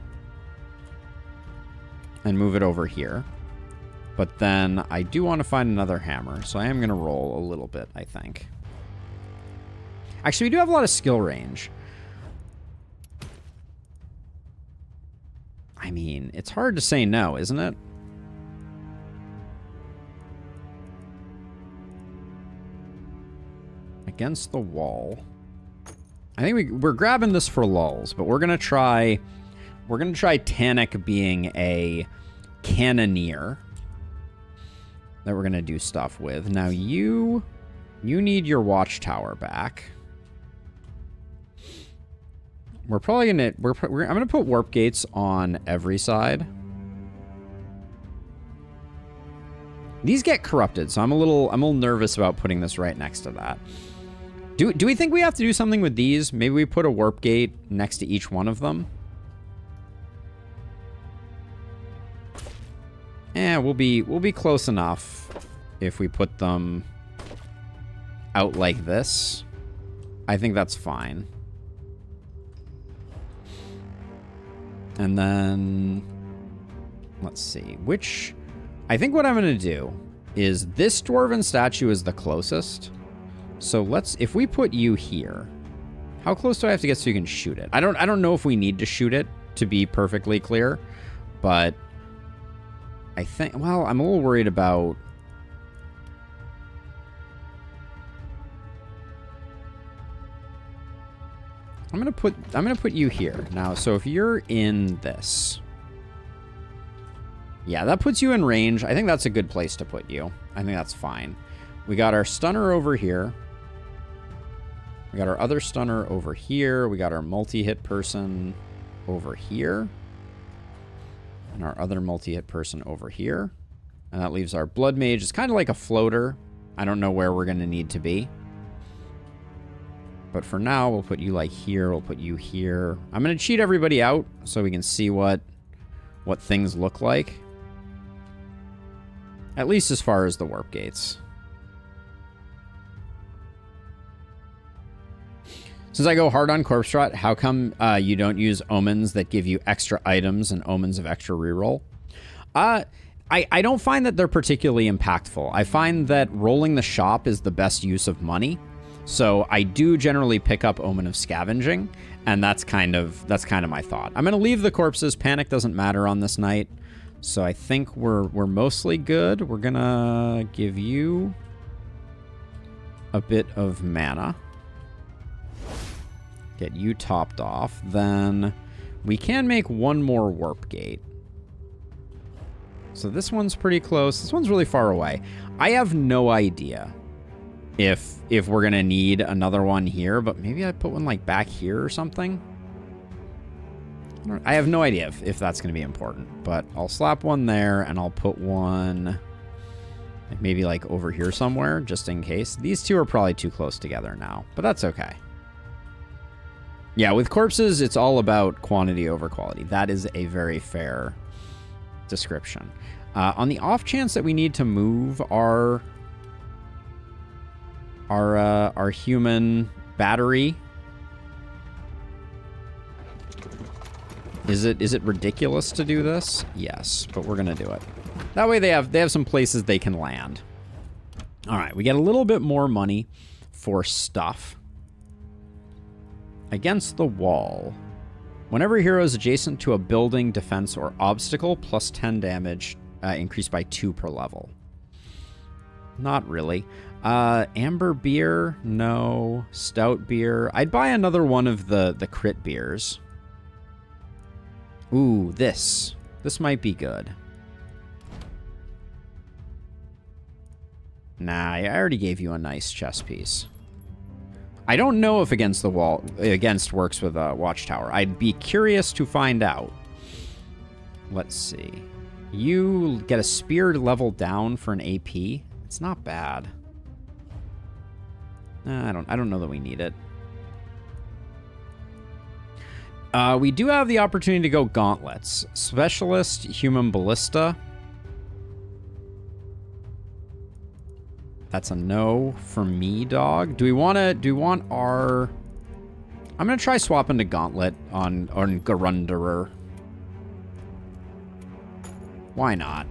Speaker 1: and move it over here. But then I do want to find another hammer, so I am going to roll a little bit, I think. Actually, we do have a lot of skill range. I mean, it's hard to say no, isn't it? Against the wall. I think we're grabbing this for lulz, but we're gonna try Tanic being a cannoneer that we're gonna do stuff with. Now you need your watchtower back. We're probably gonna I'm gonna put warp gates on every side. These get corrupted, so I'm a little nervous about putting this right next to that. Do we think we have to do something with these? Maybe we put a warp gate next to each one of them. We'll be close enough if we put them out like this. I think that's fine. And then let's see, I think what I'm going to do is this dwarven statue is the closest. So if we put you here, how close do I have to get so you can shoot it? I don't know if we need to shoot it, to be perfectly clear, but I think, well, I'm a little worried about... I'm gonna put you here now. So if you're in this, yeah, that puts you in range. I think that's a good place to put you. I think that's fine. We got our stunner over here. We got our other stunner over here. We got our multi-hit person over here. And our other multi-hit person over here. And that leaves our blood mage. It's kind of like a floater. I don't know where we're going to need to be. But for now, we'll put you like here. We'll put you here. I'm going to cheat everybody out so we can see what things look like. At least as far as the warp gates. Since I go hard on Corpse Trot, how come you don't use omens that give you extra items and omens of extra reroll? I don't find that they're particularly impactful. I find that rolling the shop is the best use of money. So I do generally pick up Omen of Scavenging, and that's kind of my thought. I'm going to leave the corpses. Panic doesn't matter on this night. So I think we're mostly good. We're going to give you a bit of mana. Get you topped off. Then we can make one more warp gate. So this one's pretty close. This one's really far away. I have no idea if we're going to need another one here, but maybe I put one like back here or something. I have no idea if that's going to be important, but I'll slap one there and I'll put one maybe like over here somewhere just in case. These two are probably too close together now, but that's okay. Yeah, with corpses, it's all about quantity over quality. That is a very fair description. On the off chance that we need to move our human battery, is it ridiculous to do this? Yes, but we're gonna do it. That way they have some places they can land. All right, we get a little bit more money for stuff. Against the wall. Whenever a hero is adjacent to a building, defense, or obstacle, plus 10 damage, increased by 2 per level. Not really. Amber beer? No. Stout beer? I'd buy another one of the crit beers. Ooh, this. This might be good. Nah, I already gave you a nice chess piece. I don't know if against works with a watchtower. I'd be curious to find out. Let's see. You get a spear level down for an AP. It's not bad. I don't know that we need it. We do have the opportunity to go gauntlets. Specialist, human ballista. That's a no for me, dog. Do we want our... I'm going to try swapping to gauntlet on Garunderer. Why not?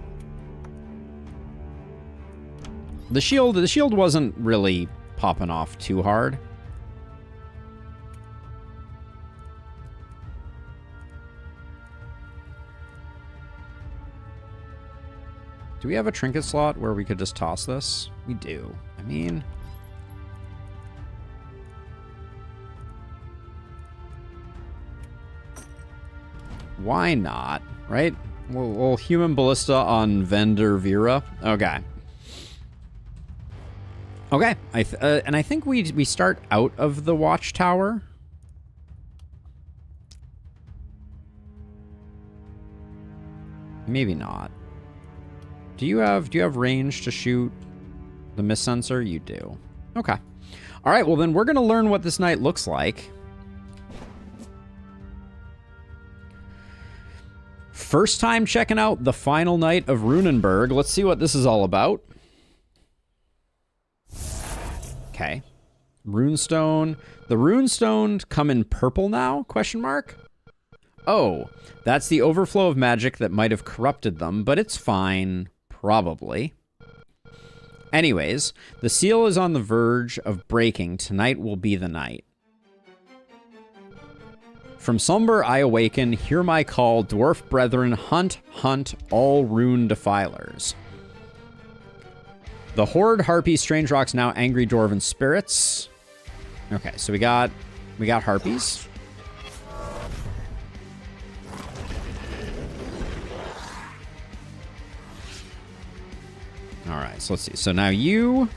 Speaker 1: The shield wasn't really popping off too hard. Do we have a trinket slot where we could just toss this? We do. I mean... why not, right? We'll human ballista on Vendor Vera. Okay. Okay. And I think we start out of the watchtower. Maybe not. Do you have range to shoot the mist sensor? You do. Okay. All right, well then we're going to learn what this night looks like. First time checking out the final night of Runenberg. Let's see what this is all about. Okay. Runestone. The runestone come in purple now? Question mark. Oh, that's the overflow of magic that might have corrupted them, but it's fine. Probably. Anyways, the seal is on the verge of breaking. Tonight will be the night. From slumber I awaken, hear my call, dwarf brethren, hunt, hunt, all rune defilers. The horde harpies, strange rocks, now angry dwarven spirits. Okay, so we got harpies. All right, so let's see. So now we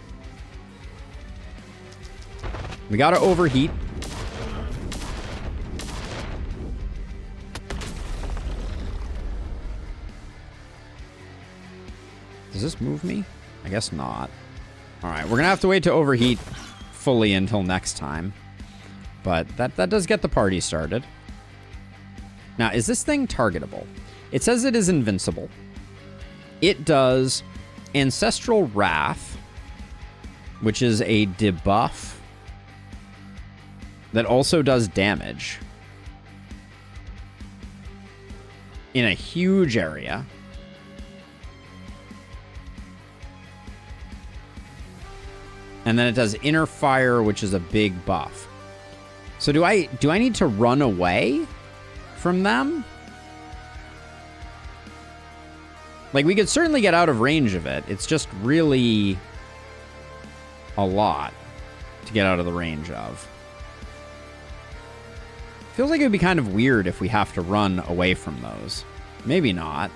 Speaker 1: gotta overheat. Does this move me? I guess not. All right, we're gonna have to wait to overheat fully until next time. But that does get the party started. Now, is this thing targetable? It says it is invincible. It does Ancestral Wrath, which is a debuff that also does damage in a huge area. And then it does Inner Fire, which is a big buff. So do I need to run away from them? Like, we could certainly get out of range of it. It's just really a lot to get out of the range of. Feels like it would be kind of weird if we have to run away from those. Maybe not.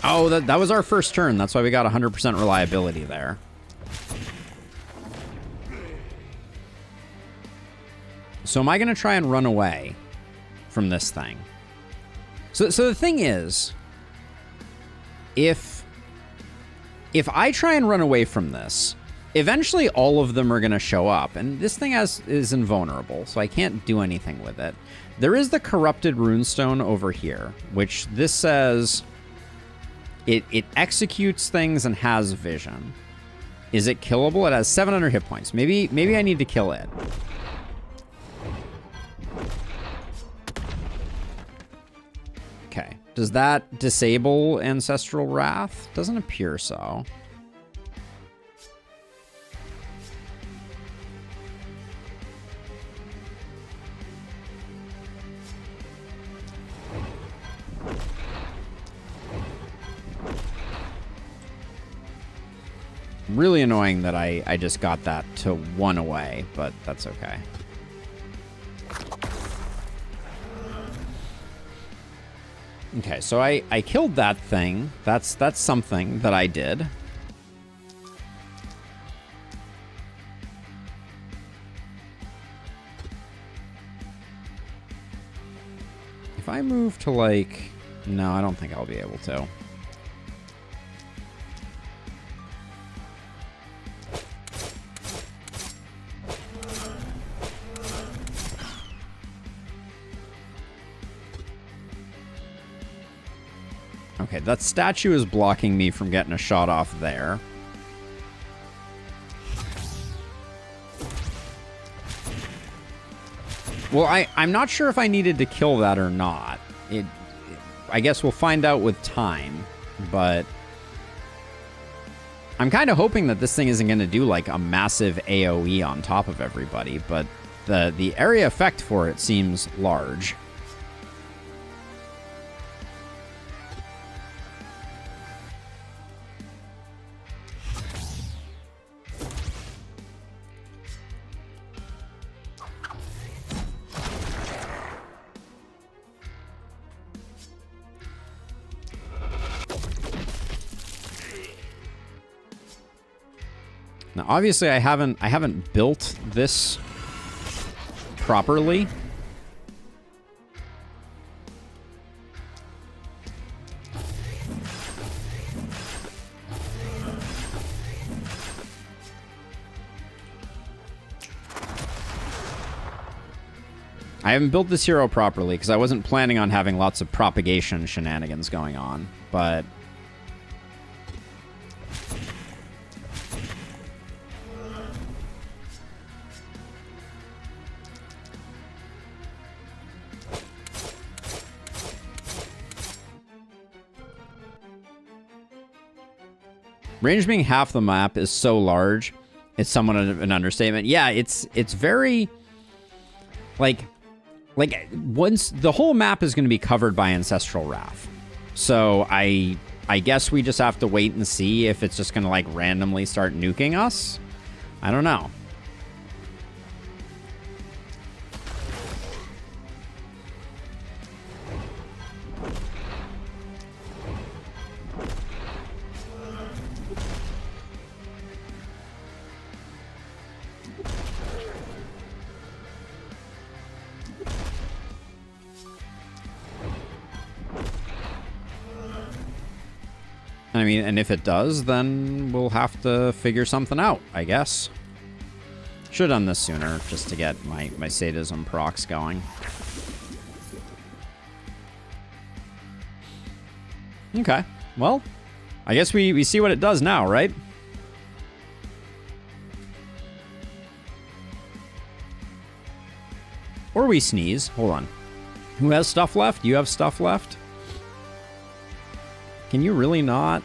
Speaker 1: Oh, that was our first turn. That's why we got 100% reliability there. So am I going to try and run away from this thing? So the thing is, if I try and run away from this, eventually all of them are going to show up, and this thing is invulnerable, so I can't do anything with it. There is the corrupted runestone over here, which this says it executes things and has vision. Is it killable? It has 700 hit points. Maybe I need to kill it. Does that disable Ancestral Wrath? Doesn't appear so. Really annoying that I just got that to 1 away, but that's okay. Okay, so I killed that thing. That's something that I did. If I move to, like... No, I don't think I'll be able to. Okay, that statue is blocking me from getting a shot off there. Well, I'm not sure if I needed to kill that or not. I guess we'll find out with time, but I'm kind of hoping that this thing isn't going to do like a massive AoE on top of everybody, but the area effect for it seems large. Now, obviously, I haven't built this properly. I haven't built this hero properly because I wasn't planning on having lots of propagation shenanigans going on, but... Range being half the map is so large, it's somewhat of an understatement. Yeah, it's very... Like, once... The whole map is going to be covered by Ancestral Wrath. So, I guess we just have to wait and see if it's just going to, like, randomly start nuking us. I don't know. I mean, and if it does, then we'll have to figure something out, I guess. Should have done this sooner, just to get my sadism procs going. Okay, well, I guess we see what it does now, right? Or we sneeze. Hold on. Who has stuff left? You have stuff left? Can you really not?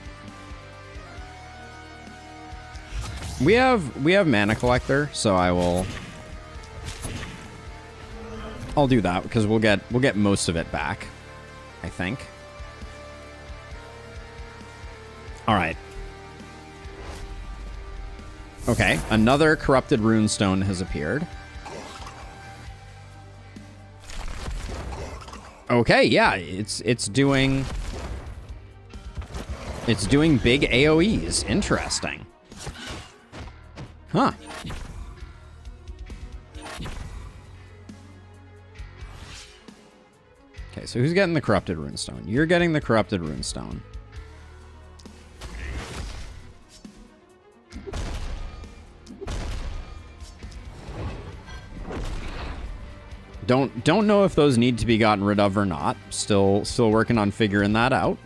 Speaker 1: We have Mana Collector, so I'll do that because we'll get most of it back, I think. All right. Okay, another Corrupted Runestone has appeared. Okay, yeah, it's doing big AoEs. Interesting. Huh. Okay, so who's getting the Corrupted Runestone? You're getting the Corrupted Runestone. Don't know if those need to be gotten rid of or not. Still working on figuring that out.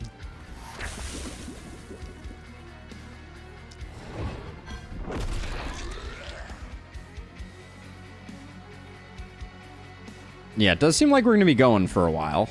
Speaker 1: Yeah, it does seem like we're going to be going for a while.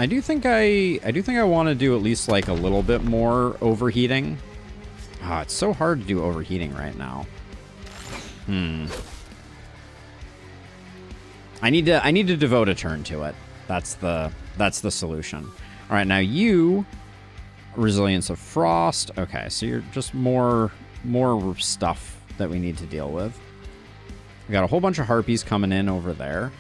Speaker 1: I do think I want to do at least like a little bit more overheating. Ah, it's so hard to do overheating right now. I need to devote a turn to it. That's the solution. All right, now you resilience of frost. Okay, so you're just more stuff that we need to deal with. We got a whole bunch of harpies coming in over there.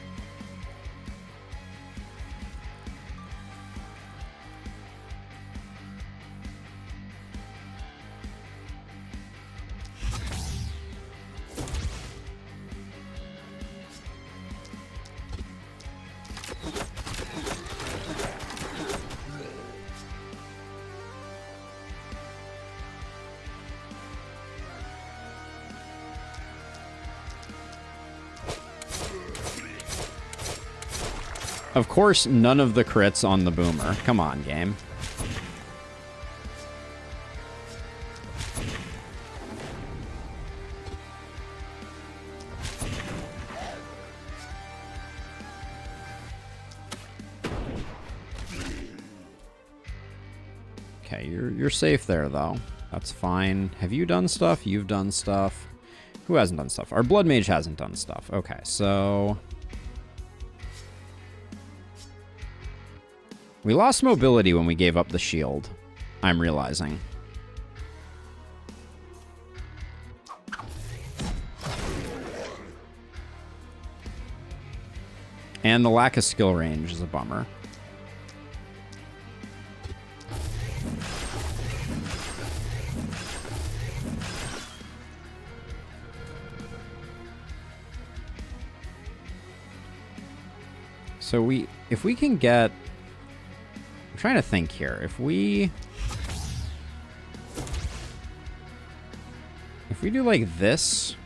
Speaker 1: Of course, none of the crits on the boomer. Come on, game. Okay, you're safe there, though. That's fine. Have you done stuff? You've done stuff. Who hasn't done stuff? Our blood mage hasn't done stuff. Okay, so... we lost mobility when we gave up the shield, I'm realizing. And the lack of skill range is a bummer. So if we can get... I'm trying to think here. If we do like this,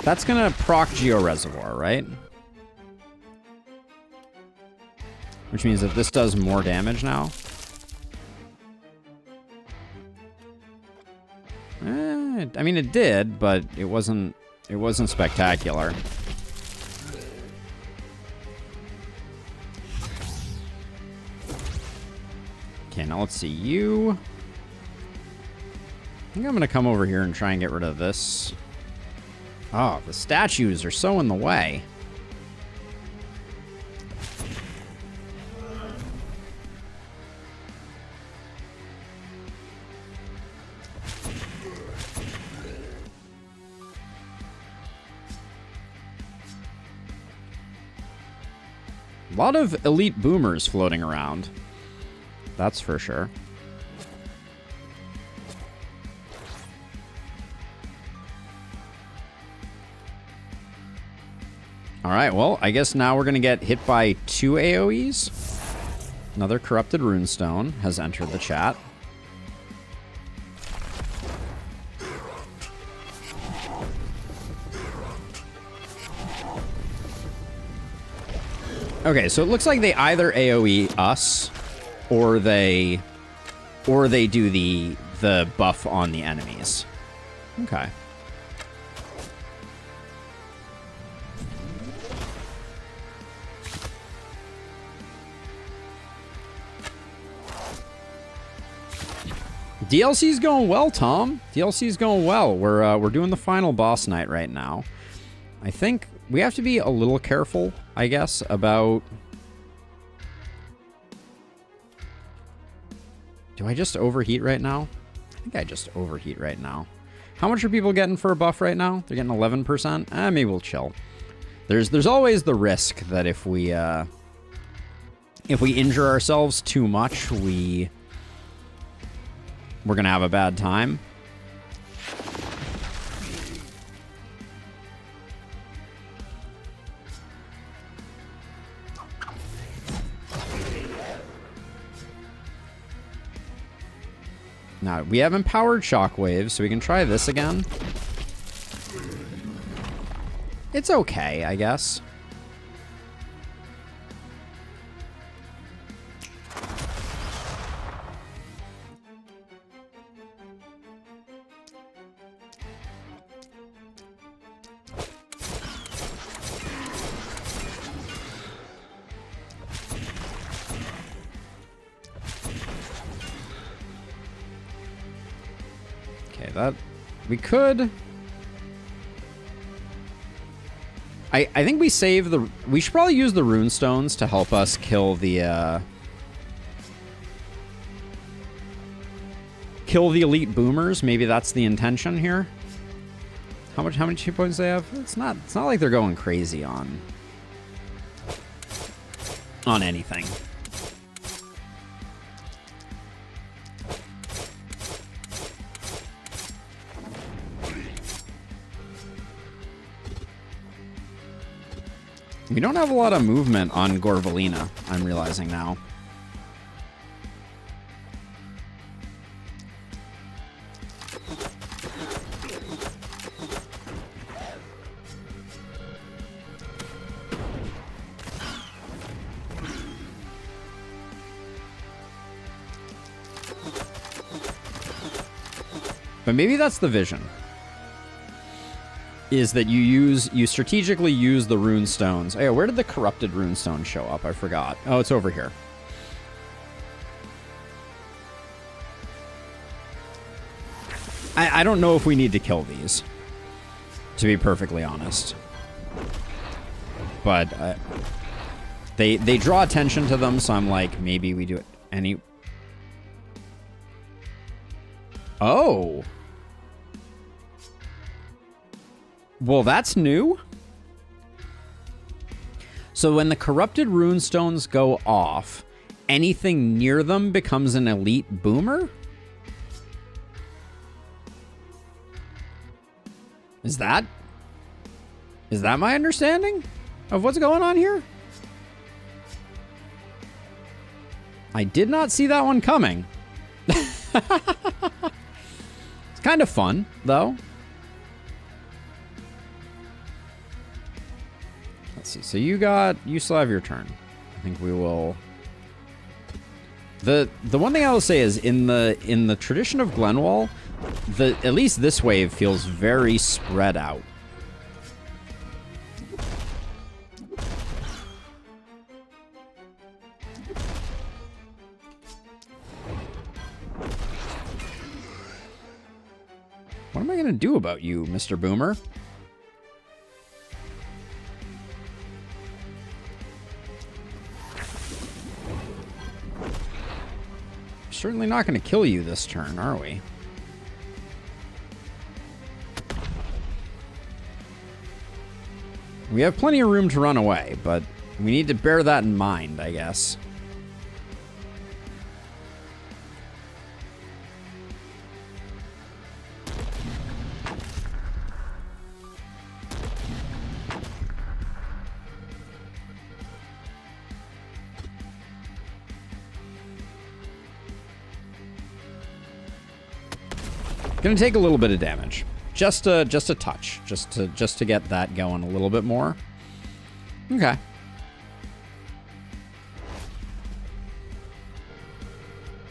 Speaker 1: that's gonna proc Geo Reservoir, right? Which means that this does more damage now. I mean, it did, but it wasn't spectacular. Okay, now let's see you. I think I'm gonna come over here and try and get rid of this. Oh, the statues are so in the way. A lot of elite boomers floating around. That's for sure. All right, well, I guess now we're going to get hit by 2 AoEs. Another corrupted runestone has entered the chat. Okay, so it looks like they either AoE us or they do the buff on the enemies. Okay. DLC's going well, Tom. DLC's going well. We're doing the final boss night right now. I think we have to be a little careful, I guess, about... Do I just overheat right now? I think I just overheat right now. How much are people getting for a buff right now? They're getting 11%? Maybe we'll chill. There's always the risk that if we injure ourselves too much, we're gonna have a bad time. Now, we have empowered shockwaves, so we can try this again. It's okay, I guess. Okay, that... We could... I think we save the... We should probably use the rune stones to help us kill the, kill the elite boomers. Maybe that's the intention here. How many hit points they have? It's not like they're going crazy on anything. We don't have a lot of movement on Gorvalina, I'm realizing now. But maybe that's the vision. Is that you strategically use the rune stones. Oh, yeah, where did the corrupted rune stone show up? I forgot. Oh, it's over here. I don't know if we need to kill these, to be perfectly honest. But they draw attention to them, so I'm like, maybe we do it Oh. Well, that's new. So when the corrupted runestones go off, anything near them becomes an elite boomer? Is that my understanding of what's going on here? I did not see that one coming. It's kind of fun, though. Let's see. So you still have your turn. I think we will. The one thing I will say is in the tradition of Glenwall, at least this wave feels very spread out. What am I going to do about you, Mr. Boomer? Certainly not going to kill you this turn, are we? We have plenty of room to run away, but we need to bear that in mind, I guess. Gonna take a little bit of damage, just a touch, just to get that going a little bit more. Okay.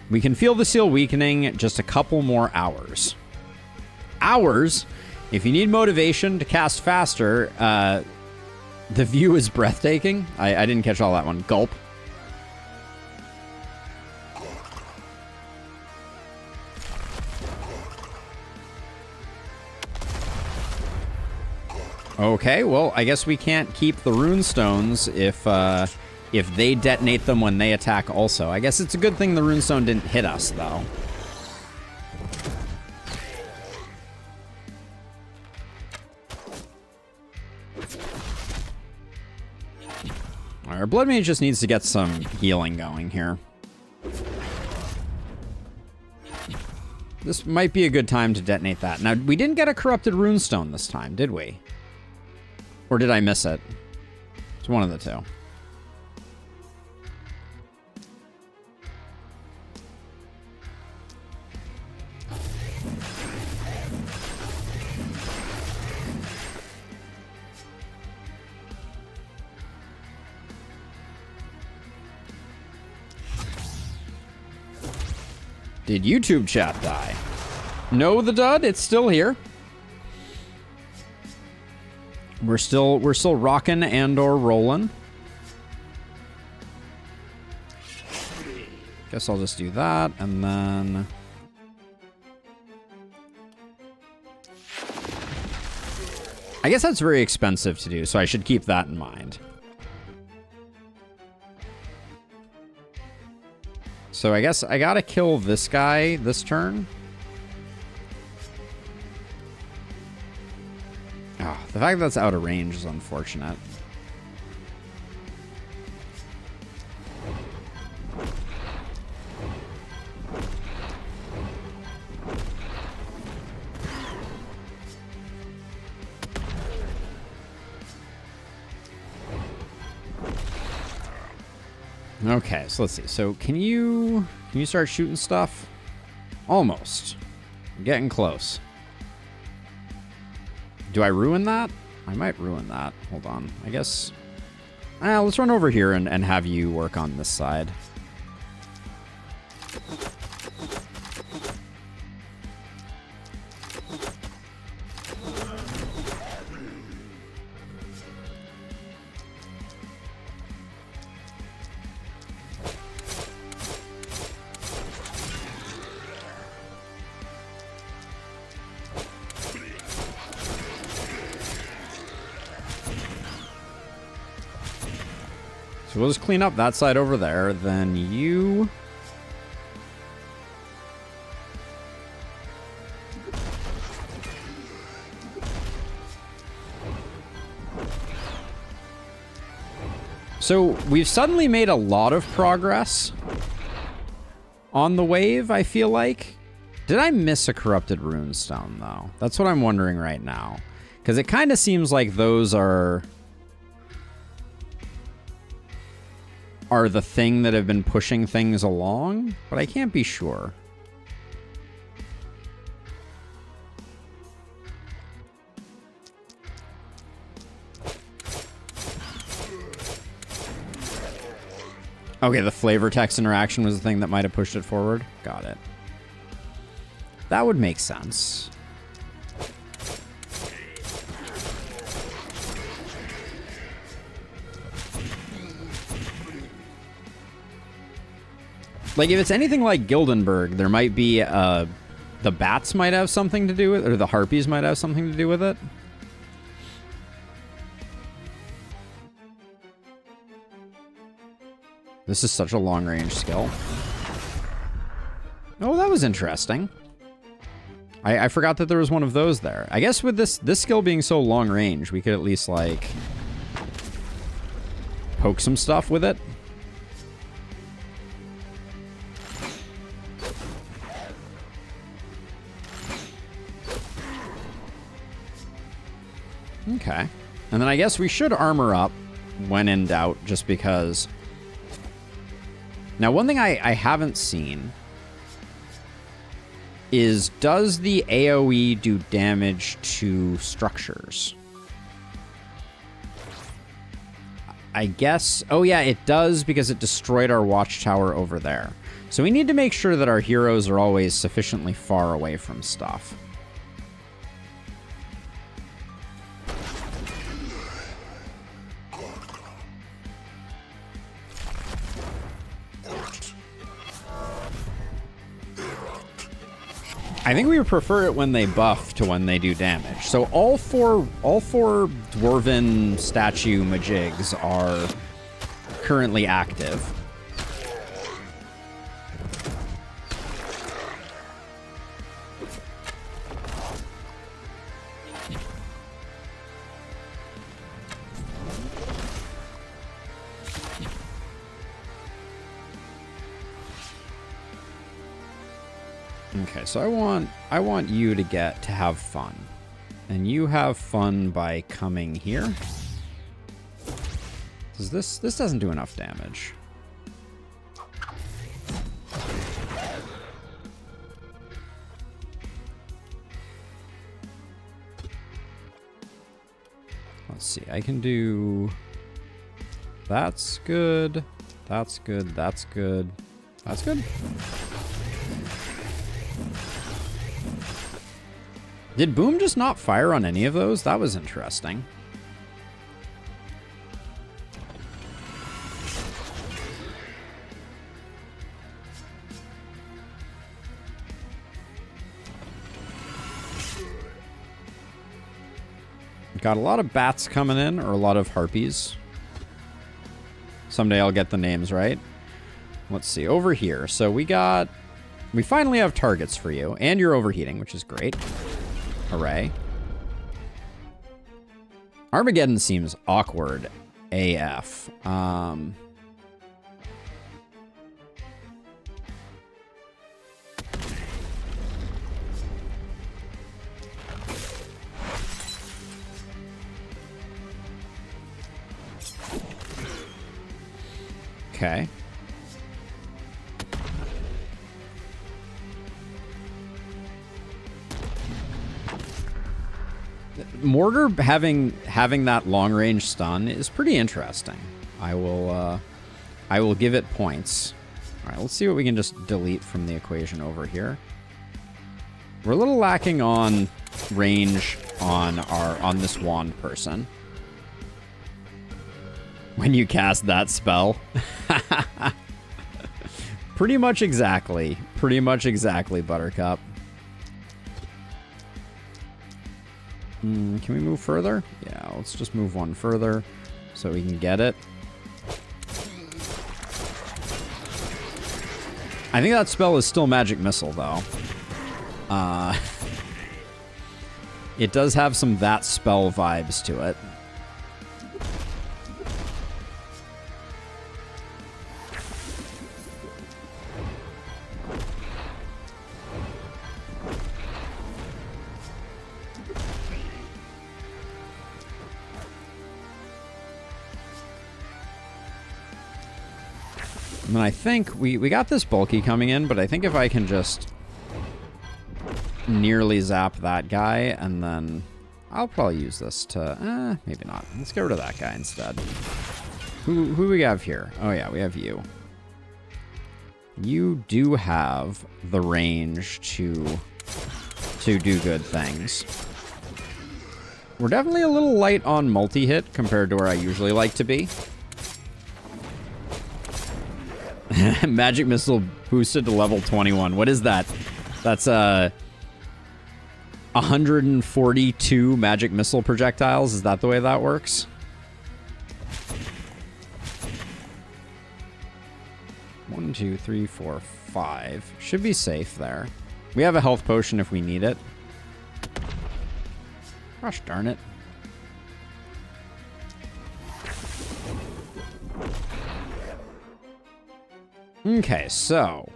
Speaker 1: We can feel the seal weakening just a couple more hours. Hours? If you need motivation to cast faster, the view is breathtaking. I didn't catch all that one. Gulp. Okay, well, I guess we can't keep the rune stones if they detonate them when they attack also. I guess it's a good thing the rune stone didn't hit us, though. Our blood mage just needs to get some healing going here. This might be a good time to detonate that. Now, we didn't get a corrupted runestone this time, did we? Or did I miss it? It's one of the two. Did YouTube chat die? No, the dud, it's still here. We're still rocking and or rolling. Guess I'll just do that and then I guess that's very expensive to do, so I should keep that in mind. So I guess I gotta kill this guy this turn. Oh, the fact that that's out of range is unfortunate. Okay, so let's see. So can you start shooting stuff? Almost. I'm getting close. Do I ruin that? I might ruin that. Hold on. I guess... let's run over here and have you work on this side. So we'll just clean up that side over there, then you... So we've suddenly made a lot of progress on the wave, I feel like. Did I miss a corrupted runestone, though? That's what I'm wondering right now. Because it kind of seems like those are the thing that have been pushing things along, but I can't be sure. Okay, the flavor text interaction was the thing that might have pushed it forward. Got it. That would make sense. Like, if it's anything like Gildenberg, there might be, the bats might have something to do with it, or the harpies might have something to do with it. This is such a long-range skill. Oh, that was interesting. I forgot that there was one of those there. I guess with this skill being so long-range, we could at least, like, poke some stuff with it. Okay. And then I guess we should armor up when in doubt, just because... Now, one thing I haven't seen is, does the AoE do damage to structures? I guess... Oh, yeah, it does, because it destroyed our watchtower over there. So we need to make sure that our heroes are always sufficiently far away from stuff. I think we would prefer it when they buff to when they do damage. So all four dwarven statue majigs are currently active. Okay, so I want you to have fun. And you have fun by coming here. Does this doesn't do enough damage. Let's see. I can do... That's good. That's good. That's good. That's good. Did Boom just not fire on any of those? That was interesting. Got a lot of bats coming in, or a lot of harpies. Someday I'll get the names right. Let's see, over here. So we finally have targets for you, and you're overheating, which is great. Hooray. Armageddon seems awkward AF. Okay. Mortar having that long range stun is pretty interesting. I will give it points. All right, let's see what we can just delete from the equation over here. We're a little lacking on range on this wand person. When you cast that spell. Pretty much exactly, Buttercup. Can we move further? Yeah, let's just move one further so we can get it. I think that spell is still Magic Missile, though. It does have some that spell vibes to it. And I think we got this bulky coming in, but I think if I can just nearly zap that guy, and then I'll probably use this to... maybe not. Let's get rid of that guy instead. Who we have here? Oh yeah, we have you. You do have the range to do good things. We're definitely a little light on multi-hit compared to where I usually like to be. Magic Missile boosted to level 21. What is that? That's 142 Magic Missile projectiles. Is that the way that works? One, two, three, four, five. Should be safe there. We have a health potion if we need it. Gosh darn it. Okay, so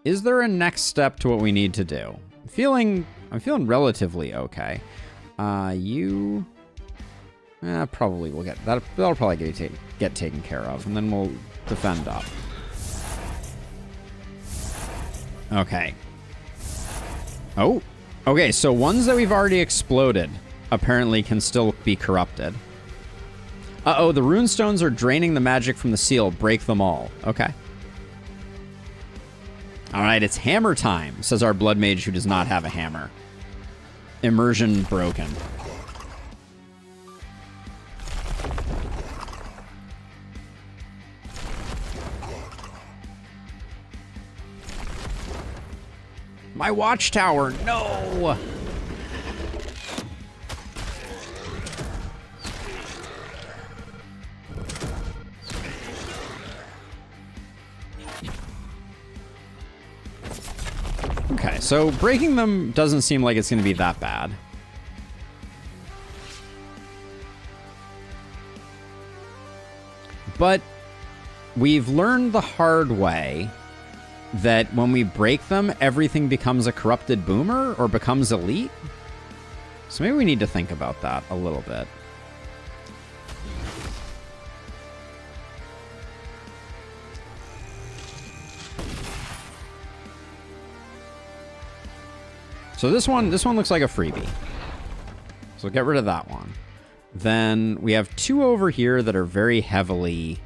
Speaker 1: is there a next step to what we need to do? I'm feeling relatively okay. You probably will get that. That'll probably get taken care of, and then we'll defend up. Okay. Oh, okay. So ones that we've already exploded apparently can still be corrupted. Uh-oh, the runestones are draining the magic from the seal. Break them all. Okay. All right, it's hammer time, says our blood mage who does not have a hammer. Immersion broken. My watchtower, no! Okay, so breaking them doesn't seem like it's going to be that bad. But we've learned the hard way that when we break them, everything becomes a corrupted boomer or becomes elite. So maybe we need to think about that a little bit. So this one looks like a freebie. So get rid of that one. Then we have two over here that are very heavily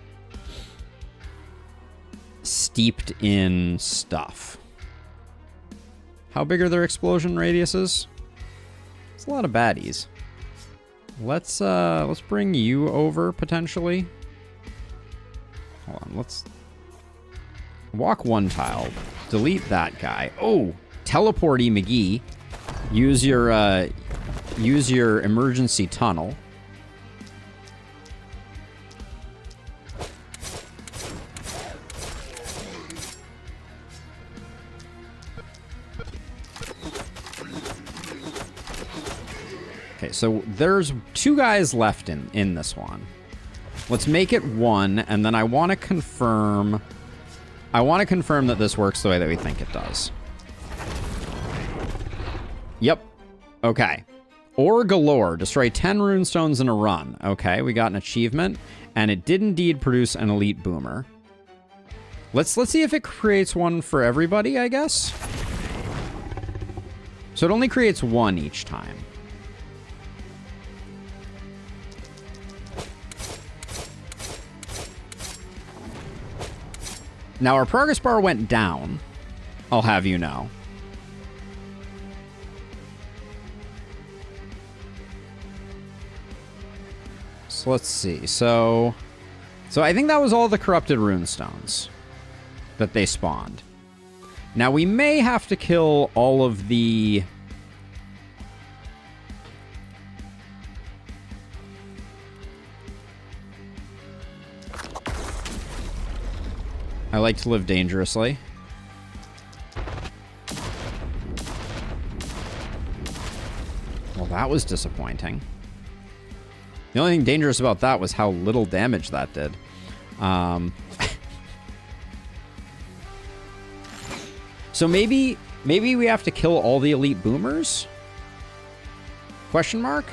Speaker 1: steeped in stuff. How big are their explosion radiuses? It's a lot of baddies. Let's bring you over potentially. Hold on, let's walk one tile. Delete that guy. Oh, teleporty McGee. Use your use your emergency tunnel. Okay, so there's 2 guys left in this one. Let's make it 1, and then I want to confirm... that this works the way that we think it does. Yep. Okay. Ore galore. Destroy 10 runestones in a run. Okay, we got an achievement, and it did indeed produce an elite boomer. Let's see if it creates one for everybody, I guess. So it only creates 1 each time. Now, our progress bar went down, I'll have you know. So let's see. So I think that was all the corrupted runestones that they spawned. Now, we may have to kill all of the... I like to live dangerously. Well, that was disappointing. The only thing dangerous about that was how little damage that did. So maybe we have to kill all the elite boomers? Question mark?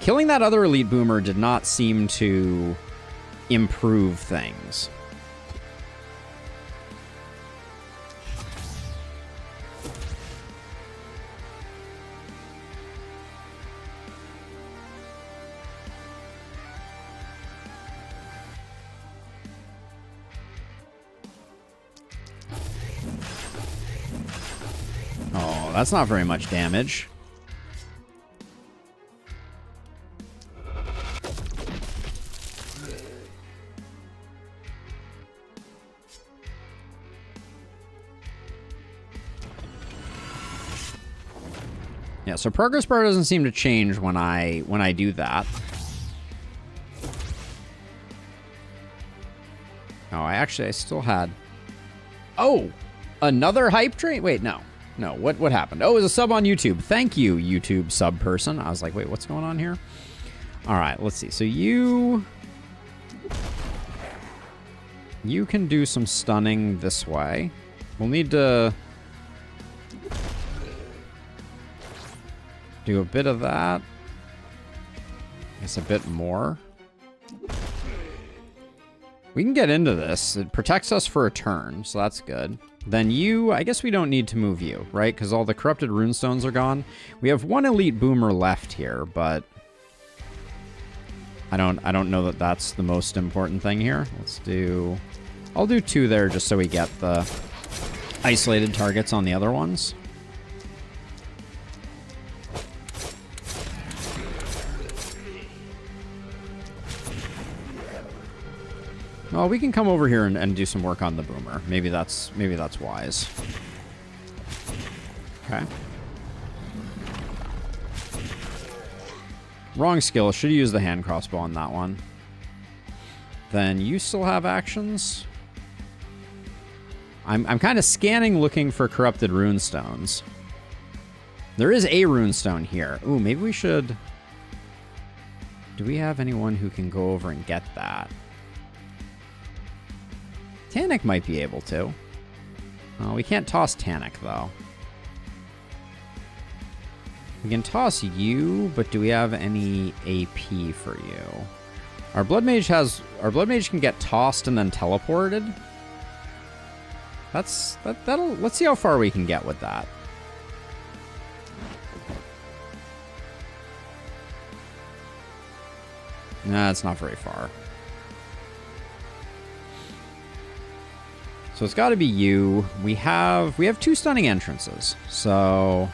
Speaker 1: Killing that other elite boomer did not seem to improve things. Oh, that's not very much damage. Yeah, so progress bar doesn't seem to change when I do that. Oh, I still had... Oh! Another hype train? Wait, no. No, what happened? Oh, it was a sub on YouTube. Thank you, YouTube sub person. I was like, wait, what's going on here? All right, let's see. So you can do some stunning this way. We'll need to do a bit of that. I guess a bit more. We can get into this. It protects us for a turn, so that's good. Then you, I guess we don't need to move you, right? Because all the corrupted runestones are gone. We have 1 elite boomer left here, but I don't know that that's the most important thing here. I'll do 2 there just so we get the isolated targets on the other ones. Well, we can come over here and do some work on the boomer. Maybe that's wise. Okay. Wrong skill. Should use the hand crossbow on that one. Then you still have actions. I'm kind of scanning looking for corrupted runestones. There is a runestone here. Ooh, maybe we should... Do we have anyone who can go over and get that? Tannic might be able to. Oh, we can't toss Tannic, though. We can toss you, but do we have any AP for you? Our Blood Mage can get tossed and then teleported. Let's see how far we can get with that. Nah, it's not very far. So it's got to be you. We have 2 stunning entrances. So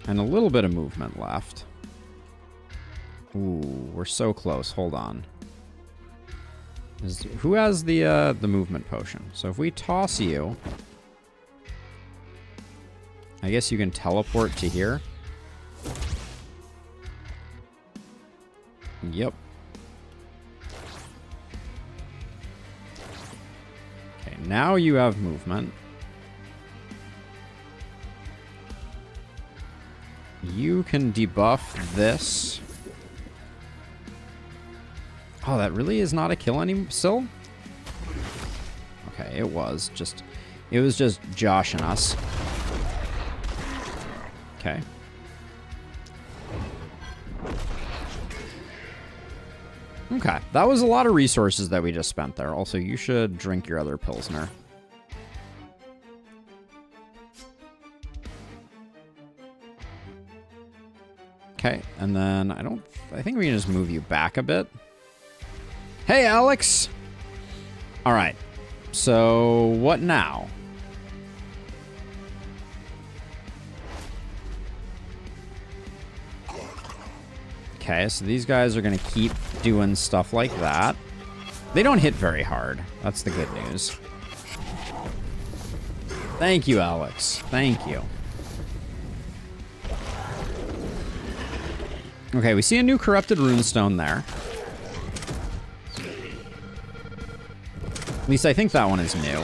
Speaker 1: and a little bit of movement left. Ooh, we're so close. Hold on. Who has the movement potion? So if we toss you, I guess you can teleport to here. Yep. Okay, now you have movement. You can debuff this. Oh, that really is not a kill still? Okay, it was just joshing us. Okay. Okay, that was a lot of resources that we just spent there. Also, you should drink your other Pilsner. Okay, and then I think we can just move you back a bit. Hey, Alex! Alright, so what now? Okay, so these guys are going to keep doing stuff like that. They don't hit very hard. That's the good news. Thank you, Alex. Thank you. Okay, we see a new corrupted runestone there. At least I think that one is new.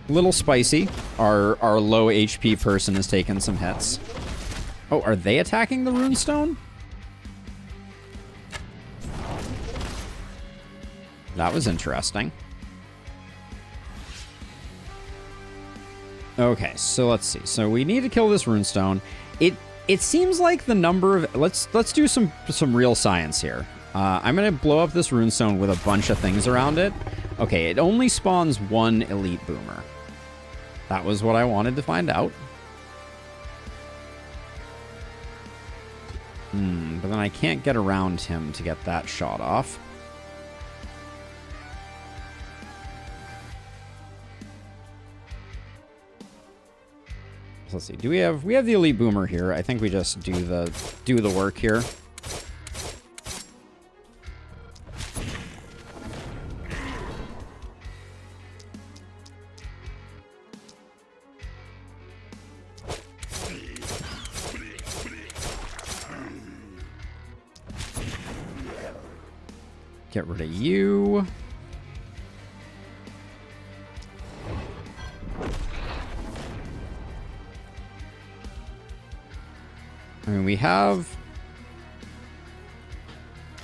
Speaker 1: Little spicy. Our low HP person has taken some hits. Oh, are they attacking the runestone? That was interesting. Okay, so let's see. So we need to kill this runestone. It seems like the number of... Let's do some real science here. I'm going to blow up this runestone with a bunch of things around it. Okay, it only spawns one elite boomer. That was what I wanted to find out. But then I can't get around him to get that shot off. Let's see. Do we have the elite boomer here? I think we just do the work here. Get rid of you. I mean, we have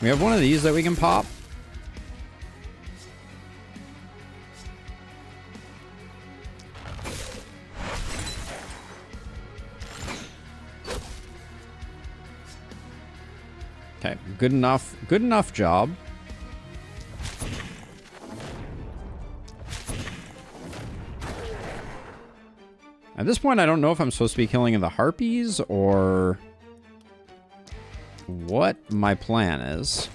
Speaker 1: one of these that we can pop. Okay, good enough job. At this point, I don't know if I'm supposed to be killing the harpies or what my plan is.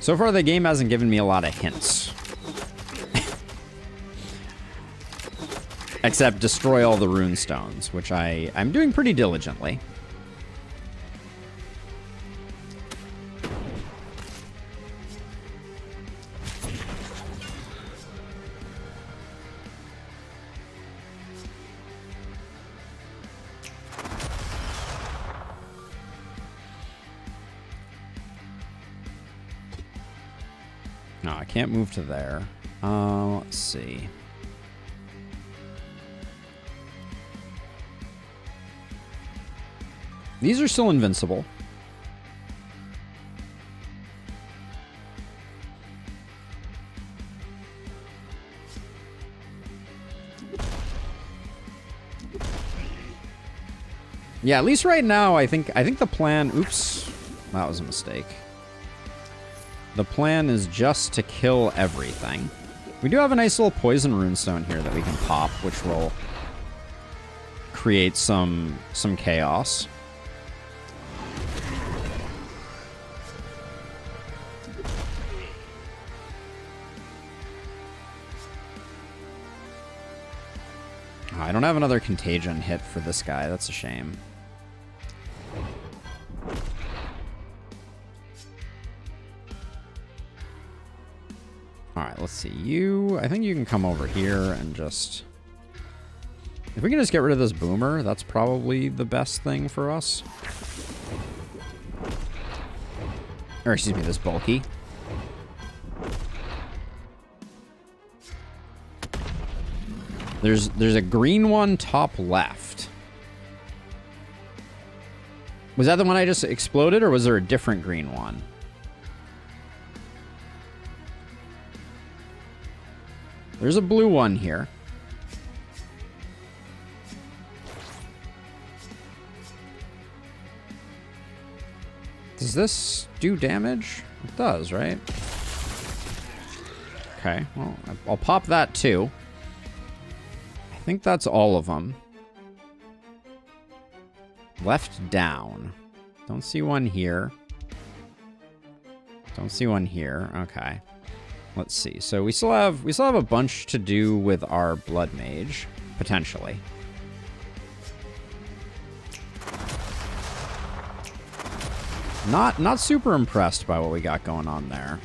Speaker 1: So far, the game hasn't given me a lot of hints. Except destroy all the runestones, which I'm doing pretty diligently. No, I can't move to there. Let's see. These are still invincible. Yeah, at least right now, I think the plan... Oops. That was a mistake. The plan is just to kill everything. We do have a nice little poison runestone here that we can pop, which will create some chaos. Oh, I don't have another contagion hit for this guy. That's a shame. Alright, let's see. I think you can come over here and just... If we can just get rid of this boomer, that's probably the best thing for us. Or, excuse me, this bulky. There's a green one top left. Was that the one I just exploded, or was there a different green one? There's a blue one here. Does this do damage? It does, right? Okay, well, I'll pop that too. I think that's all of them. Left down. Don't see one here. Don't see one here. Okay. Let's see. So we still have a bunch to do with our blood mage, potentially. Not super impressed by what we got going on there.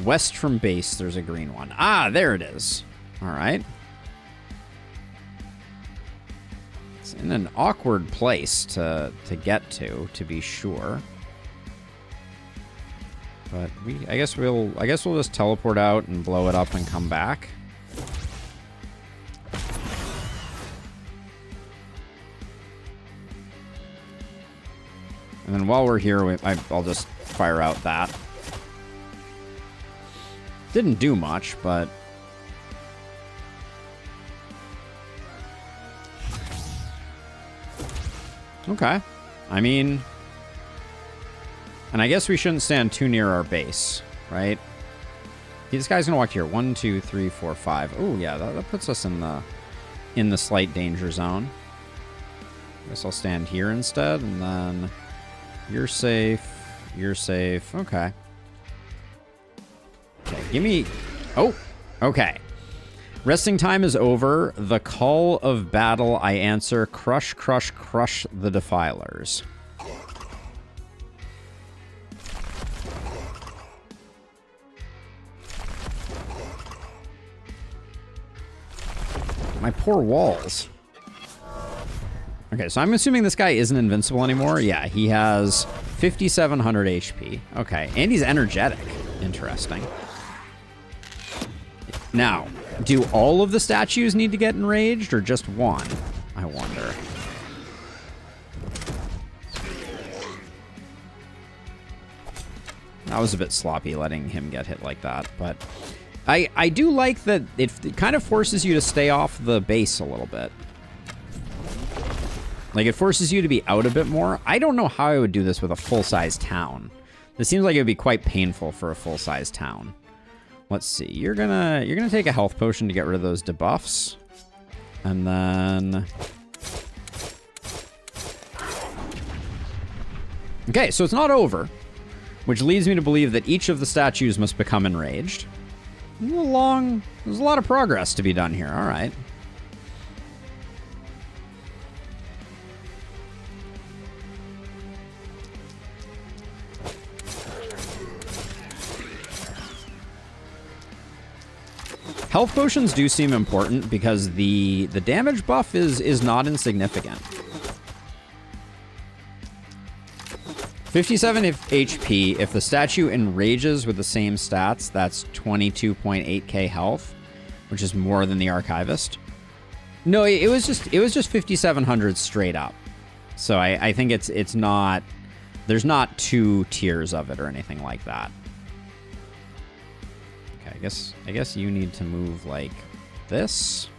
Speaker 1: West from base, there's a green one. Ah, there it is. All right. It's in an awkward place to get to be sure. But I guess we'll just teleport out and blow it up and come back. And then while we're here, I'll just fire out that. Didn't do much, but... Okay. I mean... And I guess we shouldn't stand too near our base, right? This guy's gonna walk here. 1, 2, 3, 4, 5. Oh, yeah, that puts us in the slight danger zone. Guess I'll stand here instead, and then... You're safe. You're safe. Okay. Okay, give me... Oh, okay. Resting time is over. The call of battle I answer. Crush, crush, crush the defilers. My poor walls. Okay, so I'm assuming this guy isn't invincible anymore. Yeah, he has 5,700 HP. Okay, and he's energetic. Interesting. Now, do all of the statues need to get enraged, or just one? I wonder. That was a bit sloppy letting him get hit like that, but I do like that it kind of forces you to stay off the base a little bit. Like, it forces you to be out a bit more. I don't know how I would do this with a full-size town. This seems like it would be quite painful for a full-size town. Let's see. You're gonna take a health potion to get rid of those debuffs. And then... Okay, so it's not over. Which leads me to believe that each of the statues must become enraged. There's a lot of progress to be done here. All right. Health potions do seem important because the damage buff is not insignificant. 57 HP. If the statue enrages with the same stats, that's 22.8k health, which is more than the Archivist. No, it was just 5,700 straight up. So I think it's not. There's not two tiers of it or anything like that. Okay, I guess you need to move like this.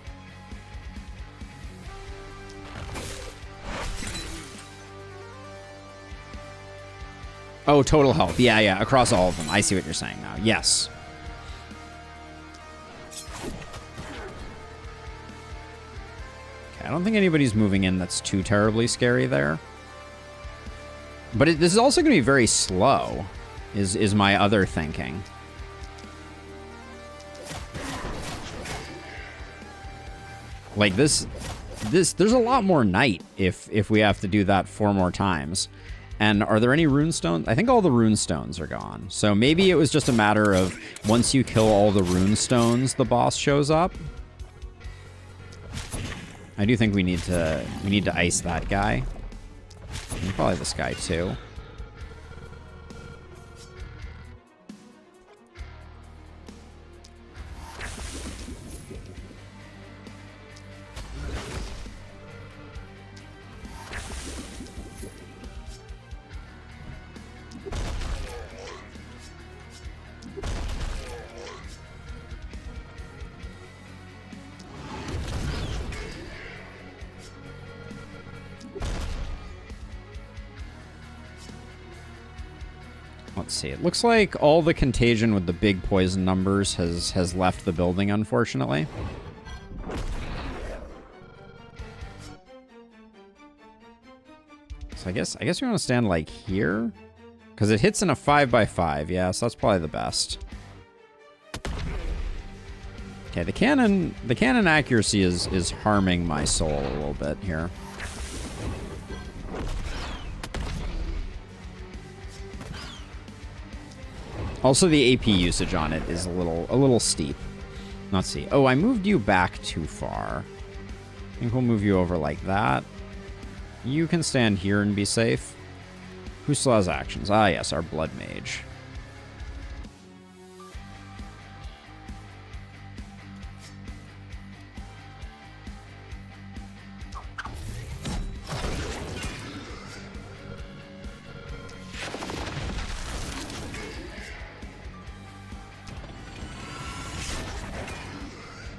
Speaker 1: Oh, total health. Yeah, across all of them. I see what you're saying now. Yes. Okay, I don't think anybody's moving in that's too terribly scary there. But this is also going to be very slow, is my other thinking. Like there's a lot more night if we have to do that 4 more times. And are there any rune stones? I think all the rune stones are gone. So maybe it was just a matter of once you kill all the rune stones, the boss shows up. I do think we need to ice that guy. And probably this guy too. Let's see. It looks like all the contagion with the big poison numbers has left the building, unfortunately. So I guess we want to stand like here, because it hits in a 5x5. Yeah, so that's probably the best. Okay, the cannon accuracy is harming my soul a little bit here. Also, the AP usage on it is a little steep. Let's see. Oh, I moved you back too far. I think we'll move you over like that. You can stand here and be safe. Who still has actions? Ah, yes, our blood mage.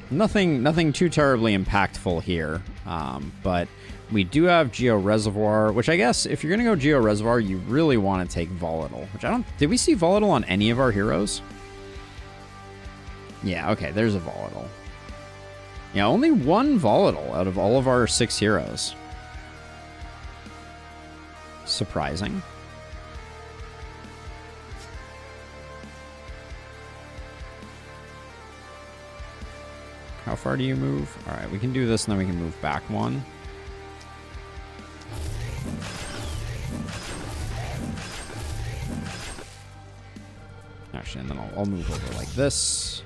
Speaker 1: Nothing too terribly impactful here, but we do have Geo Reservoir, which I guess if you're gonna go Geo Reservoir, you really want to take Volatile, which I don't. Did we see Volatile on any of our heroes? Yeah, okay, there's a Volatile. Yeah, only 1 Volatile out of all of our 6 heroes. Surprising. How far do you move? All right, we can do this and then we can move back 1. Actually, and then I'll move over like this.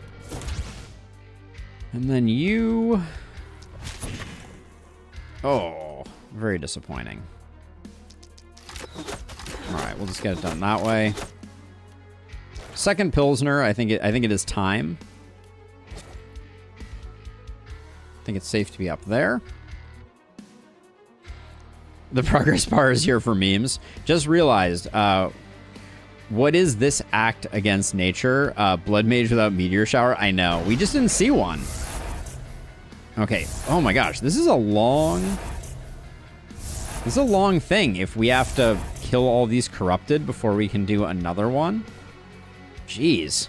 Speaker 1: And then you... Oh, very disappointing. All right, we'll just get it done that way. Second Pilsner, I think it is time. I think it's safe to be up there. The progress bar is here for memes. Just realized, what is this act against nature? Blood Mage without Meteor Shower? I know. We just didn't see one. Okay. Oh my gosh. This is a long thing if we have to kill all these corrupted before we can do another one. Jeez.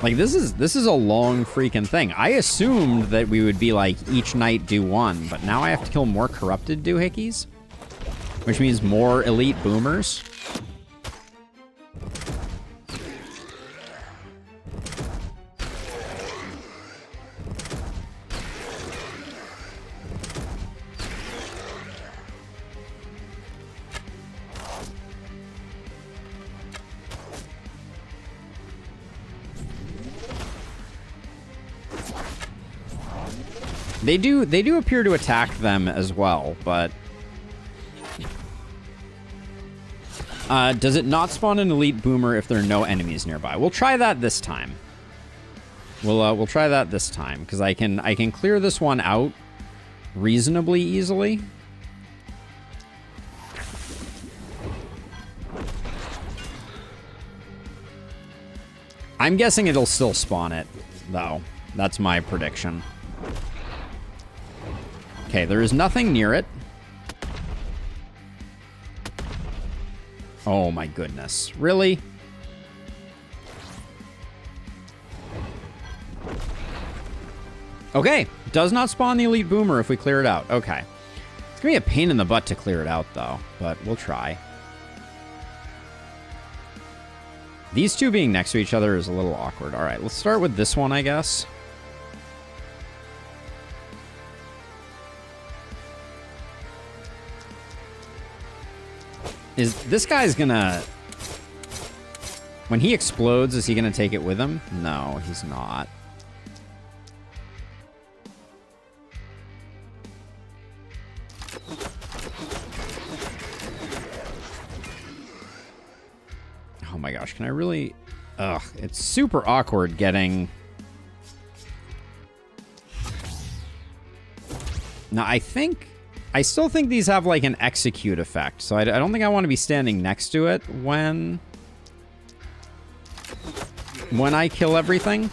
Speaker 1: Like, this is a long freaking thing. I assumed that we would be like, each night do 1, but now I have to kill more corrupted doohickeys? Which means more elite boomers? They do appear to attack them as well, but does it not spawn an elite boomer if there are no enemies nearby? We'll try that this time. We'll try that this time because I can clear this one out reasonably easily. I'm guessing it'll still spawn it, though. That's my prediction. Okay, there is nothing near it. Oh my goodness. Really? Okay, does not spawn the elite boomer if we clear it out. Okay. It's gonna be a pain in the butt to clear it out, though, but we'll try. These two being next to each other is a little awkward. All right, let's start with this one, I guess. Is this guy's gonna... When he explodes, is he gonna take it with him? No, he's not. Oh my gosh, can I really... Ugh, it's super awkward getting... Now, I still think these have like an execute effect, so I don't think I want to be standing next to it when I kill everything.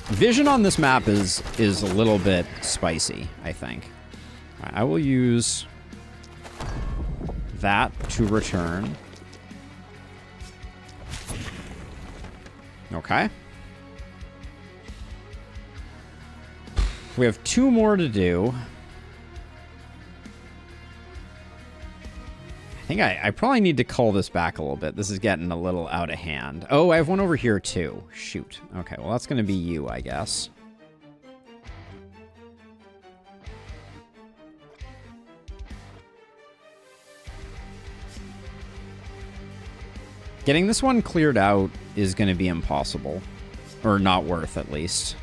Speaker 1: Vision on this map is a little bit spicy, I think. Right, I will use that to return. Okay. We have 2 more to do. I think I probably need to cull this back a little bit. This is getting a little out of hand. Oh, I have one over here too. Shoot. Okay, well that's going to be you, I guess. Getting this one cleared out is going to be impossible. Or not worth, at least.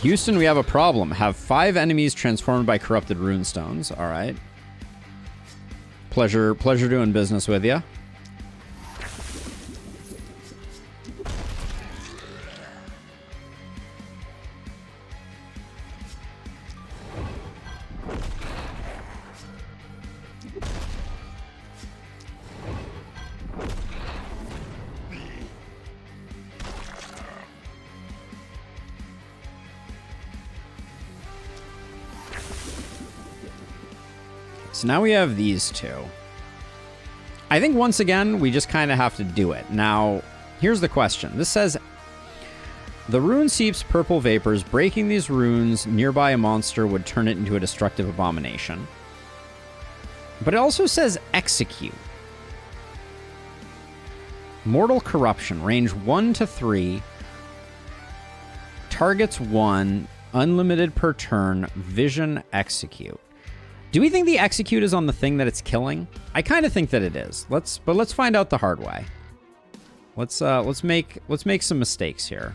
Speaker 1: Houston, we have a problem. Have 5 enemies transformed by corrupted runestones. All right. Pleasure doing business with you. So now we have these 2. I think once again, we just kind of have to do it. Now, here's the question. This says, the rune seeps purple vapors. Breaking these runes nearby a monster would turn it into a destructive abomination. But it also says execute. Mortal corruption. Range 1 to 3. Targets 1. Unlimited per turn. Vision execute. Do we think the execute is on the thing that it's killing? I kind of think that it is. Let's find out the hard way. Let's make some mistakes here.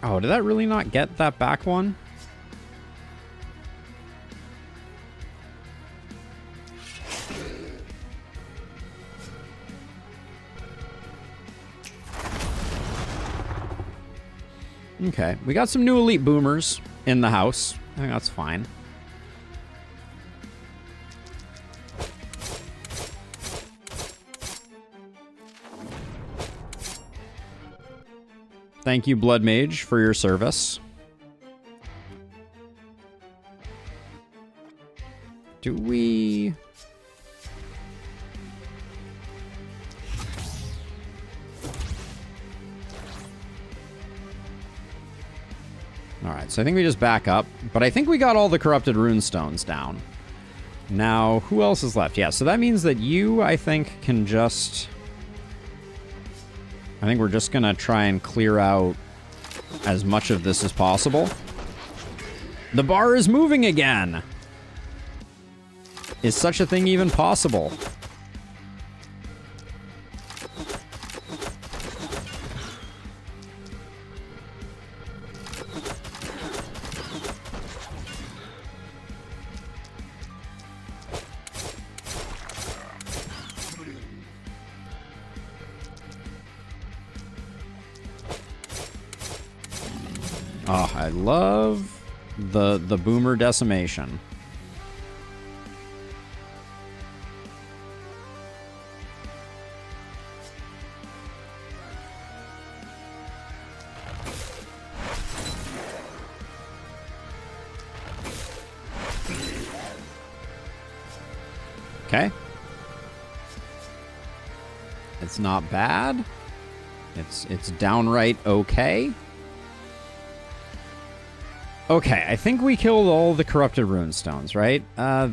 Speaker 1: Oh, did that really not get that back one? Okay, we got some new elite boomers in the house. I think that's fine. Thank you, Blood Mage, for your service. Do we... Alright, so I think we just back up. But I think we got all the corrupted runestones down. Now, who else is left? Yeah, so that means that you, I think, can just... I think we're just going to try and clear out as much of this as possible. The bar is moving again! Is such a thing even possible? Oh, I love the boomer decimation. Okay. It's not bad. It's downright okay. Okay, I think we killed all the corrupted runestones, right?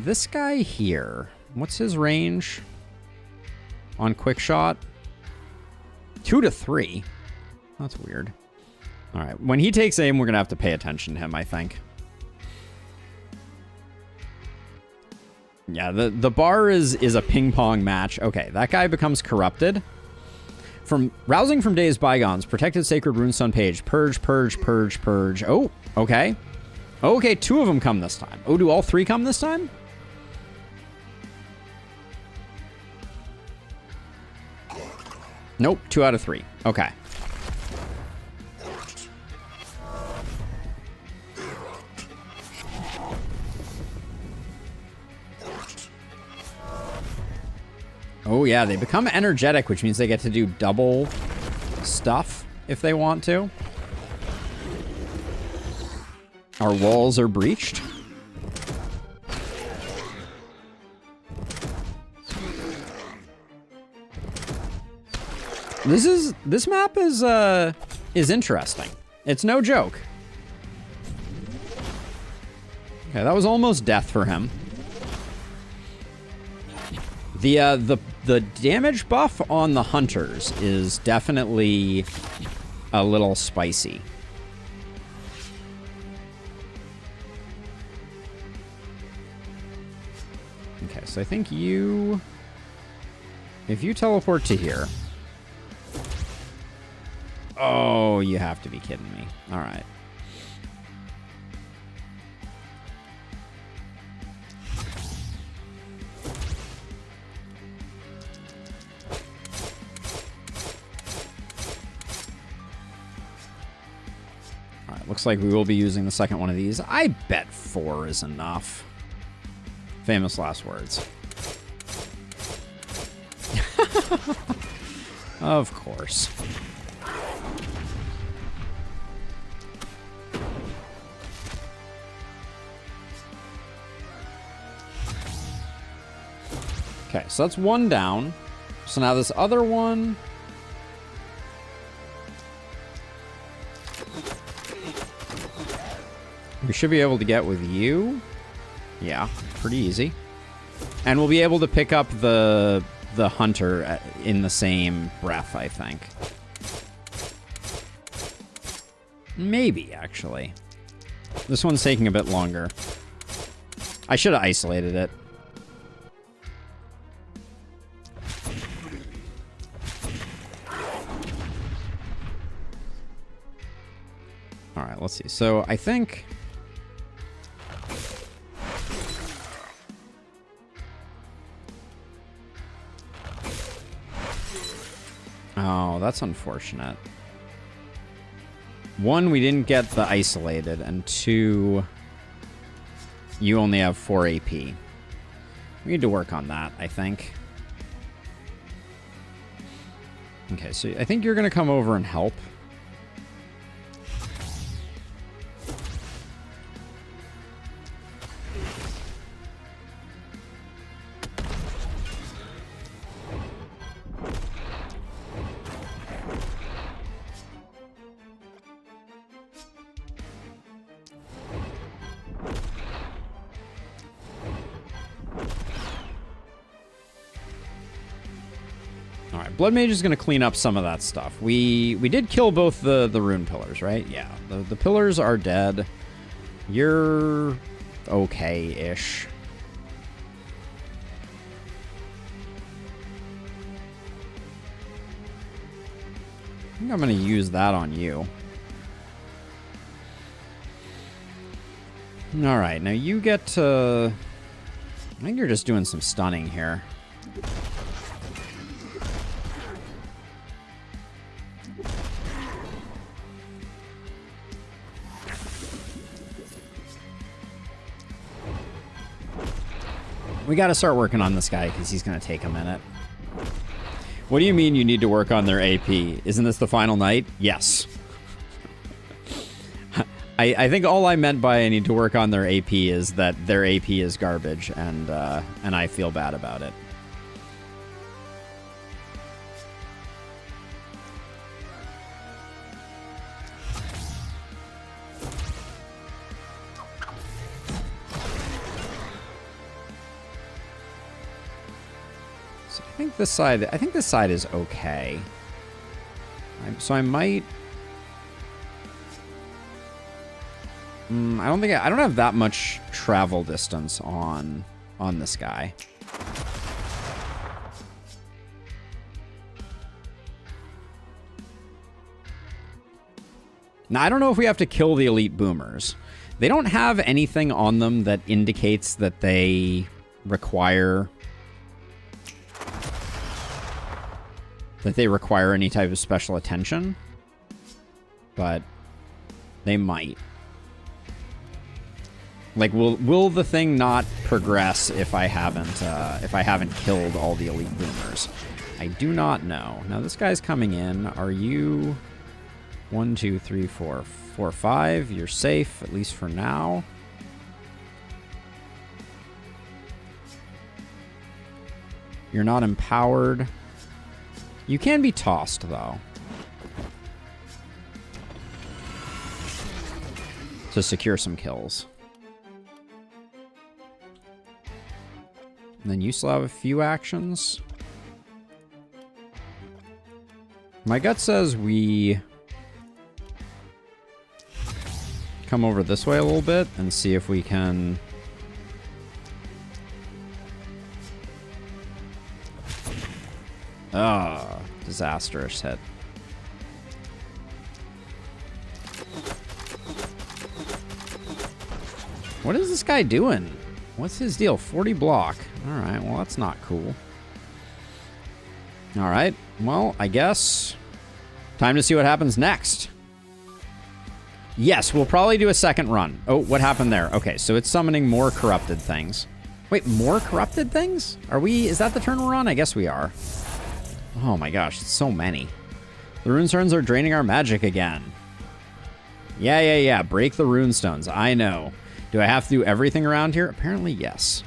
Speaker 1: This guy here, what's his range on quick shot? 2 to 3. That's weird. All right, when he takes aim, we're gonna have to pay attention to him, I think. Yeah, the bar is a ping pong match. Okay, that guy becomes corrupted. From rousing from days bygones, protected sacred runestone page. Purge, purge, purge, purge. Oh, okay. Okay, 2 of them come this time. Oh, do all 3 come this time? Nope, 2 out of 3. Okay. Oh, yeah, they become energetic, which means they get to do double stuff if they want to. Our walls are breached. This map is interesting. It's no joke. Okay, that was almost death for him. The damage buff on the hunters is definitely a little spicy. Okay, so I think if you teleport to here. Oh, you have to be kidding me. All right. Looks like we will be using the second one of these. I bet 4 is enough. Famous last words. Of course. Okay, so that's 1 down. So now this other one... we should be able to get with you. Yeah, pretty easy. And we'll be able to pick up the hunter in the same breath, I think. Maybe, actually. This one's taking a bit longer. I should have isolated it. All right, let's see. So I think... oh, that's unfortunate. 1, we didn't get the isolated, and 2, you only have 4 AP. We need to work on that, I think. Okay, so I think you're going to come over and help. Blood Mage is going to clean up some of that stuff. We did kill both the rune pillars, right? Yeah, the pillars are dead. You're okay-ish. I think I'm going to use that on you. All right, now you get to... I think you're just doing some stunning here. We got to start working on this guy because he's going to take a minute. What do you mean you need to work on their AP? Isn't this the final night? Yes. I think all I meant by I need to work on their AP is that their AP is garbage, and I feel bad about it. So I think this side is okay. So I might. I don't have that much travel distance on this guy. Now, I don't know if we have to kill the elite boomers. They don't have anything on them that indicates that they require any type of special attention, but they might. Like, will the thing not progress if I haven't killed all the elite boomers? I do not know. Now this guy's coming in. Are you 1, 2, 3, 4, 4, 5? You're safe, at least for now. You're not empowered. You can be tossed though, to secure some kills. And then you still have a few actions. My gut says we come over this way a little bit and see if we can... Ah, disastrous hit. What is this guy doing? What's his deal? 40 block. Alright, well, that's not cool. Alright, well, I guess time to see what happens next. Yes, we'll probably do a second run. Oh, what happened there? Okay, so it's summoning more corrupted things. Wait, more corrupted things? Is that the turn we're on? I guess we are. Oh my gosh, it's so many. The runestones are draining our magic again. Yeah. Break the runestones. I know. Do I have to do everything around here? Apparently, yes.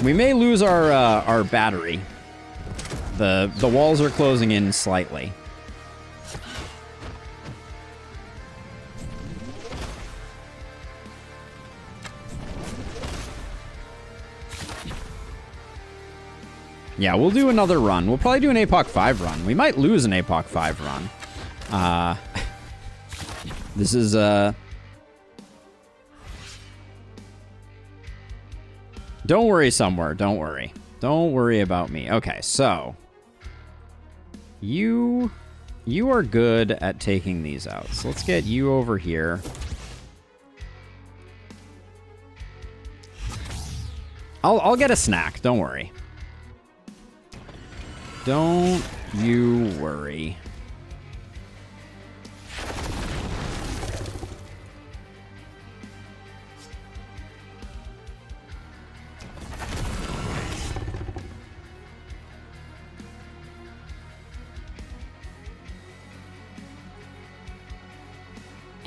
Speaker 1: We may lose our battery. The walls are closing in slightly. Yeah, we'll do another run. We'll probably do an APOC 5 run. We might lose an APOC 5 run. This is... Don't worry, somewhere. Don't worry. Don't worry about me. Okay, so... You are good at taking these out. So let's get you over here. I'll get a snack. Don't worry. Don't you worry.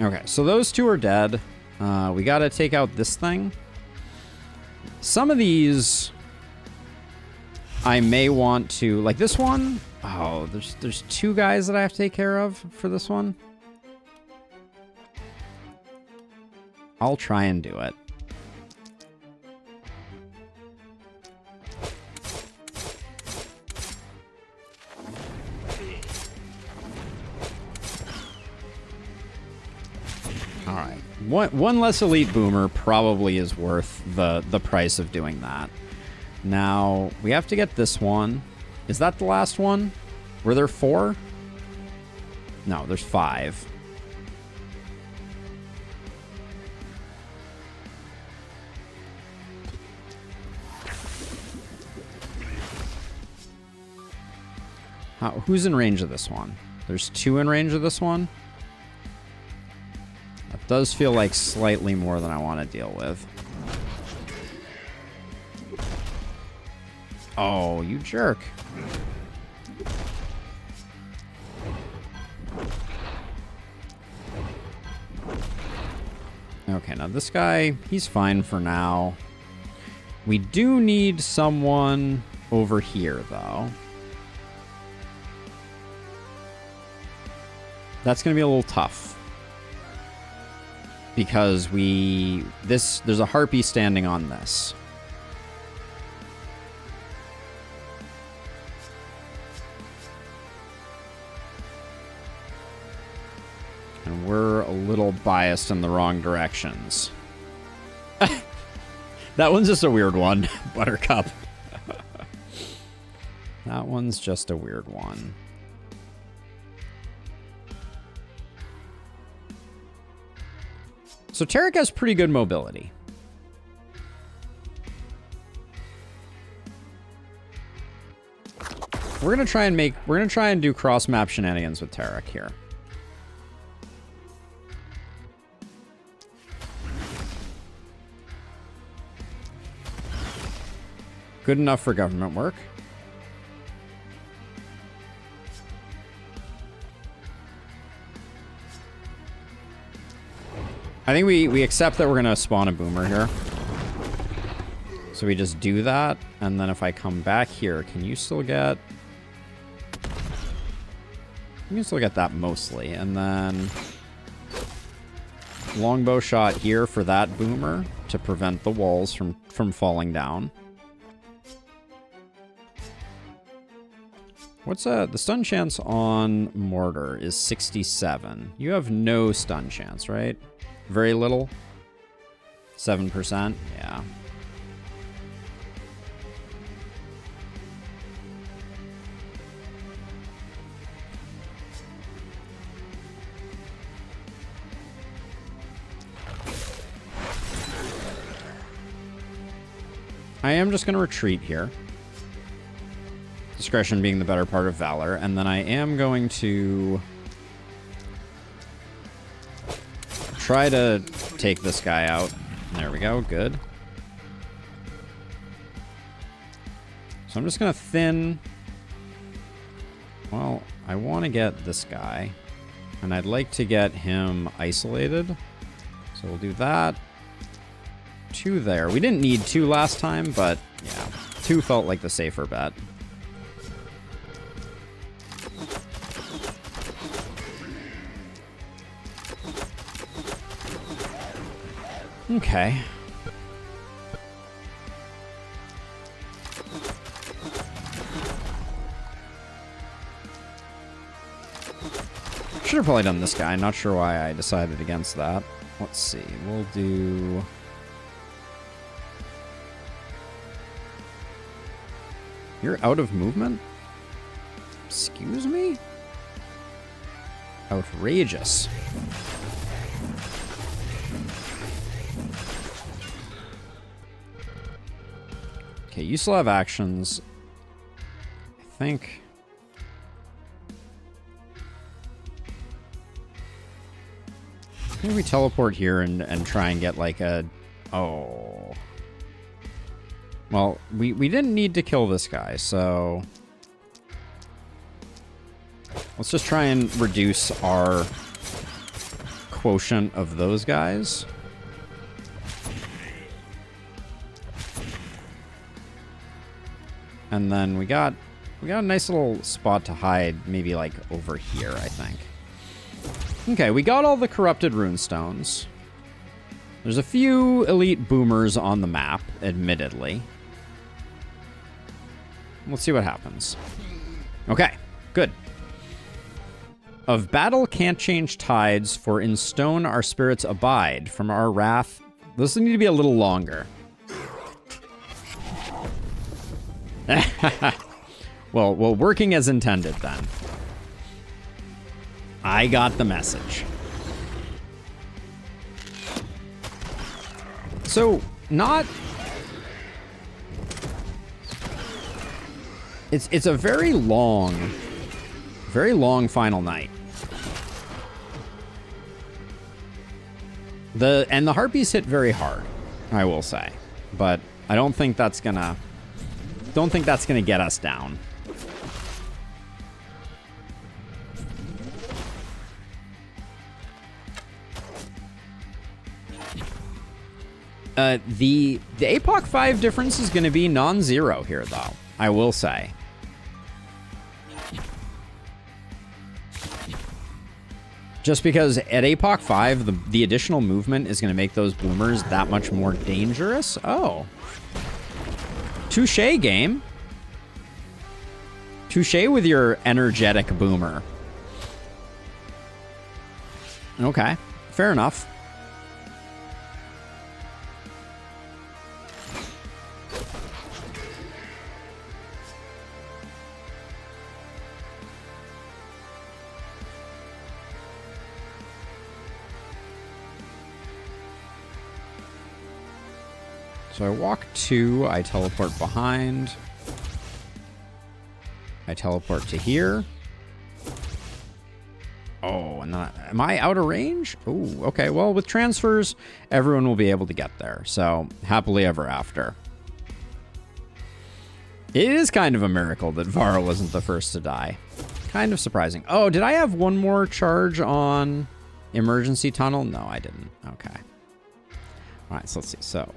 Speaker 1: Okay, so those two are dead. We gotta take out this thing. Some of these... I may want to, like this one. Oh, there's two guys that I have to take care of for this one. I'll try and do it. All right, one less elite boomer probably is worth the price of doing that. Now, we have to get this one. Is that the last one? Were there 4? No, there's 5. Who's in range of this one? There's 2 in range of this one. That does feel like slightly more than I want to deal with. Oh, you jerk. Okay, now this guy, he's fine for now. We do need someone over here, though. That's going to be a little tough. Because there's a harpy standing on this. And we're a little biased in the wrong directions. That one's just a weird one, Buttercup. That one's just a weird one. So Tarek has pretty good mobility. We're gonna try and do cross map shenanigans with Tarek here. Good enough for government work. I think we accept that we're going to spawn a boomer here. So we just do that. And then if I come back here, can you still get... You can still get that mostly. And then... longbow shot here for that boomer to prevent the walls from falling down. What's the stun chance on mortar is 67. You have no stun chance, right? Very little? 7%? Yeah. I am just going to retreat here. Discretion being the better part of valor. And then I am going to try to take this guy out. There we go. Good. So I'm just going to thin. Well, I want to get this guy. And I'd like to get him isolated. So we'll do that. 2 there. We didn't need 2 last time, but yeah. 2 felt like the safer bet. Okay. Should have probably done this guy. Not sure why I decided against that. Let's see. We'll do... You're out of movement? Excuse me? Outrageous. Okay, you still have actions. I think... Maybe we teleport here and try and get like a... Oh. Well, we didn't need to kill this guy, so... Let's just try and reduce our quotient of those guys. And then we got a nice little spot to hide, maybe like over here, I think. Okay, we got all the corrupted runestones. There's a few elite boomers on the map, admittedly. Let's see what happens. Okay, good. Of battle can't change tides, for in stone our spirits abide. From our wrath... This will need to be a little longer. Well, working as intended, then. I got the message. So, not... It's a very long Very long final night. And the Harpies hit very hard, I will say. But I don't think that's gonna get us down. The APOC 5 difference is going to be non-zero here, though, I will say. Just because at APOC 5, the additional movement is going to make those boomers that much more dangerous. Oh. Touche, game. Touche with your energetic boomer. Okay, fair enough. So I walk 2, I teleport behind. I teleport to here. Oh, and then am I out of range? Oh, okay. Well, with transfers, everyone will be able to get there. So, happily ever after. It is kind of a miracle that Vara wasn't the first to die. Kind of surprising. Oh, did I have one more charge on emergency tunnel? No, I didn't. Okay. All right, so let's see. So,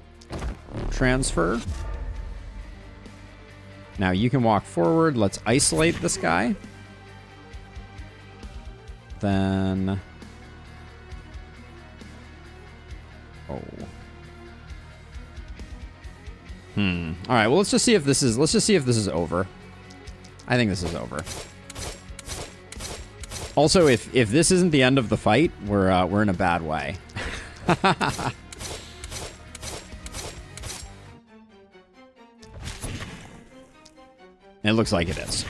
Speaker 1: transfer. Now you can walk forward. Let's isolate this guy. Then... Oh. All right, well, let's just see if this is over. I think this is over. Also, if this isn't the end of the fight, we're in a bad way. It looks like it is.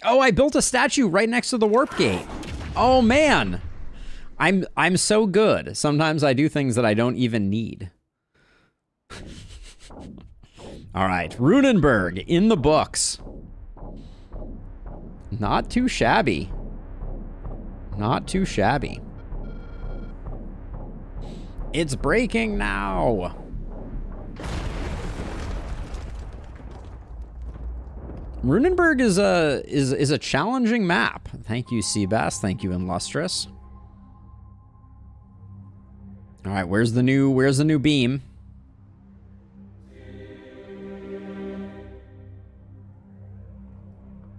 Speaker 1: Oh, I built a statue right next to the warp gate. Oh man. I'm so good. Sometimes I do things that I don't even need. All right, Runenberg in the books. Not too shabby. Not too shabby. It's breaking now. Runenberg is a challenging map. Thank you, Seabass. Thank you, Illustrious. All right, where's the new beam?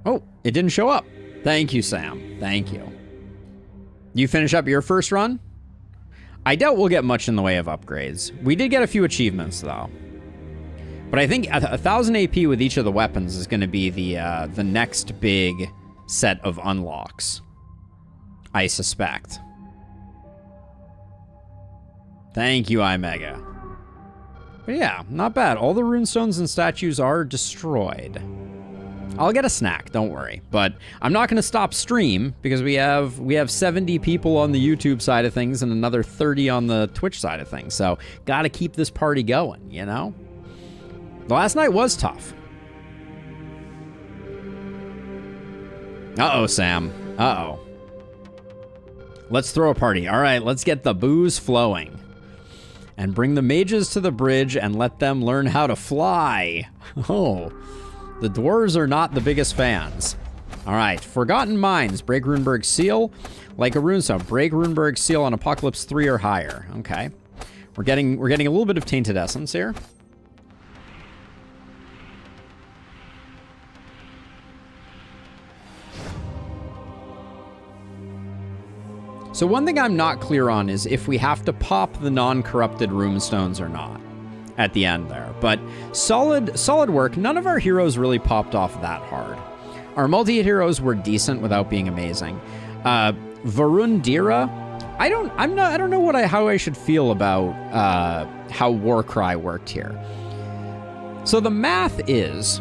Speaker 1: Oh, it didn't show up. Thank you, Sam. Thank you. You finish up your first run? I doubt we'll get much in the way of upgrades. We did get a few achievements, though. But I think 1,000 AP with each of the weapons is going to be the next big set of unlocks. I suspect. Thank you, iMega. But yeah, not bad. All the runestones and statues are destroyed. I'll get a snack, don't worry. But I'm not going to stop stream because we have 70 people on the YouTube side of things and another 30 on the Twitch side of things. So got to keep this party going, you know? The last night was tough. Uh-oh, Sam. Uh-oh. Let's throw a party. All right, let's get the booze flowing. And bring the mages to the bridge and let them learn how to fly. Oh, the dwarves are not the biggest fans. All right, Forgotten Mines. Break Runenberg Seal. Like a runestone. Break Runenberg Seal on Apocalypse 3 or higher. Okay. We're getting a little bit of Tainted Essence here. So one thing I'm not clear on is if we have to pop the non-corrupted runestones or not at the end there. But solid work. None of our heroes really popped off that hard. Our multi-hit heroes were decent without being amazing. Varundira, I don't know how I should feel about how Warcry worked here. So the math is,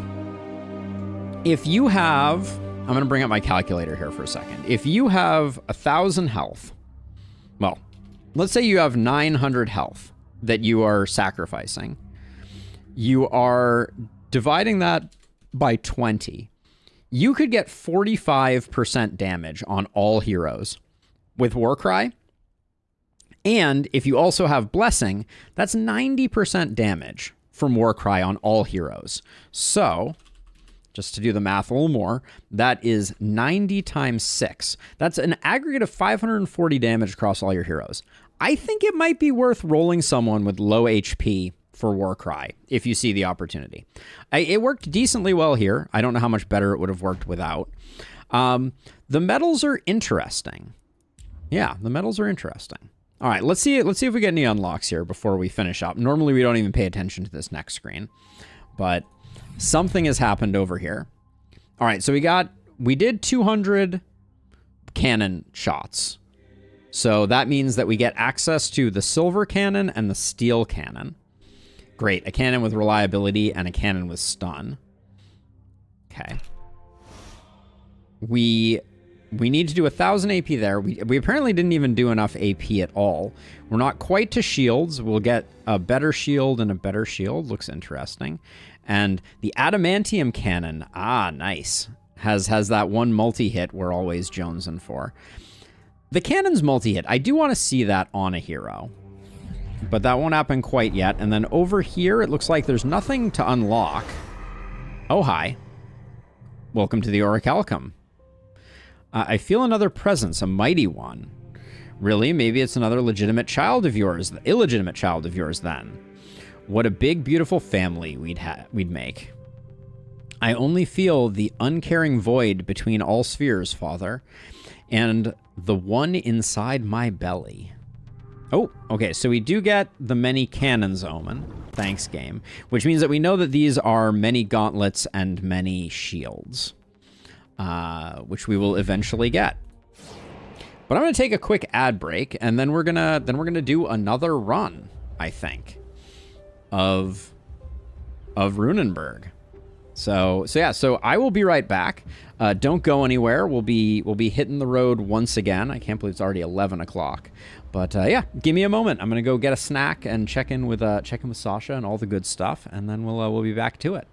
Speaker 1: if you have... I'm going to bring up my calculator here for a second. If you have 1,000 health, well, let's say you have 900 health that you are sacrificing. You are dividing that by 20. You could get 45% damage on all heroes with Warcry. And if you also have Blessing, that's 90% damage from Warcry on all heroes. So, just to do the math a little more, that is 90 times 6. That's an aggregate of 540 damage across all your heroes. I think it might be worth rolling someone with low HP for Warcry if you see the opportunity. It worked decently well here. I don't know how much better it would have worked without. The medals are interesting. Yeah, the medals are interesting. All right, let's see if we get any unlocks here before we finish up. Normally we don't even pay attention to this next screen, but something has happened over here. All right, so we did 200 cannon shots. So that means that we get access to the silver cannon and the steel cannon. Great, a cannon with reliability and a cannon with stun. Okay. We need to do 1,000 AP there. We apparently didn't even do enough AP at all. We're not quite to shields. We'll get a better shield and a better shield. Looks interesting. And the adamantium cannon, nice. Has that one multi-hit we're always jonesing for. The cannon's multi-hit. I do want to see that on a hero. But that won't happen quite yet. And then over here, it looks like there's nothing to unlock. Oh, hi. Welcome to the Orichalcum. I feel another presence, a mighty one. Really? Maybe it's another legitimate child of yours, illegitimate child of yours then. What a big, beautiful family we'd make. I only feel the uncaring void between all spheres, Father, and the one inside my belly. Oh, okay, so we do get the many cannons omen. Thanks, game. Which means that we know that these are many gauntlets and many shields. Which we will eventually get. But I'm gonna take a quick ad break, and then we're gonna do another run, I think, of Runenberg. So I will be right back. Don't go anywhere. We'll be hitting the road once again. I can't believe it's already 11 o'clock. But yeah, give me a moment. I'm gonna go get a snack and check in with Sasha and all the good stuff, and then we'll be back to it.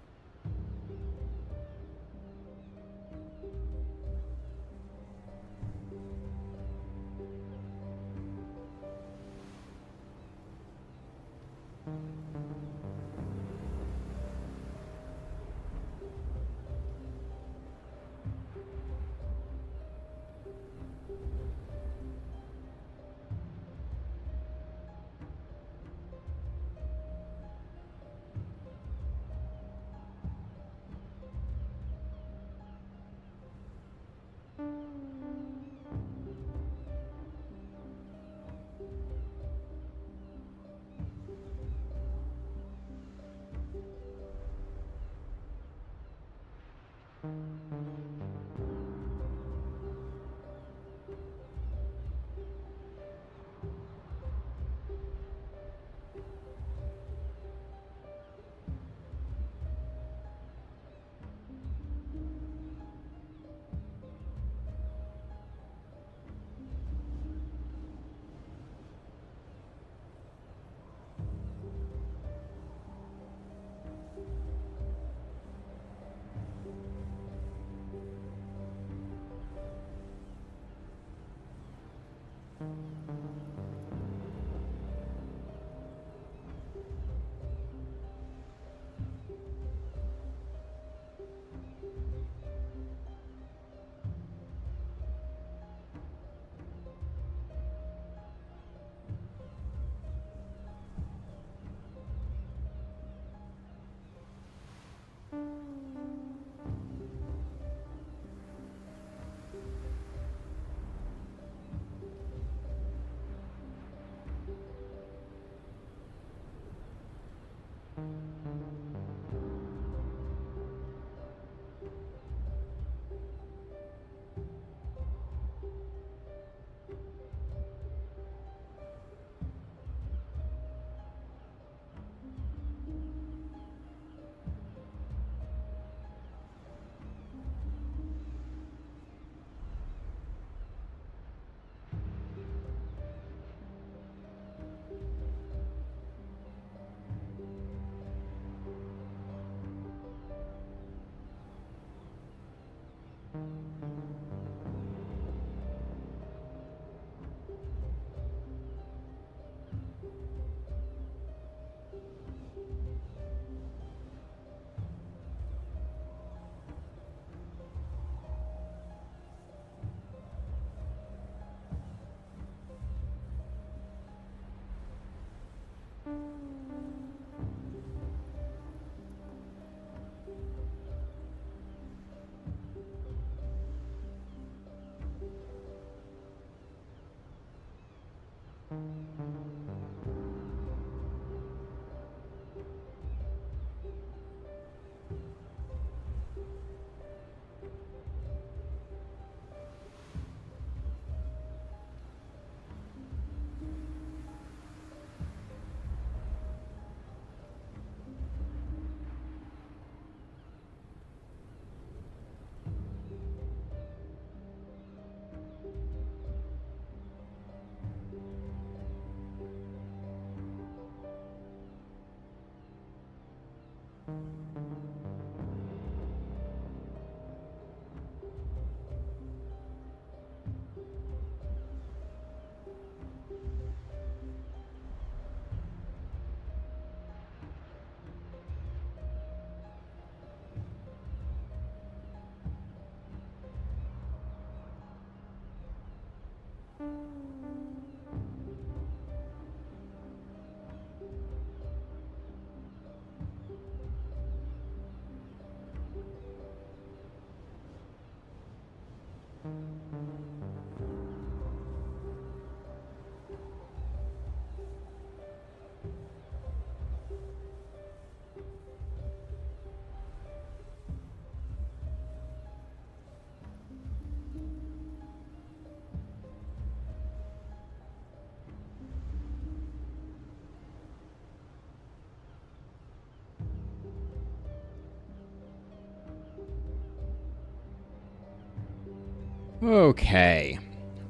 Speaker 1: Okay,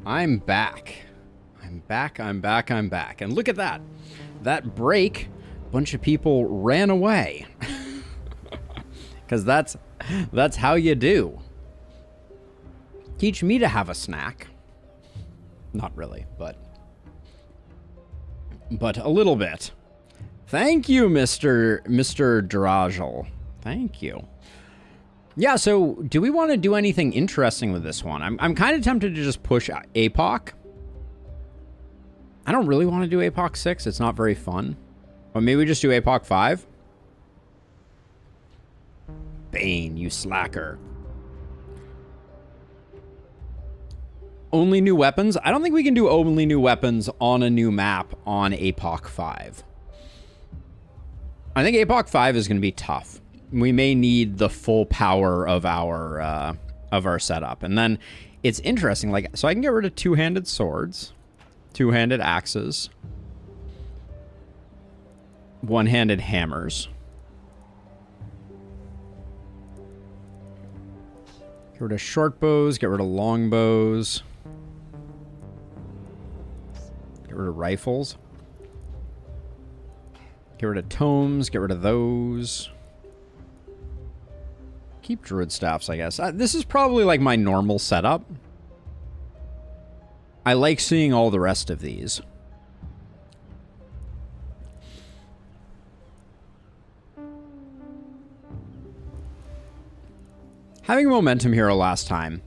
Speaker 1: I'm back. I'm back. And look at that. That break, a bunch of people ran away. Because that's how you do. Teach me to have a snack. Not really, but a little bit. Thank you, Mr. Drajal. Thank you. Yeah, so do we want to do anything interesting with this one? I'm kind of tempted to just push APOC. I don't really want to do APOC 6. It's not very fun. But maybe we just do APOC 5. Bane, you slacker. Only new weapons? I don't think we can do only new weapons on a new map on APOC 5. I think APOC 5 is going to be tough. We may need the full power of our setup. And then it's interesting, like, so I can get rid of two-handed swords, two-handed axes, one-handed hammers. Get rid of short bows, get rid of long bows. Get rid of rifles. Get rid of tomes, get rid of those. Keep druid staffs, I guess. This is probably like my normal setup. I like seeing all the rest of these. Having momentum hero last time.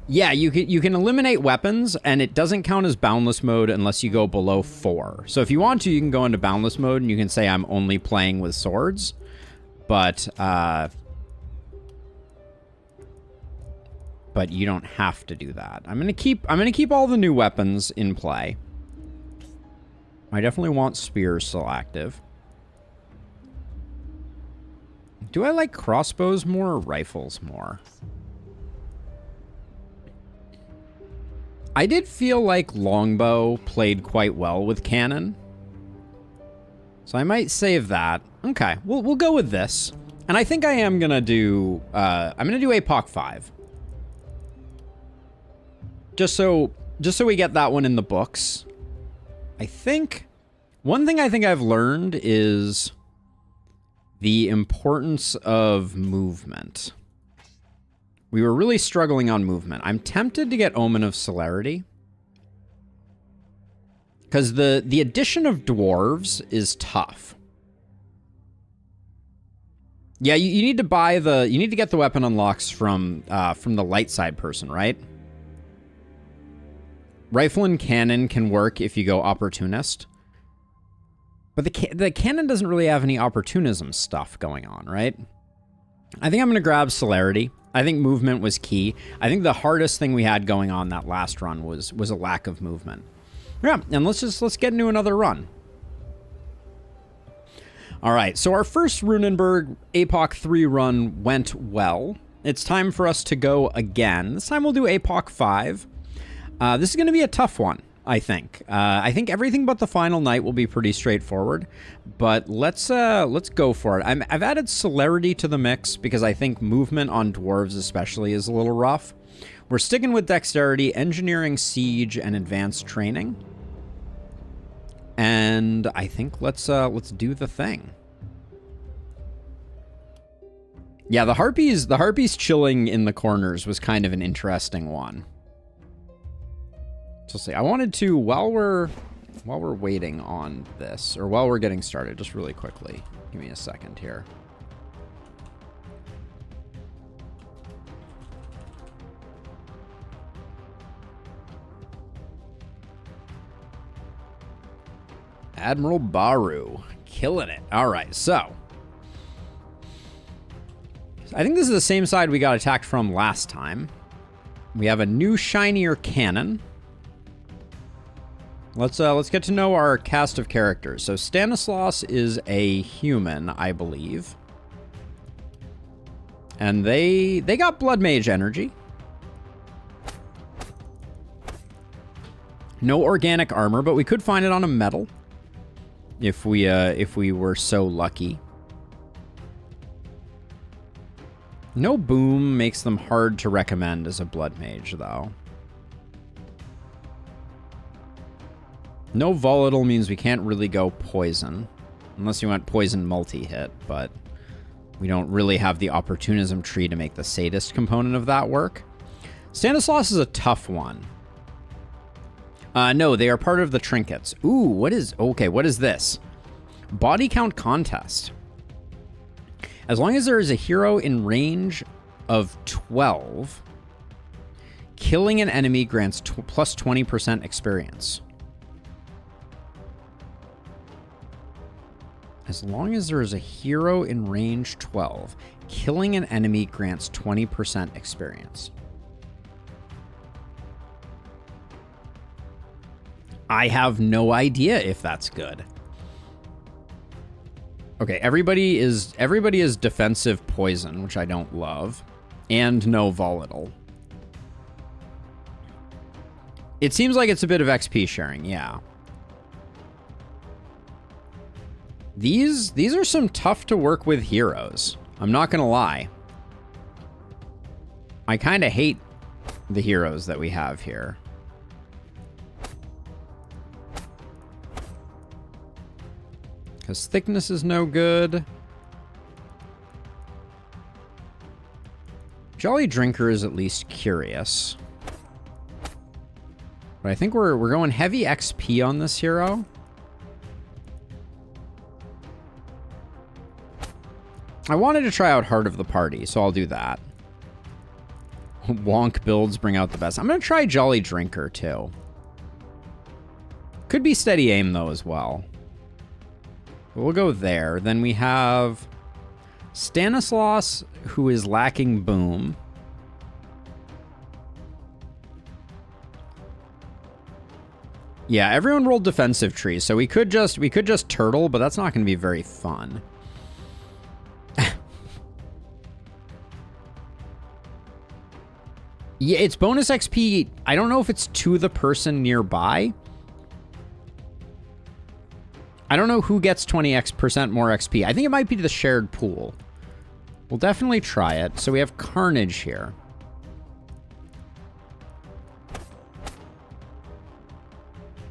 Speaker 1: Yeah, you can eliminate weapons, and it doesn't count as boundless mode unless you go below 4. So if you want to, you can go into boundless mode, and you can say I'm only playing with swords. But you don't have to do that. I'm gonna keep all the new weapons in play. I definitely want spears still active. Do I like crossbows more or rifles more? I did feel like longbow played quite well with cannon. So I might save that. Okay, we'll go with this. And I think I am gonna do APOC 5. Just so we get that one in the books. I think one thing I think I've learned is the importance of movement. We were really struggling on movement. I'm tempted to get Omen of Celerity. Because the addition of dwarves is tough. Yeah, you need to buy you need to get the weapon unlocks from the light side person, right? Rifle and cannon can work if you go opportunist. But the cannon doesn't really have any opportunism stuff going on, right? I think I'm going to grab Celerity. I think movement was key. I think the hardest thing we had going on that last run was a lack of movement. Yeah, and let's get into another run. All right, so our first Runenberg APOC 3 run went well. It's time for us to go again. This time we'll do APOC 5. This is going to be a tough one, I think. I think everything but the final night will be pretty straightforward, but let's go for it. I've added Celerity to the mix because I think movement on dwarves especially is a little rough. We're sticking with dexterity, engineering, siege, and advanced training. And I think let's do the thing. Yeah, the harpies chilling in the corners was kind of an interesting one. So see, I wanted to while we're waiting on this, or while we're getting started, just really quickly. Give me a second here. Admiral Baru. Killing it. All right, so. I think this is the same side we got attacked from last time. We have a new shinier cannon. Let's get to know our cast of characters. So Stanislaus is a human, I believe. And they got Blood Mage energy. No organic armor, but we could find it on a metal if we were so lucky. No boom makes them hard to recommend as a Blood Mage, though. No volatile means we can't really go poison. Unless you went poison multi-hit, but we don't really have the opportunism tree to make the sadist component of that work. Stanislaus is a tough one. No, they are part of the trinkets. Ooh, what is this? Body count contest. As long as there is a hero in range of 12, killing an enemy grants plus 20% experience. As long as there is a hero in range 12, killing an enemy grants 20% experience. I have no idea if that's good. Okay, everybody is defensive poison, which I don't love, and no volatile. It seems like it's a bit of XP sharing, yeah. These are some tough to work with heroes. I'm not gonna lie. I kind of hate the heroes that we have here. Because thickness is no good. Jolly Drinker is at least curious. But I think we're going heavy XP on this hero. I wanted to try out Heart of the Party, so I'll do that. Wonk builds bring out the best. I'm going to try Jolly Drinker, too. Could be Steady Aim, though, as well. We'll go there. Then we have Stanislaus, who is lacking Boom. Yeah, everyone rolled defensive trees, so we could just turtle, but that's not going to be very fun. Yeah, it's bonus XP. I don't know if it's to the person nearby. I don't know who gets 20% more XP. I think it might be the shared pool. We'll definitely try it. So we have Carnage here.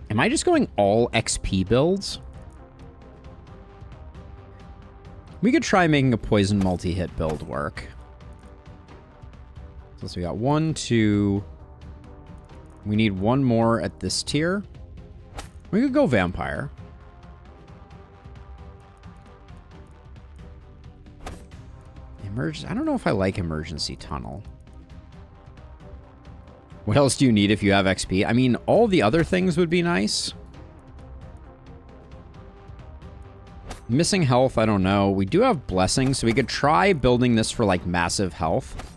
Speaker 1: Am I just going all XP builds? We could try making a poison multi-hit build work. So we got 1, 2. We need one more at this tier. We could go Vampire. I don't know if I like Emergency Tunnel. What else do you need if you have XP? I mean, all the other things would be nice. Missing health, I don't know. We do have Blessing, so we could try building this for, like, massive health.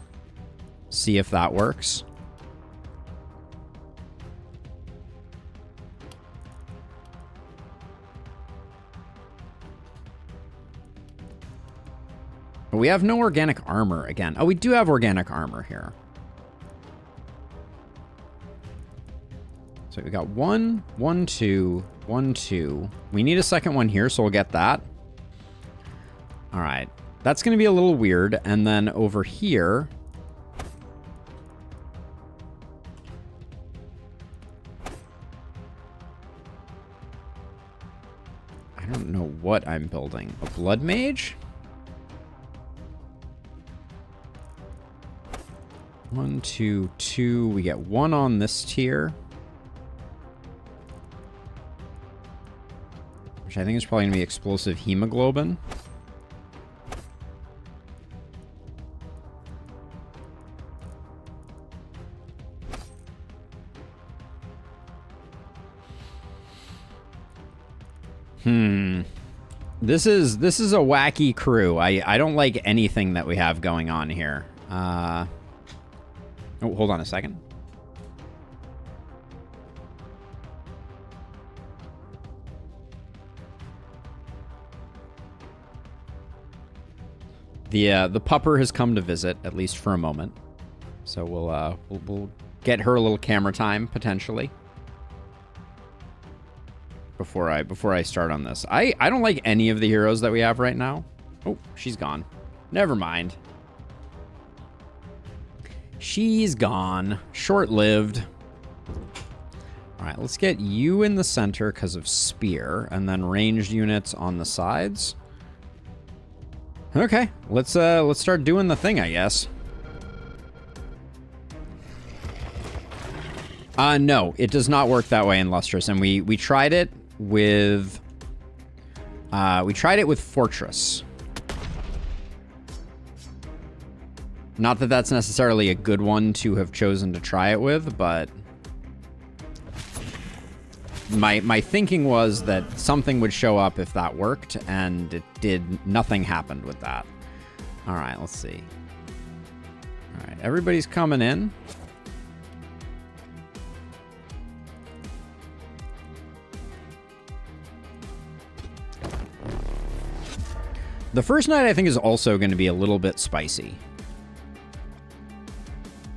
Speaker 1: See if that works. But we have no organic armor again. Oh, we do have organic armor here. So we got 1, 1, 2, 1, 2. We need a second one here, so we'll get that. All right. That's going to be a little weird. And then over here... I don't know what I'm building. A Blood Mage? 1, 2, 2. We get 1 on this tier. Which I think is probably going to be Explosive Hemoglobin. This is a wacky crew. I don't like anything that we have going on here. Oh, hold on a second. The pupper has come to visit, at least for a moment. So we'll get her a little camera time potentially before I start on this. I don't like any of the heroes that we have right now. Oh, she's gone. Never mind. She's gone. Short-lived. All right, let's get you in the center because of spear, and then ranged units on the sides. Okay, let's start doing the thing, I guess. No, it does not work that way in Lustrous, and we tried it with Fortress. Not that that's necessarily a good one to have chosen to try it with, but my thinking was that something would show up if that worked, and it did. Nothing happened with that. All right, let's see. All right, everybody's coming in. The first night, I think, is also going to be a little bit spicy,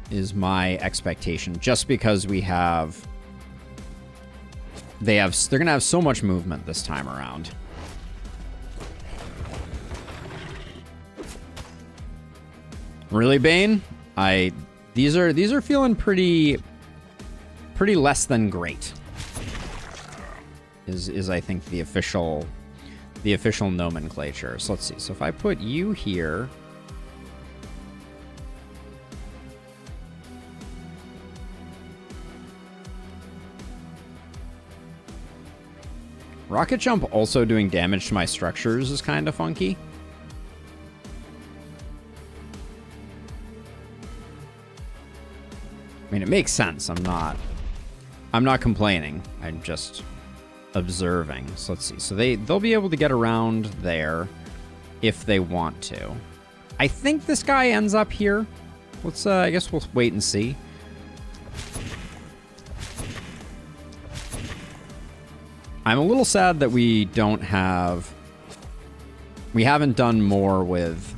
Speaker 1: is my expectation, just because we have... They're going to have so much movement this time around. Really, Bane? These are feeling pretty less than great. Is I think the official nomenclature. So let's see. So if I put you here, Rocket Jump also doing damage to my structures is kind of funky. I mean, it makes sense. I'm not complaining. I'm just observing. So let's see. So they'll be able to get around there if they want to. I think this guy ends up here. Let's I guess we'll wait and see. I'm a little sad that we haven't done more with...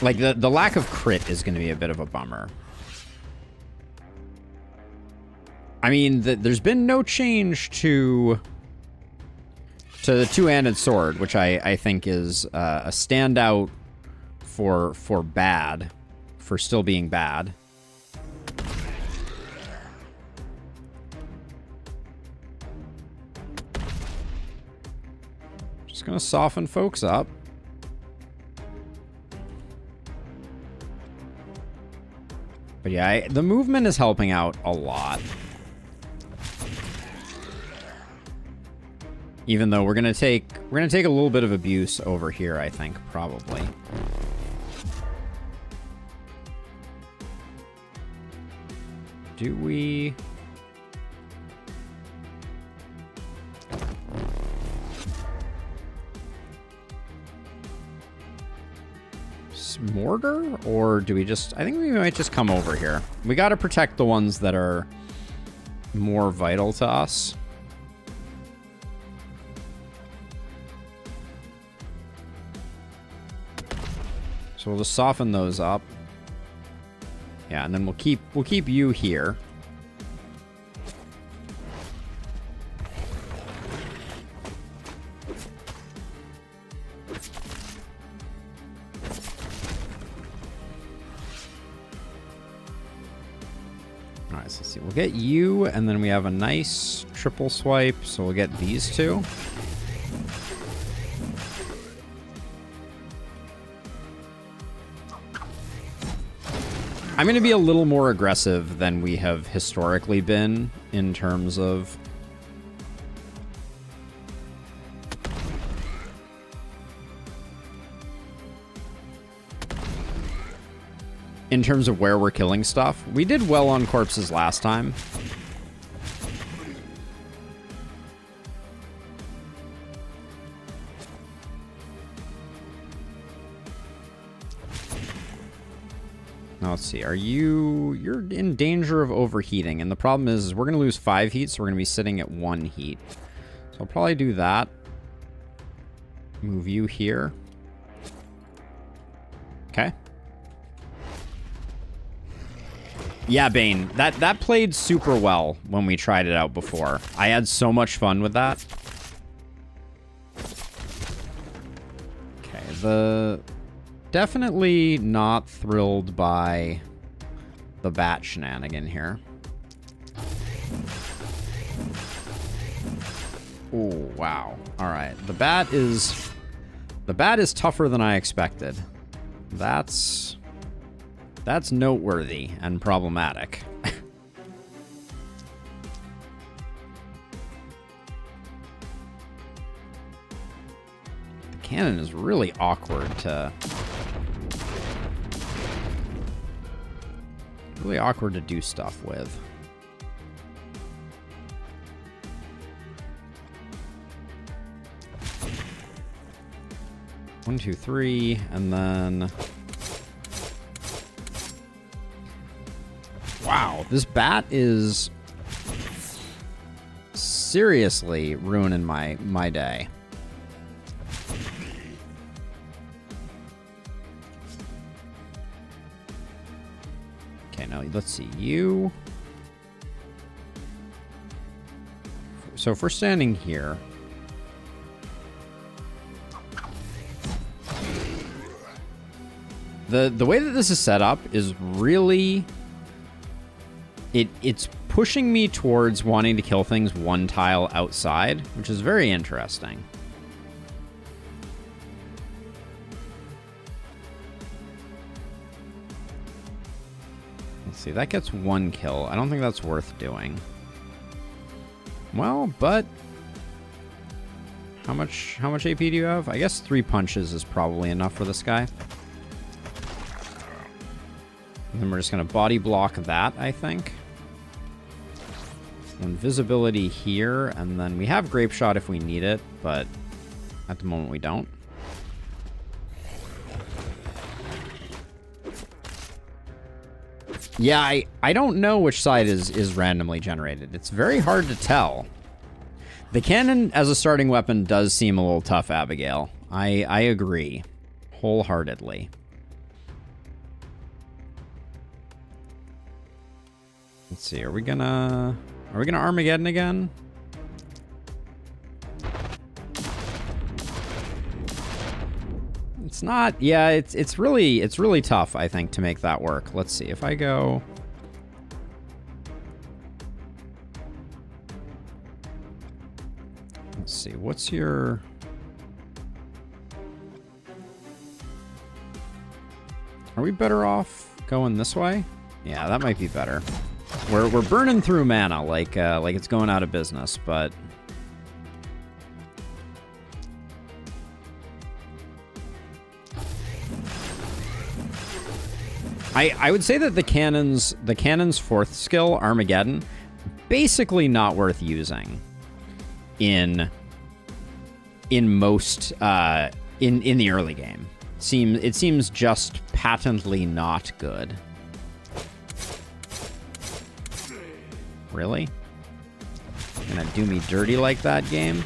Speaker 1: Like, the lack of crit is going to be a bit of a bummer. I mean, there's been no change to the two-handed sword, which I think is a standout for bad, for still being bad. Just gonna soften folks up. But yeah, the movement is helping out a lot. Even though we're gonna take a little bit of abuse over here, I think, probably. Do we... Mortar? Or do we just... I think we might just come over here. We gotta protect the ones that are more vital to us. So we'll just soften those up. Yeah, and then we'll keep you here. Alright, so let's see. We'll get you, and then we have a nice triple swipe, so we'll get these two. I'm going to be a little more aggressive than we have historically been in terms of... in terms of where we're killing stuff. We did well on corpses last time. Now let's see. You're in danger of overheating, and the problem is we're going to lose 5 heat, so we're going to be sitting at 1 heat. So I'll probably do that. Move you here. Okay. Yeah, Bane. That played super well when we tried it out before. I had so much fun with that. Okay, definitely not thrilled by the bat shenanigan here. Oh, wow. All right. The bat is tougher than I expected. That's noteworthy and problematic. The cannon is really awkward to do stuff with. One, two, three, and then... Wow, this bat is seriously ruining my day. Okay, now let's see. You... So if we're standing here... The way that this is set up is really... It's pushing me towards wanting to kill things one tile outside, which is very interesting. Let's see, that gets 1 kill. I don't think that's worth doing. Well, but... How much AP do you have? I guess 3 punches is probably enough for this guy. And then we're just going to body block that, I think. Invisibility here, and then we have Grape Shot if we need it, but at the moment we don't. Yeah, I don't know which side is randomly generated. It's very hard to tell. The cannon as a starting weapon does seem a little tough, Abigail. I agree wholeheartedly. Let's see, are we gonna Armageddon again? It's not, yeah, it's really tough, I think, to make that work. Let's see, if I go... Let's see, what's your... Are we better off going this way? Yeah, that might be better. We're burning through mana like it's going out of business, but I would say that the cannon's 4th skill, Armageddon, basically not worth using in most in the early game. It seems just patently not good. Really? Gonna do me dirty like that, game?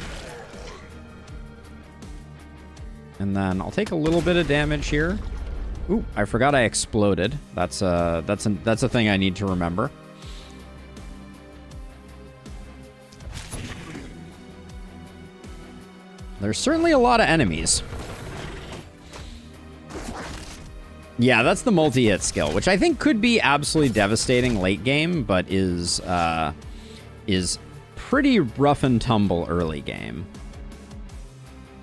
Speaker 1: And then I'll take a little bit of damage here. Ooh, I forgot I exploded. That's a thing I need to remember. There's certainly a lot of enemies. Yeah, that's the multi-hit skill, which I think could be absolutely devastating late game, but is pretty rough and tumble early game.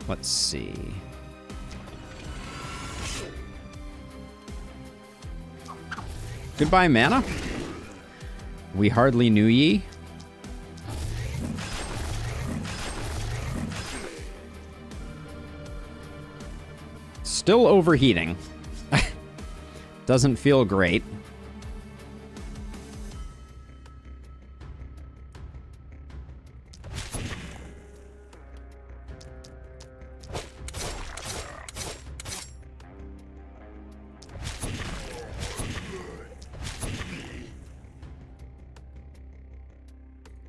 Speaker 1: Let's see. Goodbye, mana. We hardly knew ye. Still overheating. Doesn't feel great.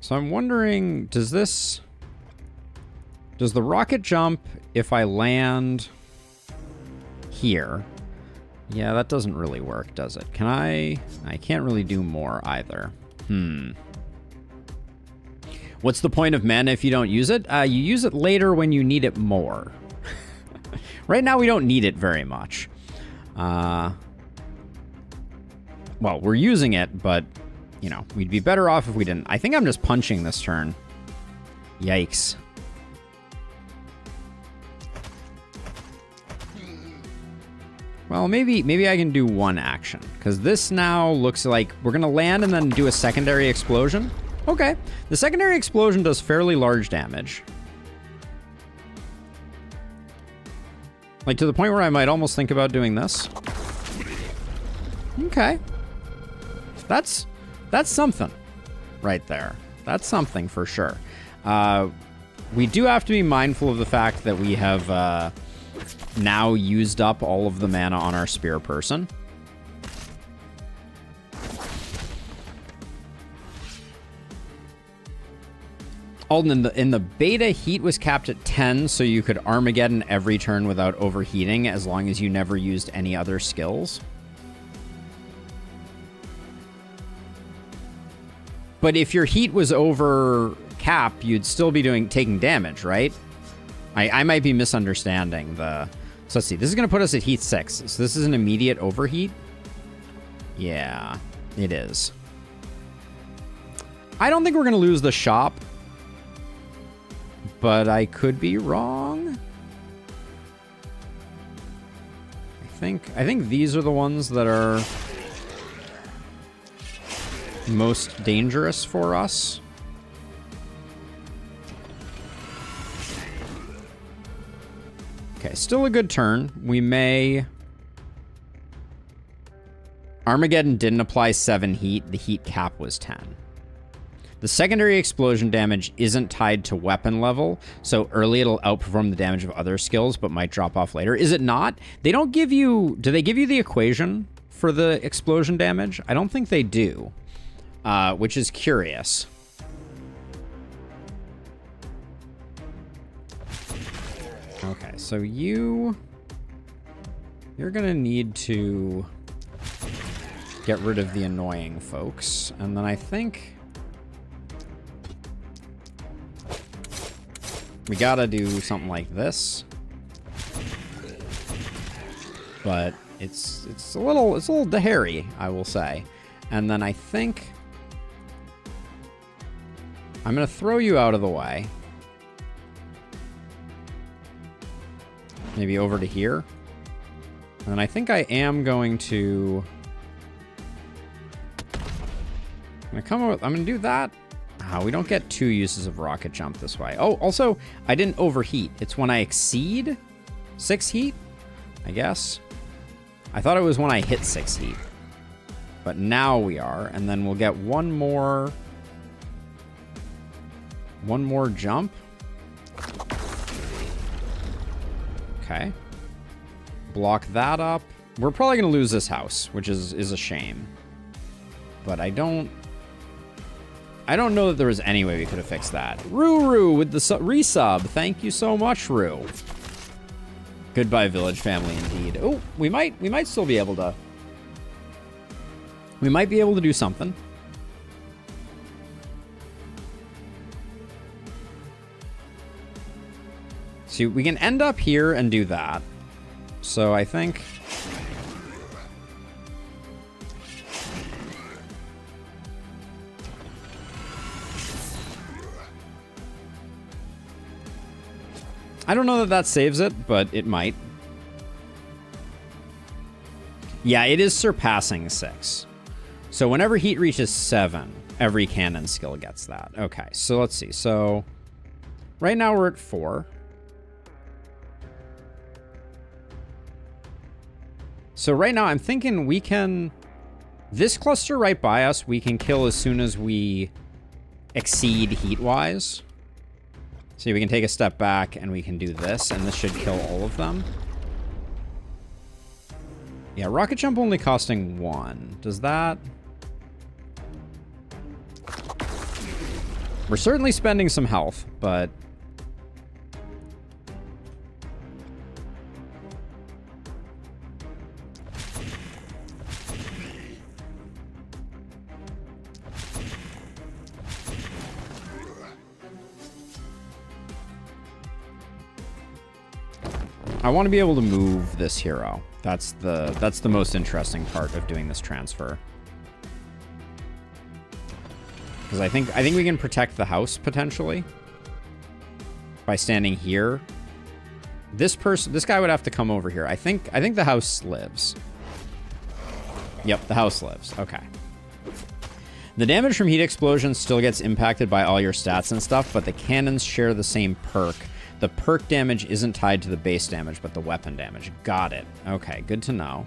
Speaker 1: So I'm wondering, does the rocket jump if I land here? Yeah, that doesn't really work, does it? Can I can't really do more either. What's the point of mana if you don't use it? You use it later when you need it more. Right now we don't need it very much. Well, we're using it, but you know, we'd be better off if we didn't. I think I'm just punching this turn. Yikes. Well, maybe I can do one action, because this now looks like we're going to land and then do a secondary explosion. Okay. The secondary explosion does fairly large damage. Like, to the point where I might almost think about doing this. Okay. That's something right there. That's something for sure. We do have to be mindful of the fact that we have now used up all of the mana on our spear person. Alden, in the beta, heat was capped at 10, so you could Armageddon every turn without overheating as long as you never used any other skills. But if your heat was over cap, you'd still be taking damage, right? I might be misunderstanding the... So let's see. This is going to put us at heat 6. So this is an immediate overheat? Yeah, it is. I don't think we're going to lose the shop. But I could be wrong. I think these are the ones that are most dangerous for us. Okay, still a good turn. We may... Armageddon didn't apply 7 heat. The heat cap was 10. The secondary explosion damage isn't tied to weapon level, so early it'll outperform the damage of other skills, but might drop off later. Is it not? They don't give you... Do they give you the equation for the explosion damage? I don't think they do, which is curious. Okay, so you're gonna need to get rid of the annoying folks, and then I think we gotta do something like this. But it's a little hairy, I will say. And then I think I'm gonna throw you out of the way. Maybe over to here. And then I think I am going to... I'm gonna do that. We don't get 2 uses of rocket jump this way. Oh, also, I didn't overheat. It's when I exceed 6 heat, I guess. I thought it was when I hit 6 heat. But now we are, and then we'll get one more jump. Okay. Block that up. We're probably going to lose this house, which is a shame. But I don't know that there was any way we could have fixed that. Ruru with the resub. Thank you so much, Rue. Goodbye, village family, indeed. Oh, we might still be able to... We might be able to do something. See, we can end up here and do that. So I think... I don't know that that saves it, but it might. Yeah, it is surpassing 6. So whenever heat reaches 7, every cannon skill gets that. Okay, so let's see. So right now we're at 4. So right now I'm thinking we can... This cluster right by us, we can kill as soon as we exceed heat-wise. See, we can take a step back and we can do this, and this should kill all of them. Yeah, rocket jump only costing 1. Does that... We're certainly spending some health, but... I want to be able to move this hero. That's the most interesting part of doing this transfer. Because I think we can protect the house potentially by standing here. This guy would have to come over here. I think the house lives. Yep, the house lives. Okay. The damage from heat explosions still gets impacted by all your stats and stuff, but the cannons share the same perk. The perk damage isn't tied to the base damage, but the weapon damage. Got it. Okay, good to know.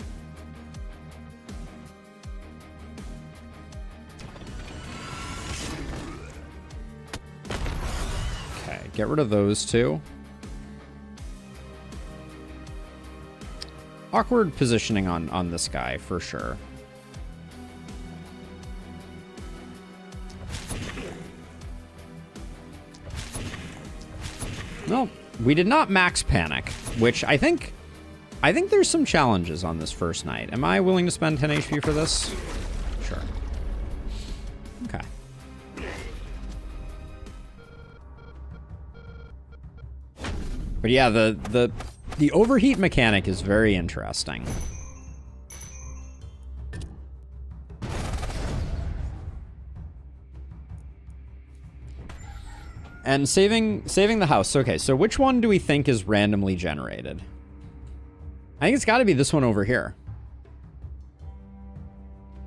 Speaker 1: Okay, get rid of those two. Awkward positioning on this guy, for sure. No, we did not max panic, which I think there's some challenges on this first night. Am I willing to spend 10 HP for this? Sure. Okay. But yeah, the overheat mechanic is very interesting. And saving the house. Okay, so which one do we think is randomly generated? I think it's got to be this one over here.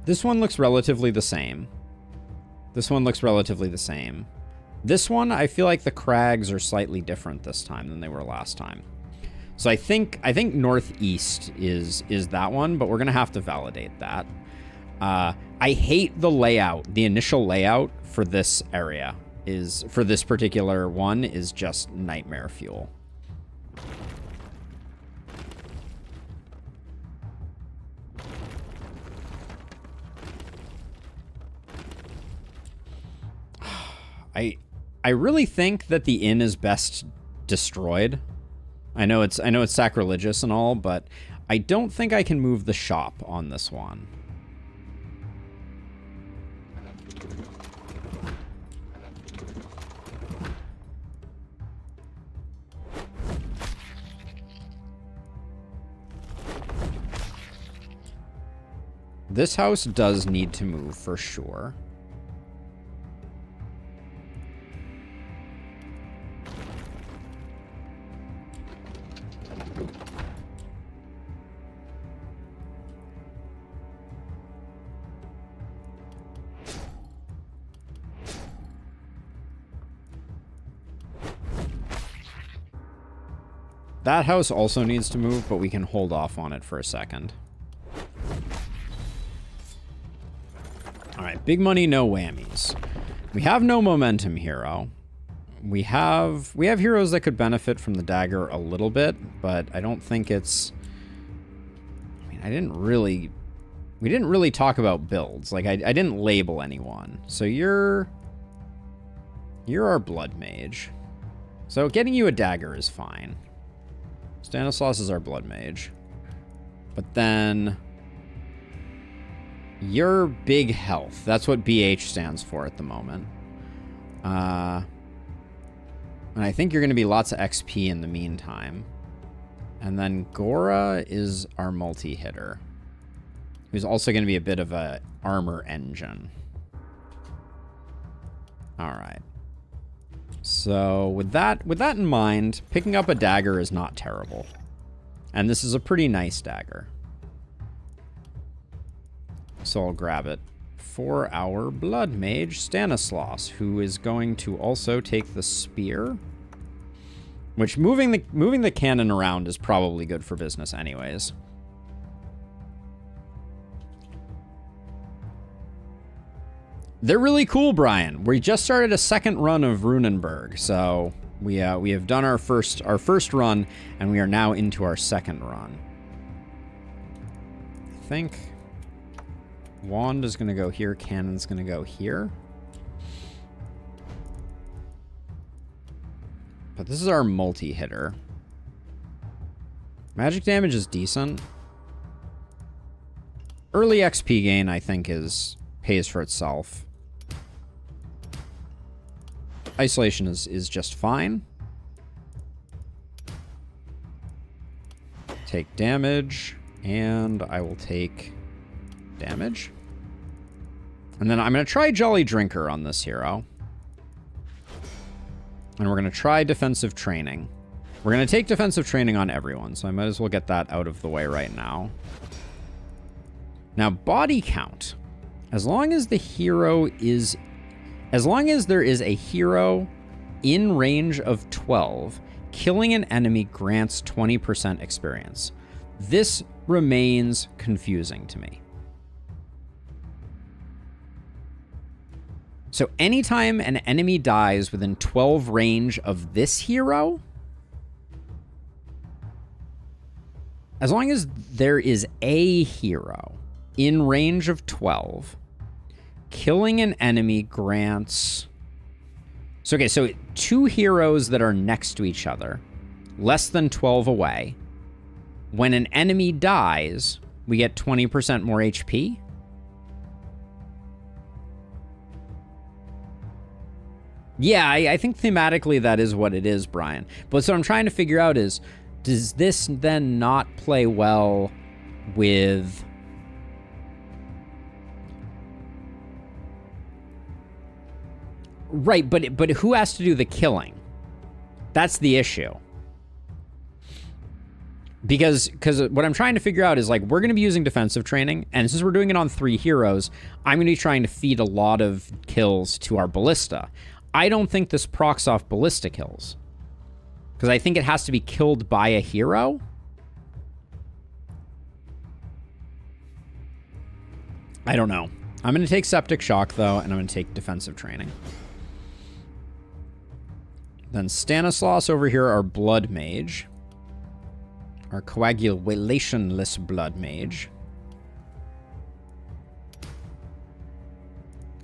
Speaker 1: This one looks relatively the same. This one looks relatively the same. This one, I feel like the crags are slightly different this time than they were last time. So I think northeast is that one, but we're gonna have to validate that. I hate the layout. The initial layout for this area for this particular one is just nightmare fuel. I really think that the inn is best destroyed. I know it's sacrilegious and all, but I don't think I can move the shop on this one. This house does need to move for sure. That house also needs to move, but we can hold off on it for a second. All right, big money, no whammies. We have no momentum hero. We have heroes that could benefit from the dagger a little bit, but I don't think it's... I mean, we didn't really talk about builds. Like, I didn't label anyone. So you're our blood mage. So getting you a dagger is fine. Stanislaus is our blood mage. But then... You're big health. That's what BH stands for at the moment. And I think you're going to be lots of XP in the meantime. And then Gora is our multi-hitter, who's also going to be a bit of a armor engine. All right. So with that in mind, picking up a dagger is not terrible. And this is a pretty nice dagger. So I'll grab it for our blood mage, Stanislaus, who is going to also take the spear. Which moving the cannon around is probably good for business anyways. They're really cool, Brian. We just started a second run of Runenberg, so we have done our first run, and we are now into our second run. I think wand is going to go here, cannon's going to go here. But this is our multi-hitter. Magic damage is decent. Early XP gain, I think, pays for itself. Isolation is just fine. Take damage, and I will take damage. And then I'm going to try Jolly Drinker on this hero. And we're going to try defensive training. We're going to take defensive training on everyone, so I might as well get that out of the way right now. Now, body count. As long as there is a hero in range of 12, killing an enemy grants 20% experience. This remains confusing to me. So anytime an enemy dies within 12 range of this hero, as long as there is a hero in range of 12, killing an enemy grants... So, okay, so 2 heroes that are next to each other, less than 12 away, when an enemy dies, we get 20% more HP? Yeah, I think thematically that is what it is, Brian. But so I'm trying to figure out is, does this then not play well with... Right, but who has to do the killing? That's the issue. Because what I'm trying to figure out is, like, we're going to be using defensive training, and since we're doing it on 3 heroes, I'm going to be trying to feed a lot of kills to our ballista. I don't think this procs off ballista kills, because I think it has to be killed by a hero. I don't know. I'm going to take Septic Shock, though, and I'm going to take defensive training. Then Stanislaus over here, our Blood Mage. Our Coagulationless Blood Mage.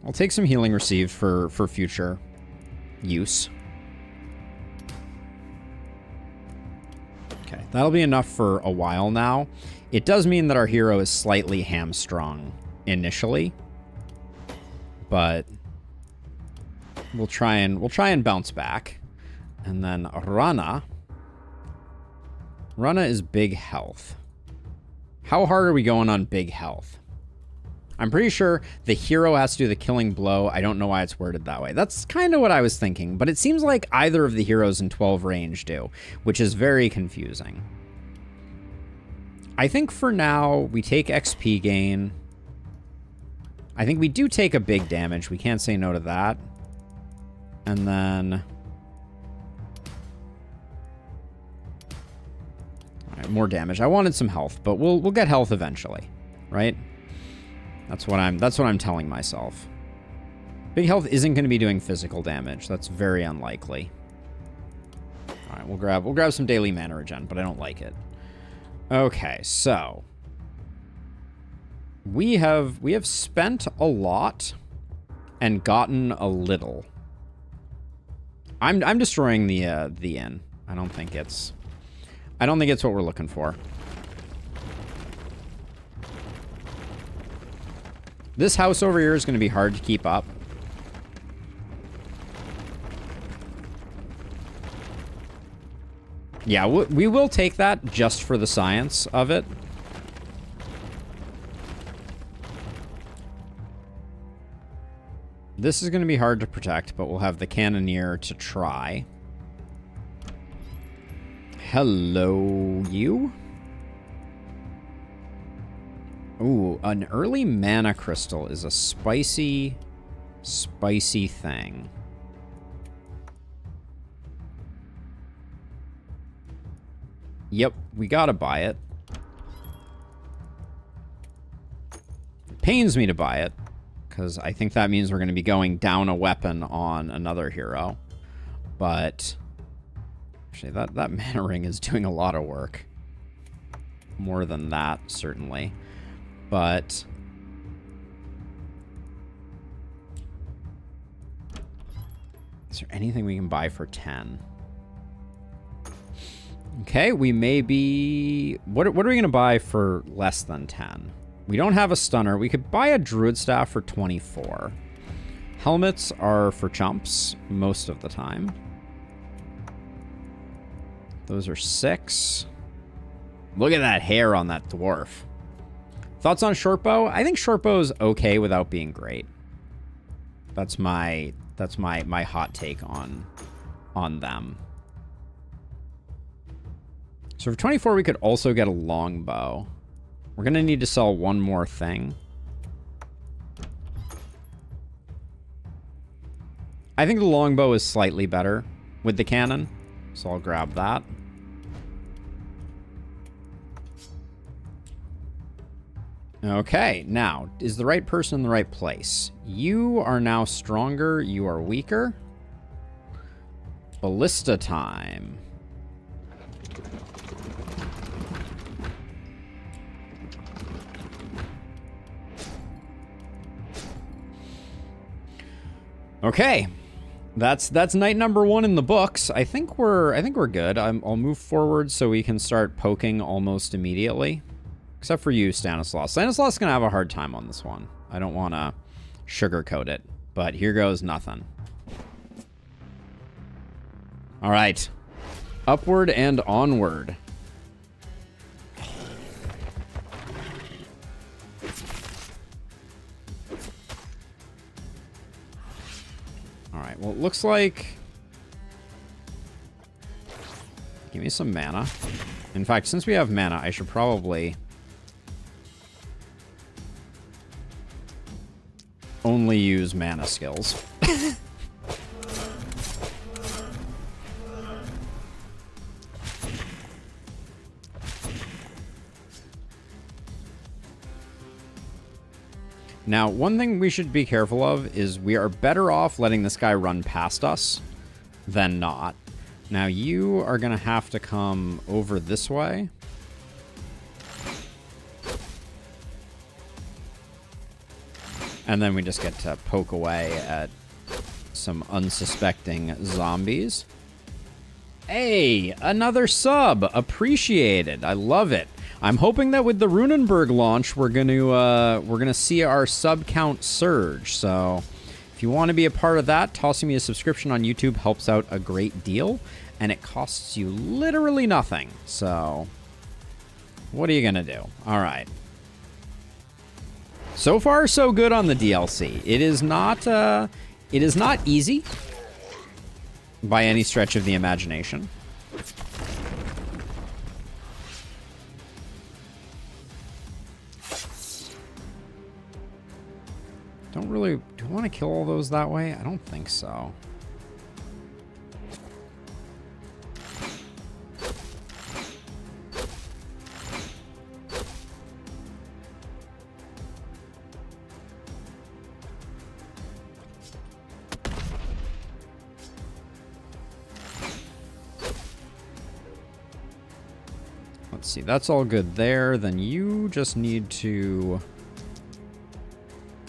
Speaker 1: I'll take some healing received for future use. Okay, that'll be enough for a while now. It does mean that our hero is slightly hamstrung initially, but we'll try and bounce back. And then Rana is big health. How hard are we going on big health? I'm pretty sure the hero has to do the killing blow. I don't know why it's worded that way. That's kind of what I was thinking, but it seems like either of the heroes in 12 range do, which is very confusing. I think for now, we take XP gain. I think we do take a big damage. We can't say no to that. And then... more damage. I wanted some health, but we'll get health eventually, right? That's what I'm telling myself. Big health isn't going to be doing physical damage. That's very unlikely. All right, we'll grab some daily mana regen, but I don't like it. Okay, so we have spent a lot and gotten a little. I'm destroying the inn. I don't think it's what we're looking for. This house over here is going to be hard to keep up. Yeah, we will take that just for the science of it. This is going to be hard to protect, but we'll have the Cannoneer to try. Hello, you. Ooh, an early mana crystal is a spicy, spicy thing. Yep, we gotta buy it. It pains me to buy it, because I think that means we're going to be going down a weapon on another hero. But actually, that mana ring is doing a lot of work. More than that, certainly. But is there anything we can buy for 10? Okay, we may be... What are we going to buy for less than 10? We don't have a stunner. We could buy a druid staff for 24. Helmets are for chumps most of the time. Those are 6. Look at that hair on that dwarf. Thoughts on shortbow? I think shortbow is okay without being great. That's my hot take on them. So for 24, we could also get a longbow. We're going to need to sell one more thing. I think the longbow is slightly better with the cannon, so I'll grab that. Okay, now, is the right person in the right place? You are now stronger, you are weaker. Ballista time. Okay, that's night number 1 in the books. I think we're good. I'll move forward so we can start poking almost immediately. Except for you, Stanislaus. Stanislaus is gonna have a hard time on this one. I don't want to sugarcoat it, but here goes nothing. All right, upward and onward. All right, well, it looks like... Give me some mana. In fact, since we have mana, I should probably only use mana skills. Now, one thing we should be careful of is we are better off letting this guy run past us than not. Now, you are going to have to come over this way. And then we just get to poke away at some unsuspecting zombies. Hey, another sub. Appreciated. I love it. I'm hoping that with the Runenberg launch, we're gonna see our sub count surge. So, if you want to be a part of that, tossing me a subscription on YouTube helps out a great deal, and it costs you literally nothing. So, what are you gonna do? All right. So far, so good on the DLC. It is not easy by any stretch of the imagination. Don't really... Do I want to kill all those that way? I don't think so. Let's see, that's all good there. Then you just need to...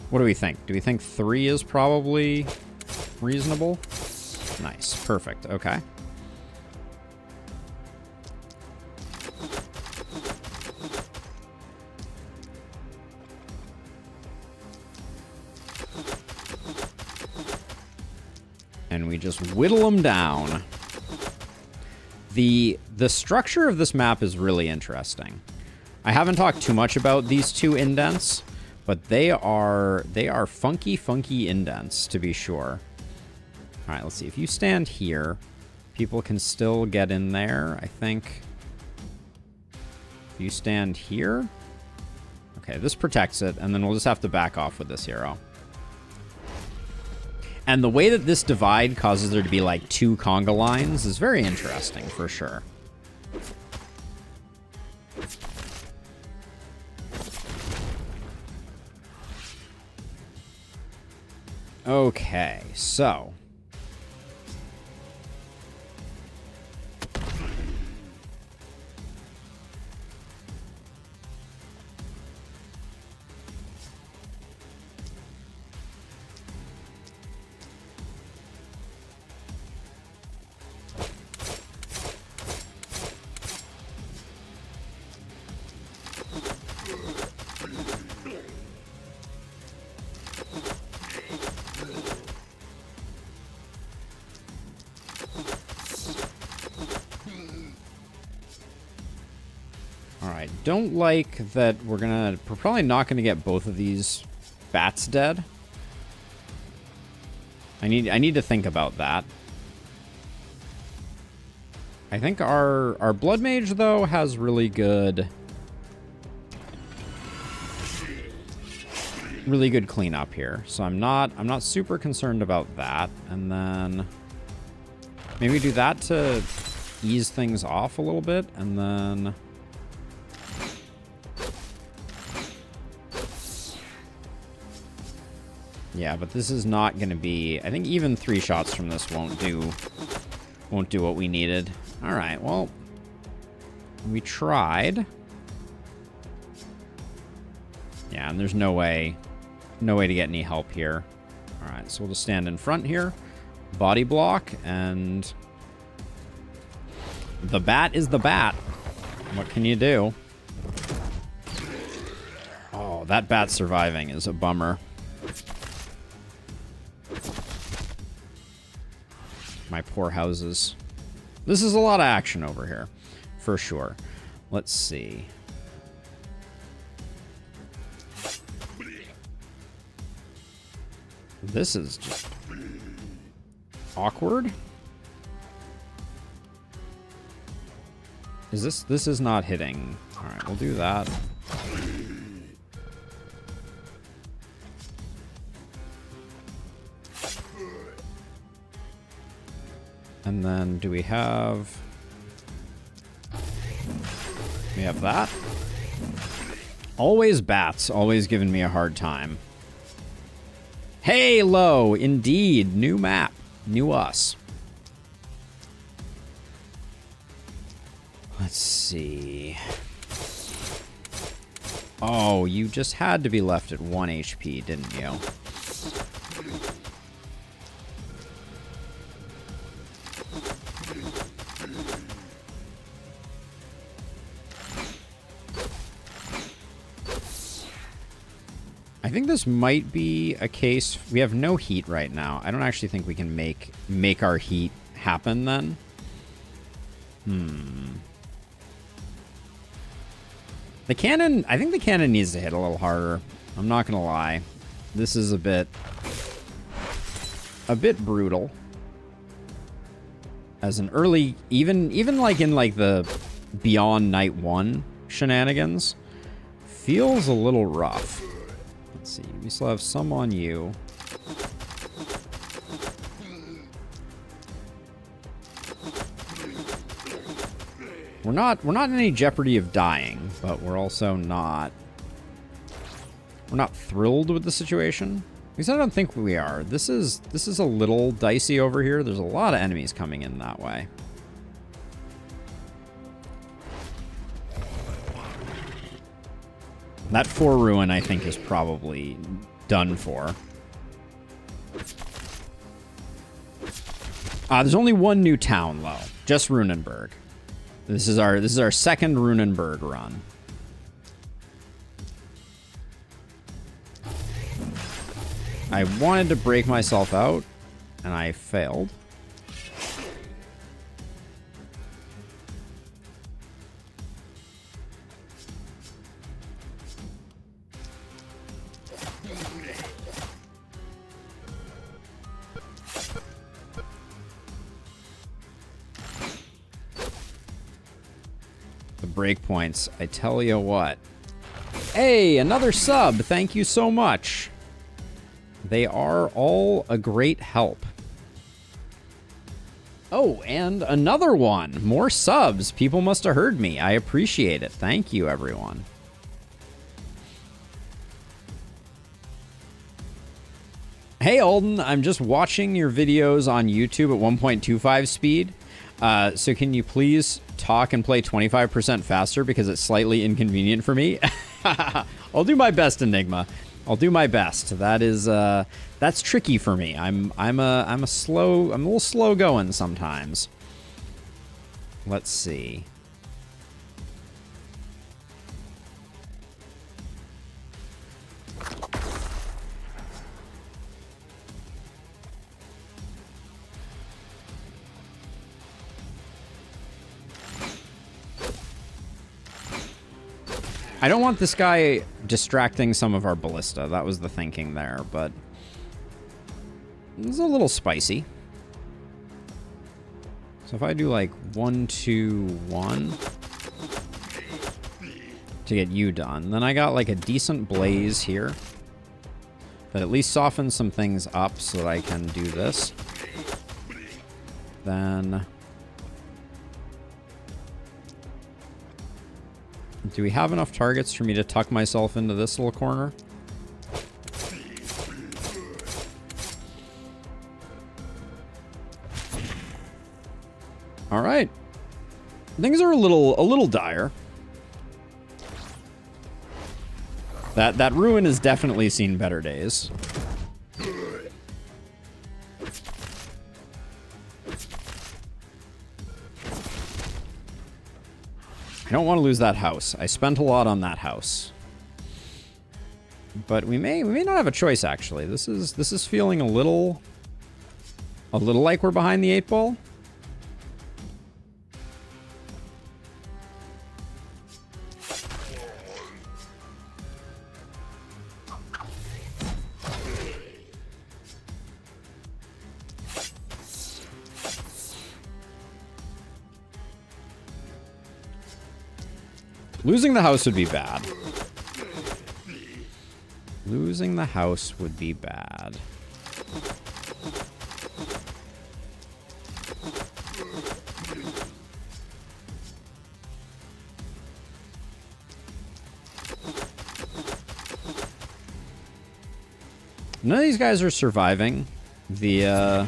Speaker 1: What do we think? Do we think 3 is probably reasonable? Nice, perfect, okay. And we just whittle them down. The structure of this map is really interesting. I haven't talked too much about these 2 indents, but they are funky indents, to be sure. All right, let's see. If you stand here, people can still get in there, I think. If you stand here... Okay, this protects it, and then we'll just have to back off with this hero. And the way that this divide causes there to be like 2 conga lines is very interesting, for sure. Okay, so don't like that we're probably not gonna get both of these bats dead. I need to think about that. I think our blood mage though has really good cleanup here. So I'm not super concerned about that. And then maybe do that to ease things off a little bit, and then yeah, but this is not going to be... I think even 3 shots from this won't do what we needed. All right, well, we tried. Yeah, and there's no way to get any help here. All right, so we'll just stand in front here, body block, and the bat is the bat. What can you do? Oh, that bat surviving is a bummer. My poor houses. This is a lot of action over here, for sure. Let's see. This is just awkward. This is not hitting. All right, we'll do that. And then do we have... We have that. Always bats, always giving me a hard time. Halo, indeed. New map. New us. Let's see. Oh, you just had to be left at 1 HP, didn't you? I think this might be a case... We have no heat right now. I don't actually think we can make our heat happen then. The cannon... I think the cannon needs to hit a little harder. I'm not gonna lie. This is a bit brutal. As an early... Even like in like the Beyond Night 1 shenanigans. Feels a little rough. Let's see, we still have some on you. We're not in any jeopardy of dying, but we're also not... We're not thrilled with the situation. Because I don't think we are. This is a little dicey over here. There's a lot of enemies coming in that way. That 4 ruin, I think, is probably done for. There's only one new town, though. Just Runenberg. This is our second Runenberg run. I wanted to break myself out, and I failed. Breakpoints, I tell you what. Hey, another sub. Thank you so much. They are all a great help. Oh, and another one. More subs. People must have heard me. I appreciate it. Thank you, everyone. Hey, Alden, I'm just watching your videos on YouTube at 1.25 speed. So can you please talk and play 25% faster because it's slightly inconvenient for me? I'll do my best, Enigma. I'll do my best. That is that's tricky for me. I'm a little slow going sometimes. Let's see. I don't want this guy distracting some of our ballista. That was the thinking there, but it's a little spicy. So if I do like 1, 2, 1 to get you done, then I got like a decent blaze here that at least softens some things up so that I can do this. Then do we have enough targets for me to tuck myself into this little corner? All right. Things are a little dire. That ruin has definitely seen better days. I don't want to lose that house. I spent a lot on that house. But we may not have a choice, actually. This is feeling a little like we're behind the 8 ball. Losing the house would be bad. Losing the house would be bad. None of these guys are surviving the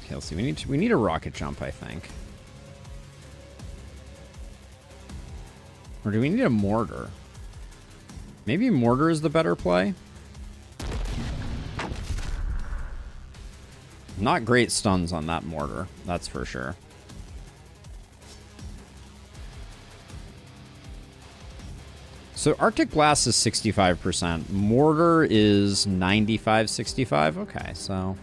Speaker 1: okay, let's see. We need a rocket jump, I think. Or do we need a mortar? Maybe mortar is the better play. Not great stuns on that mortar, that's for sure. So Arctic Blast is 65%. Mortar is 95, 65. Okay, so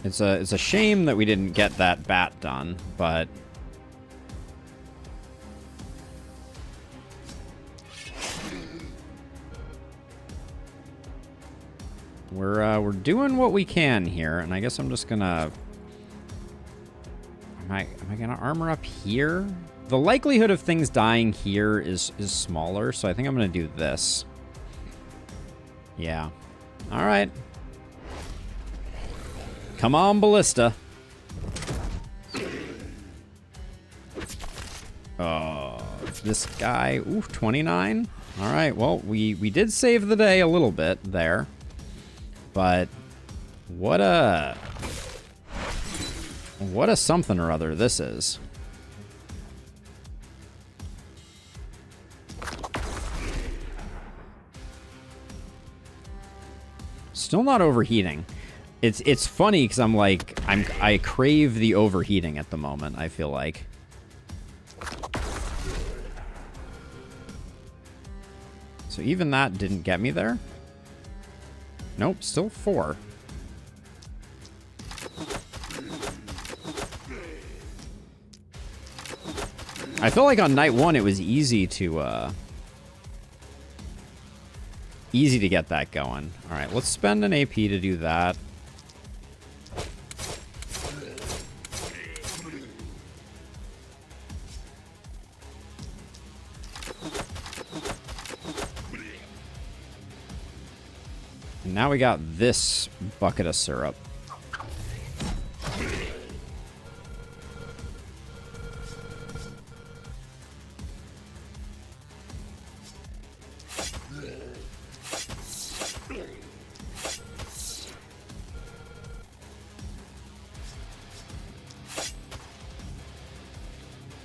Speaker 1: it's a shame that we didn't get that bat done, but we're doing what we can here, and I guess I'm just gonna. Am I gonna armor up here? The likelihood of things dying here is smaller, so I think I'm gonna do this. Yeah. All right. Come on, ballista. Oh, this guy. Ooh, 29. All right. Well, we did save the day a little bit there. But what a something or other this is. Still not overheating. It's funny because I crave the overheating at the moment, I feel like. So even that didn't get me there. Nope, still 4. I feel like on night 1 it was easy to get that going. All right, let's spend an AP to do that. And now we got this bucket of syrup.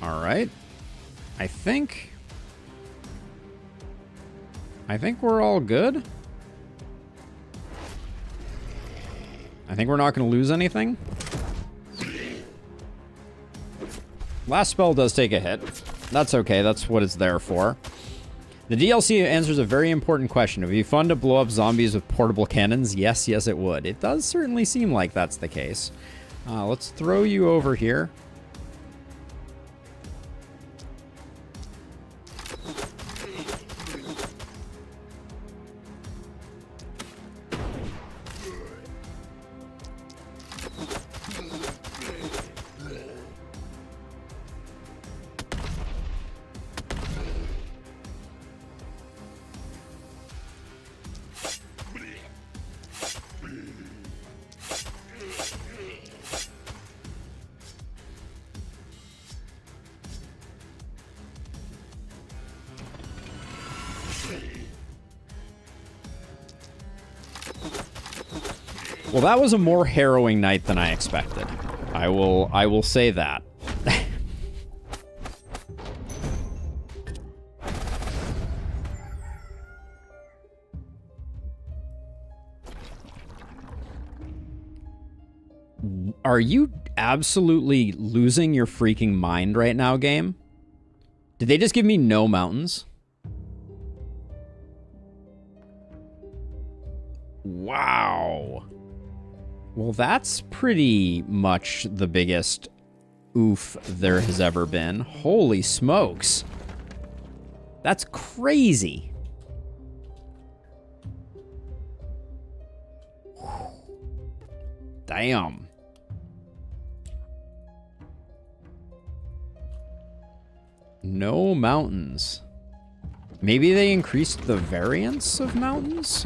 Speaker 1: All right. I think we're all good. I think we're not going to lose anything. Last spell does take a hit. That's okay. That's what it's there for. The DLC answers a very important question. Would it be fun to blow up zombies with portable cannons? Yes, yes, it would. It does certainly seem like that's the case. Let's throw you over here. Well, that was a more harrowing night than I expected. I will say that. Are you absolutely losing your freaking mind right now, game? Did they just give me no mountains? Wow. Well, that's pretty much the biggest oof there has ever been. Holy smokes. That's crazy. Damn. No mountains. Maybe they increased the variance of mountains?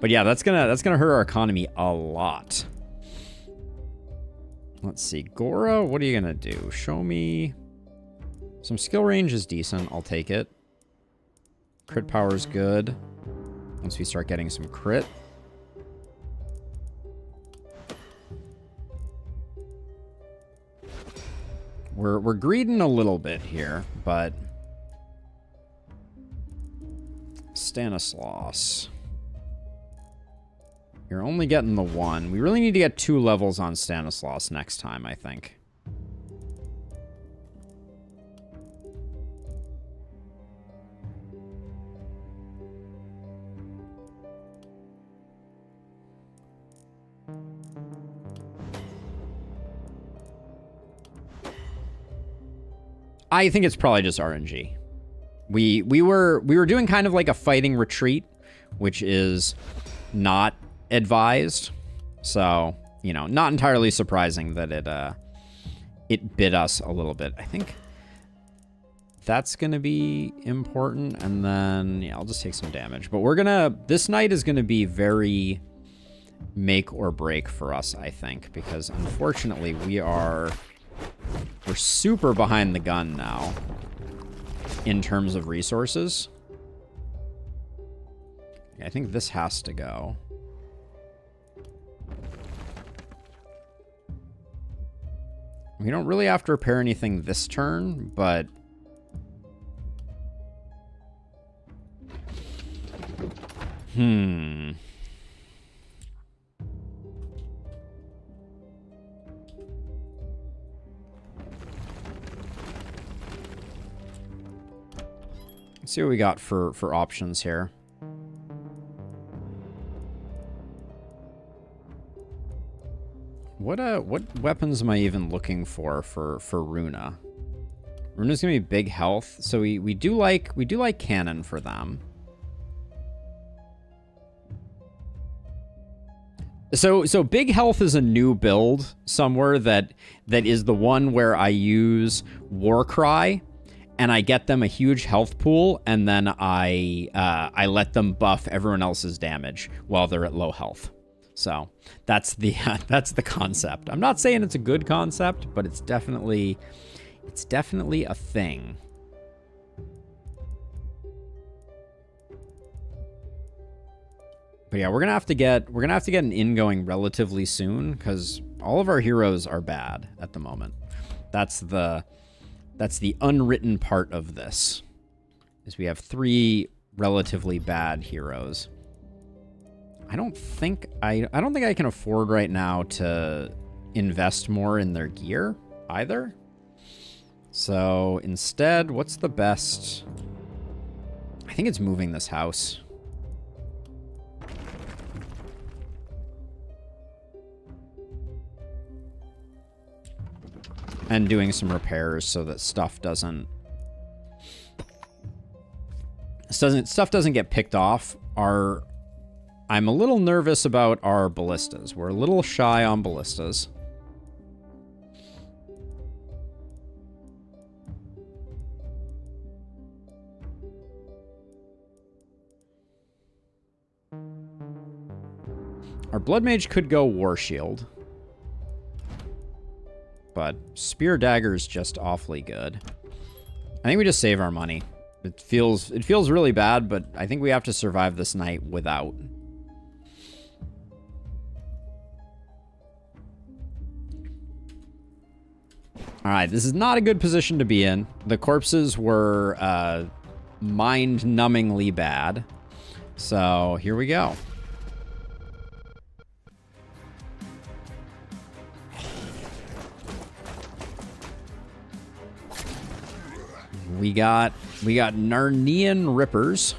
Speaker 1: But yeah, that's gonna hurt our economy a lot. Let's see. Gora, what are you gonna do? Show me. Some skill range is decent. I'll take it. Crit power is good. Once we start getting some crit. We're greeding a little bit here, but Stanislaus. You're only getting the one. We really need to get 2 levels on Stanislaus next time, I think. I think it's probably just RNG. We were doing kind of like a fighting retreat, which is not advised. So, you know, not entirely surprising that it bit us a little bit. I think that's going to be important. And then, yeah, I'll just take some damage. But this night is going to be very make or break for us, I think. Because, unfortunately, we're super behind the gun now in terms of resources. I think this has to go. We don't really have to repair anything this turn, but Let's see what we got for options here. What weapons am I even looking for Runa? Runa's gonna be big health, so we do like cannon for them. So big health is a new build somewhere that is the one where I use Warcry, and I get them a huge health pool, and then I let them buff everyone else's damage while they're at low health. So that's the concept. I'm not saying it's a good concept, but it's definitely a thing. But yeah, we're gonna have to get an in going relatively soon, because all of our heroes are bad at the moment. That's the unwritten part of this, is we have 3 relatively bad heroes. I don't think I can afford right now to invest more in their gear either. So instead, what's the best? I think it's moving this house. And doing some repairs so that stuff doesn't get picked off. I'm a little nervous about our ballistas. We're a little shy on ballistas. Our Blood Mage could go War Shield. But Spear Dagger is just awfully good. I think we just save our money. It feels really bad, but I think we have to survive this night without. Alright, this is not a good position to be in. The corpses were mind-numbingly bad. So, here we go. We got Narnian Rippers.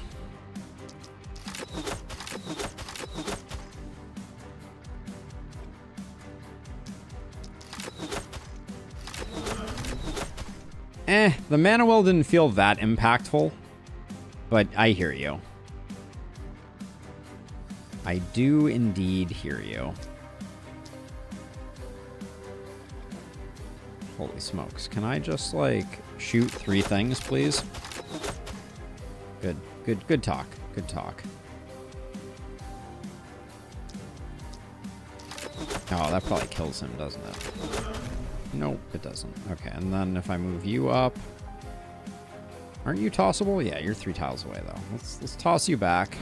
Speaker 1: The mana well didn't feel that impactful, but I hear you. I do indeed hear you. Holy smokes. Can I just, like, shoot 3 things, please? Good talk. Good talk. Oh, that probably kills him, doesn't it? Nope, it doesn't. Okay, and then if I move you up... Aren't you tossable? Yeah, you're 3 tiles away, though. Let's toss you back.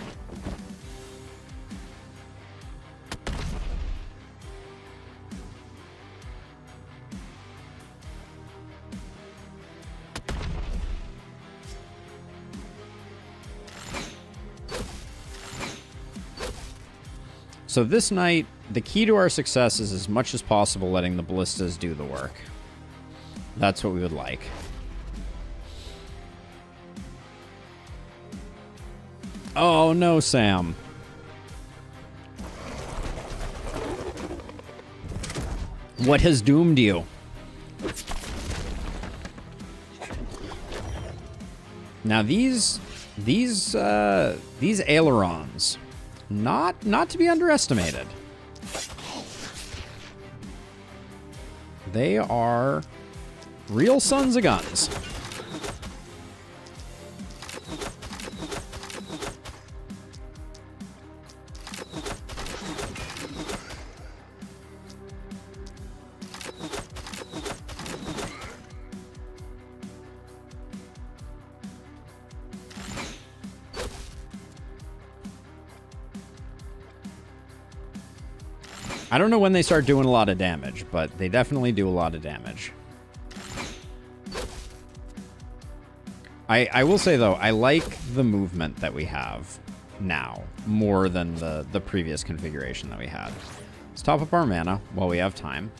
Speaker 1: So this night, the key to our success is as much as possible letting the ballistas do the work. That's what we would like. Oh no, Sam. What has doomed you? Now these ailerons, not to be underestimated. They are real sons of guns. I don't know when they start doing a lot of damage, but they definitely do a lot of damage. I will say, though, I like the movement that we have now more than the previous configuration that we had. Let's top up our mana while we have time.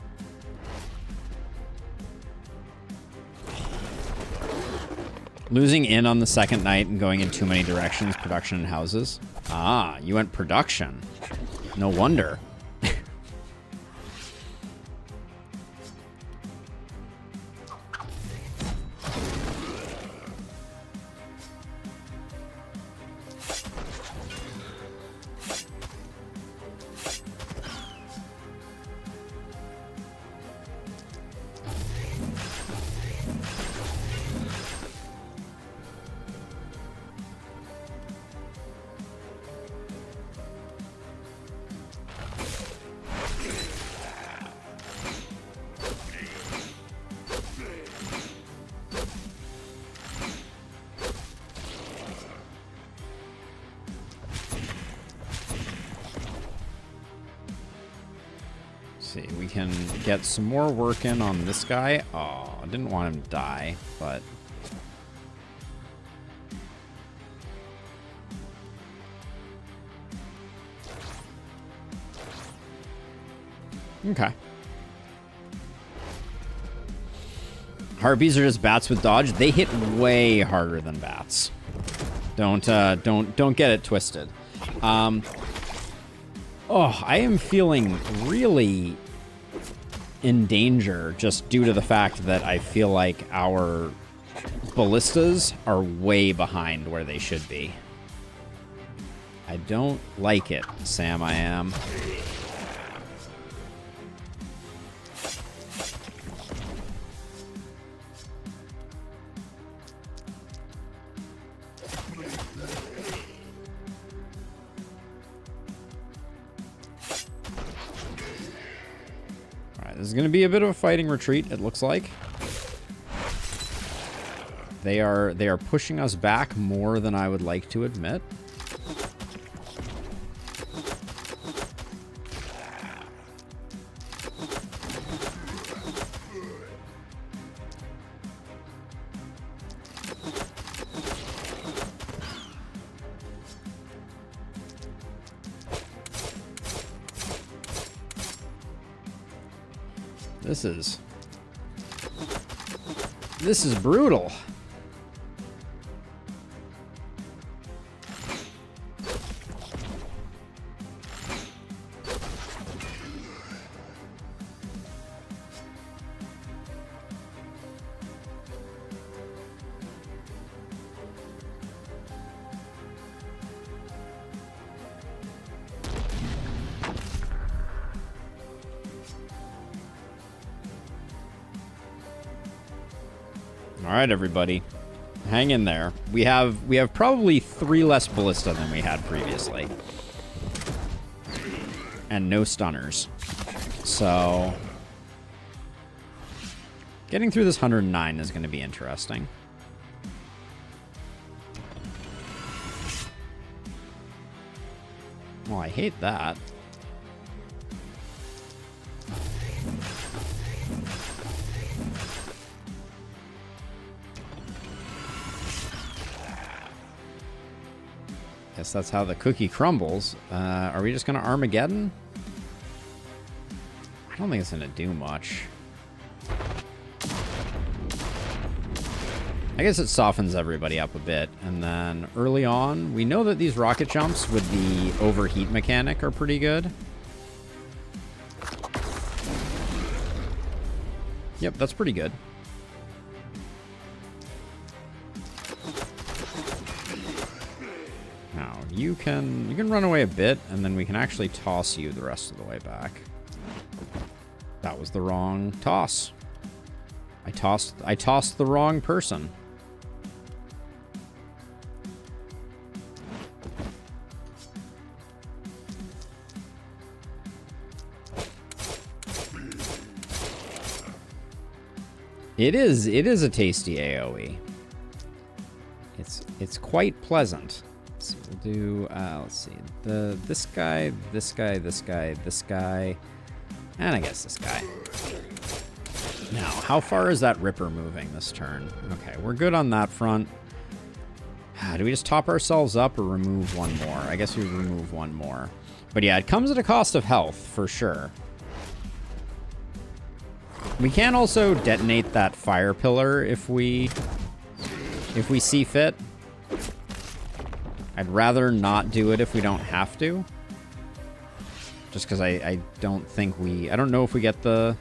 Speaker 1: Losing in on the second night and going in too many directions, production and houses. Ah, you went production. No wonder. see. We can get some more work in on this guy. Oh, I didn't want him to die, but... Okay. Harpies are just bats with dodge. They hit way harder than bats. Don't get it twisted. Oh, I am feeling really in danger just due to the fact that I feel like our ballistas are way behind where they should be. I don't like it, Sam, I am. This is going to be a bit of a fighting retreat, it looks like. They are pushing us back more than I would like to admit. This is brutal. All right, everybody, hang in there. We have probably 3 less ballista than we had previously, and no stunners. So getting through this 109 is going to be interesting. Well, I hate that. Guess that's how the cookie crumbles. Are we just going to Armageddon? I don't think it's going to do much. I guess it softens everybody up a bit. And then early on, we know that these rocket jumps with the overheat mechanic are pretty good. Yep, that's pretty good. Now, you can run away a bit, and then we can actually toss you the rest of the way back. That was the wrong toss. I tossed the wrong person. It is a tasty AoE. It's quite pleasant. So we'll do let's see. This guy, this guy, this guy, this guy, and I guess this guy. Now, how far is that Ripper moving this turn? Okay, we're good on that front. Do we just top ourselves up or remove one more? I guess we remove one more. But yeah, it comes at a cost of health for sure. We can also detonate that fire pillar if we see fit. I'd rather not do it if we don't have to. Just because I don't think I don't know if we get the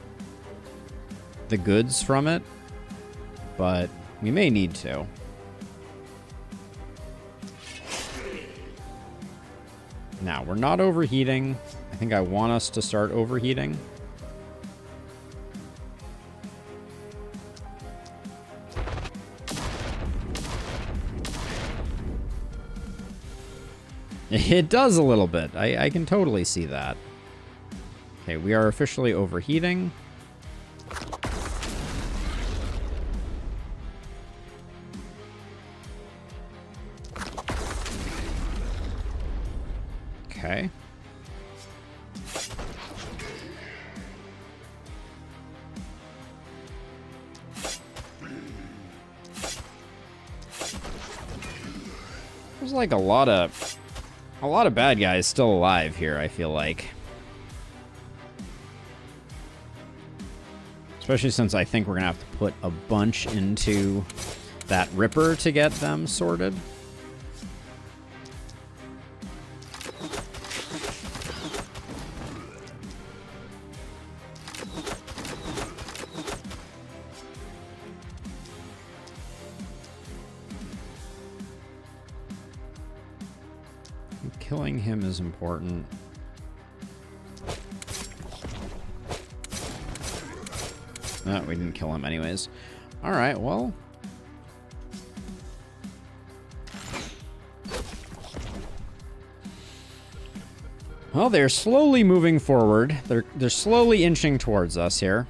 Speaker 1: goods from it, but we may need to. Now, we're not overheating. I think I want us to start overheating. It does a little bit. I can totally see that. Okay, we are officially overheating. Okay. like a lot of bad guys still alive here, I feel like. Especially since I think we're gonna have to put a bunch into that Ripper to get them sorted. Killing him is important. No, we didn't kill him anyways. Alright, well. Well, they're slowly moving forward. They're slowly inching towards us here.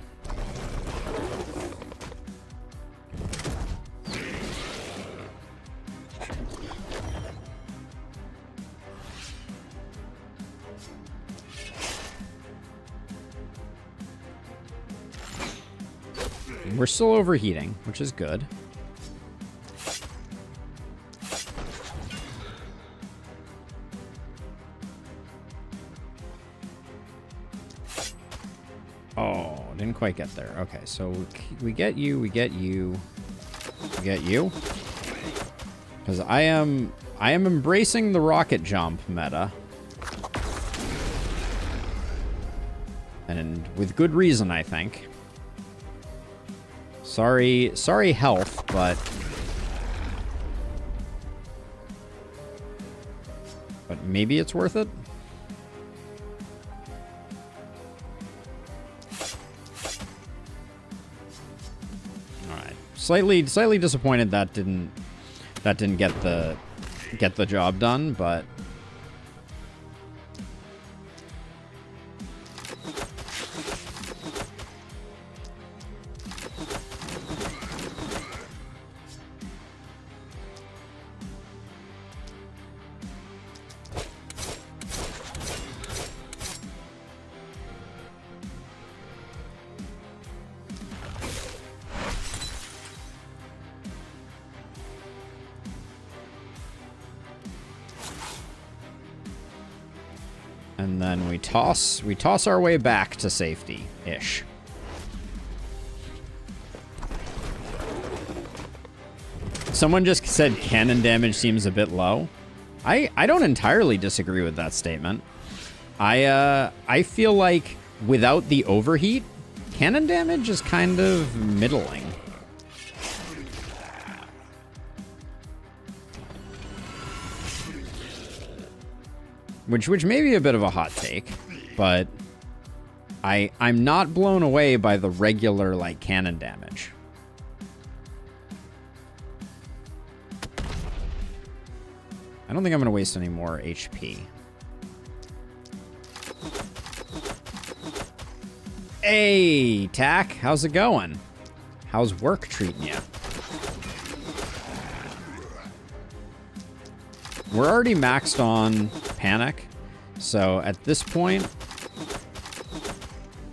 Speaker 1: We're still overheating, which is good. Oh, didn't quite get there. Okay, so we get you, we get you, we get you. Because I am embracing the rocket jump meta. And with good reason, I think. Sorry health, but maybe it's worth it. All right. Slightly disappointed that didn't get the job done, but and then we toss our way back to safety-ish. Someone just said cannon damage seems a bit low. I don't entirely disagree with that statement. I feel like without the overheat, cannon damage is kind of middling. Which may be a bit of a hot take, but I'm not blown away by the regular, like, cannon damage. I don't think I'm going to waste any more HP. Hey, Tack, how's it going? How's work treating you? We're already maxed on Panic, so at this point,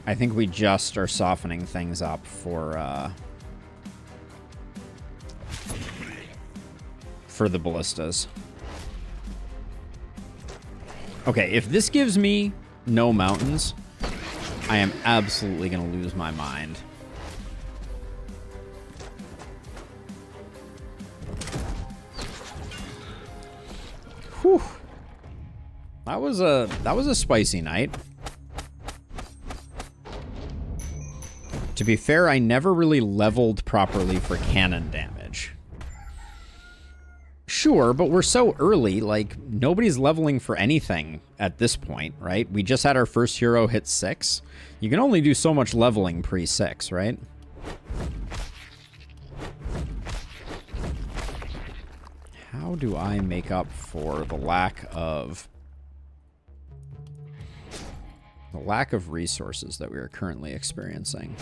Speaker 1: I think we just are softening things up for the ballistas. Okay, if this gives me no mountains, I am absolutely going to lose my mind. Whew. That was a spicy night. To be fair, I never really leveled properly for cannon damage. Sure, but we're so early, like, nobody's leveling for anything at this point, right? We just had our first hero hit 6. You can only do so much leveling pre-6, right? How do I make up for the lack of resources that we are currently experiencing?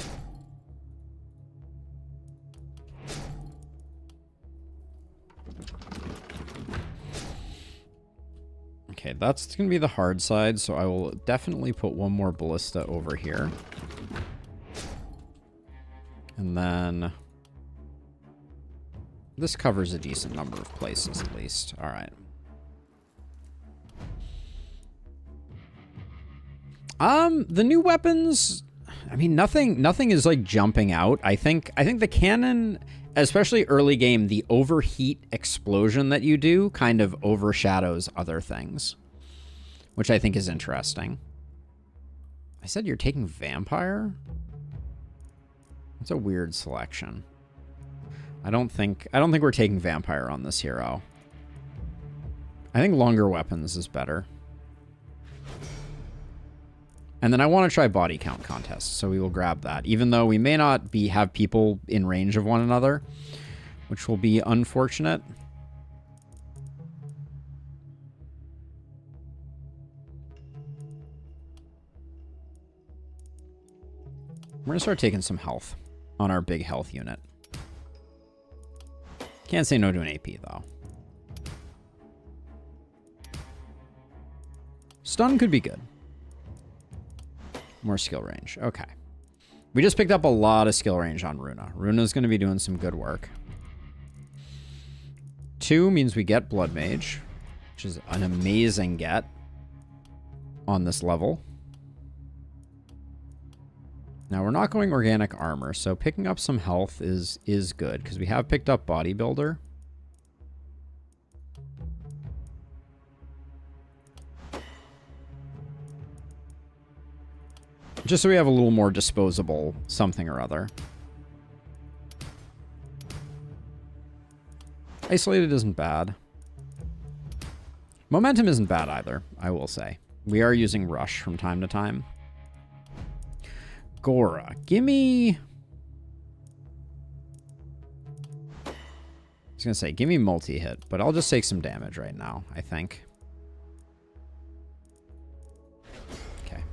Speaker 1: Okay, that's going to be the hard side, so I will definitely put one more ballista over here. And then this covers a decent number of places, at least. All right. The new weapons, I mean, nothing is like jumping out. I think the cannon, especially early game, the overheat explosion that you do kind of overshadows other things, which I think is interesting. I said you're taking vampire? That's a weird selection. I don't think we're taking vampire on this hero. I think longer weapons is better. And then I want to try body count contests, so we will grab that. Even though we may not have people in range of one another, which will be unfortunate. We're going to start taking some health on our big health unit. Can't say no to an AP, though. Stun could be good. More skill range. Okay. We just picked up a lot of skill range on Runa. Runa's going to be doing some good work. 2 means we get Blood Mage, which is an amazing get on this level. Now, we're not going organic armor, so picking up some health is good, because we have picked up Bodybuilder. Just so we have a little more disposable something or other. Isolated isn't bad. Momentum isn't bad either, I will say. We are using Rush from time to time. Gora, gimme... I was going to say, gimme multi-hit, but I'll just take some damage right now, I think. Okay.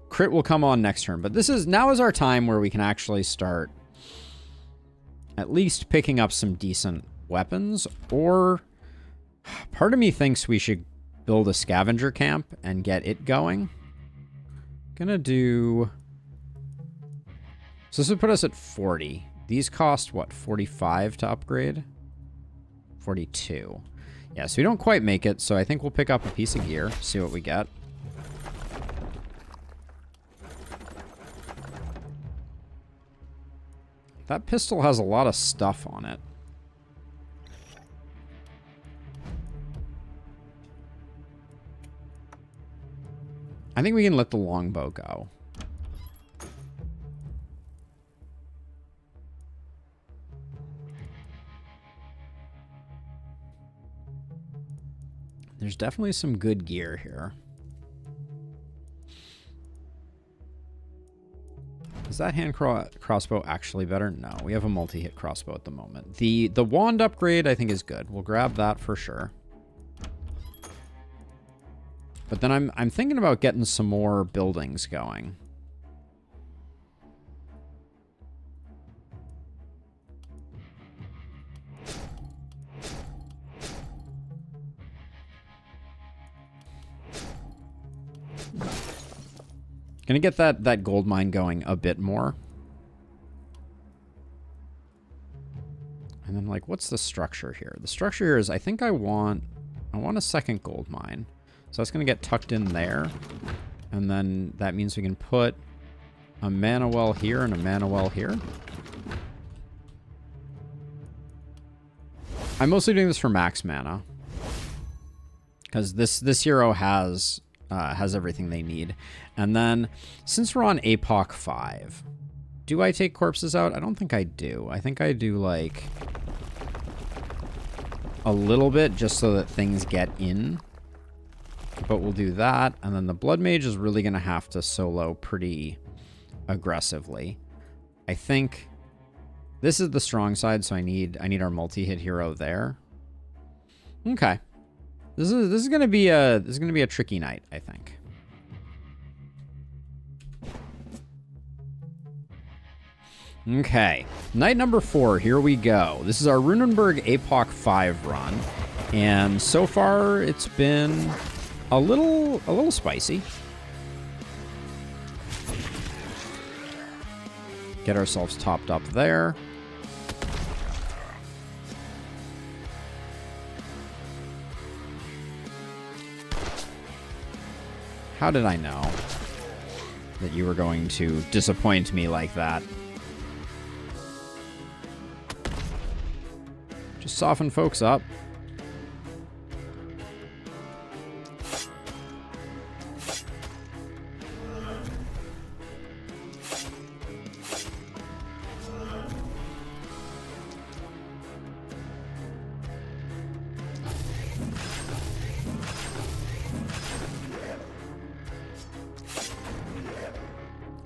Speaker 1: Crit will come on next turn, but now is our time where we can actually start at least picking up some decent weapons, or part of me thinks we should build a scavenger camp and get it going. Gonna do... So this would put us at 40. These cost, what, 45 to upgrade? 42. Yeah, so we don't quite make it, so I think we'll pick up a piece of gear, see what we get. That pistol has a lot of stuff on it. I think we can let the longbow go. There's definitely some good gear here. Is that hand crossbow actually better? No, we have a multi-hit crossbow at the moment. The wand upgrade I think is good. We'll grab that for sure. But then I'm thinking about getting some more buildings going. Gonna get that gold mine going a bit more. And then, like, what's the structure here? The structure here is, I think I want a second gold mine. So that's gonna get tucked in there. And then that means we can put a mana well here and a mana well here. I'm mostly doing this for max mana, because this hero has everything they need. And then, since we're on APOC 5, do I take corpses out? I don't think I do. I think I do, like, a little bit just so that things get in. But we'll do that. And then the Blood Mage is really going to have to solo pretty aggressively. I think this is the strong side, so I need our multi-hit hero there. Okay. This is going to be a tricky night, I think. Okay, night number 4, here we go. This is our Runenberg APOC 5 run, and so far it's been a little spicy. Get ourselves topped up there. How did I know? that you were going to disappoint me like that. Just soften folks up.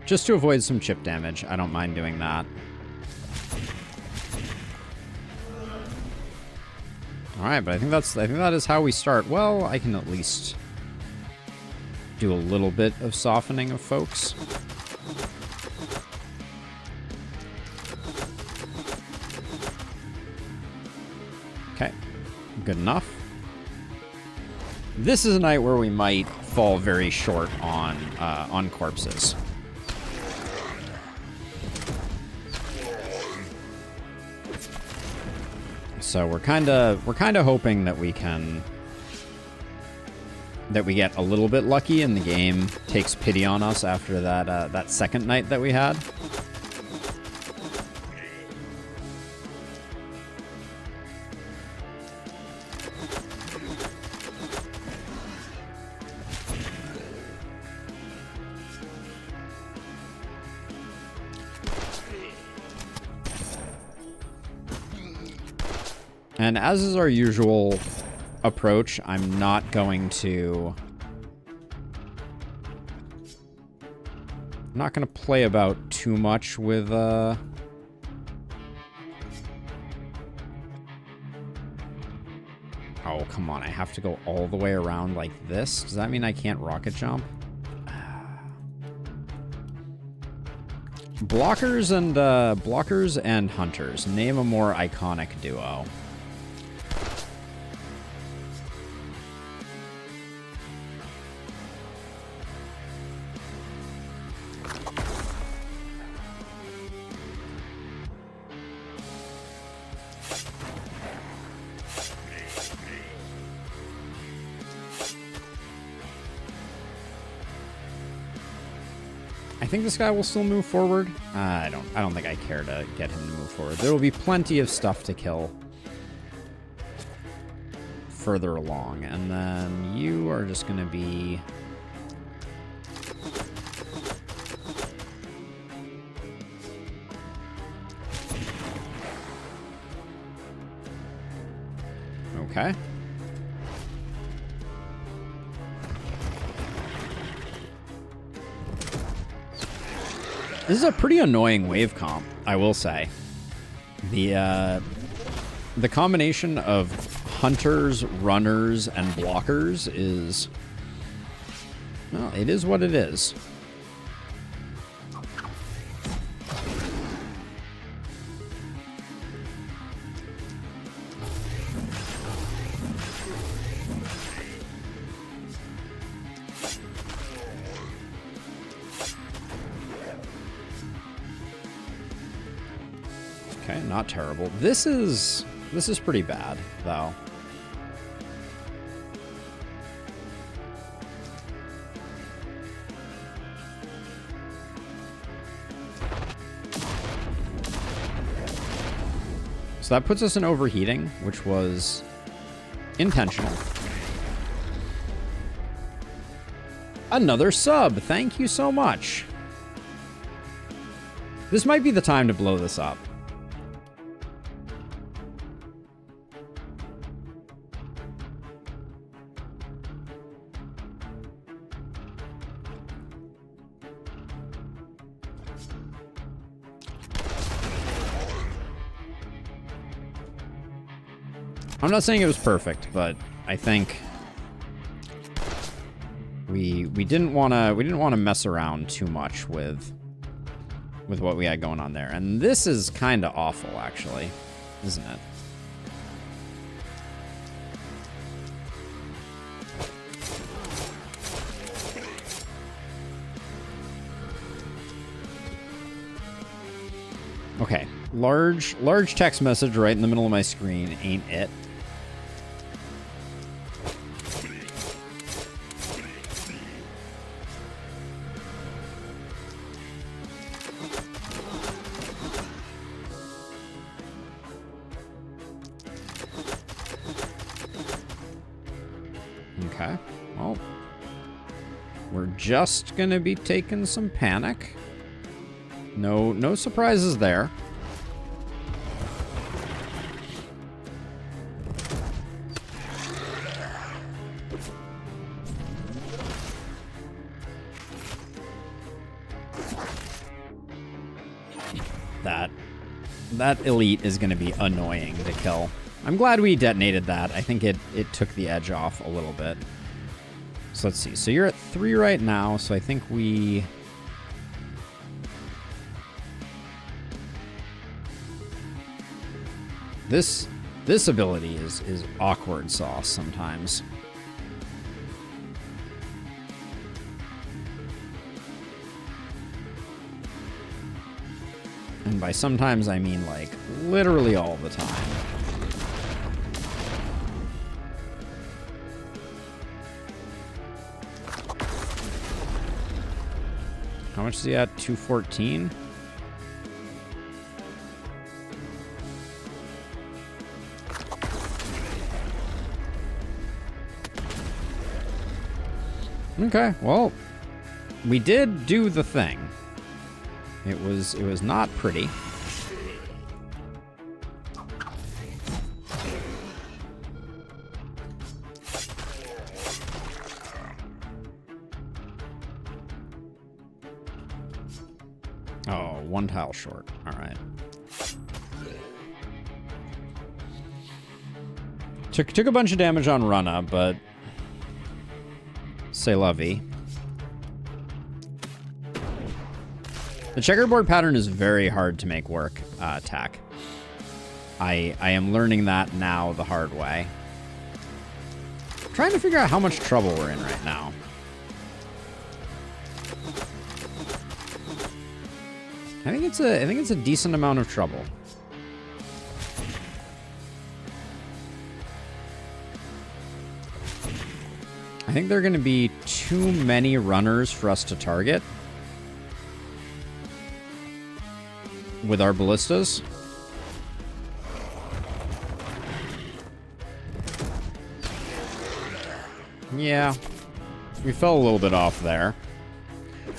Speaker 1: Just to avoid some chip damage. I don't mind doing that. Alright, but I think that is how we start. Well, I can at least do a little bit of softening of folks. Okay. Good enough. This is a night where we might fall very short on corpses. So we're kind of hoping that we get a little bit lucky and the game takes pity on us after that second night that we had. And as is our usual approach, I'm not going to play about too much with Oh, come on, I have to go all the way around like this? Does that mean I can't rocket jump? Blockers and hunters. Name a more iconic duo. I think this guy will still move forward. I don't think I care to get him to move forward. There will be plenty of stuff to kill further along. And then you are just going to be... Okay. This is a pretty annoying wave comp, I will say. The combination of hunters, runners, and blockers is... Well, it is what it is. Okay, not terrible. This is pretty bad, though. So that puts us in overheating, which was intentional. Another sub. Thank you so much. This might be the time to blow this up. I'm not saying it was perfect, but I think we didn't want to mess around too much with what we had going on there. And this is kind of awful, actually, isn't it? Okay, large text message right in the middle of my screen ain't it. Okay, well, we're just gonna be taking some panic. No surprises there. That elite is gonna be annoying to kill. I'm glad we detonated that. I think it took the edge off a little bit. So let's see. So you're at 3 right now, so I think we... This ability is awkward sauce sometimes. And by sometimes I mean like literally all the time. How much is he at? 214? Okay, well, we did do the thing. It was not pretty. Oh, 1 tile short. All right. Took a bunch of damage on Runna, but c'est la vie. The checkerboard pattern is very hard to make work, attack. I am learning that now the hard way. I'm trying to figure out how much trouble we're in right now. I think it's a decent amount of trouble. I think there are going to be too many runners for us to target with our ballistas. Yeah, we fell a little bit off there.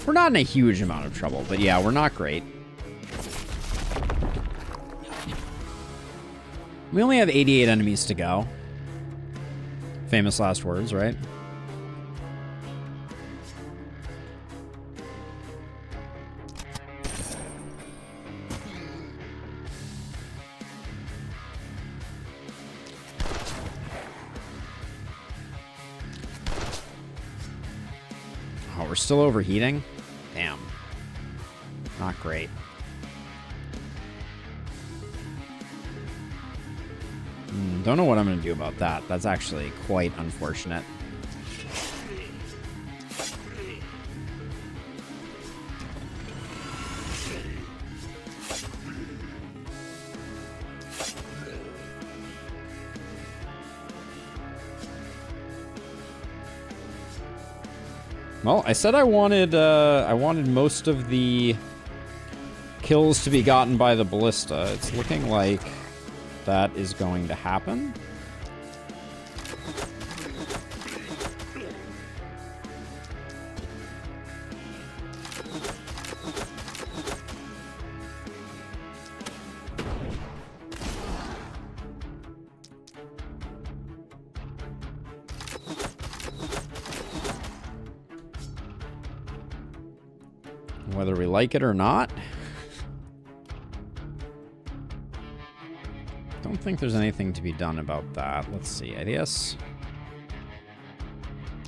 Speaker 1: We're not in a huge amount of trouble, but yeah, we're not great. We only have 88 enemies to go. Famous last words, right? Oh, we're still overheating? Damn. Not great. Don't know what I'm going to do about that. That's actually quite unfortunate. Well, I said I wanted most of the kills to be gotten by the ballista. It's looking like that is going to happen. Whether we like it or not. Don't think there's anything to be done about that. Let's see, I guess.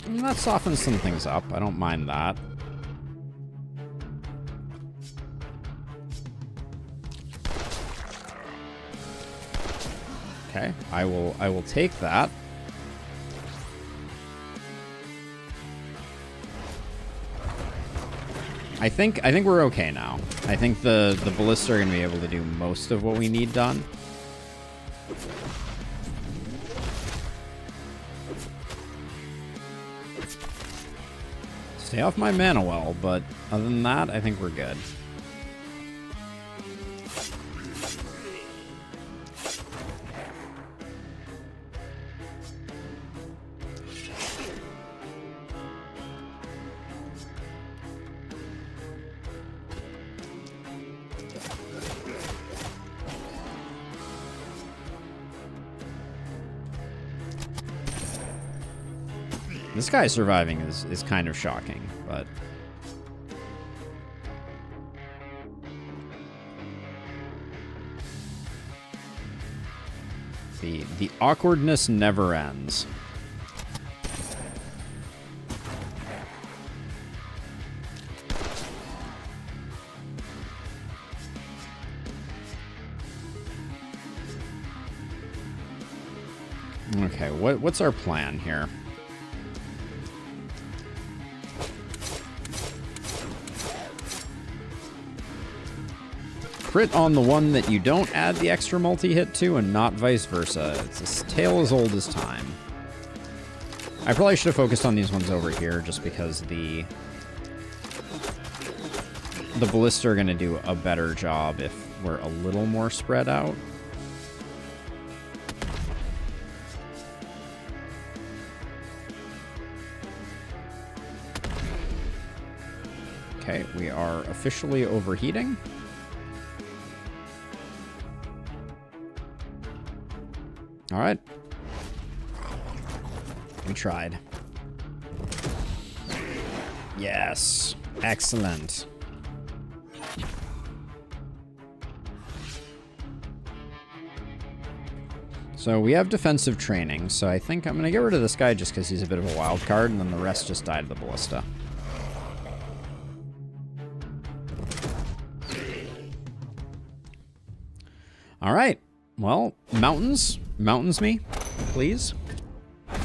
Speaker 1: That softens some things up. I don't mind that. Okay, I will take that. I think we're okay now. I think the ballista are going to be able to do most of what we need done. Stay off my mana well, but other than that, I think we're good. This guy surviving is kind of shocking, but... The awkwardness never ends. Okay, what's our plan here? Crit on the one that you don't add the extra multi-hit to, and not vice versa. It's a tale as old as time. I probably should have focused on these ones over here, just because the ballista are going to do a better job if we're a little more spread out. Okay, we are officially overheating. All right. We tried. Yes. Excellent. So we have defensive training, so I think I'm going to get rid of this guy just because he's a bit of a wild card, and then the rest just die to the ballista. All right. Well, mountains. Mountains me, please. All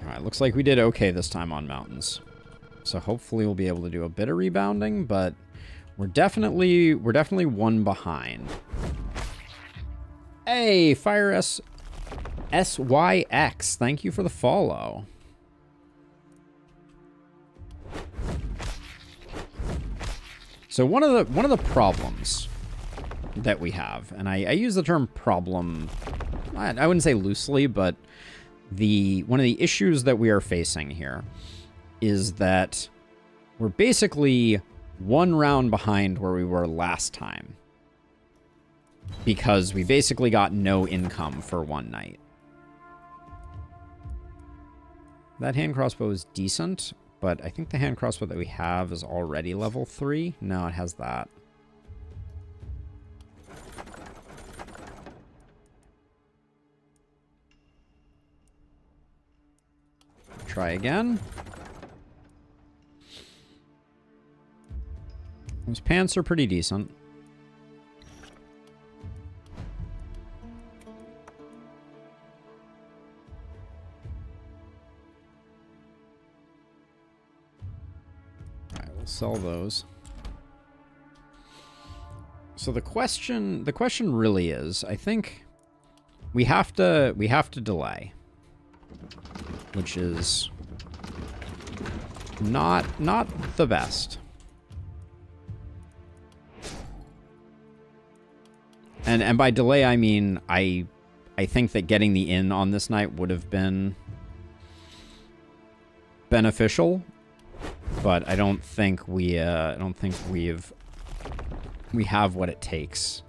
Speaker 1: right, looks like we did okay this time on mountains. So hopefully we'll be able to do a bit of rebounding, but we're definitely one behind. Hey, Fire SYX, thank you for the follow. So one of the problems that we have, and I use the term problem, I wouldn't say loosely, but one of the issues that we are facing here is that we're basically one round behind where we were last time, because we basically got no income for one night. That hand crossbow is decent. But I think the hand crossbow that we have is already level 3. No, it has that. Try again. Those pants are pretty decent. Sell those. So the question really is, I think we have to delay, which is not the best. And by delay I mean I think that getting the inn on this night would have been beneficial. But I don't think we have what it takes.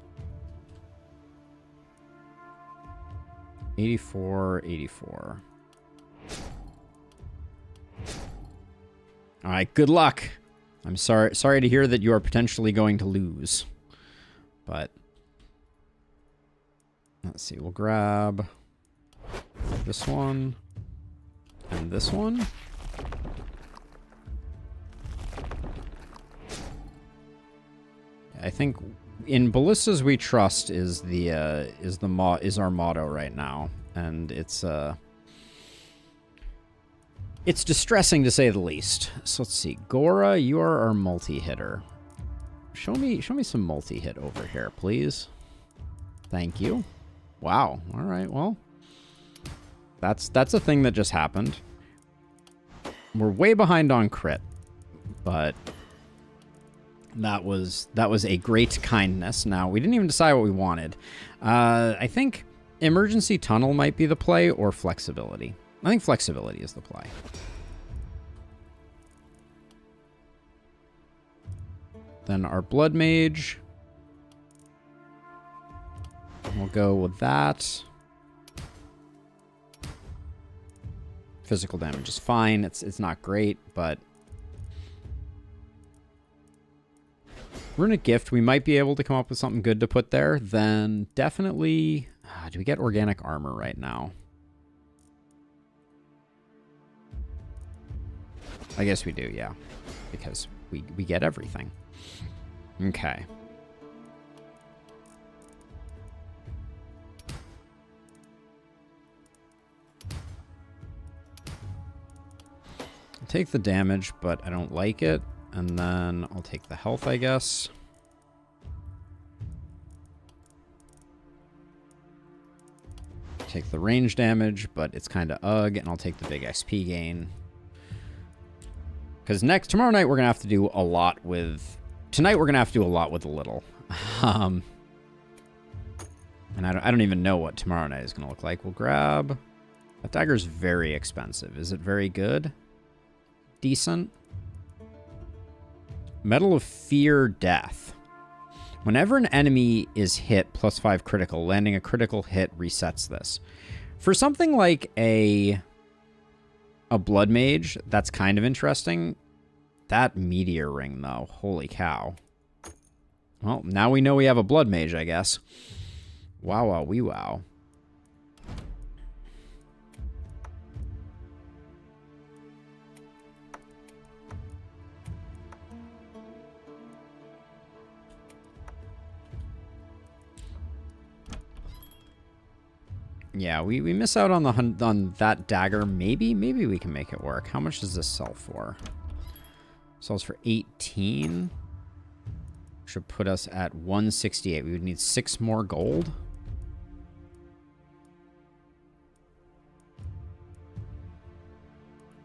Speaker 1: 84. All right, good luck. I'm sorry to hear that you are potentially going to lose. But let's see. We'll grab this one and this one. I think in ballistas we trust is our motto right now, and it's distressing to say the least. So let's see, Gora, you are our multi-hitter. Show me some multi-hit over here, please. Thank you. Wow. All right. Well, that's a thing that just happened. We're way behind on crit, but that was a great kindness. Now, we didn't even decide what we wanted. I think emergency tunnel might be the play, or flexibility. I think flexibility is the play. Then our blood mage. We'll go with that. Physical damage is fine. It's not great, but Runic Gift, we might be able to come up with something good to put there. Then definitely, do we get organic armor right now? I guess we do, yeah, because we get everything. Okay. I'll take the damage, but I don't like it. And then I'll take the health, I guess. Take the range damage, but it's kind of ugh, and I'll take the big XP gain. Because tomorrow night, we're going to have to do a lot with... Tonight, we're going to have to do a lot with a little. And I don't even know what tomorrow night is going to look like. We'll grab... That dagger's very expensive. Is it very good? Decent? Medal of Fear Death. Whenever an enemy is hit +5 critical, landing a critical hit resets this. For something like a Blood Mage, that's kind of interesting. That Meteor Ring, though. Holy cow. Well, now we know we have a Blood Mage, I guess. Wow, wow, wee wow. Yeah, we miss out on that dagger. Maybe we can make it work. How much does this sell for? Sells for 18. Should put us at 168. We would need 6 more gold.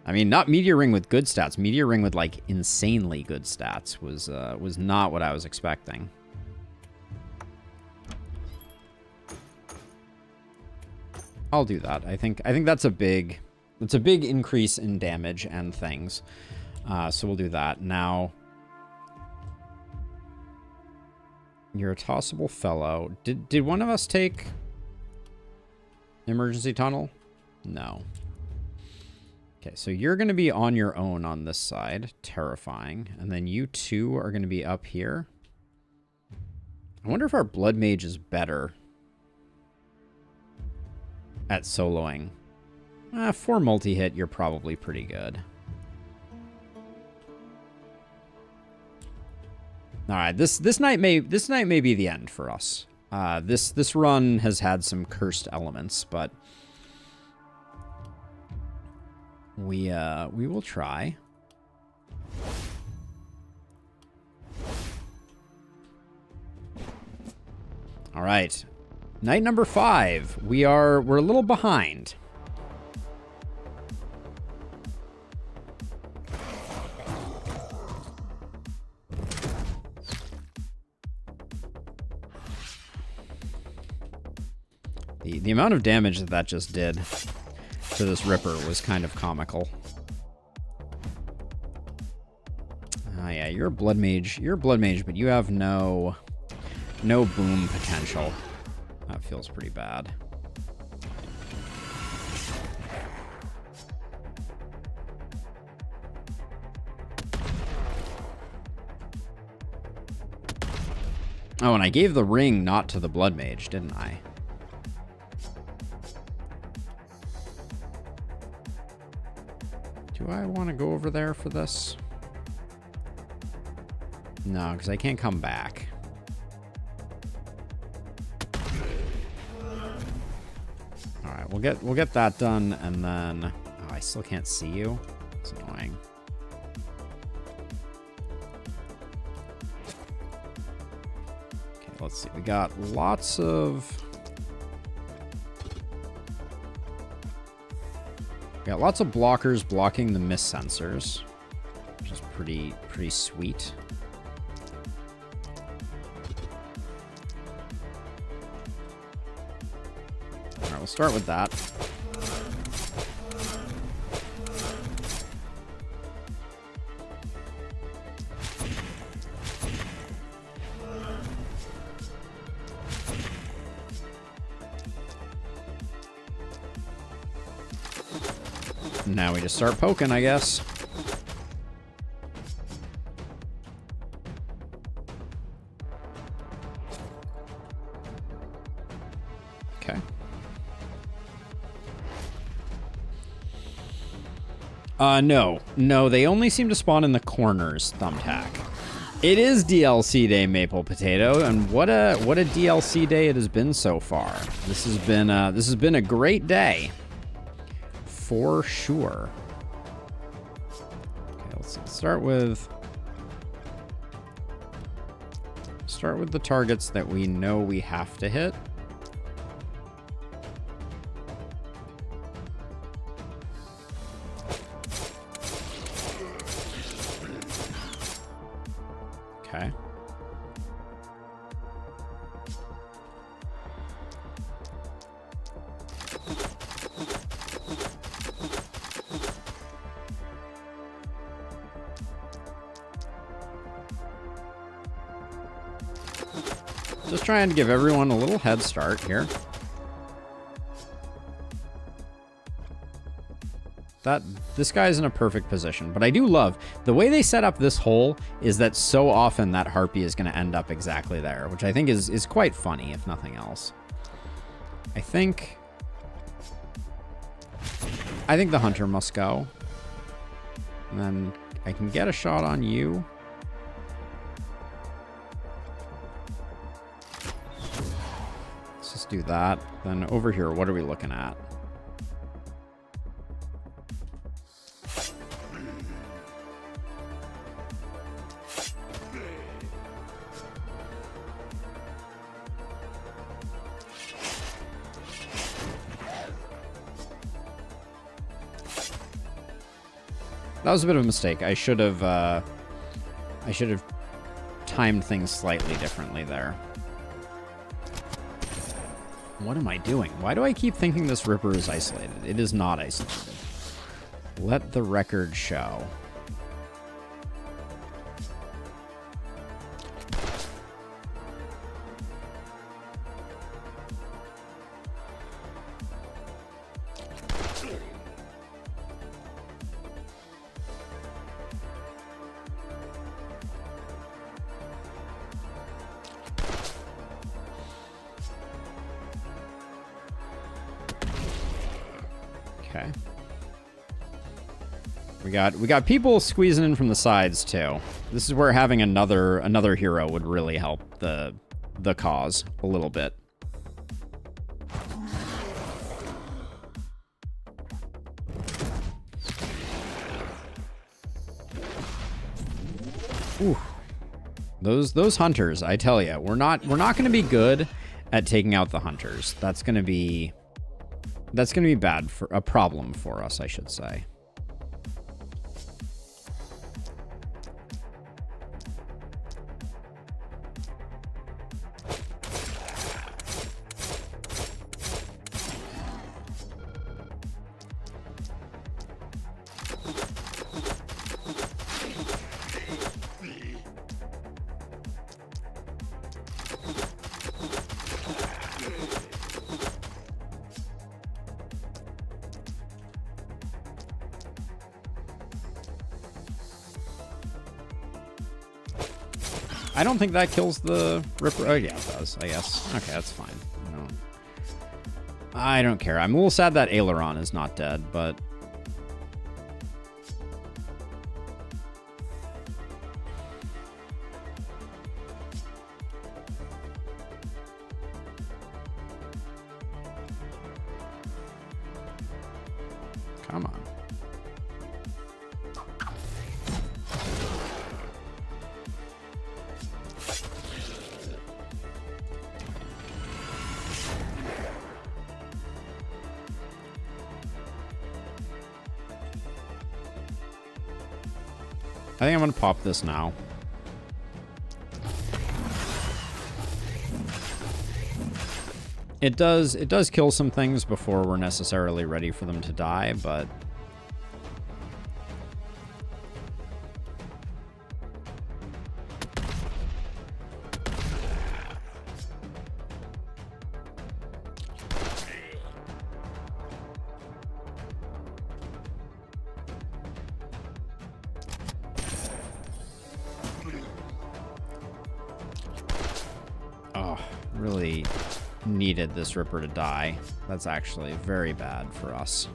Speaker 1: I mean, not Meteor Ring with good stats. Meteor Ring with like insanely good stats was not what I was expecting. I'll do that. I think that's a big increase in damage and things. So we'll do that. Now, you're a tossable fellow. Did one of us take emergency tunnel? No. Okay, so you're going to be on your own on this side. Terrifying. And then you two are going to be up here. I wonder if our Blood Mage is better at soloing. For multi-hit, you're probably pretty good. All right, this night may be the end for us. This run has had some cursed elements, but we will try. All right. Night number 5. We're a little behind. The amount of damage that just did to this Ripper was kind of comical. Yeah, you're a Blood Mage. You're a Blood Mage, but you have no boom potential. That feels pretty bad. Oh, and I gave the ring not to the Blood Mage, didn't I? Do I want to go over there for this? No, because I can't come back. Alright, we'll get that done, and then... Oh, I still can't see you. It's annoying. Okay, let's see. We got lots of... Got lots of blockers blocking the mist sensors, which is pretty sweet. All right, we'll start with that. Now we just start poking, I guess. Okay. No. No, they only seem to spawn in the corners, Thumbtack. It is DLC day, Maple Potato, and what a DLC day it has been so far. This has been a great day. For sure. Okay, let's start with the targets that we know we have to hit. Okay. Just trying to give everyone a little head start here. This guy's in a perfect position, but I do love the way they set up this hole is that so often that harpy is going to end up exactly there, which I think is quite funny, if nothing else. I think the hunter must go. And then I can get a shot on you. Let's just do that. Then over here, what are we looking at? That was a bit of a mistake. I should have timed things slightly differently there. What am I doing? Why do I keep thinking this Ripper is isolated? It is not isolated. Let the record show. Okay. We got people squeezing in from the sides too. This is where having another hero would really help the cause a little bit. Ooh. Those hunters, I tell you, we're not going to be good at taking out the hunters. That's going to be bad, for a problem for us, I should say. I don't think that kills the Ripper. Oh, yeah, it does, I guess. Okay, that's fine. I don't care. I'm a little sad that Aileron is not dead, but... Come on. I think I'm going to pop this now. It does kill some things before we're necessarily ready for them to die, but... Really needed this Ripper to die. That's actually very bad for us.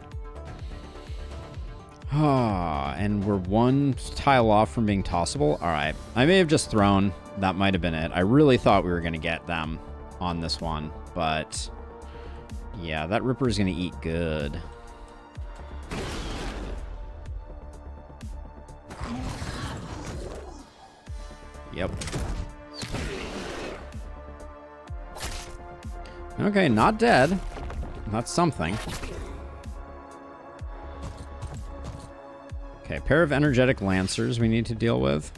Speaker 1: Ah, and we're one tile off from being tossable. All right. I may have just thrown. That might have been it. I really thought we were going to get them on this one, but yeah, that Ripper is going to eat good. Yep. Okay, not dead. That's something. Okay, pair of energetic lancers we need to deal with.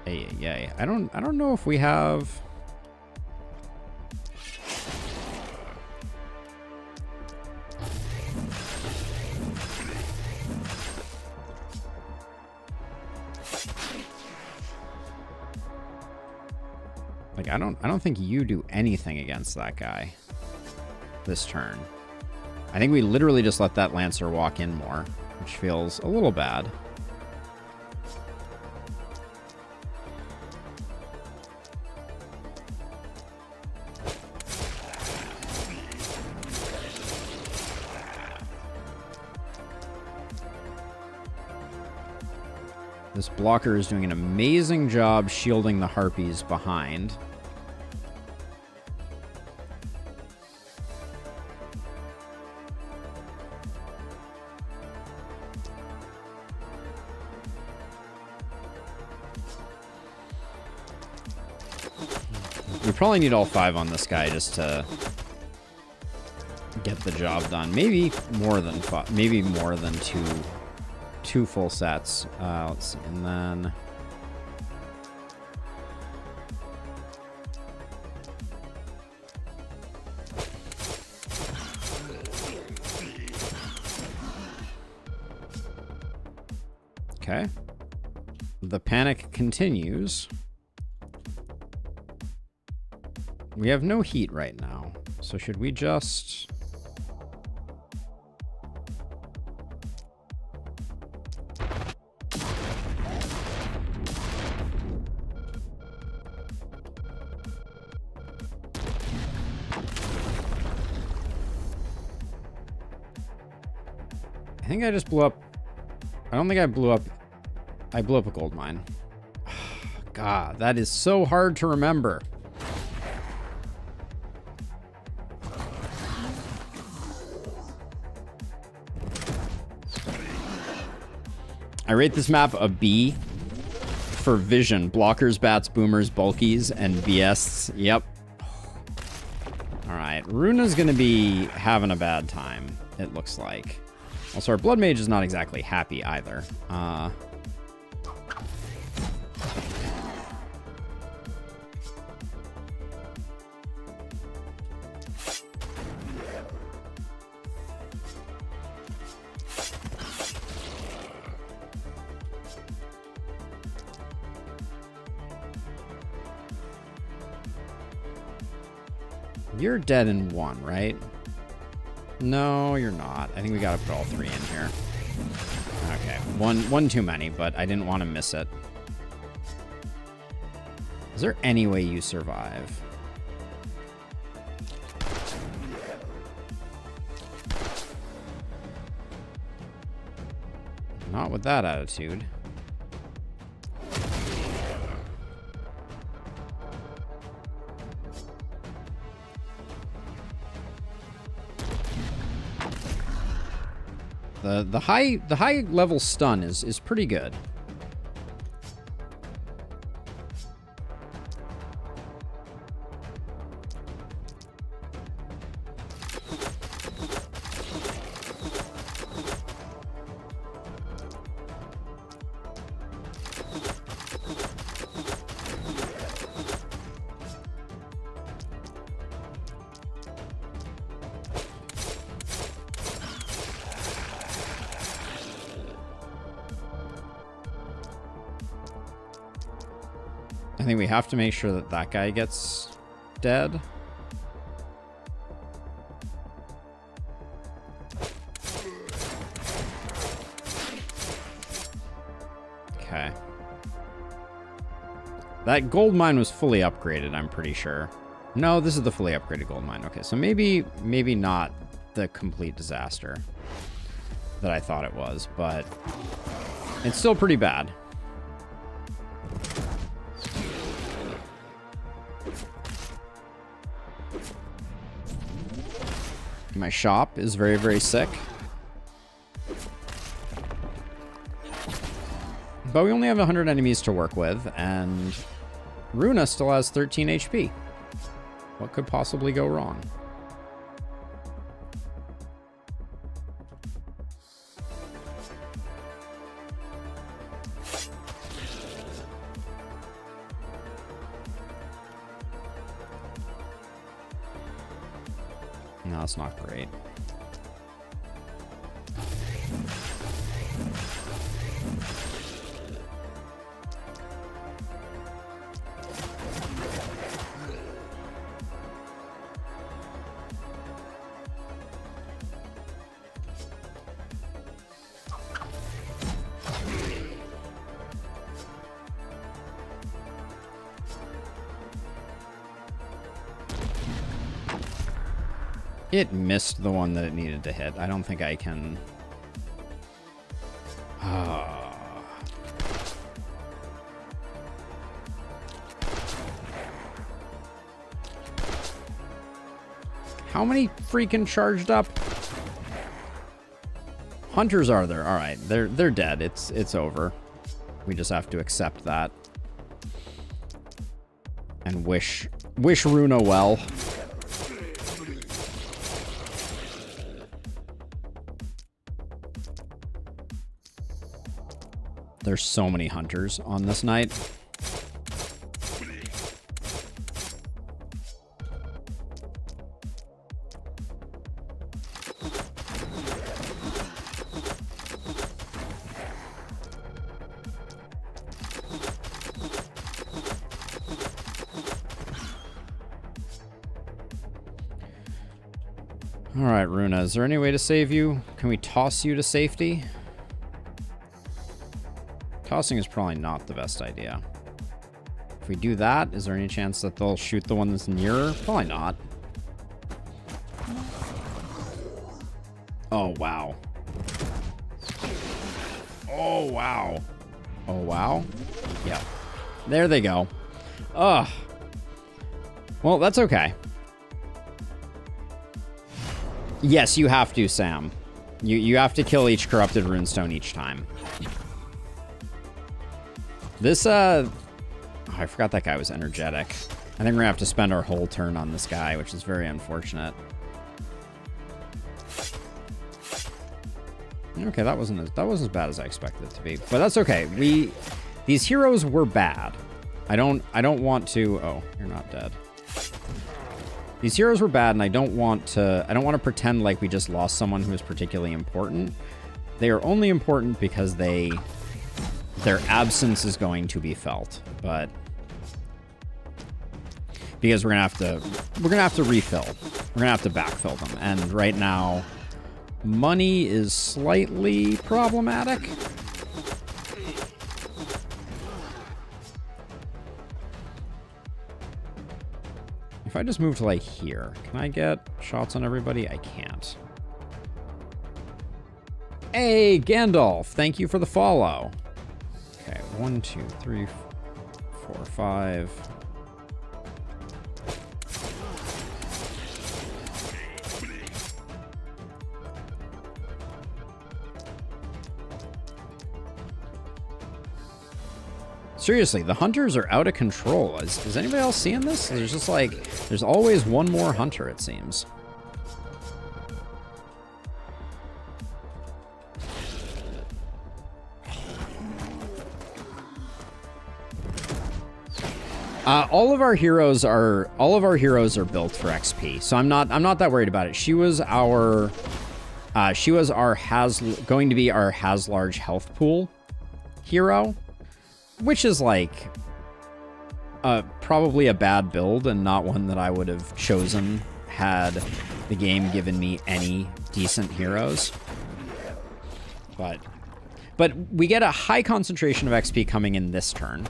Speaker 1: Hey, I don't know if we have. Like, I don't think you do anything against that guy this turn. I think we literally just let that Lancer walk in more, which feels a little bad. This blocker is doing an amazing job shielding the Harpies behind. We probably need all 5 on this guy just to get the job done. Maybe more than 5, maybe more than 2 full sets. Let's see, and then okay. The panic continues. We have no heat right now, so should we just... I think I just blew up... I don't think I blew up... I blew up a gold mine. God, that is so hard to remember. I rate this map a B for vision. Blockers, bats, boomers, bulkies, and BS. Yep. Alright, Runa's gonna be having a bad time, it looks like. Also, our Blood Mage is not exactly happy either. You're dead in 1, right? No, you're not. I think we gotta put all 3 in here. Okay, one too many, but I didn't want to miss it. Is there any way you survive? Not with that attitude. The high level stun is pretty good. I think we have to make sure that that guy gets dead. Okay. That gold mine was fully upgraded, I'm pretty sure. No, this is the fully upgraded gold mine. Okay, so maybe not the complete disaster that I thought it was, but it's still pretty bad. My shop is very, very sick. But we only have 100 enemies to work with, and Runa still has 13 HP. What could possibly go wrong? No, that's not great. It missed the one that it needed to hit. I don't think I can... How many freaking charged up hunters are there? All right, they're dead. It's over. We just have to accept that and wish Runa well. There's so many hunters on this night. All right, Runa, is there any way to save you? Can we toss you to safety? Tossing is probably not the best idea. If we do that, is there any chance that they'll shoot the one that's nearer? Probably not. Oh, wow. Oh, wow. Oh, wow. Yeah. There they go. Ugh. Well, that's okay. Yes, you have to, Sam. You have to kill each corrupted runestone each time. This, oh, I forgot that guy was energetic. I think we're gonna have to spend our whole turn on this guy, which is very unfortunate. Okay, that wasn't as bad as I expected it to be, but that's okay. These heroes were bad. I don't want to. Oh, you're not dead. These heroes were bad, and I don't want to pretend like we just lost someone who is particularly important. They are only important because their absence is going to be felt, but because we're gonna have to refill. We're gonna have to backfill them, and right now, money is slightly problematic. If I just move to like here, can I get shots on everybody? I can't. Hey, Gandalf, thank you for the follow. Okay, 1, 2, 3, 4, 5. Seriously, the hunters are out of control. Is anybody else seeing this? There's just like, there's always one more hunter, it seems. All of our heroes are built for XP, so I'm not that worried about it. She was going to be our has large health pool hero, which is like probably a bad build and not one that I would have chosen had the game given me any decent heroes. But But we get a high concentration of XP coming in this turn.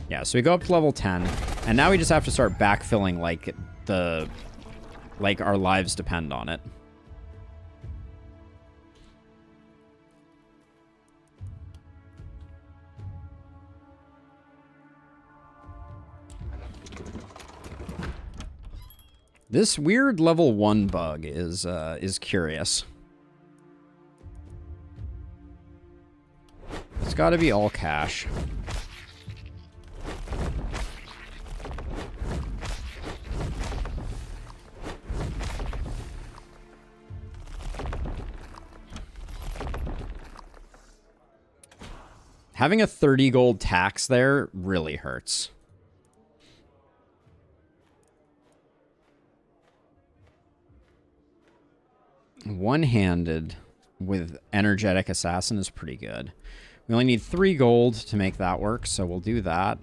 Speaker 1: Yeah, so we go up to level 10, and now we just have to start backfilling like our lives depend on it. This weird level 1 bug is curious. It's got to be all cash. Having a 30 gold tax there really hurts. One-handed with energetic assassin is pretty good. We only need 3 gold to make that work, so we'll do that.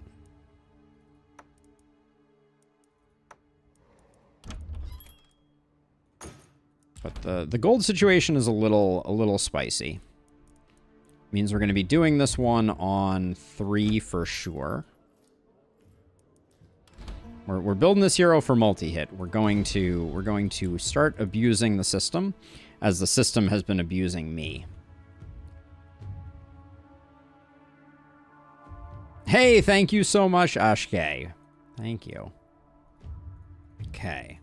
Speaker 1: But the gold situation is a little spicy. Means we're going to be doing this one on 3 for sure. We're building this hero for multi-hit. We're going to start abusing the system as the system has been abusing me. Hey, thank you so much, Ashkay. Thank you. Okay.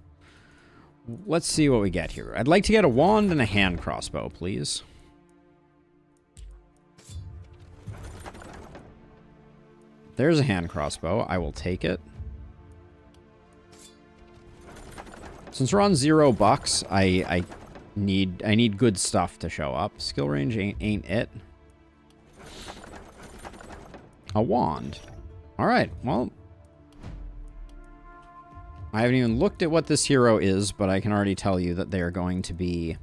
Speaker 1: Let's see what we get here. I'd like to get a wand and a hand crossbow, please. There's a hand crossbow. I will take it. Since we're on $0, I need good stuff to show up. Skill range ain't it. A wand. All right. Well, I haven't even looked at what this hero is, but I can already tell you that they are going to be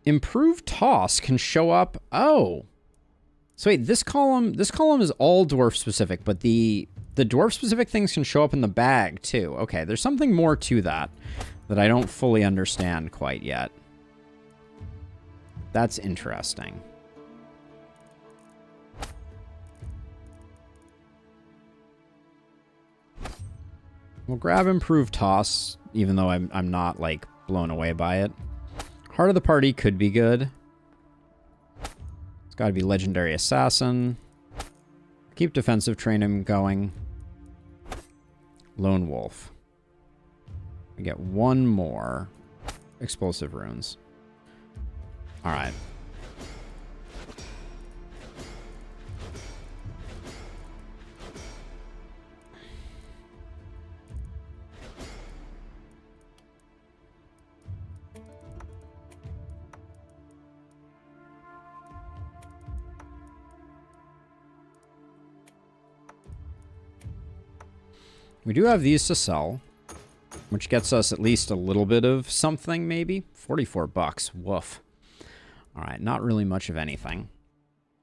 Speaker 1: improved toss can show up. Oh. So wait, this column is all dwarf specific, but the dwarf specific things can show up in the bag too. Okay, there's something more to that I don't fully understand quite yet. That's interesting. We'll grab improved toss, even though I'm not like blown away by it. Heart of the party could be good. It's got to be legendary assassin. Keep defensive train going. Lone wolf. We get one more explosive runes. All right. We do have these to sell, which gets us at least a little bit of something, maybe. 44 bucks. Woof. All right, not really much of anything.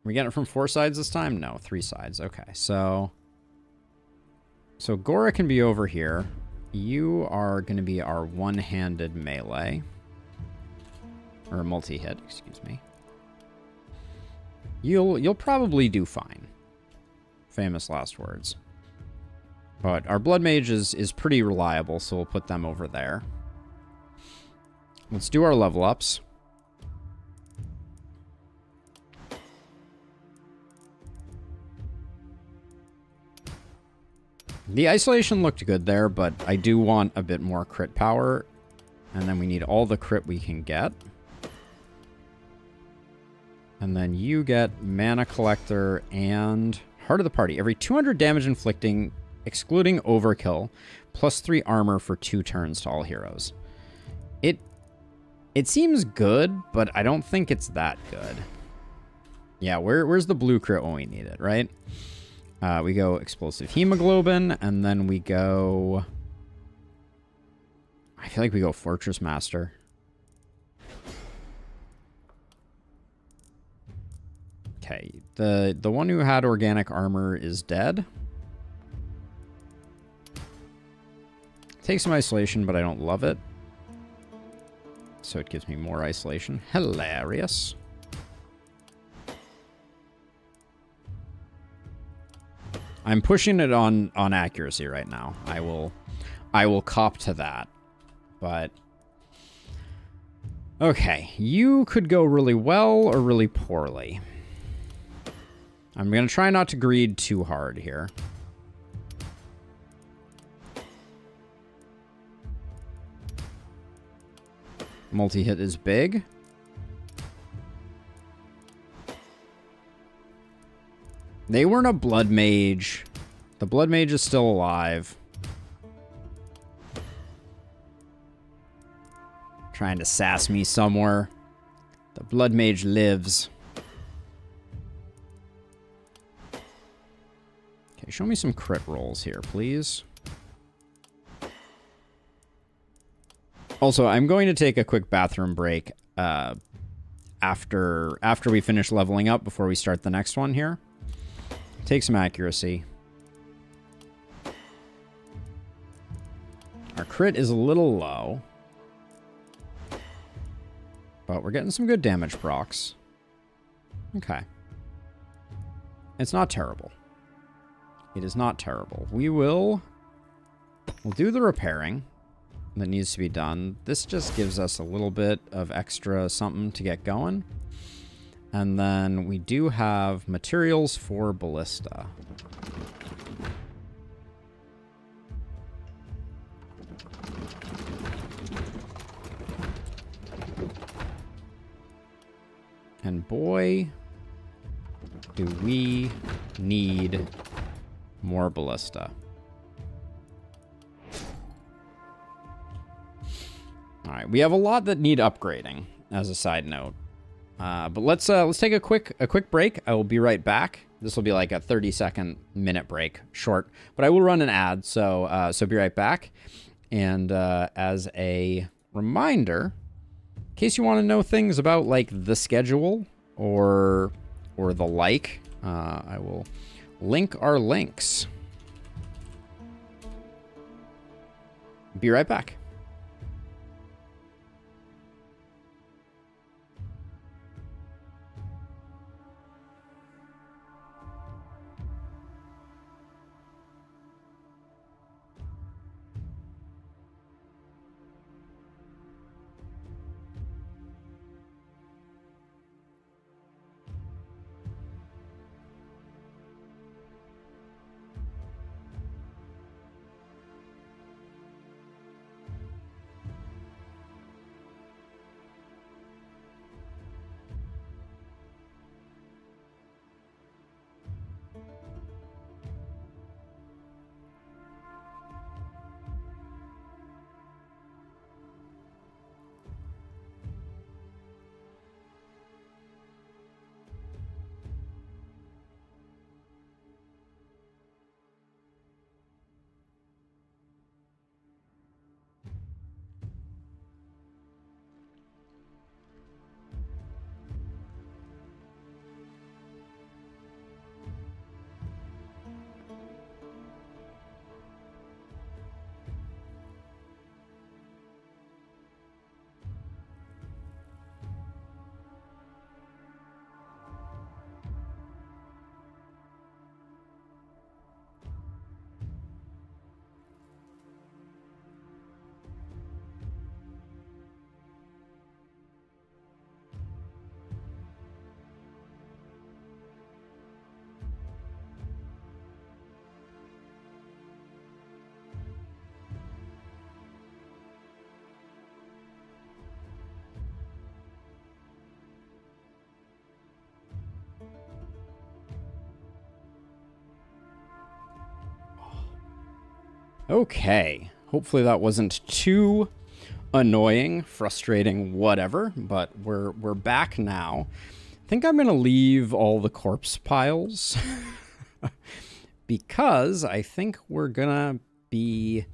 Speaker 1: We get it from 4 sides this time? No, 3 sides. Okay, so Gora can be over here. You are going to be our one-handed melee. Or multi-hit, excuse me. You'll probably do fine. Famous last words. But our Blood Mage is pretty reliable, so we'll put them over there. Let's do our level ups. The isolation looked good there, but I do want a bit more crit power. And then we need all the crit we can get. And then you get Mana Collector and Heart of the Party. Every 200 damage inflicting, excluding overkill, plus 3 armor for 2 turns to all heroes. It seems good, but I don't think it's that good. Yeah, where's the blue crit when we need it, right? We go explosive hemoglobin, and then we go... I feel like we go Fortress Master. Okay, the one who had organic armor is dead. Take some isolation, but I don't love it. So it gives me more isolation. Hilarious. I'm pushing it on accuracy right now. I will cop to that. But okay, you could go really well or really poorly. I'm going to try not to greed too hard here. Multi-hit is big. They weren't a blood mage. The blood mage is still alive. Trying to sass me somewhere. The blood mage lives. Okay, show me some crit rolls here, please. Also, I'm going to take a quick bathroom break after we finish leveling up before we start the next one here. Take some accuracy. Our crit is a little low. But we're getting some good damage procs. Okay. It's not terrible. It is not terrible. We'll do the repairing that needs to be done. This just gives us a little bit of extra something to get going. And then we do have materials for ballista. And boy, do we need more ballista. All right, we have a lot that need upgrading, as a side note. But let's take a quick break. I will be right back. This will be like a 30-minute break, short, but I will run an ad, so be right back. And as a reminder, in case you want to know things about like the schedule or the like, I will link our links. Be right back. Okay, hopefully that wasn't too annoying, frustrating, whatever, but we're back now. I think I'm gonna leave all the corpse piles because I think we're gonna be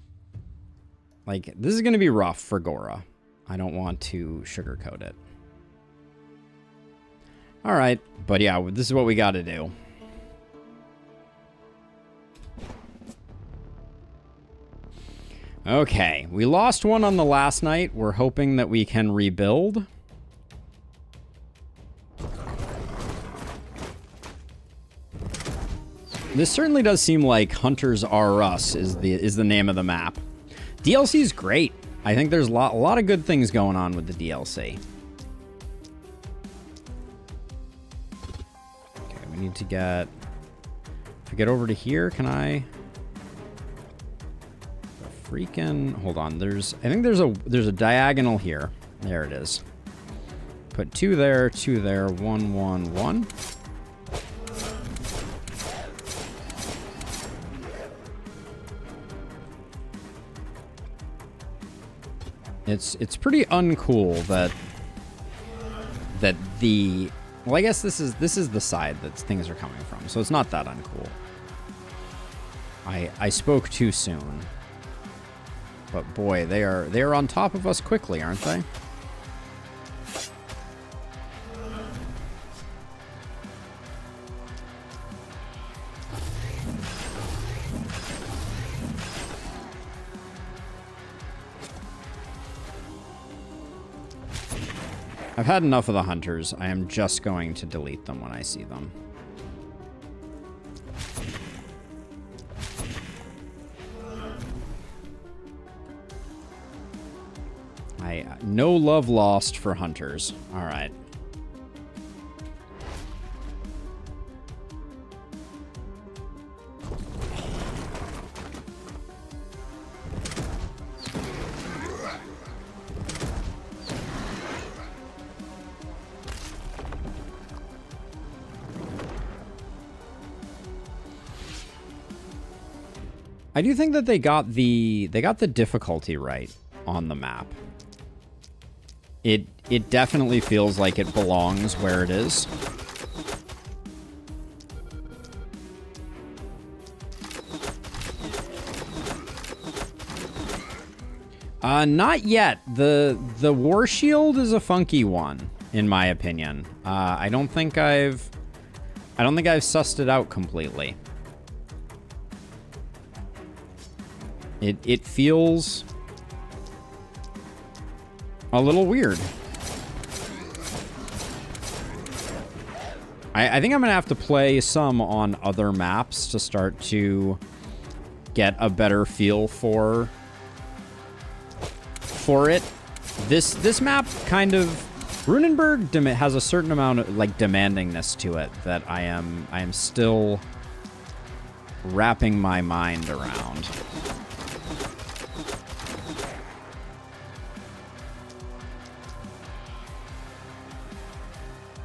Speaker 1: like, this is gonna be rough for Gora. I don't want to sugarcoat it. All right, but yeah, this is what we gotta do. Okay, we lost one on the last night. We're hoping that we can rebuild. This certainly does seem like Hunters R Us is the name of the map. DLC is great. I think there's a lot of good things going on with the DLC. Okay, we need to get... If we get over to here, can I... Freaking... Hold on, I think there's a diagonal here. There it is. Put 2 there, 1, 1, 1. It's pretty uncool that the... Well, I guess this is the side that things are coming from, so it's not that uncool. I spoke too soon. But boy, they are on top of us quickly, aren't they? I've had enough of the hunters. I am just going to delete them when I see them. No love lost for hunters. All right. I do think that they got the difficulty right on the map. It definitely feels like it belongs where it is. Not yet. The War Shield is a funky one, in my opinion. I don't think I've sussed it out completely. It feels a little weird. I think I'm gonna have to play some on other maps to start to get a better feel for it. This map kind of... Runenberg has a certain amount of like demandingness to it that I am still wrapping my mind around.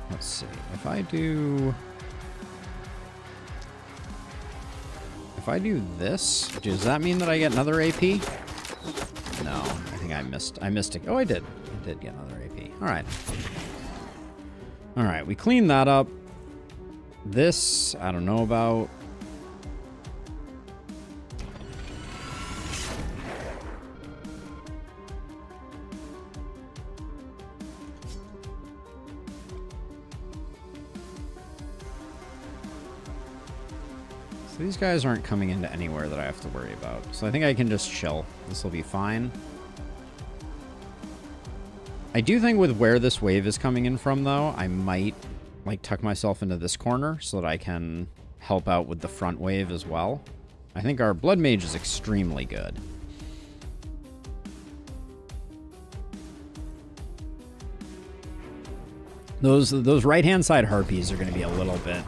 Speaker 1: Let's see. If I do this, does that mean that I get another AP? No, I think I missed it. Oh, I did. I did get another AP. All right. All right, we cleaned that up. This, I don't know about. So these guys aren't coming into anywhere that I have to worry about. So I think I can just chill. This will be fine. I do think with where this wave is coming in from, though, I might like tuck myself into this corner so that I can help out with the front wave as well. I think our Blood Mage is extremely good. Those right-hand side harpies are going to be a little bit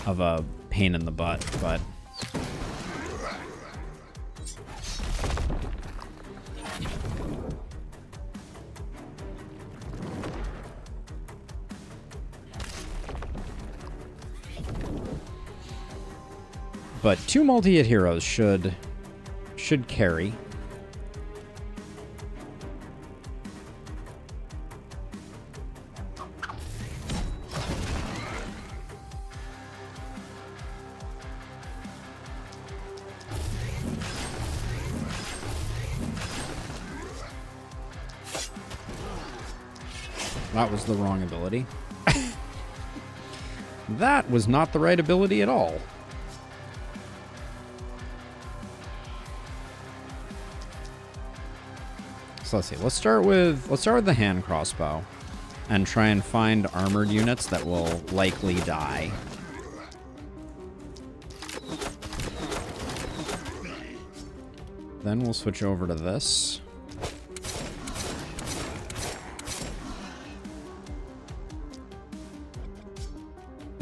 Speaker 1: of a pain in the butt, but... But 2 multi-hit heroes should carry. That was the wrong ability. That was not the right ability at all. So let's see. Let's start with the hand crossbow and try and find armored units that will likely die. Then we'll switch over to this.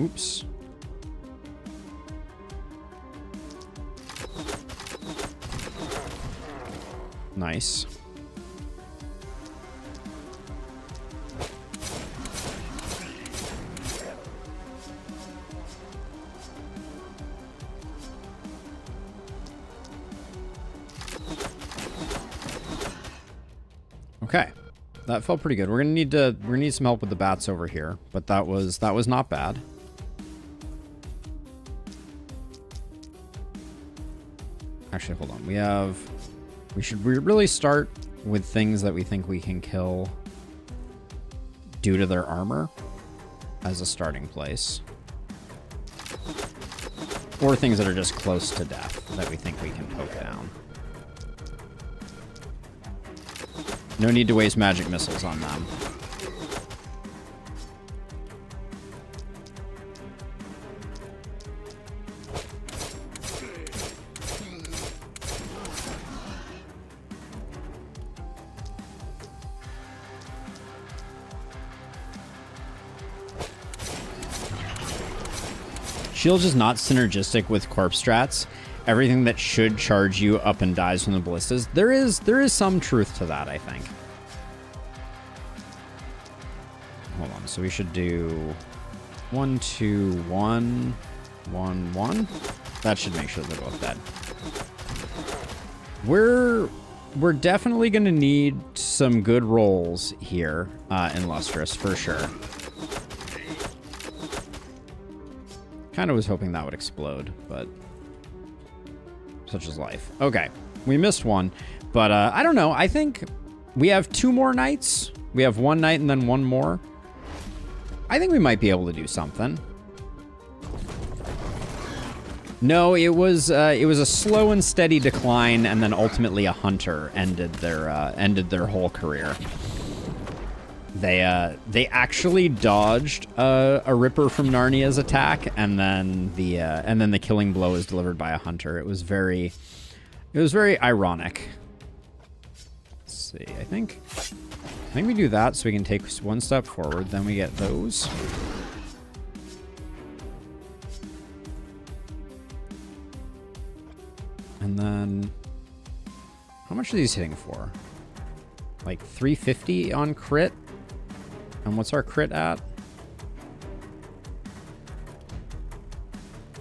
Speaker 1: Oops. Nice. Okay, that felt pretty good. We're gonna need some help with the bats over here, but that was not bad. Actually, hold on. We should really start with things that we think we can kill due to their armor as a starting place. Or things that are just close to death that we think we can poke down. No need to waste magic missiles on them. Shield is not synergistic with corpse strats. Everything that should charge you up and dies from the ballistas. There is some truth to that, I think. Hold on. So we should do 1, 2, 1, 1, 1. That should make sure they're both dead. We're definitely going to need some good rolls here in Lustrous for sure. Kind of was hoping that would explode, but such is life. Okay, we missed one, but I don't know. I think we have 2 more nights. We have 1 night and then 1 more. I think we might be able to do something. No, it was a slow and steady decline, and then ultimately a hunter ended their whole career. They actually dodged a Ripper from Narnia's attack, and then the killing blow is delivered by a hunter. It was very ironic. Let's see. I think we do that so we can take 1 step forward. Then we get those. And then how much are these hitting for? Like 350 on crit. And what's our crit at?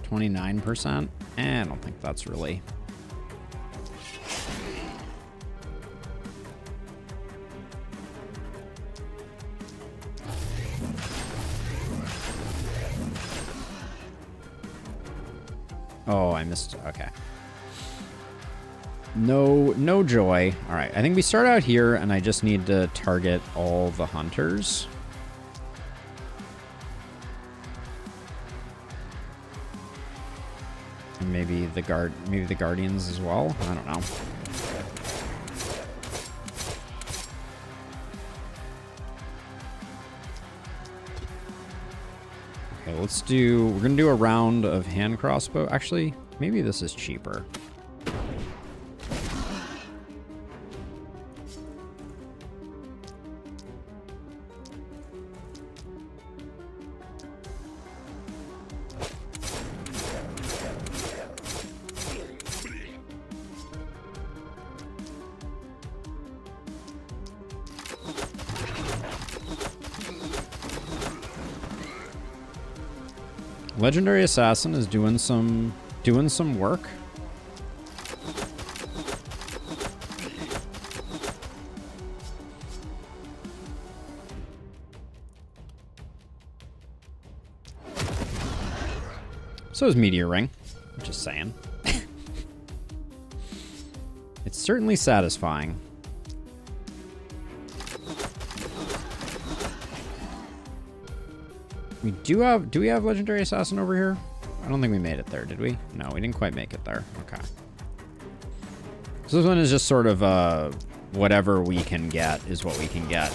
Speaker 1: 29%? I don't think that's really... Oh, I missed... Okay. No joy. All right, I think we start out here, and I just need to target all the hunters. And maybe the guardians as well. I don't know. Okay, we're gonna do a round of hand crossbow. Actually, maybe this is cheaper. Legendary Assassin is doing some work. So is Meteor Ring. I'm just saying. It's certainly satisfying. Do we have Legendary Assassin over here? I don't think we made it there, did we? No, we didn't quite make it there. Okay. So this one is just sort of whatever we can get is what we can get.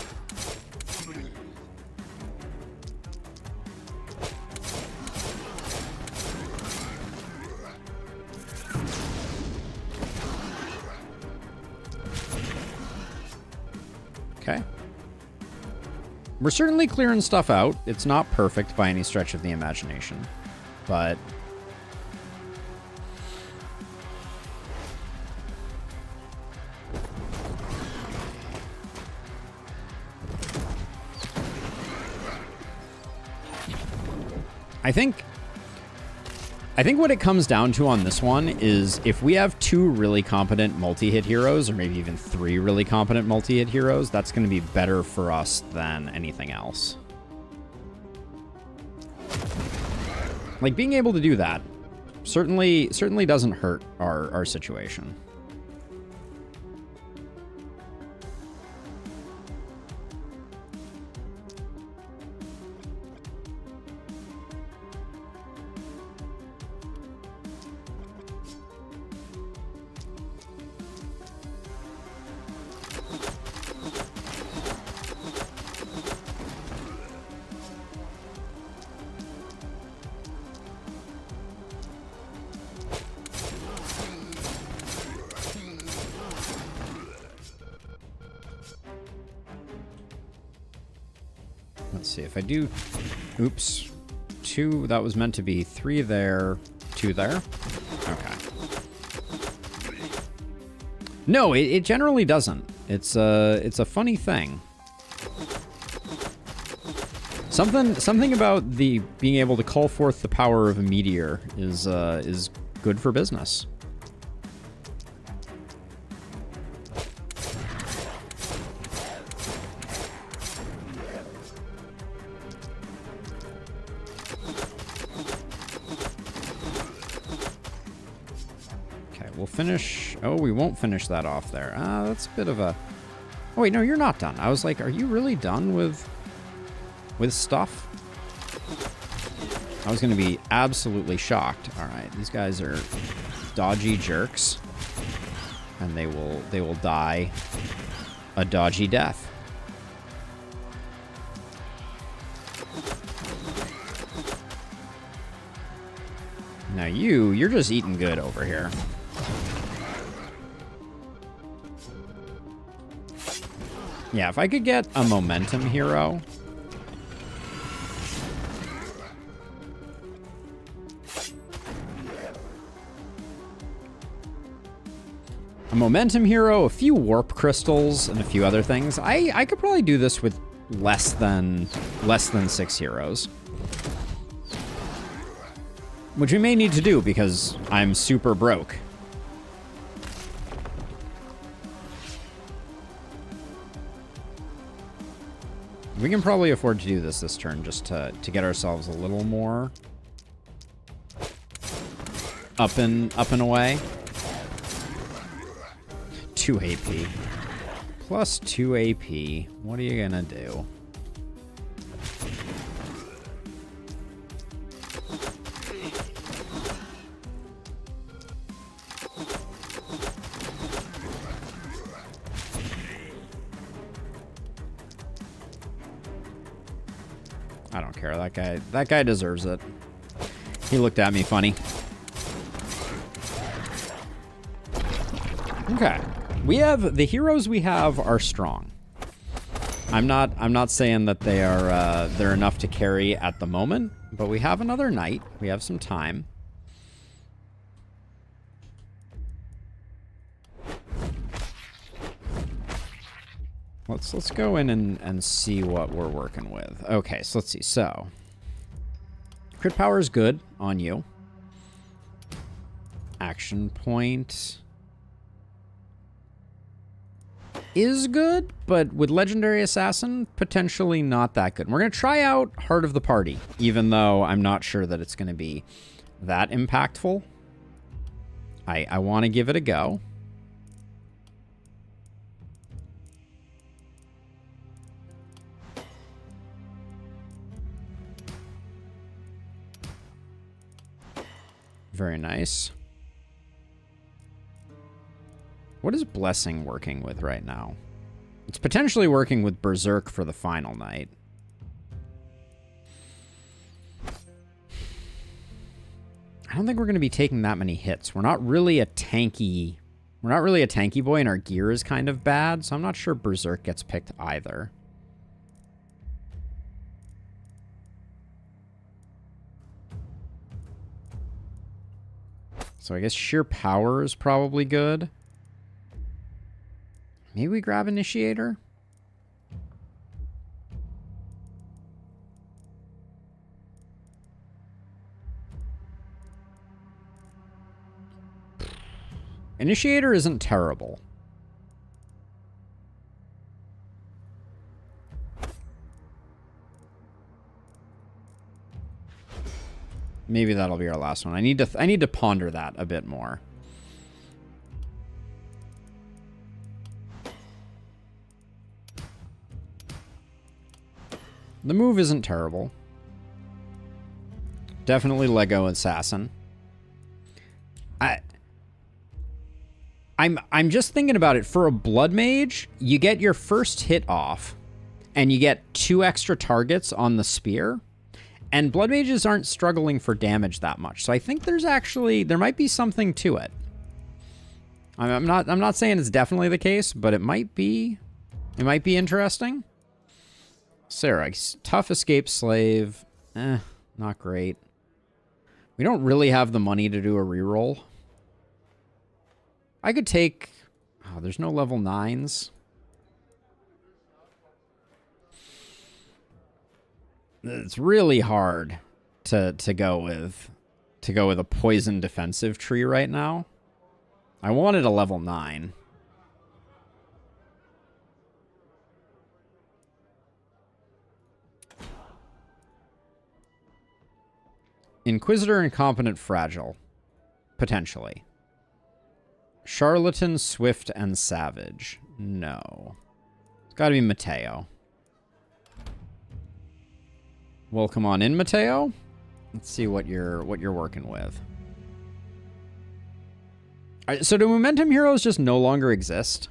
Speaker 1: Okay. We're certainly clearing stuff out. It's not perfect by any stretch of the imagination, but I think what it comes down to on this one is if we have 2 really competent multi-hit heroes, or maybe even 3 really competent multi-hit heroes, that's going to be better for us than anything else. Like, being able to do that certainly doesn't hurt our situation. Let's see if I do. Oops. 2, that was meant to be 3 there, 2 there. Okay. No, it generally doesn't. It's a funny thing. Something about the being able to call forth the power of a meteor is good for business. Finish. Oh, we won't finish that off there. That's a bit of a... Oh, wait, no, you're not done. I was like, are you really done with stuff? I was going to be absolutely shocked. All right, these guys are dodgy jerks, and they will die a dodgy death. Now you're just eating good over here. Yeah, if I could get a momentum hero. A momentum hero, a few warp crystals, and a few other things. I could probably do this with less than 6 heroes. Which we may need to do because I'm super broke. We can probably afford to do this turn just to get ourselves a little more up and away. 2 AP. Plus 2 AP. What are you gonna do? I don't care. That guy deserves it. He looked at me funny. Okay. The heroes we have are strong. I'm not saying that they're enough to carry at the moment, but we have another night. We have some time. Let's go in and see what we're working with. Okay, so let's see. So, crit power is good on you. Action point is good, but with Legendary Assassin, potentially not that good. We're going to try out Heart of the Party, even though I'm not sure that it's going to be that impactful. I want to give it a go. Very nice. What is Blessing working with right now? It's potentially working with Berserk for the final night. I don't think we're going to be taking that many hits. We're not really a tanky boy, and our gear is kind of bad, so I'm not sure Berserk gets picked either. So I guess sheer power is probably good. Maybe we grab Initiator? Initiator isn't terrible. Maybe that'll be our last one. I need to ponder that a bit more. The move isn't terrible. Definitely Lego Assassin. I'm just thinking about it. For a Blood Mage, you get your first hit off, and you get 2 extra targets on the spear. And Blood Mages aren't struggling for damage that much. So I think there might be something to it. I'm not saying it's definitely the case, but it might be interesting. Sarah, tough escape slave. Not great. We don't really have the money to do a reroll. I could take... Oh, there's no level 9s. It's really hard to go with a poison defensive tree right now. I wanted a level 9. Inquisitor, Incompetent, Fragile. Potentially. Charlatan, Swift, and Savage. No. It's got to be Mateo. Well, come on in, Mateo. Let's see what you're working with. So do Momentum Heroes just no longer exist?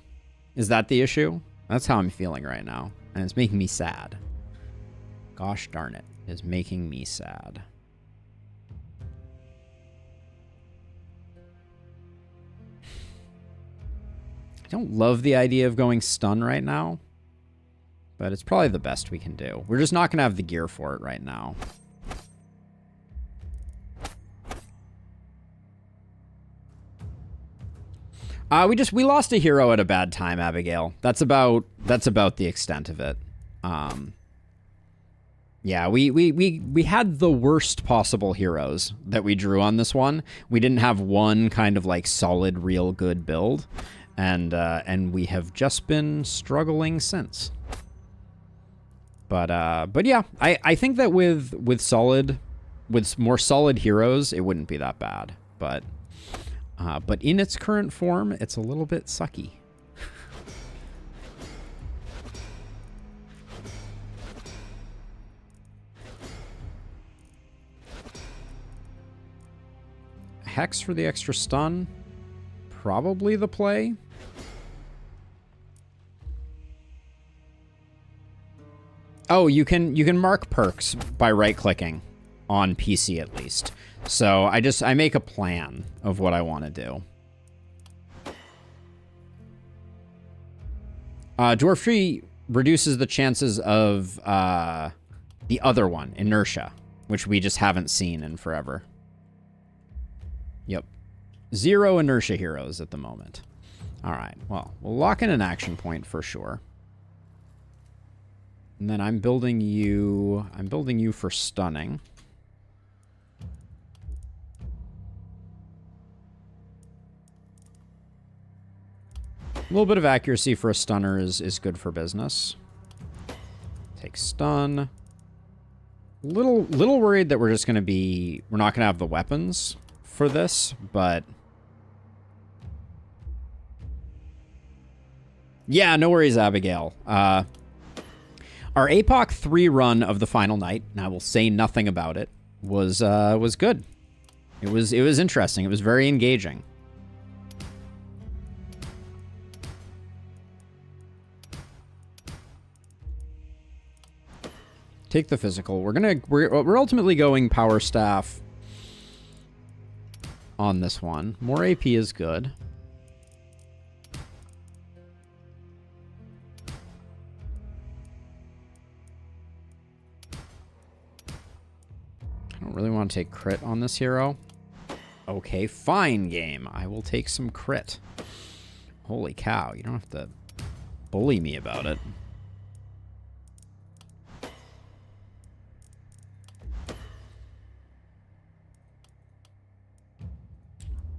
Speaker 1: Is that the issue? That's how I'm feeling right now. And it's making me sad. Gosh darn it. It's making me sad. I don't love the idea of going stun right now, but it's probably the best we can do. We're just not going to have the gear for it right now. We lost a hero at a bad time, Abigail. That's about the extent of it. Yeah, we had the worst possible heroes that we drew on this one. We didn't have one kind of like solid, real good build. And we have just been struggling since. But yeah, I think that with more solid heroes, it wouldn't be that bad. But in its current form, it's a little bit sucky. Hex for the extra stun. Probably the play. Oh, you can mark perks by right-clicking on PC at least. So I make a plan of what I want to do. Dwarf Tree reduces the chances of the other one, Inertia, which we just haven't seen in forever. Yep. 0 Inertia heroes at the moment. All right, well, we'll lock in an action point for sure. And then I'm building you for stunning. A little bit of accuracy for a stunner is good for business. Take stun. Little worried that we're not going to have the weapons for this, but yeah, no worries, Abigail. Our APOC 3 run of the final night, and I will say nothing about it, was good. It was interesting. It was very engaging. Take the physical. We're ultimately going power staff on this one. More AP is good. I don't really want to take crit on this hero. Okay, fine, game. I will take some crit. Holy cow, you don't have to bully me about it.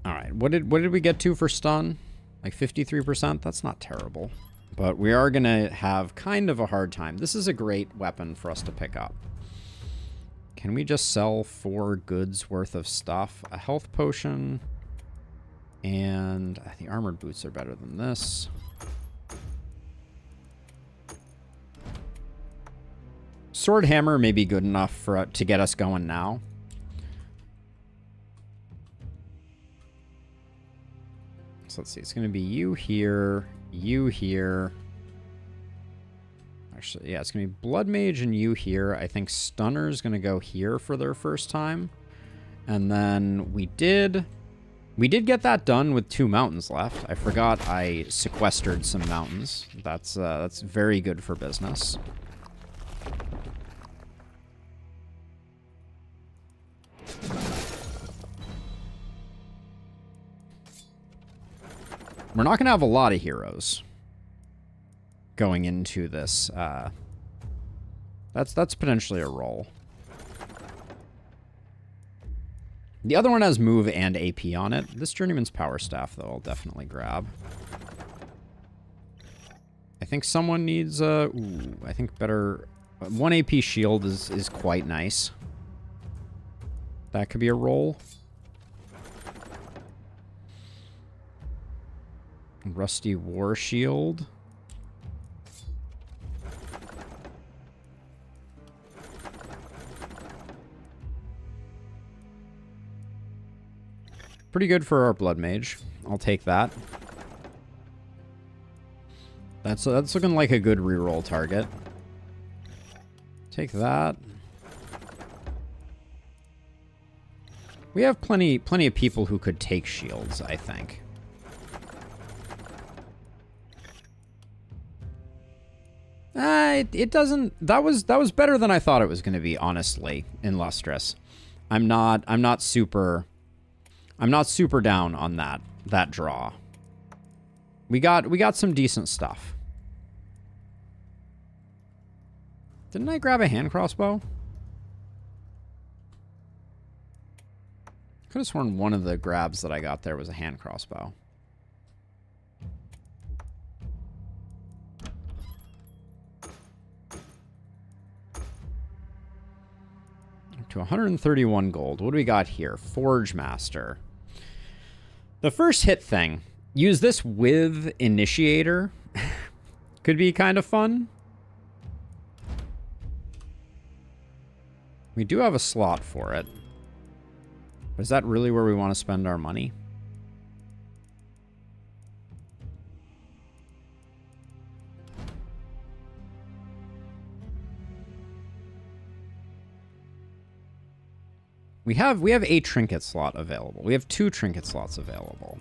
Speaker 1: Alright, what did we get to for stun? Like 53%? That's not terrible. But we are going to have kind of a hard time. This is a great weapon for us to pick up. Can we just sell 4 goods worth of stuff? A health potion, and the armored boots are better than this. Sword hammer may be good enough for to get us going now. So let's see. It's going to be you here, you here. Actually, yeah, it's going to be Blood Mage and you here. I think Stunner's going to go here for their first time. And then we did get that done with 2 mountains left. I forgot I sequestered some mountains. That's very good for business. We're not going to have a lot of heroes going into this. That's potentially a roll. The other one has move and AP on it. This Journeyman's Power Staff, though, I'll definitely grab. I think someone needs a... Ooh, I think better... 1 AP shield is quite nice. That could be a roll. Rusty War Shield. Pretty good for our Blood Mage. I'll take that. That's looking like a good reroll target. Take that. We have plenty of people who could take shields, I think. It doesn't... That was better than I thought it was going to be, honestly, in Lustrous. I'm not super down on that draw. We got some decent stuff. Didn't I grab a hand crossbow? Could have sworn one of the grabs that I got there was a hand crossbow. To 131 gold. What do we got here? Forge Master. The first hit thing. Use this with Initiator. Could be kind of fun. We do have a slot for it. But is that really where we want to spend our money? We have a trinket slot available. We have 2 trinket slots available.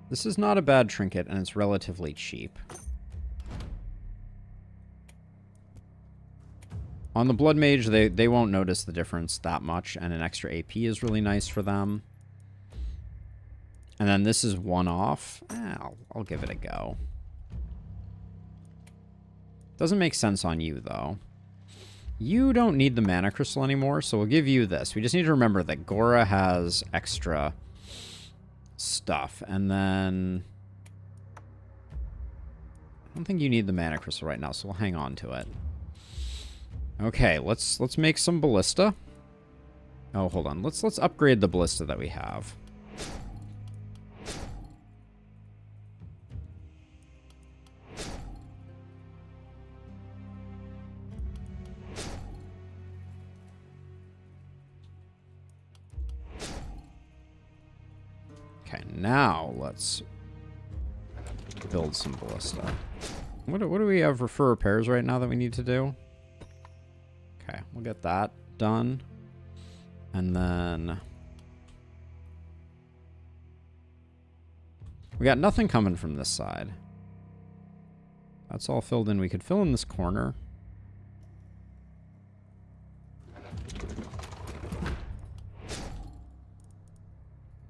Speaker 1: This is not a bad trinket, and it's relatively cheap. On the Blood Mage, they won't notice the difference that much, and an extra AP is really nice for them. And then this is one off. I'll give it a go. Doesn't make sense on you, though. You don't need the Mana Crystal anymore, so we'll give you this. We just need to remember that Gora has extra stuff, and then... I don't think you need the Mana Crystal right now, so we'll hang on to it. Okay, let's make some ballista. Oh, hold on. Let's upgrade the ballista that we have. Okay, now let's build some ballista. What do we have for repairs right now that we need to do? Okay, we'll get that done. And then we got nothing coming from this side. That's all filled in. We could fill in this corner.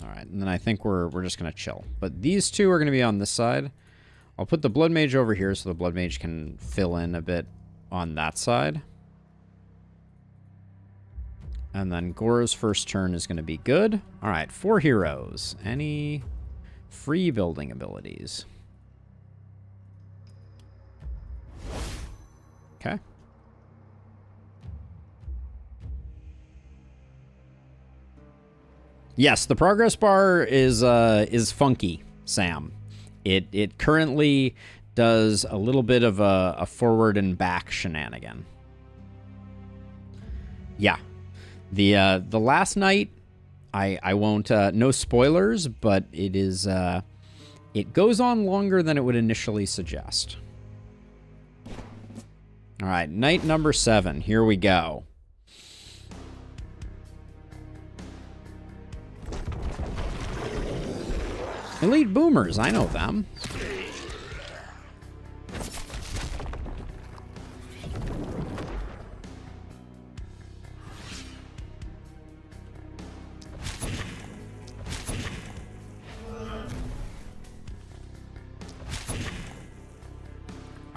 Speaker 1: All right, and then I think we're just gonna chill. But these two are gonna be on this side. I'll put the Blood Mage over here so the Blood Mage can fill in a bit on that side. And then Gora's first turn is going to be good. All right, 4 heroes. Any free building abilities? Okay. Yes, the progress bar is funky, Sam. It currently does a little bit of a forward and back shenanigan. Yeah. The last night, I won't, no spoilers, but it is, it goes on longer than it would initially suggest. All right, night number 7, here we go. Elite Boomers, I know them.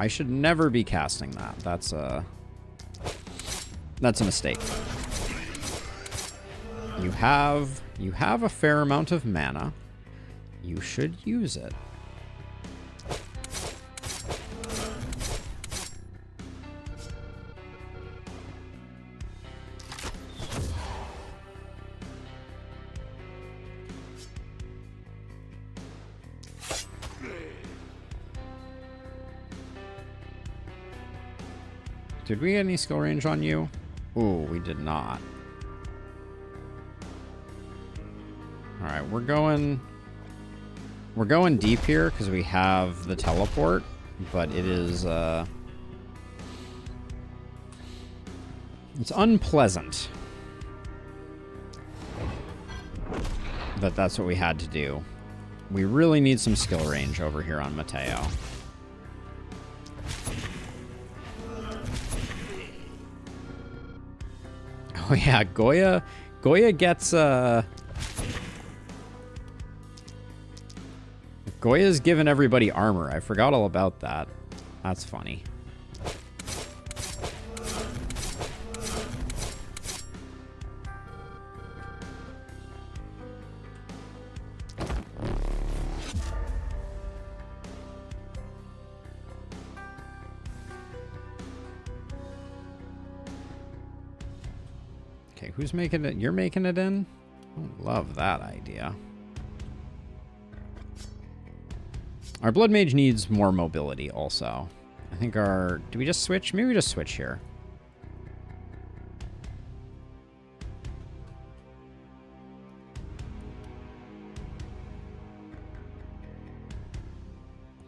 Speaker 1: I should never be casting that. That's a mistake. You have a fair amount of mana. You should use it. Did we get any skill range on you? Ooh, we did not. Alright, we're going deep here because we have the teleport, but it is it's unpleasant. But that's what we had to do. We really need some skill range over here on Mateo. Oh yeah, Goya gets Goya's given everybody armor. I forgot all about that. That's funny. Okay, who's making it? You're making it in? I love that idea. Our Blood Mage needs more mobility also. I think our... Do we just switch? Maybe we just switch here.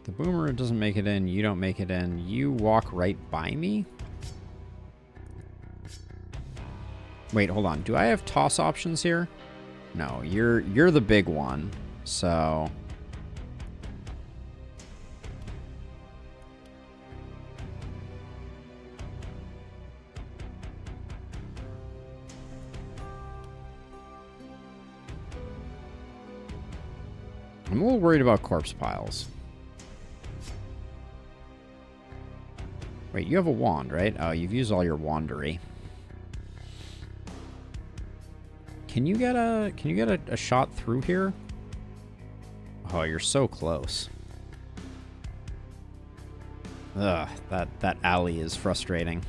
Speaker 1: The Boomer doesn't make it in. You don't make it in. You walk right by me? Wait, hold on. Do I have toss options here? No, you're the big one. So... I'm a little worried about corpse piles. Wait, you have a wand, right? Oh, you've used all your wandery. Can you get a shot through here? Oh, you're so close. Ugh, that alley is frustrating.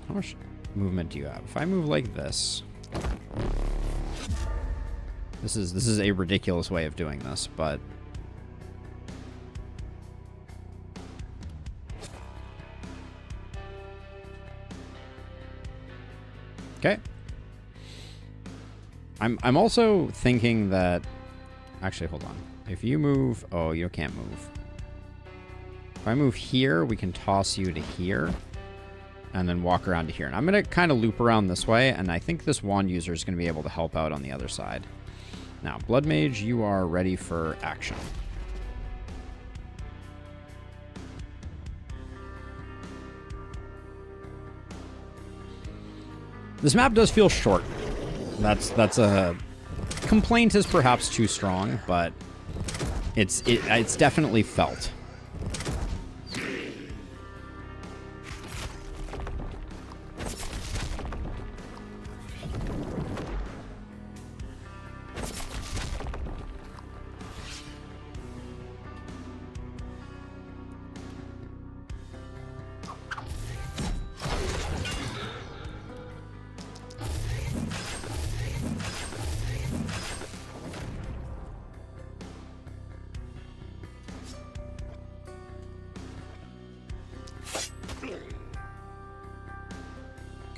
Speaker 1: How much movement do you have? If I move like this... This is a ridiculous way of doing this, but... Okay. I'm also thinking that... Actually, hold on. If you move... Oh, you can't move. If I move here, we can toss you to here. And then walk around to here. And I'm going to kind of loop around this way. And I think this wand user is going to be able to help out on the other side. Now, Blood Mage, you are ready for action. This map does feel short. That's a complaint is perhaps too strong, but it's definitely felt.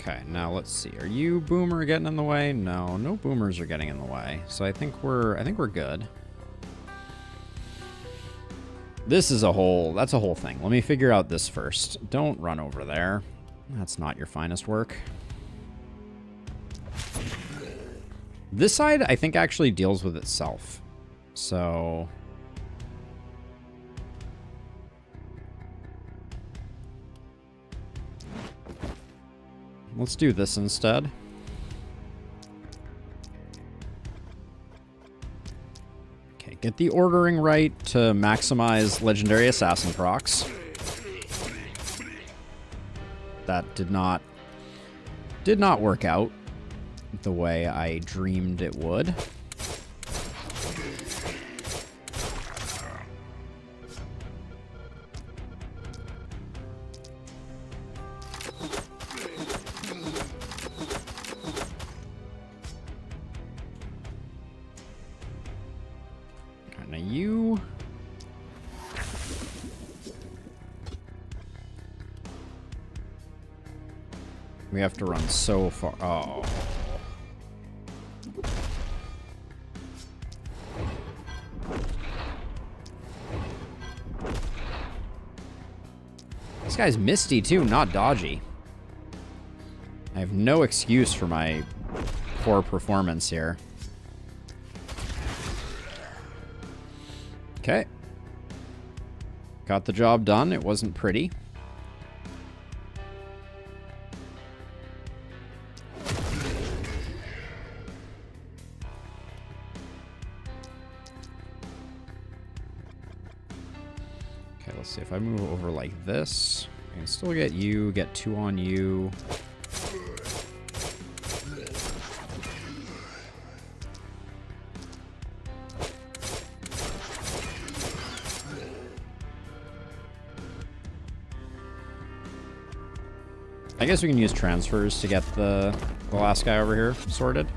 Speaker 1: Okay, now let's see. Are you Boomer getting in the way? No, no boomers are getting in the way. So I think we're good. This is that's a whole thing. Let me figure out this first. Don't run over there. That's not your finest work. This side, I think, actually deals with itself. So... let's do this instead. Okay, get the ordering right to maximize legendary assassin procs. That did not work out the way I dreamed it would. We have to run so far. Oh. This guy's misty too, not dodgy. I have no excuse for my poor performance here. Okay. Got the job done. It wasn't pretty. Let's see, if I move over like this, I can still get you, get 2 on you. I guess we can use transfers to get the last guy over here sorted.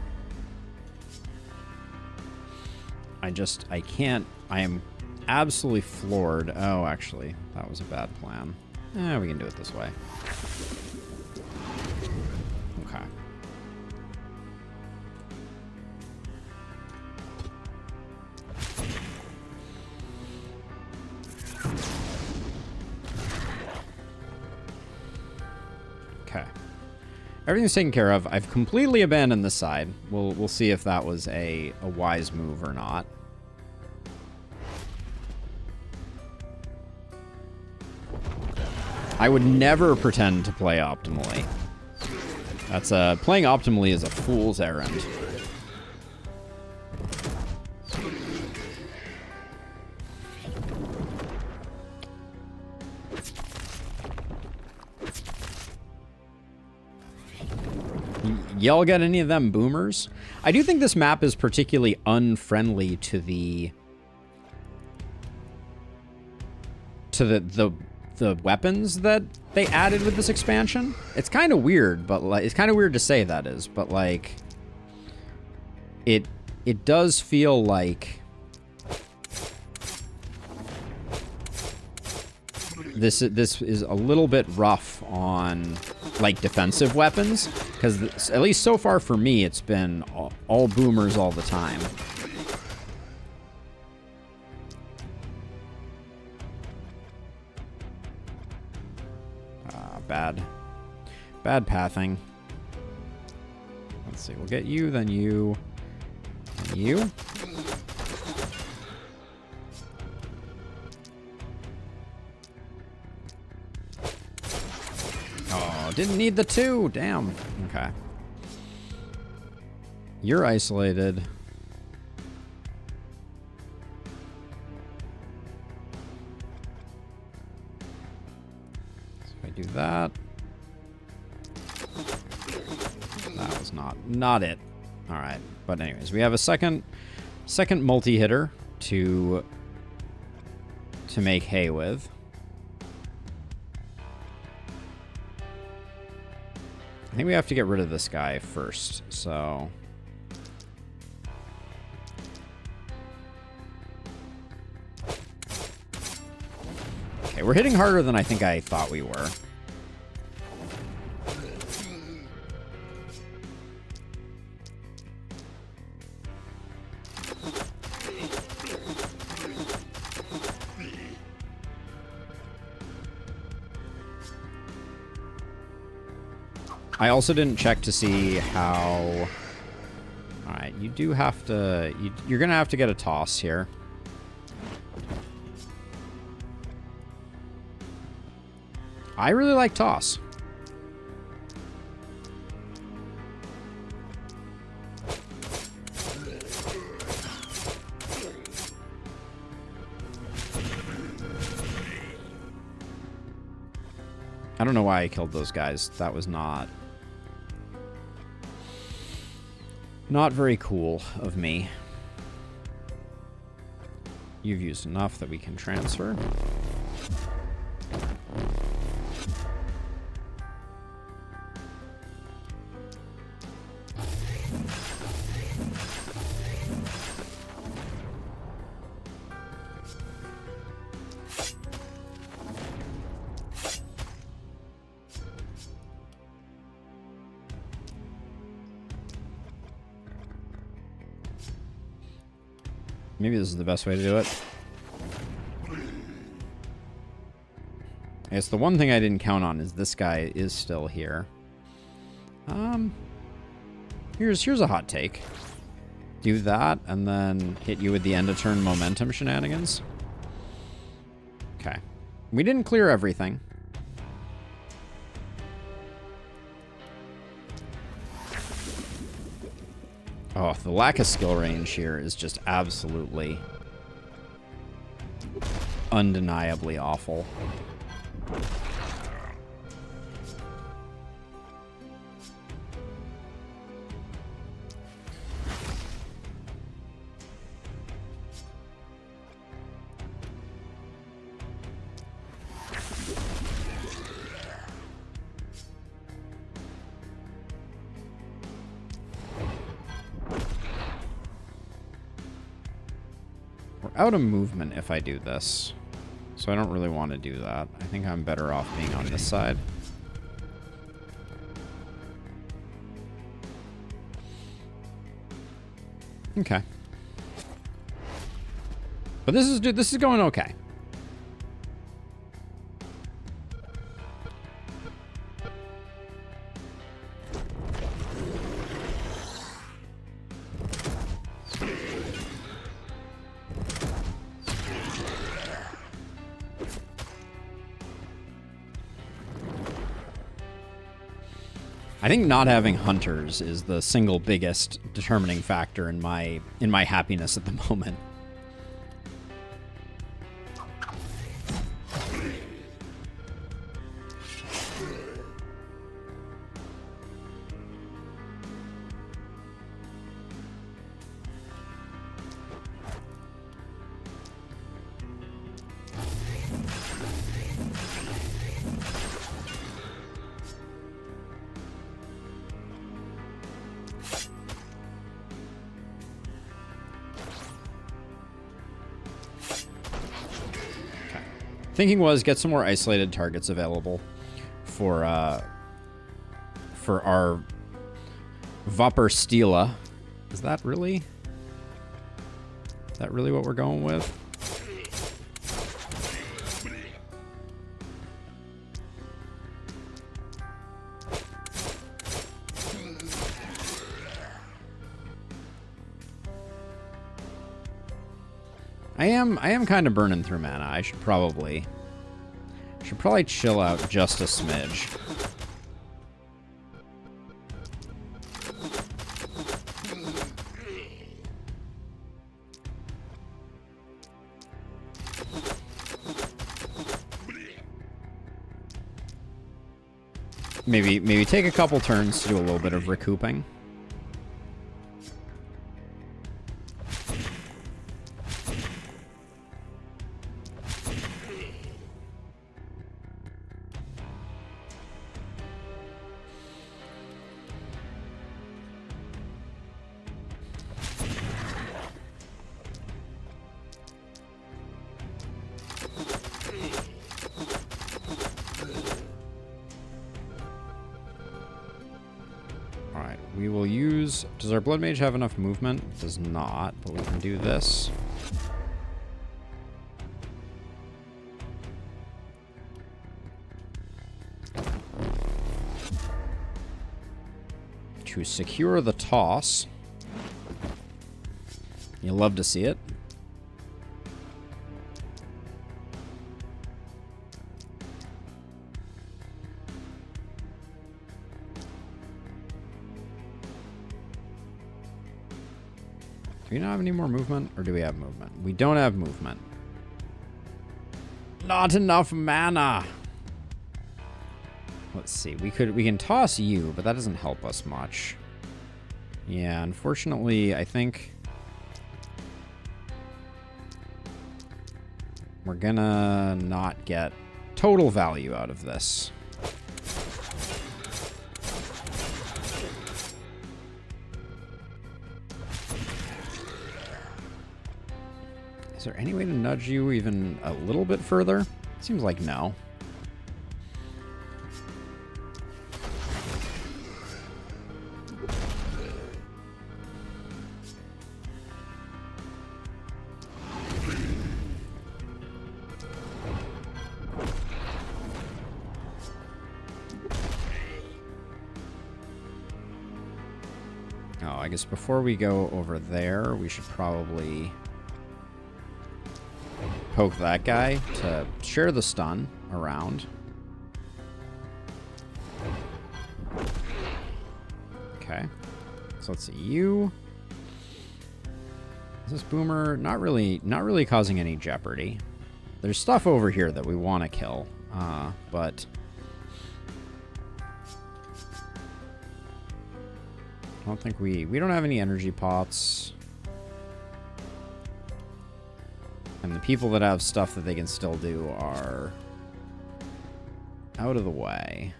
Speaker 1: I can't, I am absolutely floored. Oh, actually, that was a bad plan. We can do it this way. Okay. Okay. Everything's taken care of. I've completely abandoned this side. We'll see if that was a wise move or not. I would never pretend to play optimally. That's playing optimally is a fool's errand. Y'all got any of them boomers? I do think this map is particularly unfriendly to the weapons that they added with this expansion. It's kind of weird, but like, it's kind of weird to say that is, but like it does feel like this is a little bit rough on like defensive weapons, because at least so far for me, it's been all boomers all the time. Bad pathing. Let's see, we'll get you, then you, then you. Oh, didn't need the 2, damn. Okay. You're isolated. So if I do that. That was not it. All right, but anyways, we have a second multi-hitter to make hay with. I think we have to get rid of this guy first, so okay, we're hitting harder than I think I thought we were. I also didn't check to see how... Alright, you do have to... You're going to have to get a toss here. I really like toss. I don't know why I killed those guys. That was not very cool of me. You've used enough that we can transfer. Maybe this is the best way to do it. I guess the one thing I didn't count on is this guy is still here. Here's a hot take. Do that, and then hit you with the end of turn momentum shenanigans. Okay. We didn't clear everything. Oh, the lack of skill range here is just absolutely undeniably awful. Out of movement if I do this, so I don't really want to do that. I think I'm better off being on this side. Okay, but this is going okay. I think not having hunters is the single biggest determining factor in my happiness at the moment. Thinking was get some more isolated targets available for for our Vapor Stila. Is that really what we're going with? I am kind of burning through mana. I should probably chill out just a smidge. Maybe take a couple turns to do a little bit of recouping. We will use... Does our Blood Mage have enough movement? It does not, but we can do this. To secure the toss. You love to see it. Do we not have any more movement, or do we have movement? We don't have movement. Not enough mana. Let's see. We can toss you, but that doesn't help us much. Yeah, unfortunately, I think we're gonna not get total value out of this. Is there any way to nudge you even a little bit further? Seems like no. Oh, I guess before we go over there, we should probably poke that guy to share the stun around. Okay. So let's see. You. Is this boomer not really causing any jeopardy? There's stuff over here that we want to kill, but I don't think we don't have any energy pots. And the people that have stuff that they can still do are out of the way.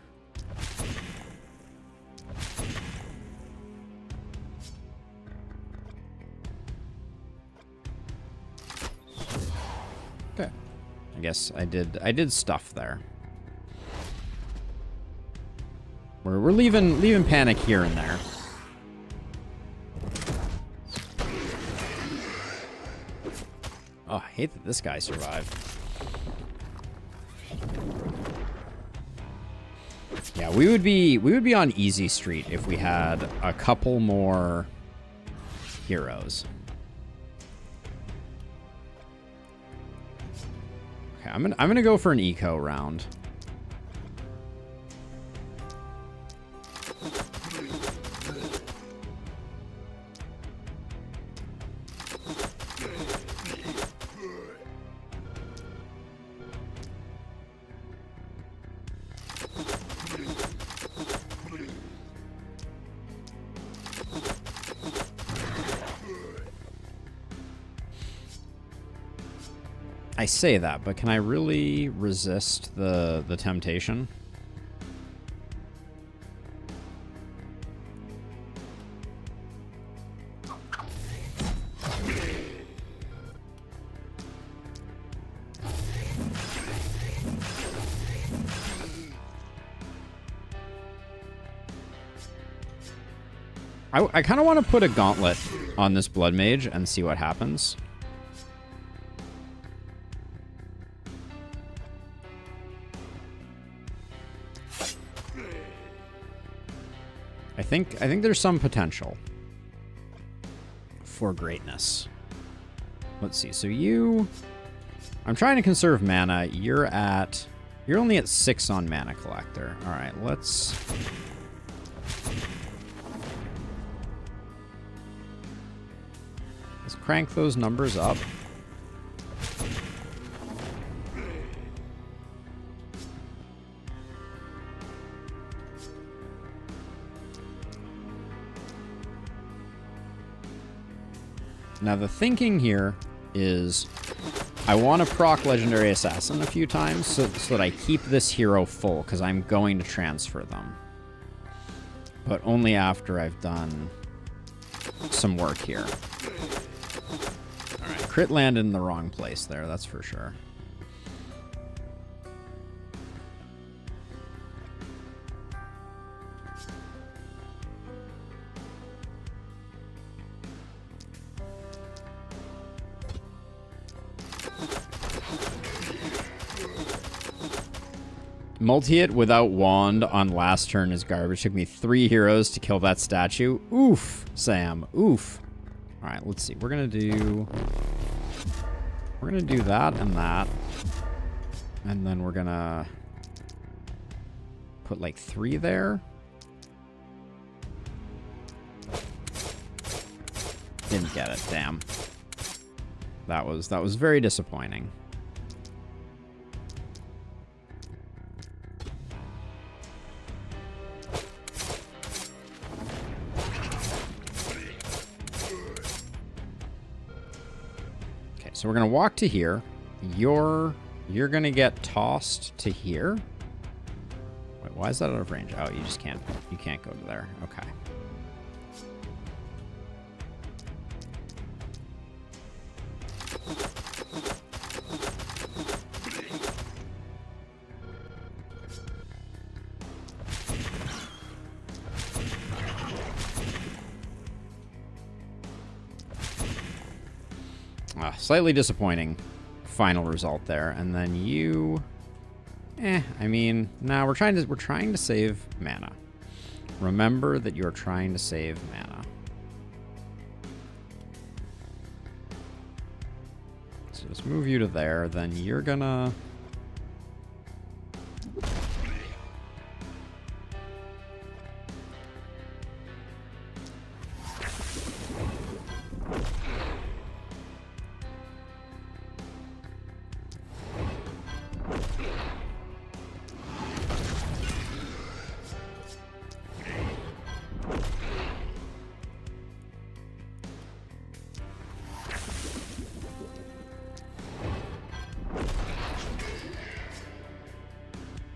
Speaker 1: Okay. I guess I did stuff there. We're leaving panic here and there. Oh, I hate that this guy survived. Yeah, we would be on easy street if we had a couple more heroes. Okay, I'm gonna go for an eco round. I say that, but can I really resist the temptation? I kind of want to put a gauntlet on this Blood Mage and see what happens. I think there's some potential for greatness. Let's see. So I'm trying to conserve mana. You're only at 6 on Mana Collector. All right, let's crank those numbers up. Now the thinking here is I want to proc Legendary Assassin a few times so that I keep this hero full, because I'm going to transfer them. But only after I've done some work here. Alright, crit land in the wrong place there, that's for sure. Multi-hit without wand on last turn is garbage. Took me 3 heroes to kill that statue. Oof, Sam. Oof. All right, let's see. We're gonna do that and that, and then we're gonna put like 3 there. Didn't get it. Damn. That was very disappointing. So we're gonna walk to here. You're gonna get tossed to here. Wait, why is that out of range? Oh, you can't go to there. Okay. Slightly disappointing final result there. And then you... I mean, no, we're trying to save mana. Remember that you're trying to save mana. So just move you to there, then you're gonna...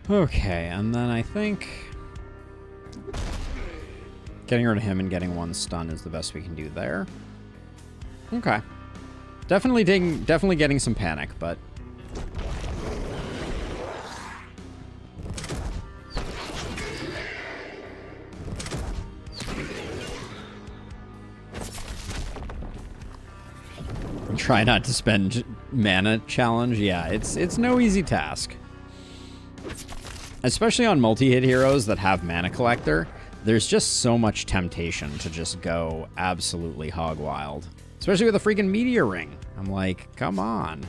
Speaker 1: Okay, and then I think getting rid of him and getting 1 stun is the best we can do there. Okay. Definitely getting some panic, but try not to spend mana challenge. Yeah, it's no easy task. Especially on multi-hit heroes that have Mana Collector, there's just so much temptation to just go absolutely hog wild. Especially with a freaking Meteor Ring. I'm like, come on.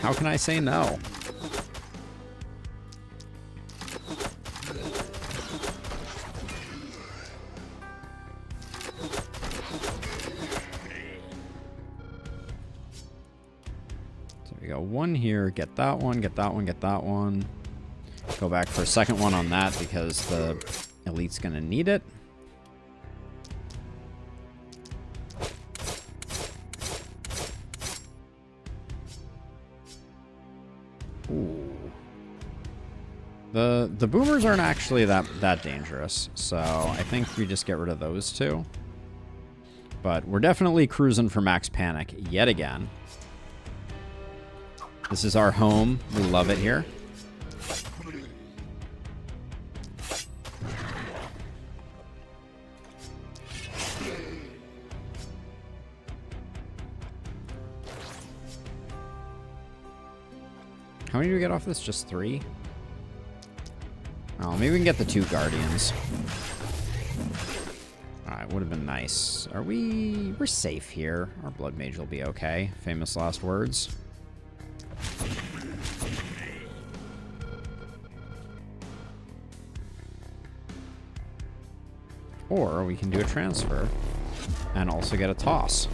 Speaker 1: How can I say no? One here, get that one, get that one, get that one. Go back for a second one on that because the elite's gonna need it. Ooh. The boomers aren't actually that dangerous, so I think we just get rid of those 2. But we're definitely cruising for max panic yet again. This is our home. We love it here. How many do we get off this? Just 3? Oh, maybe we can get the 2 Guardians. Alright, would have been nice. Are we... We're safe here. Our Blood Mage will be okay. Famous last words. Or we can do a transfer and also get a toss.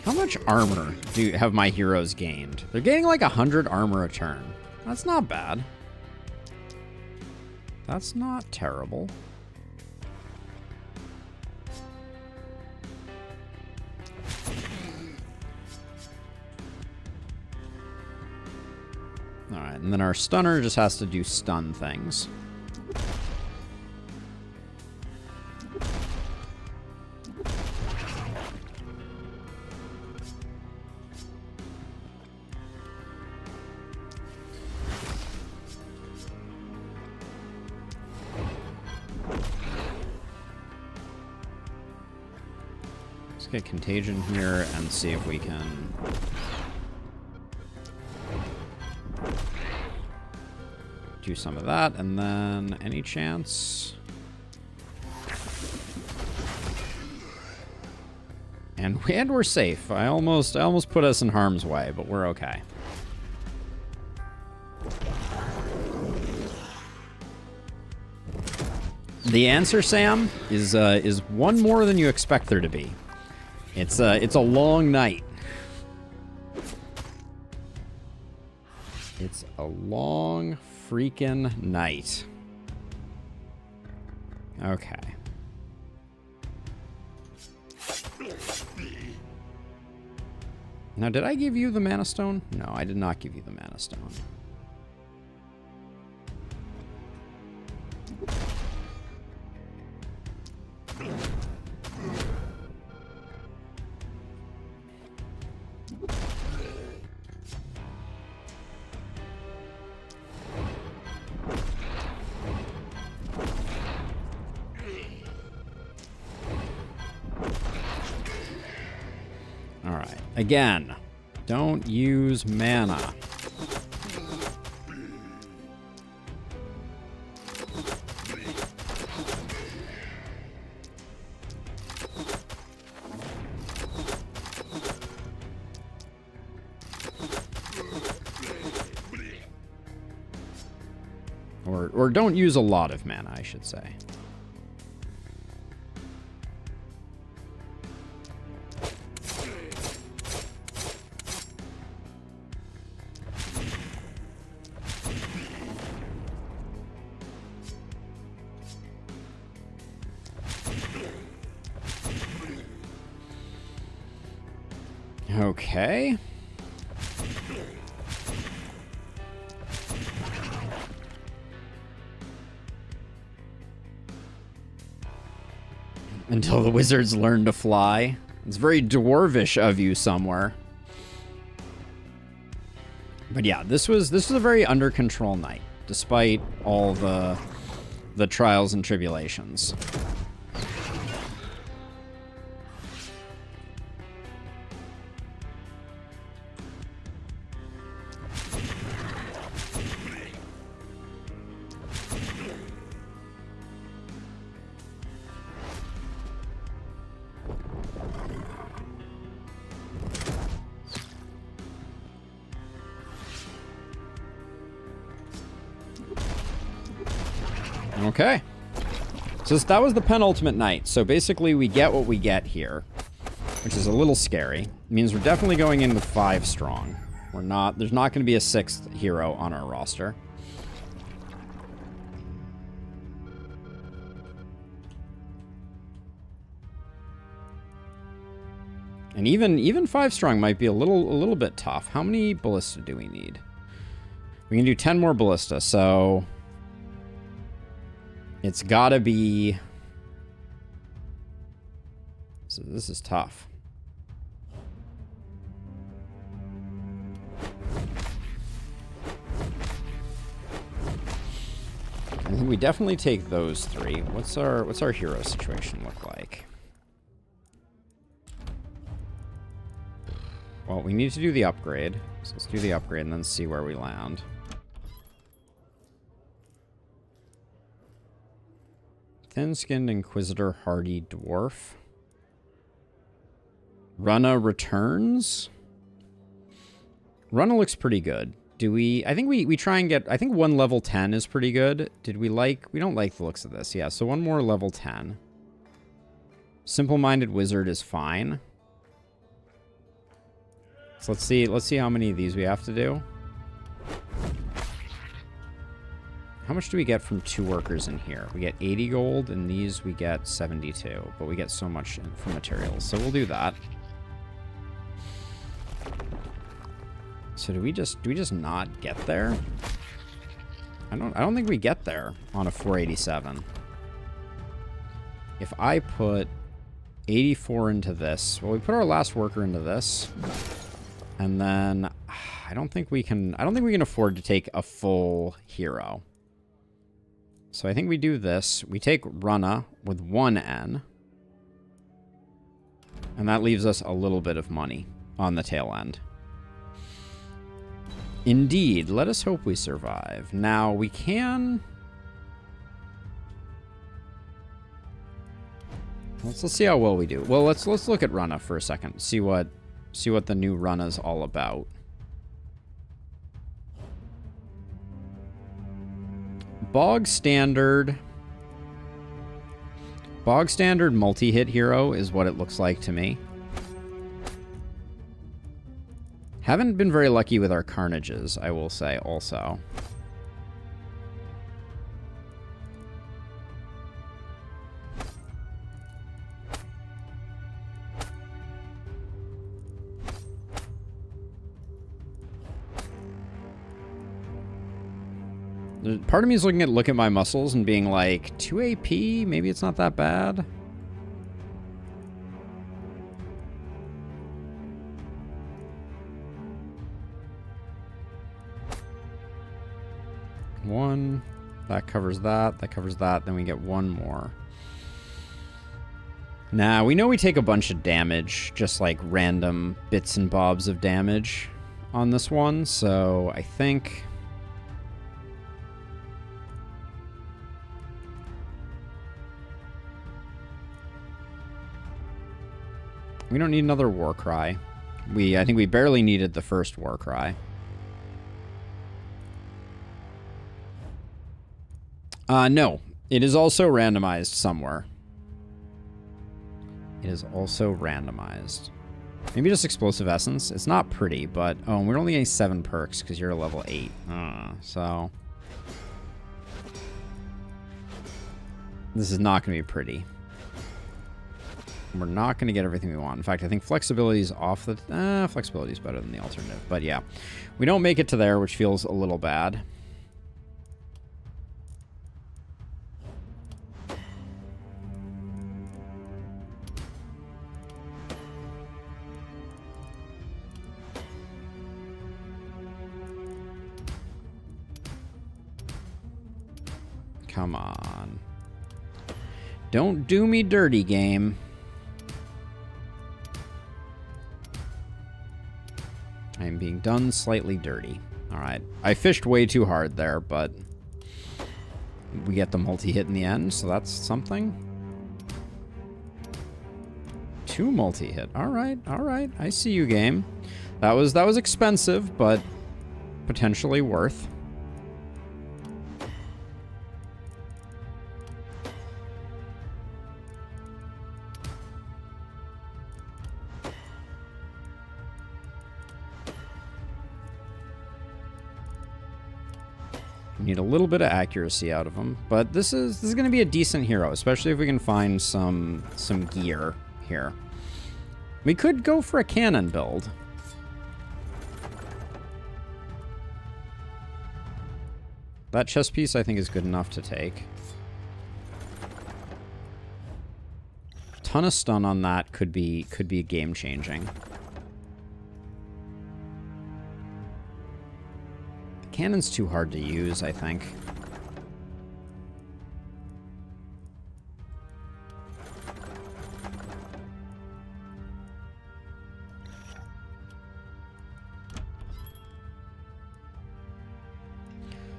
Speaker 1: How much armor have my heroes gained? They're gaining like 100 armor a turn. That's not bad. That's not terrible. Alright, and then our stunner just has to do stun things. Let's get Contagion here and see if we can... do some of that, and then any chance... And we're safe. I almost put us in harm's way, but we're okay. The answer, Sam, is one more than you expect there to be. It's a long night. It's a long freaking night. Okay. Now, did I give you the Mana Stone? No, I did not give you the Mana Stone. Alright, again, don't use mana. Or don't use a lot of mana, I should say. Okay. Until the wizards learn to fly. It's very dwarvish of you somewhere. But yeah, this was a very under control night, despite all the trials and tribulations. Okay. So that was the penultimate night. So basically we get what we get here, which is a little scary. It means we're definitely going in with 5 strong. There's not going to be a 6th hero on our roster. And even 5 strong might be a little bit tough. How many ballista do we need? We can do 10 more ballista, so it's gotta be... So this is tough. I think we definitely take those 3. What's our hero situation look like? Well, we need to do the upgrade. So let's do the upgrade and then see where we land. Thin-skinned Inquisitor Hardy Dwarf. Runna returns. Runna looks pretty good. Do we... I think we try and get... I think 1 level 10 is pretty good. Did we like... We don't like the looks of this. Yeah, so 1 more level 10. Simple-minded Wizard is fine. So let's see how many of these we have to do. How much do we get from 2 workers in here? We get 80 gold, and these we get 72. But we get so much from materials, so we'll do that. So do we just not get there? I don't think we get there on a 487. If I put 84 into this, well, we put our last worker into this, and then I don't think we can afford to take a full hero. So I think we do this. We take Runna with 1 N, and that leaves us a little bit of money on the tail end. Indeed, let us hope we survive. Now, we can... Let's see how well we do. Well, let's look at Runna for a second. See what the new Runna's all about. Bog standard multi-hit hero is what it looks like to me. Haven't been very lucky with our Carnages, I will say, also. Part of me is looking at my muscles and being like, 2 AP? Maybe it's not that bad. One, that covers that, then we get 1 more. Nah, we know we take a bunch of damage, just like random bits and bobs of damage on this one, so I think... We don't need another war cry. I think we barely needed the first war cry. No. It is also randomized somewhere. It is also randomized. Maybe just Explosive Essence. It's not pretty, but... Oh, we're only getting 7 perks because you're a level 8. So... This is not going to be pretty. We're not going to get everything we want. In fact, I think flexibility is off the... flexibility is better than the alternative. But yeah, we don't make it to there, which feels a little bad. Come on. Don't do me dirty, game. I am being done slightly dirty. Alright. I fished way too hard there, but we get the multi-hit in the end, so that's something. 2 multi-hit. Alright, alright. I see you, game. That was expensive, but potentially worth. Need a little bit of accuracy out of him, but this is going to be a decent hero, especially if we can find some gear here. We could go for a cannon build. That chess piece, I think, is good enough to take. Ton of stun on that could be game-changing. The cannon's too hard to use, I think.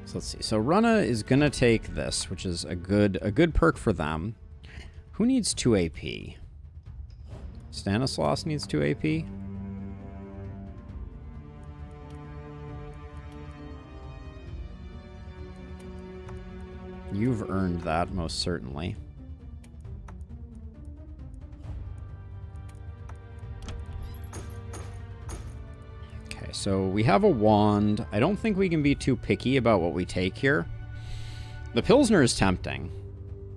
Speaker 1: So let's see. So Runa is gonna take this, which is a good perk for them. Who needs 2 AP? Stanislaus needs 2 AP. You've earned that, most certainly. So we have a wand. I don't think we can be too picky about what we take here. The Pilsner is tempting,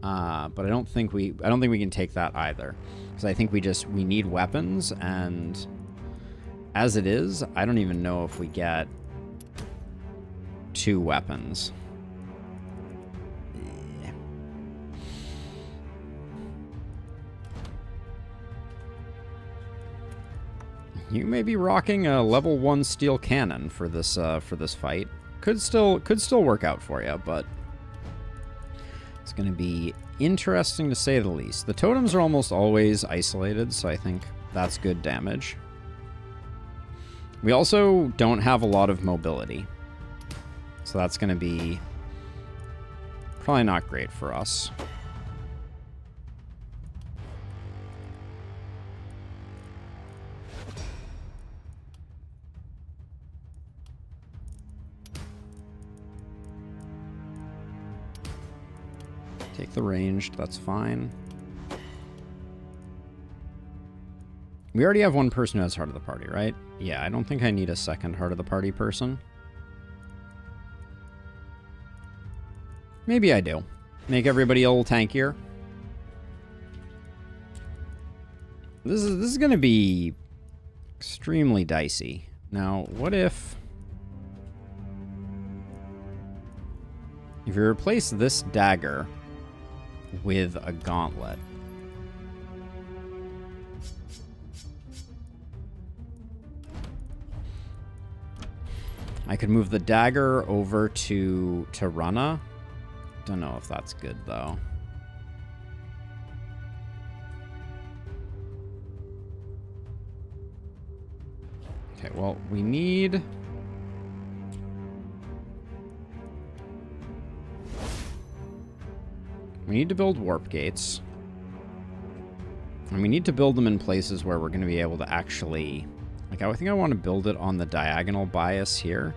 Speaker 1: but I don't think we can take that either, because I think we need weapons, and as it is, I don't even know if we get 2 weapons. You may be rocking a level 1 steel cannon for this fight. Could still work out for you, but it's going to be interesting to say the least. The totems are almost always isolated, so I think that's good damage. We also don't have a lot of mobility, so that's going to be probably not great for us. Take the ranged, that's fine. We already have one person who has Heart of the Party, right? Yeah, I don't think I need a second Heart of the Party person. Maybe I do. Make everybody a little tankier. This is gonna be extremely dicey. Now, what if you replace this dagger with a gauntlet? I could move the dagger over to Runa. Don't know if that's good, though. Okay, well, we need... We need to build warp gates. And we need to build them in places where we're going to be able to actually... Like, I think I want to build it on the diagonal bias here.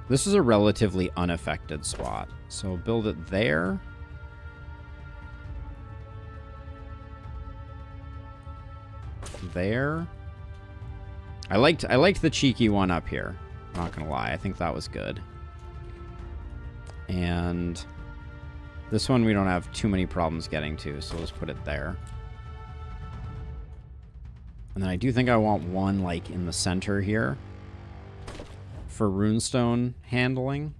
Speaker 1: This is a relatively unaffected spot. So build it there. There. I liked the cheeky one up here. I'm not going to lie. I think that was good. And... this one we don't have too many problems getting to, so let's put it there. And then I do think I want one, like, in the center here for runestone handling.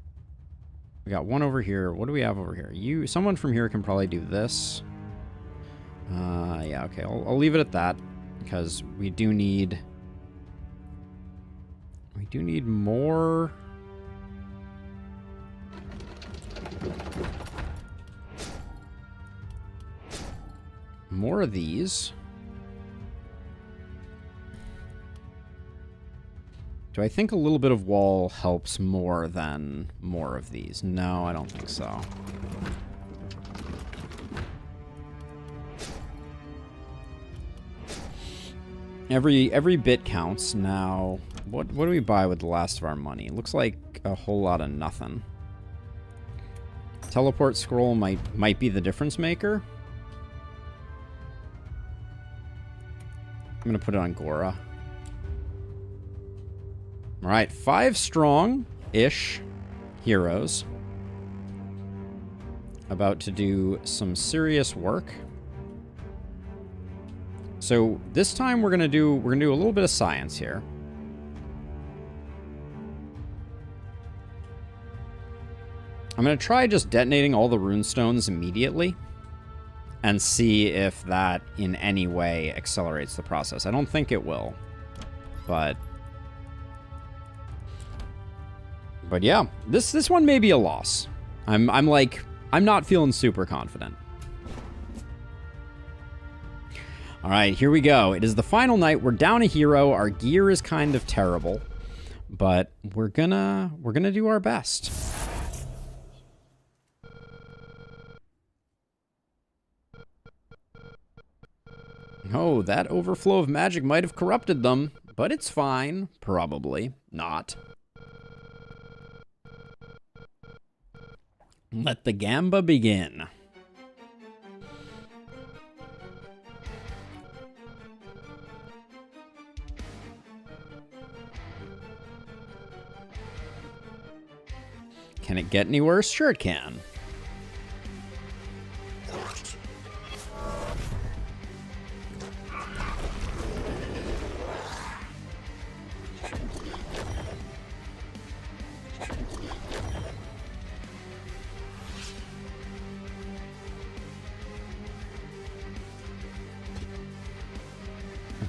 Speaker 1: We got one over here. What do we have over here? Someone from here can probably do this. Yeah, okay. I'll leave it at that, because we do need more... more of these. Do I think a little bit of wall helps more than more of these? No, I don't think so. Every bit counts. Now, what do we buy with the last of our money? It looks like a whole lot of nothing. Teleport scroll might be the difference maker. I'm going to put it on Gora. All right, 5 strong-ish heroes. About to do some serious work. So this time we're gonna do a little bit of science here. I'm going to try just detonating all the runestones immediately and see if that in any way accelerates the process. I don't think it will, but yeah, this one may be a loss. I'm not feeling super confident. All right, here we go. It is the final night. We're down a hero. Our gear is kind of terrible, but we're gonna do our best. Oh, that overflow of magic might have corrupted them, but it's fine. Probably not. Let the gamba begin. Can it get any worse? Sure it can.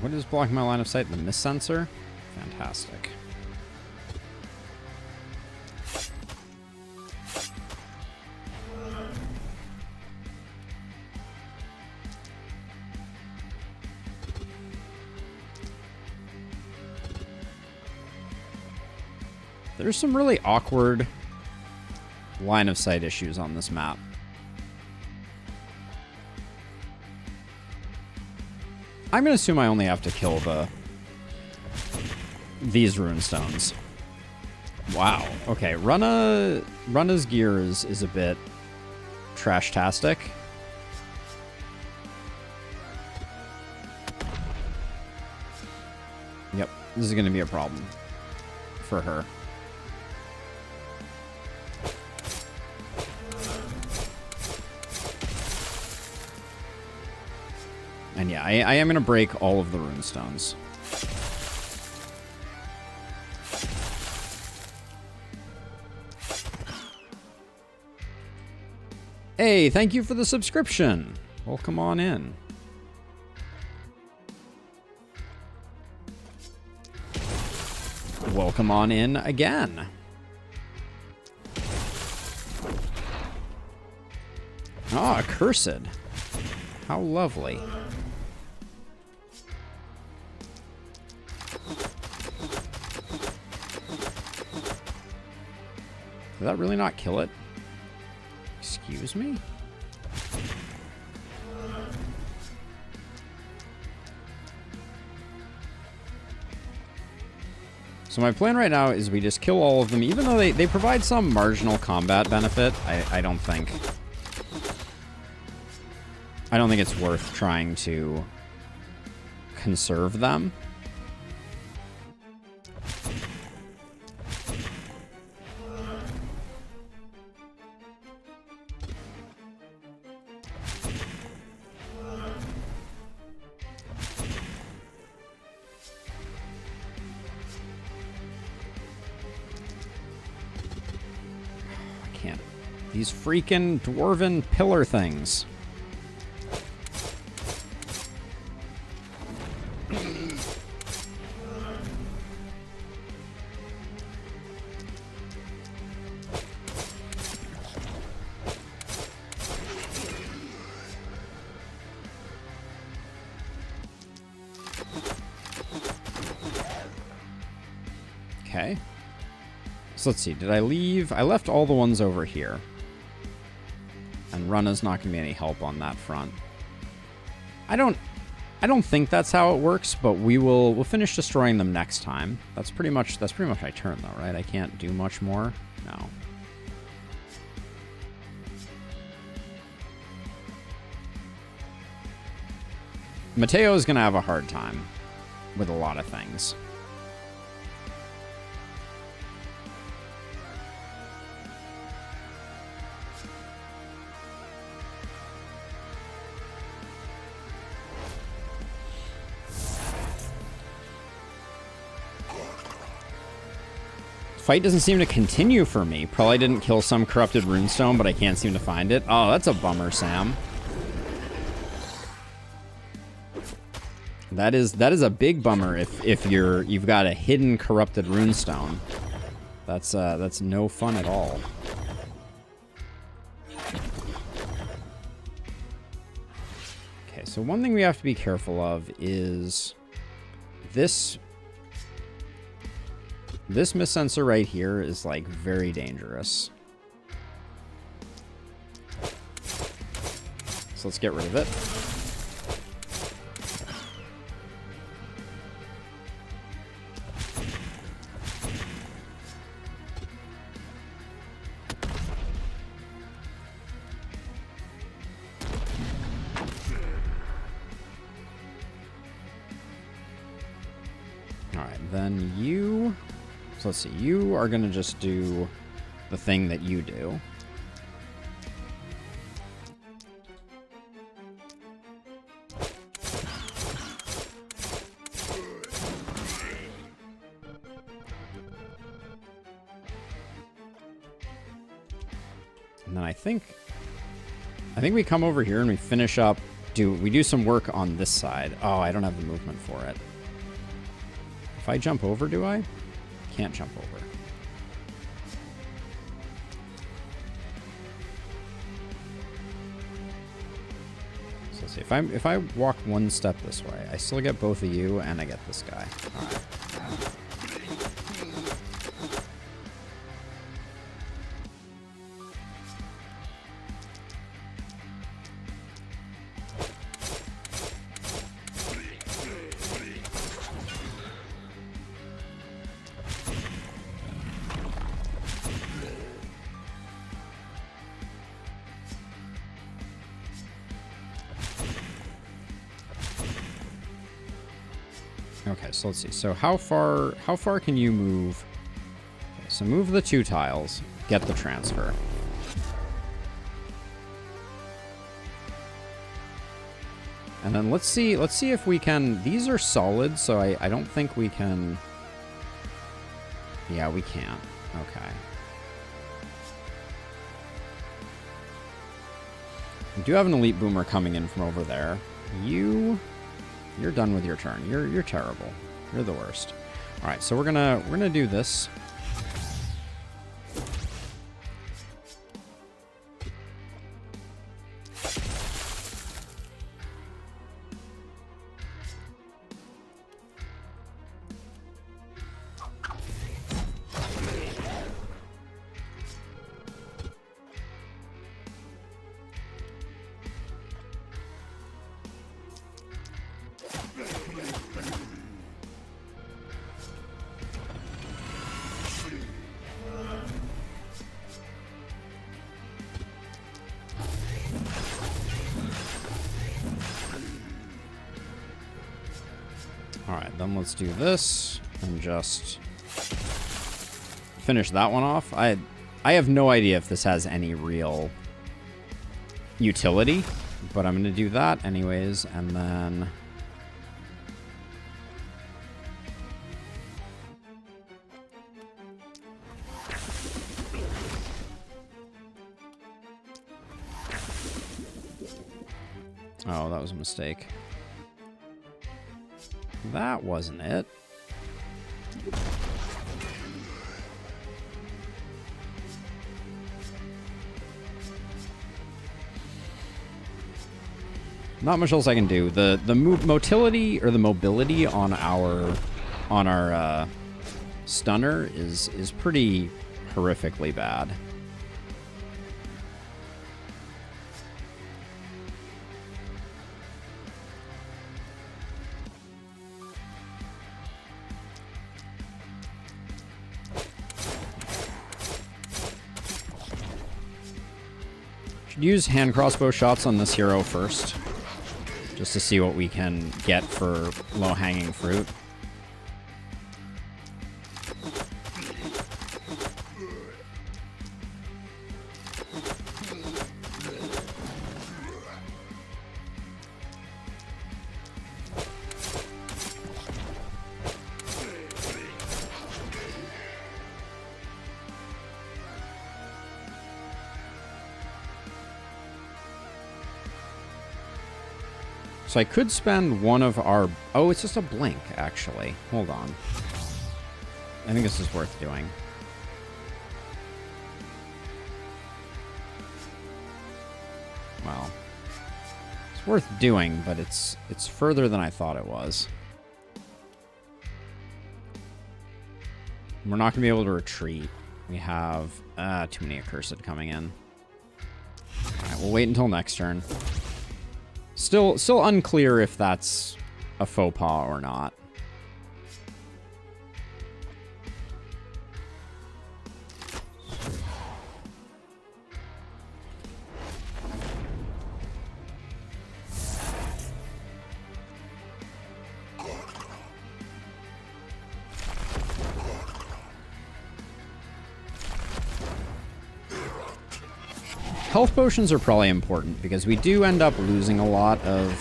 Speaker 1: What is blocking my line of sight? The mist sensor? Fantastic. There's some really awkward line of sight issues on this map. I'm going to assume I only have to kill these runestones. Wow. Okay, Runna's gear is a bit trash-tastic. Yep, this is going to be a problem for her. And yeah, I am going to break all of the runestones. Hey, thank you for the subscription. Welcome on in. Welcome on in again. Ah, Cursed. How lovely. Did that really not kill it? Excuse me? So my plan right now is we just kill all of them, even though they provide some marginal combat benefit. I don't think it's worth trying to conserve them. These freaking dwarven pillar things. Okay. So let's see. Did I leave? I left all the ones over here. And Runna's not going to be any help on that front. I don't think that's how it works, but we'll finish destroying them next time. That's pretty much my turn though, right? I can't do much more. No. Mateo is going to have a hard time with a lot of things. Fight doesn't seem to continue for me. Probably didn't kill some corrupted runestone, but I can't seem to find it. Oh, that's a bummer, Sam. That is a big bummer if you've got a hidden corrupted runestone. That's no fun at all. Okay, so one thing we have to be careful of is this mist sensor right here is like very dangerous. So let's get rid of it. Then you... So let's see. You are going to just do the thing that you do. And then I think we come over here and we finish up... We do some work on this side. Oh, I don't have the movement for it. If I jump over, do I? Can't jump over. So let's see. If I walk one step this way, I still get both of you and I get this guy. All right. Okay, so let's see. So how far can you move? Okay, so move the 2 tiles, get the transfer. And then let's see if we can... These are solid, so I don't think we can... Yeah, we can't. Okay. We do have an elite boomer coming in from over there. You're done with your turn. You're terrible. You're the worst. All right, so we're gonna do this. Alright, then let's do this and just finish that one off. I have no idea if this has any real utility, but I'm going to do that anyways, and then... Oh, that was a mistake. That wasn't it. Not much else I can do. The motility or the mobility on our stunner is pretty horrifically bad. Use hand crossbow shots on this hero first, just to see what we can get for low-hanging fruit. So I could spend one of our... Oh, it's just a blink, actually. Hold on. I think this is worth doing. Well, it's worth doing, but it's further than I thought it was. We're not going to be able to retreat. We have too many accursed coming in. Alright, we'll wait until next turn. Still unclear if that's a faux pas or not. Health potions are probably important because we do end up losing a lot of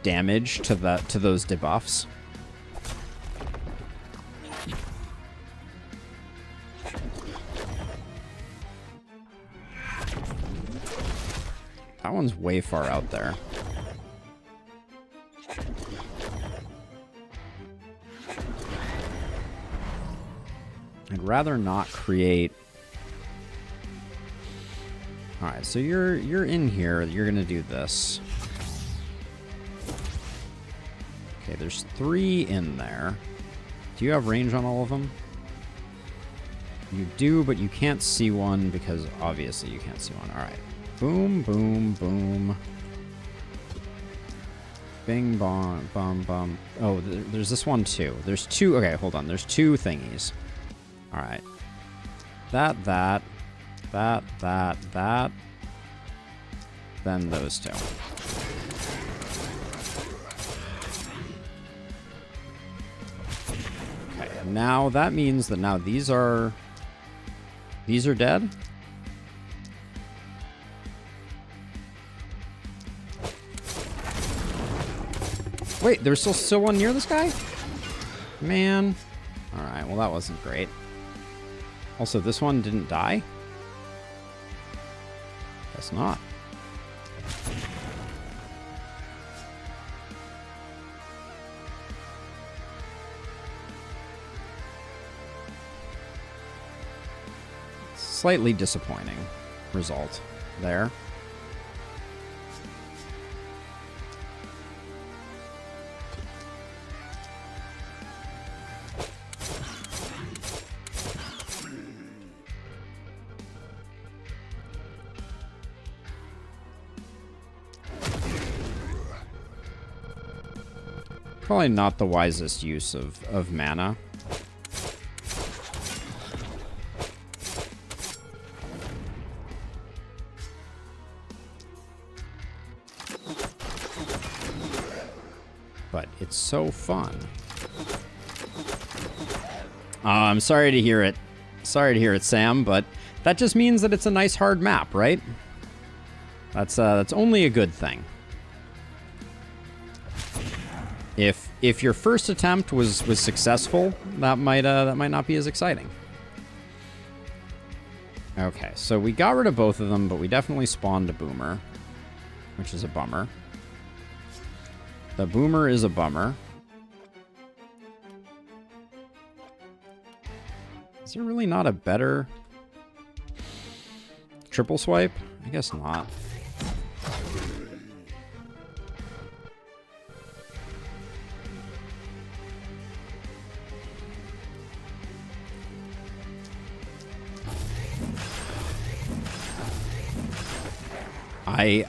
Speaker 1: damage to those debuffs. That one's way far out there. I'd rather not create... Alright, so you're in here. You're gonna do this. Okay, there's 3 in there. Do you have range on all of them? You do, but you can't see one because obviously you can't see one. Alright. Boom, boom, boom. Bing, bong, bum, bum. Oh, there's this one too. There's 2. Okay, hold on. There's 2 thingies. Alright. That. Then those 2. Okay, and now that means that now these are dead? Wait, there's still one near this guy? Man. Alright, well that wasn't great. Also, this one didn't die? Guess not. Slightly disappointing result there. Probably not the wisest use of mana. But it's so fun. I'm sorry to hear it. Sorry to hear it, Sam, but that just means that it's a nice hard map, right? That's only a good thing. If your first attempt was successful, that might not be as exciting. Okay, so we got rid of both of them, but we definitely spawned a boomer, which is a bummer. The boomer is a bummer. Is there really not a better triple swipe? I guess not.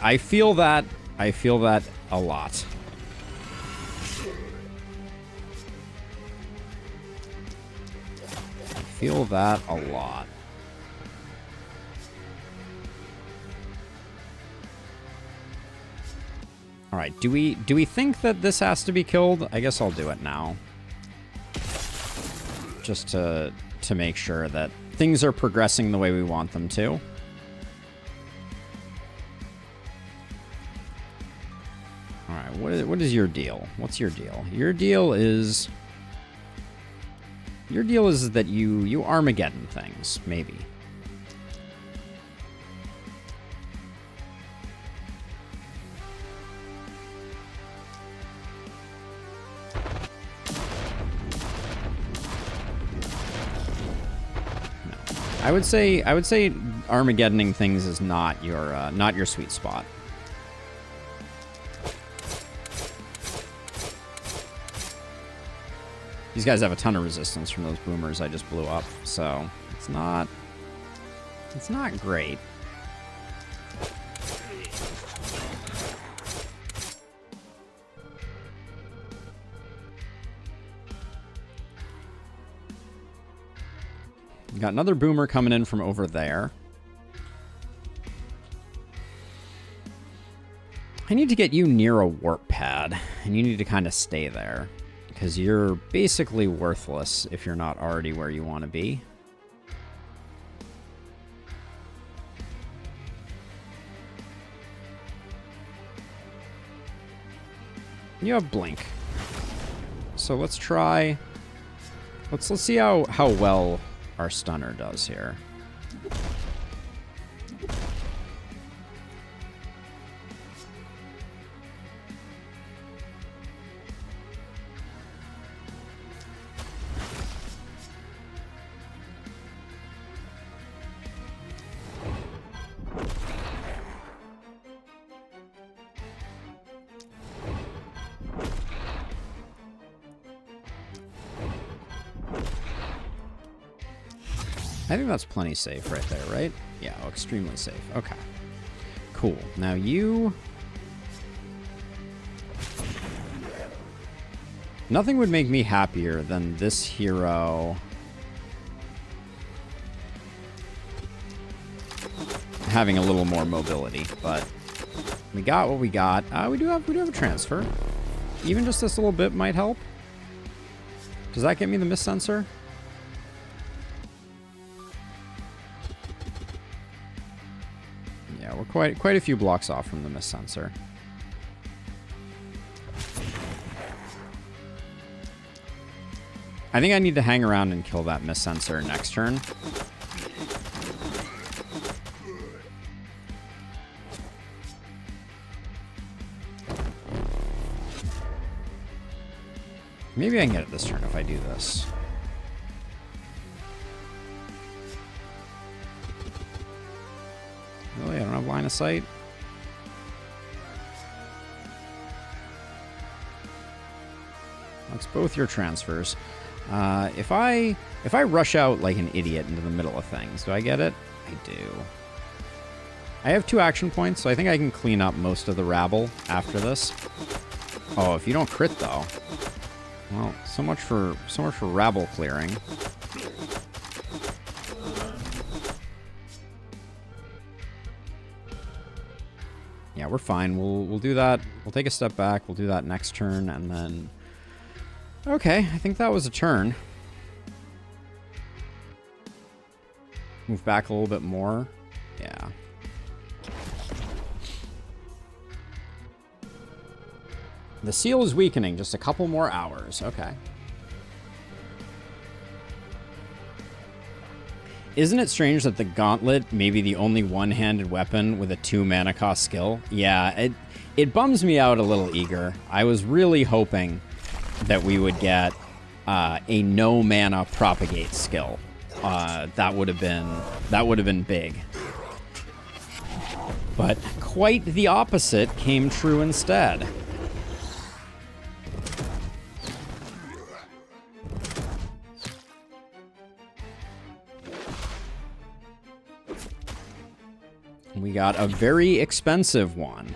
Speaker 1: I feel that a lot. I feel that a lot. All right, do we think that this has to be killed? I guess I'll do it now. Just to make sure that things are progressing the way we want them to. What is your deal? What's your deal? Your deal is that you Armageddon things, maybe. I would say Armageddoning things is not your sweet spot. These guys have a ton of resistance from those boomers I just blew up, so it's not great. Got another boomer coming in from over there. I need to get you near a warp pad, and you need to kind of stay there, because you're basically worthless if you're not already where you want to be. You have blink. So let's try... Let's see how well our stunner does here. I think that's plenty safe right there, right? Yeah, oh, extremely safe. Okay. Cool. Now you... Nothing would make me happier than this hero having a little more mobility, but we got what we got. We do have a transfer. Even just this little bit might help. Does that get me the miss sensor? Yeah, we're quite a few blocks off from the miss sensor. I think I need to hang around and kill that miss sensor next turn. Maybe I can get it this turn if I do this. Really? I don't have line of sight? That's both your transfers. If I rush out like an idiot into the middle of things, do I get it? I do. I have 2 action points, so I think I can clean up most of the rabble after this. Oh, if you don't crit though. Well, so much for rabble clearing. Yeah, we're fine. We'll do that. We'll take a step back. We'll do that next turn, and then... Okay, I think that was a turn. Move back a little bit more. Yeah. The seal is weakening. Just a couple more hours. Okay. Isn't it strange that the gauntlet may be the only one-handed weapon with a 2 mana cost skill? Yeah, it bums me out a little, Eager. I was really hoping that we would get a no mana propagate skill. That would have been big. But quite the opposite came true instead. We got a very expensive one.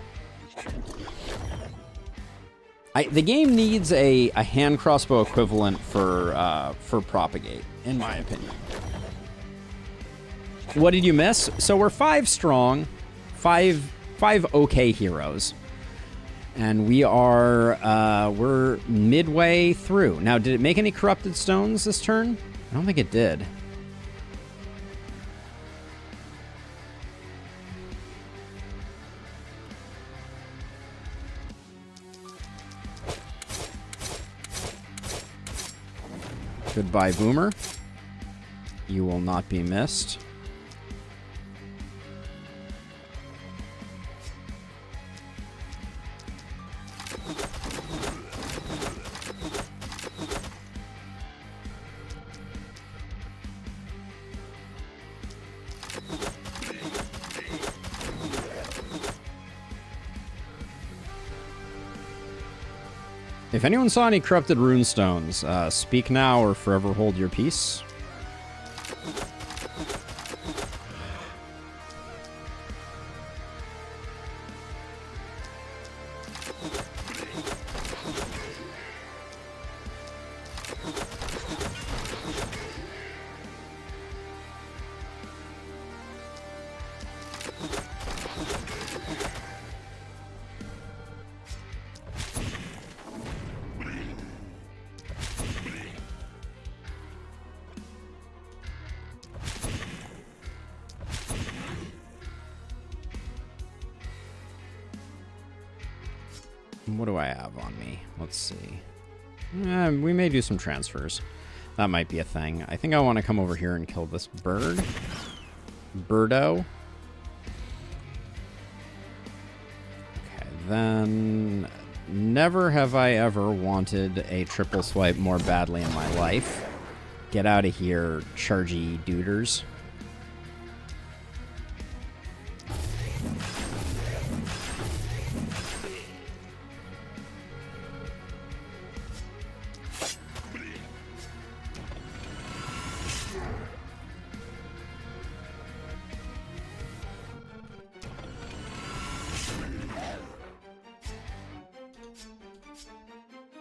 Speaker 1: The game needs a hand crossbow equivalent for propagate, in my opinion. What did you miss? So we're 5 strong, five okay heroes, and we're midway through. Now, did it make any corrupted stones this turn? I don't think it did. Goodbye, Boomer. You will not be missed. If anyone saw any corrupted runestones, speak now or forever hold your peace. What do I have on me? Let's see. We may do some transfers. That might be a thing. I think I want to come over here and kill this bird. Birdo. Okay, then... Never have I ever wanted a triple swipe more badly in my life. Get out of here, chargy duders.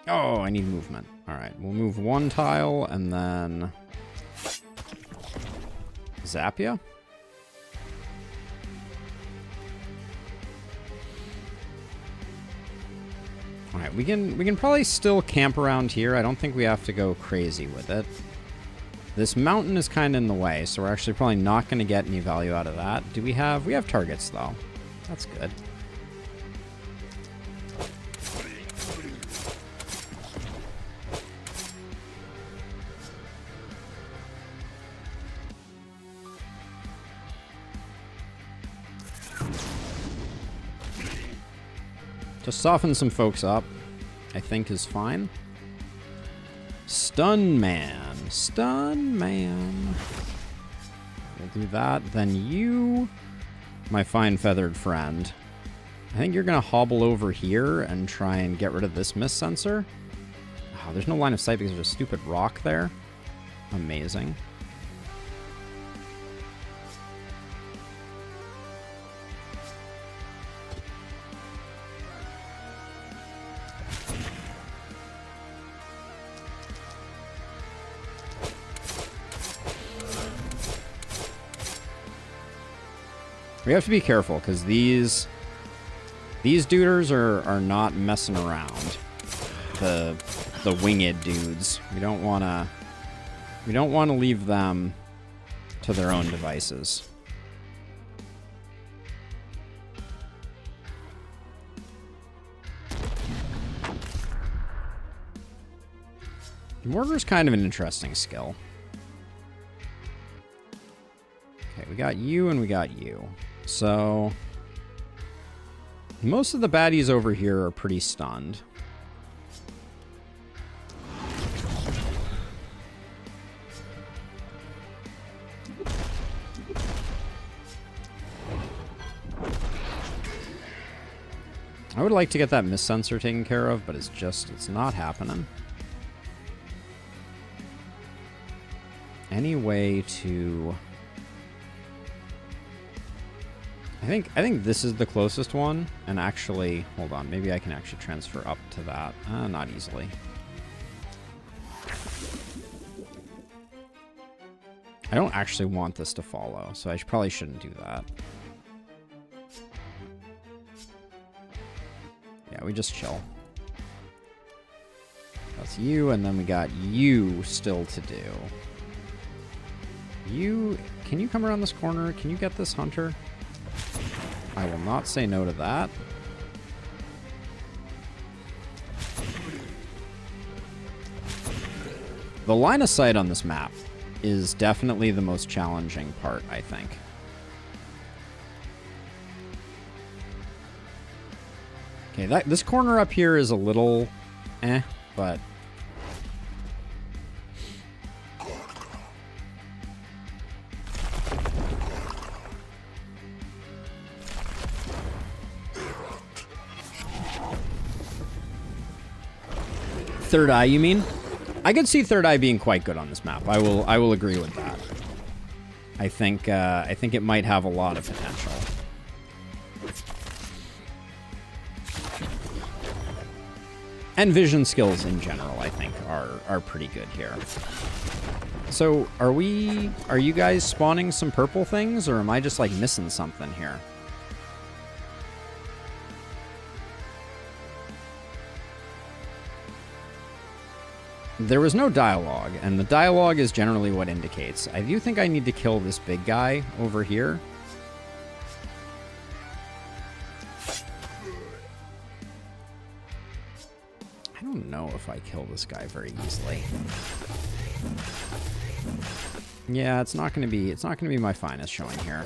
Speaker 1: Oh, I need movement. All right, we'll move one tile and then zap ya. All right, we can probably still camp around here. I don't think we have to go crazy with it. This mountain is kind of in the way, so we're actually probably not going to get any value out of that. We have targets though. That's good. To soften some folks up, I think is fine. Stun man. Stun man. We'll do that. Then you, my fine feathered friend. I think you're going to hobble over here and try and get rid of this mist sensor. Oh, there's no line of sight because there's a stupid rock there. Amazing. We have to be careful because these duders are not messing around. The winged dudes. We don't wanna leave them to their own devices. Mortar's kind of an interesting skill. Okay, we got you and we got you. So, most of the baddies over here are pretty stunned. I would like to get that mist sensor taken care of, but it's not happening. Any way to... I think this is the closest one, and actually, hold on, maybe I can actually transfer up to that. Not easily. I don't actually want this to follow, so I probably shouldn't do that. Yeah, we just chill. That's you, and then we got you still to do. You, can you come around this corner? Can you get this hunter? I will not say no to that. The line of sight on this map is definitely the most challenging part, I think. Okay, this corner up here is a little but... Third Eye, you mean? I could see Third Eye being quite good on this map. I will agree with that. I think it might have a lot of potential. And vision skills in general, I think, are pretty good here. So, are you guys spawning some purple things, or am I just, like, missing something here? There was no dialogue, and the dialogue is generally what indicates. I do think I need to kill this big guy over here. I don't know if I kill this guy very easily. Yeah, it's not gonna be my finest showing here.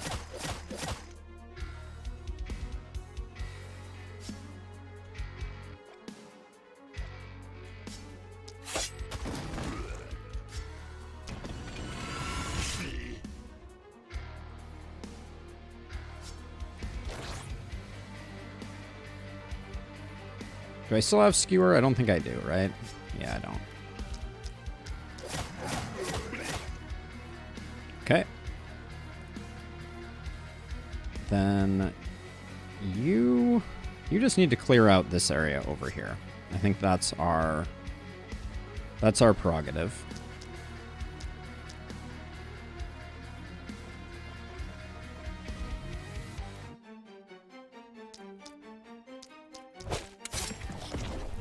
Speaker 1: Do I still have Skewer? I don't think I do, right? Yeah, I don't. Okay. Then you just need to clear out this area over here. I think that's our prerogative.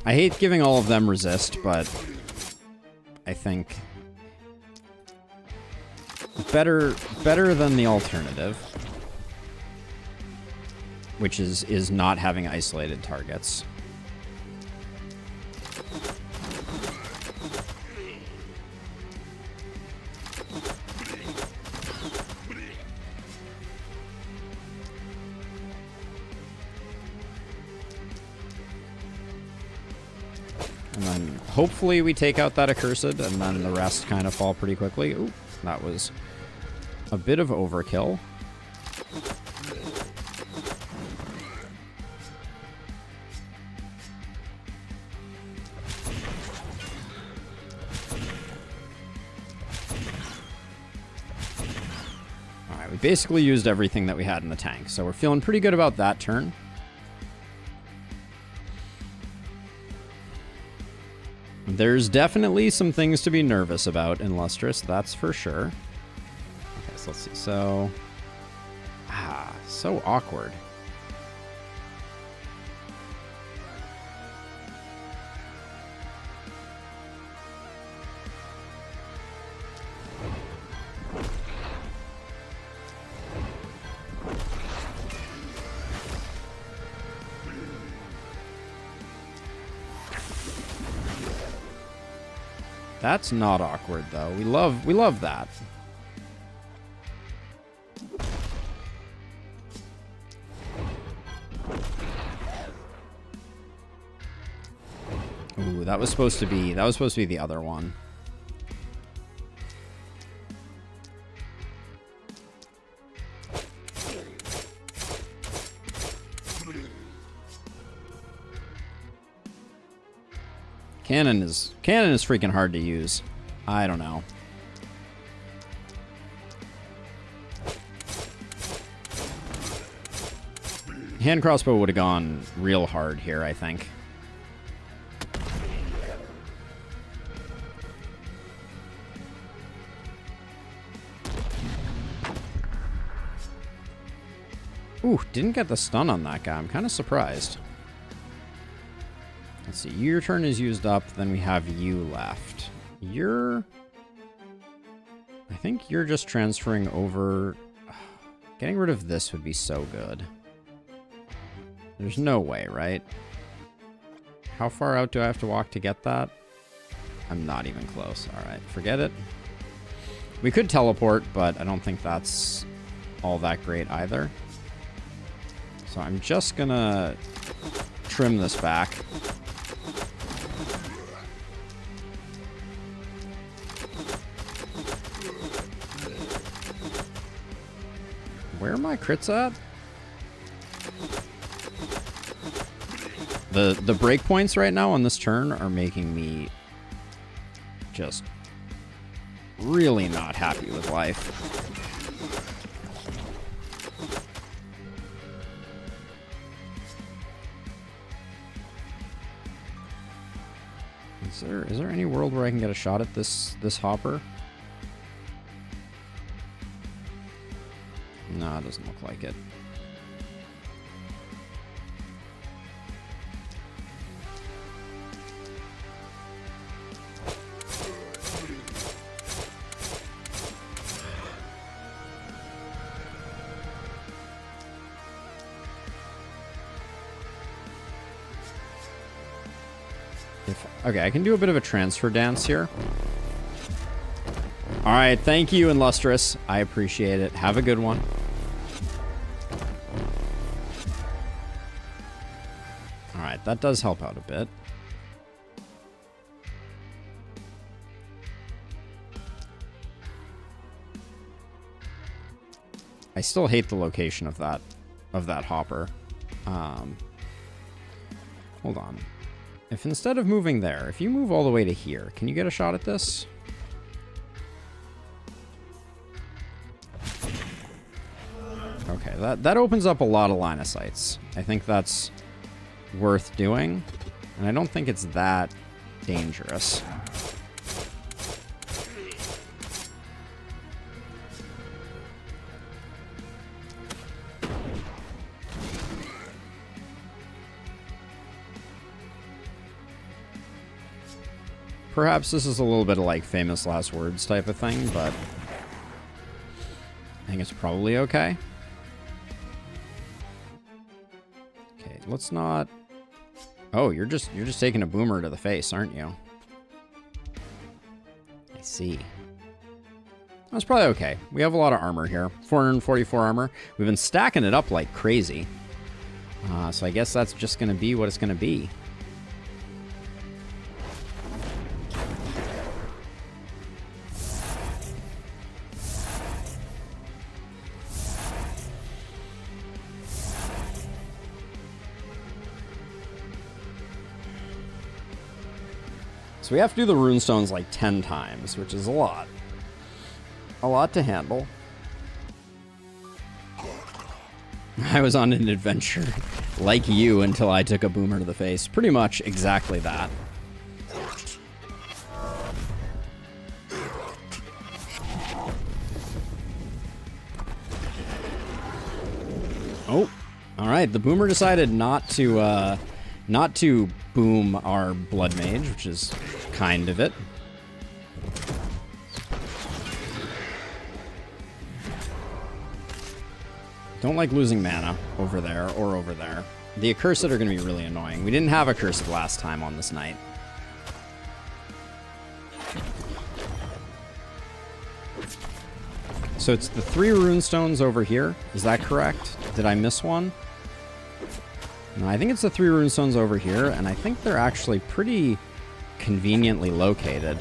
Speaker 1: I hate giving all of them resist, but I think better than the alternative, which is not having isolated targets. And then hopefully we take out that accursed, and then the rest kind of fall pretty quickly. Ooh, that was a bit of overkill. Alright, we basically used everything that we had in the tank, so we're feeling pretty good about that turn. There's definitely some things to be nervous about in Lustrous, that's for sure. Okay, so let's see. So, so awkward. That's not awkward, though. We love that. Ooh, that was supposed to be the other one. Cannon is freaking hard to use. I don't know. Hand crossbow would have gone real hard here, I think. Ooh, didn't get the stun on that guy. I'm kind of surprised. Let's see, your turn is used up, then we have you left. I think you're just transferring over. Getting rid of this would be so good. There's no way, right? How far out do I have to walk to get that? I'm not even close. All right, forget it. We could teleport, but I don't think that's all that great either. So I'm just gonna trim this back. Where are my crits at? The breakpoints right now on this turn are making me just really not happy with life. Is there any world where I can get a shot at this hopper? No, it doesn't look like it. Okay, I can do a bit of a transfer dance here. All right, thank you, Illustrious. I appreciate it. Have a good one. All right, that does help out a bit. I still hate the location of that hopper. Hold on. If instead of moving there, if you move all the way to here, can you get a shot at this? Okay, that opens up a lot of line of sights. I think that's worth doing, and I don't think it's that dangerous. Perhaps this is a little bit of like famous last words type of thing, but I think it's probably okay. Okay, let's not... Oh, you're just taking a boomer to the face, aren't you? I see. That's probably okay. We have a lot of armor here. 444 armor. We've been stacking it up like crazy. So I guess that's just going to be what it's going to be. So we have to do the runestones like 10 times, which is a lot. A lot to handle. I was on an adventure like you until I took a boomer to the face. Pretty much exactly that. Oh, all right. The boomer decided not to boom our blood mage, which is kind of it. Don't like losing mana over there or over there. The accursed are going to be really annoying. We didn't have accursed last time on this night. So it's the 3 runestones over here. Is that correct? Did I miss one? No, I think it's the 3 runestones over here, and I think they're actually pretty conveniently located.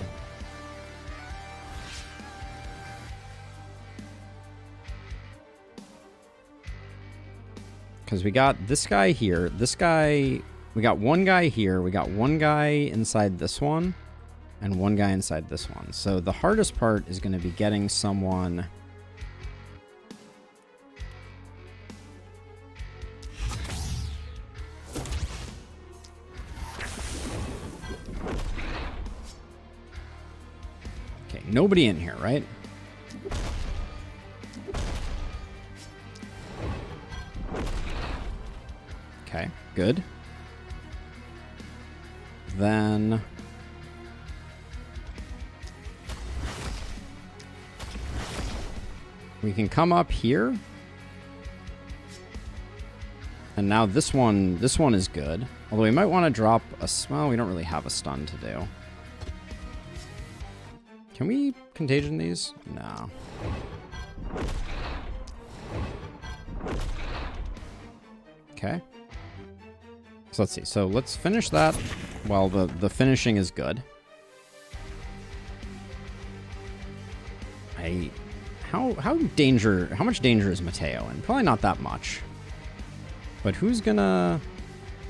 Speaker 1: Because we got this guy here, this guy, we got one guy here, we got one guy inside this one, and one guy inside this one. So the hardest part is going to be getting someone... Okay, nobody in here, right? Okay, good. Then... we can come up here. And now this one is good. Although we might want to drop a... well, we don't really have a stun to do. Can we contagion these? No. Okay. So let's see. So let's finish that while the finishing is good. How much danger is Mateo in? Probably not that much. But who's gonna...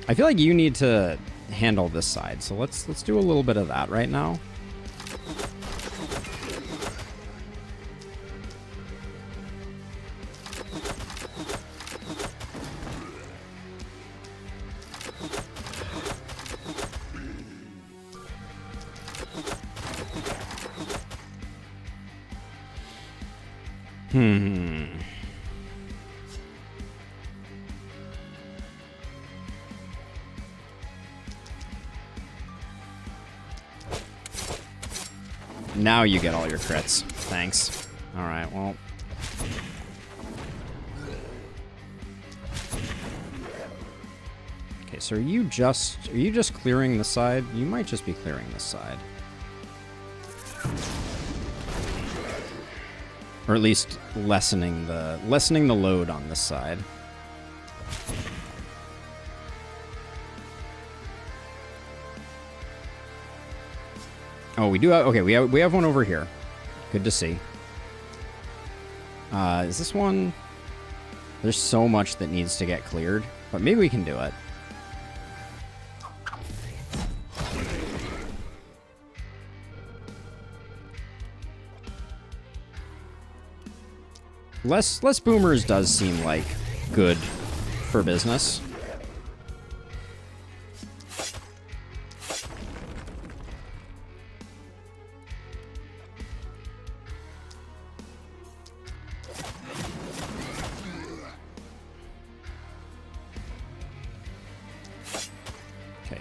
Speaker 1: I feel like you need to handle this side, so let's do a little bit of that right now. Now you get all your crits. Thanks. Alright, well. Okay, so are you just clearing the side? You might just be clearing this side. Or at least lessening the load on this side. Oh, we do have, okay, we have one over here. Good to see. Is this one? There's so much that needs to get cleared, but maybe we can do it. Less boomers does seem like good for business.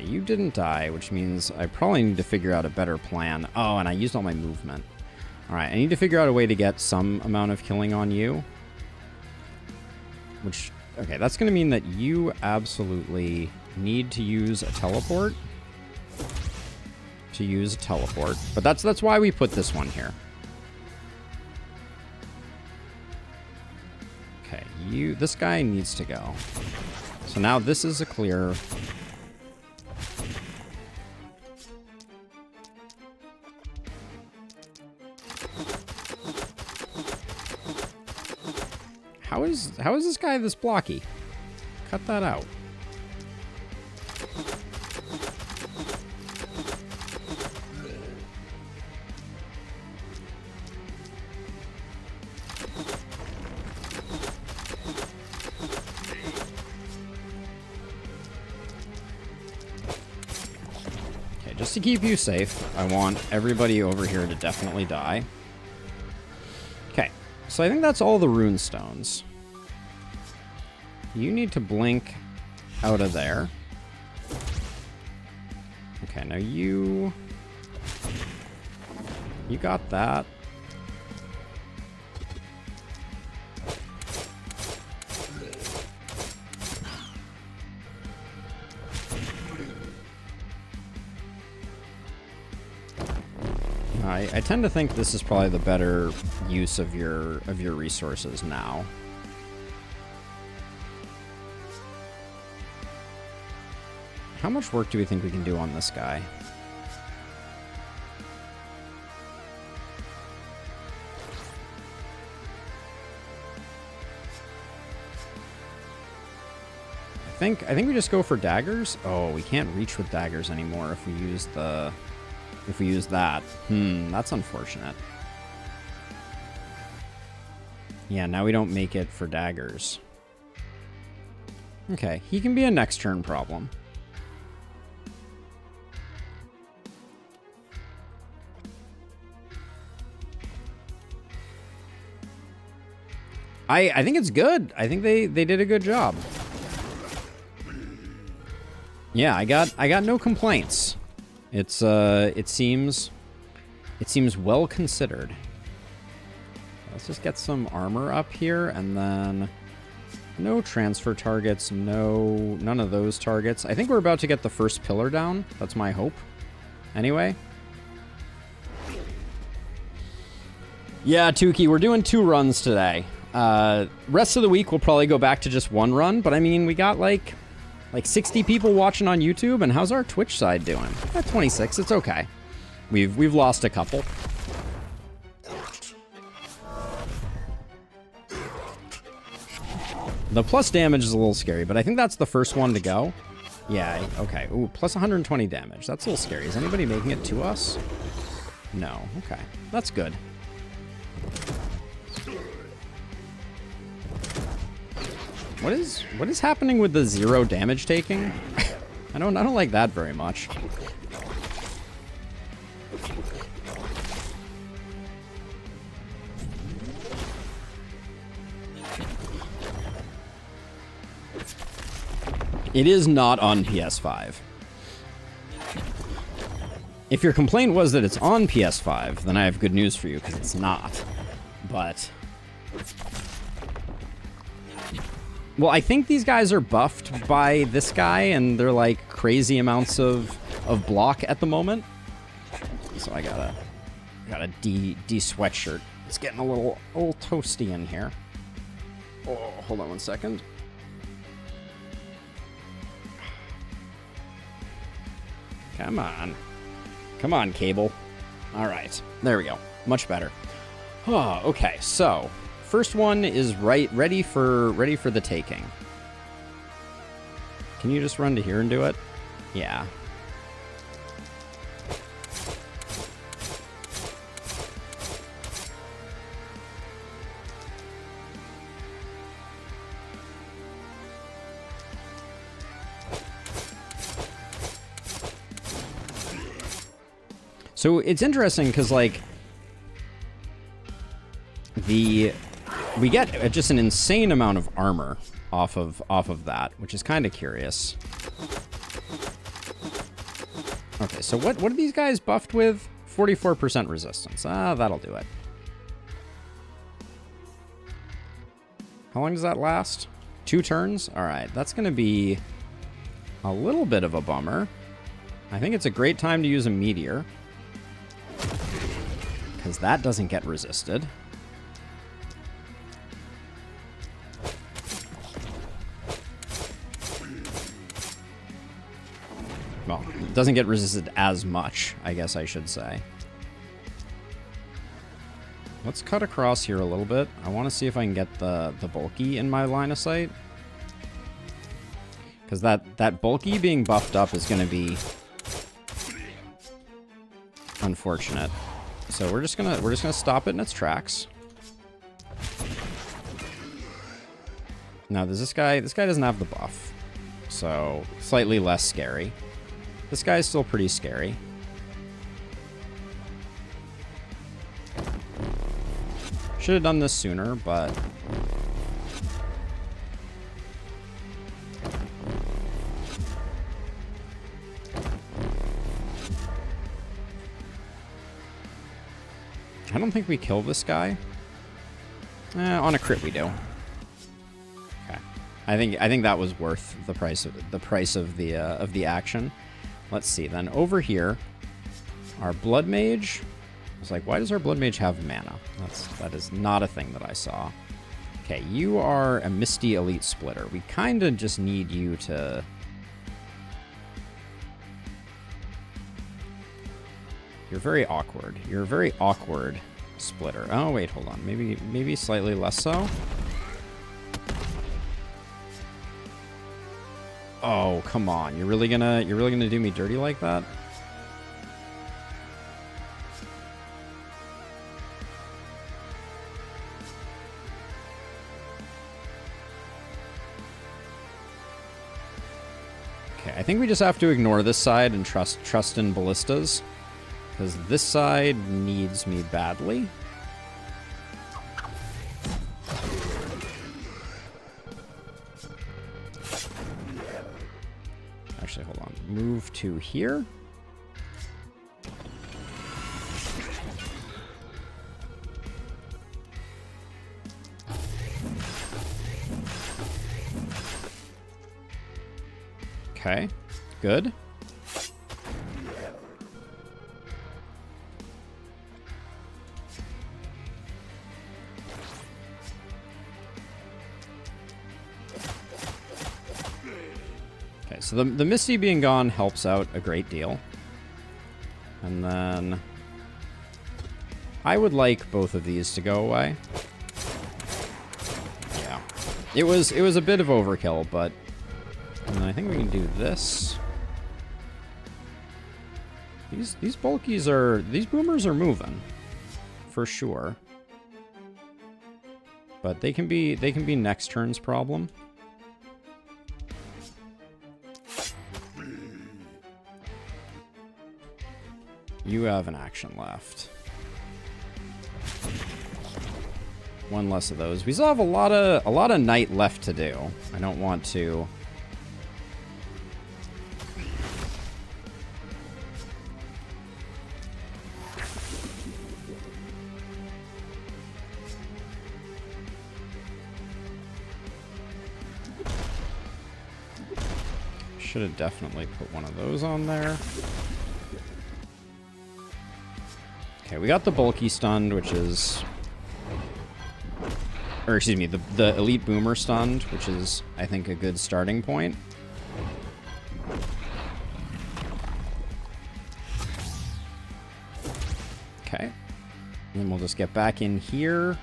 Speaker 1: You didn't die, which means I probably need to figure out a better plan. Oh, and I used all my movement. Alright, I need to figure out a way to get some amount of killing on you. Which, okay, that's going to mean that you absolutely need to use a teleport. But that's why we put this one here. Okay, this guy needs to go. So now this is a clear. How is this guy this blocky? Cut that out. Okay, just to keep you safe, I want everybody over here to definitely die. Okay, so I think that's all the rune stones. You need to blink out of there. Okay, now you got that. I tend to think this is probably the better use of your resources now. How much work do we think we can do on this guy? I think we just go for daggers. Oh, we can't reach with daggers anymore if we use that. That's unfortunate. Yeah, now we don't make it for daggers. Okay, he can be a next turn problem. I think it's good. I think they did a good job. Yeah, I got no complaints. It seems well considered. Let's just get some armor up here, and then no transfer targets, none of those targets. I think we're about to get the first pillar down. That's my hope. Anyway. Yeah, Tukey, we're doing 2 runs today. Rest of the week we'll probably go back to just 1 run, but I mean, we got like 60 people watching on YouTube, and how's our Twitch side doing? At 26, it's okay. We've lost a couple. The plus damage is a little scary, but I think that's the first one to go. Yeah, okay. Ooh, plus 120 damage. That's a little scary. Is anybody making it to us? No. Okay. That's good. What is happening with the 0 damage taking? I don't like that very much. It is not on PS5. If your complaint was that it's on PS5, then I have good news for you, because it's not. But... well, I think these guys are buffed by this guy, and they're like crazy amounts of block at the moment. So I got a D sweatshirt. It's getting a little toasty in here. Oh, hold on one second. Come on. Come on, cable. All right. There we go. Much better. Oh, okay. So, first one is ready for the taking. Can you just run to here and do it? Yeah. So it's interesting because, like, we get just an insane amount of armor off of that, which is kind of curious. Okay, so what are these guys buffed with? 44% resistance. That'll do it. How long does that last? 2 turns? All right, that's going to be a little bit of a bummer. I think it's a great time to use a meteor, because that doesn't get resisted. Well, it doesn't get resisted as much, I guess I should say. Let's cut across here a little bit. I want to see if I can get the bulky in my line of sight. Because that bulky being buffed up is going to be unfortunate. So we're just gonna stop it in its tracks. Now this guy doesn't have the buff, so slightly less scary. This guy's still pretty scary. Should have done this sooner, but I don't think we kill this guy. On a crit we do. Okay. I think that was worth the price of the action. Let's see then. Over here, our blood mage. I was like, why does our blood mage have mana? That is not a thing that I saw. Okay, you are a Misty Elite Splitter. We kind of just need you to... You're very awkward. You're a very awkward splitter. Oh, wait, hold on. Maybe slightly less so. Oh, come on. You're really gonna do me dirty like that? Okay, I think we just have to ignore this side and trust in ballistas. Because this side needs me badly. Actually, hold on. Move to here. Okay, good. So the Misty being gone helps out a great deal. And then I would like both of these to go away. Yeah. It was a bit of overkill, but And then I think we can do this. These bulkies are... These boomers are moving. For sure. But they can be next turn's problem. You have an action left. One less of those. We still have a lot of night left to do. I don't want to. Should have definitely put one of those on there. Okay, we got the bulky stunned, which is... Or, excuse me, the elite boomer stunned, which is, I think, a good starting point. Okay. And then we'll just get back in here.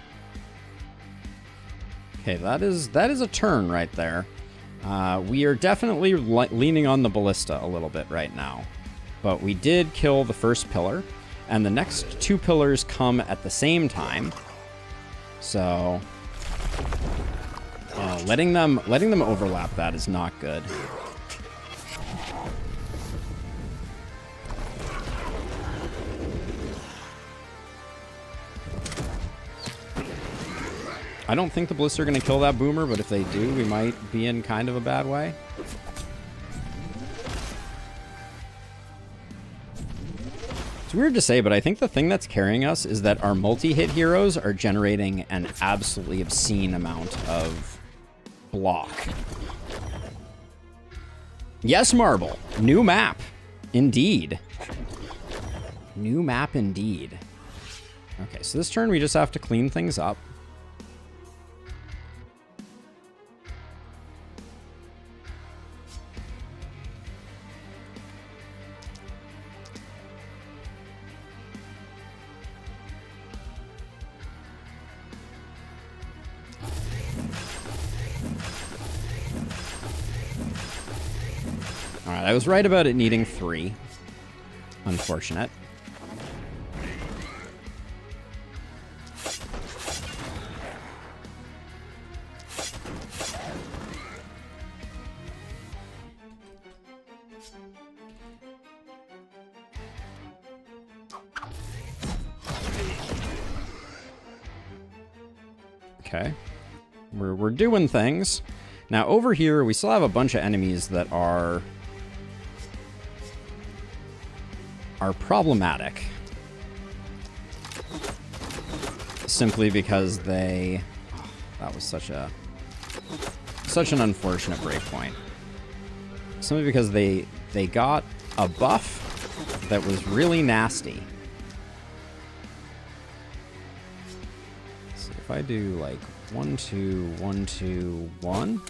Speaker 1: Okay, that is a turn right there. We are definitely leaning on the ballista a little bit right now. But we did kill the first pillar, and the next two pillars come at the same time. So, letting them overlap that is not good. I don't think the Ballista are going to kill that boomer, but if they do, we might be in kind of a bad way. It's weird to say, but I think the thing that's carrying us is that our multi-hit heroes are generating an absolutely obscene amount of block. Yes, Marble. New map. Indeed. New map indeed. Okay, so this turn we just have to clean things up. Alright, I was right about it needing 3. Unfortunate. Okay. We're doing things. Now over here, we still have a bunch of enemies that are problematic. Simply because they... Oh, that was such an unfortunate breakpoint. Simply because they got a buff that was really nasty. So if I do like 1, 2, 1, 2, 1.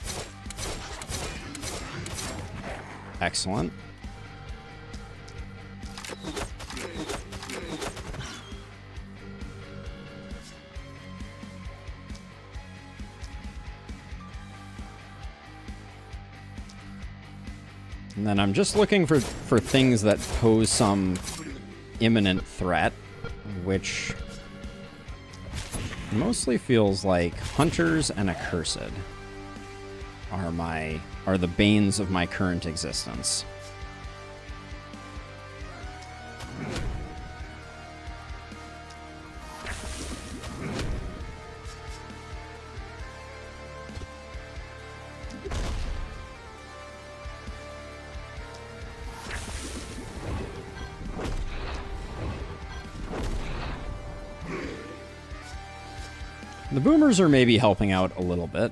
Speaker 1: Excellent. And then I'm just looking for things that pose some imminent threat, which mostly feels like Hunters and Accursed are the banes of my current existence. The boomers are maybe helping out a little bit.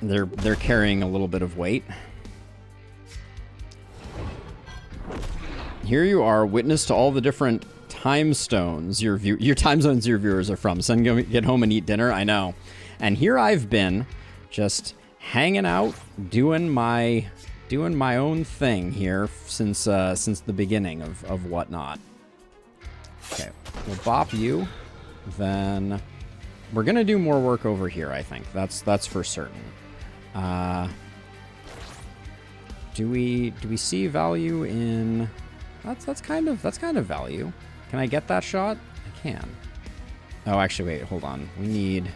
Speaker 1: They're carrying a little bit of weight. Here you are, witness to all the different time stones your time zones your viewers are from. Son, get home and eat dinner. I know. And here I've been, just hanging out, doing my own thing here since the beginning of whatnot. Okay, we'll bop you, then. We're gonna do more work over here, I think. That's for certain. Do we see value in... That's kind of value. Can I get that shot? I can. Oh, actually, wait, hold on. We need...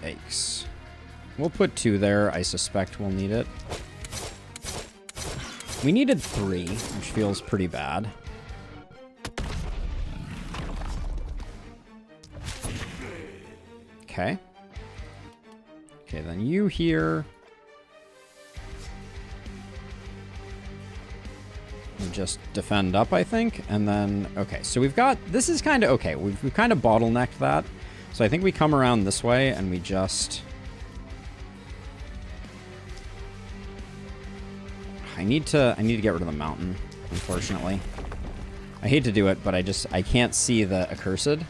Speaker 1: Yikes. We'll put 2 there. I suspect we'll need it. We needed 3, which feels pretty bad. Okay. Okay, then you here. You just defend up, I think. And then, okay, so we've got, this is kind of, okay, we've kind of bottlenecked that. So I think we come around this way and we just... I need to get rid of the mountain, unfortunately. I hate to do it, but I can't see the accursed.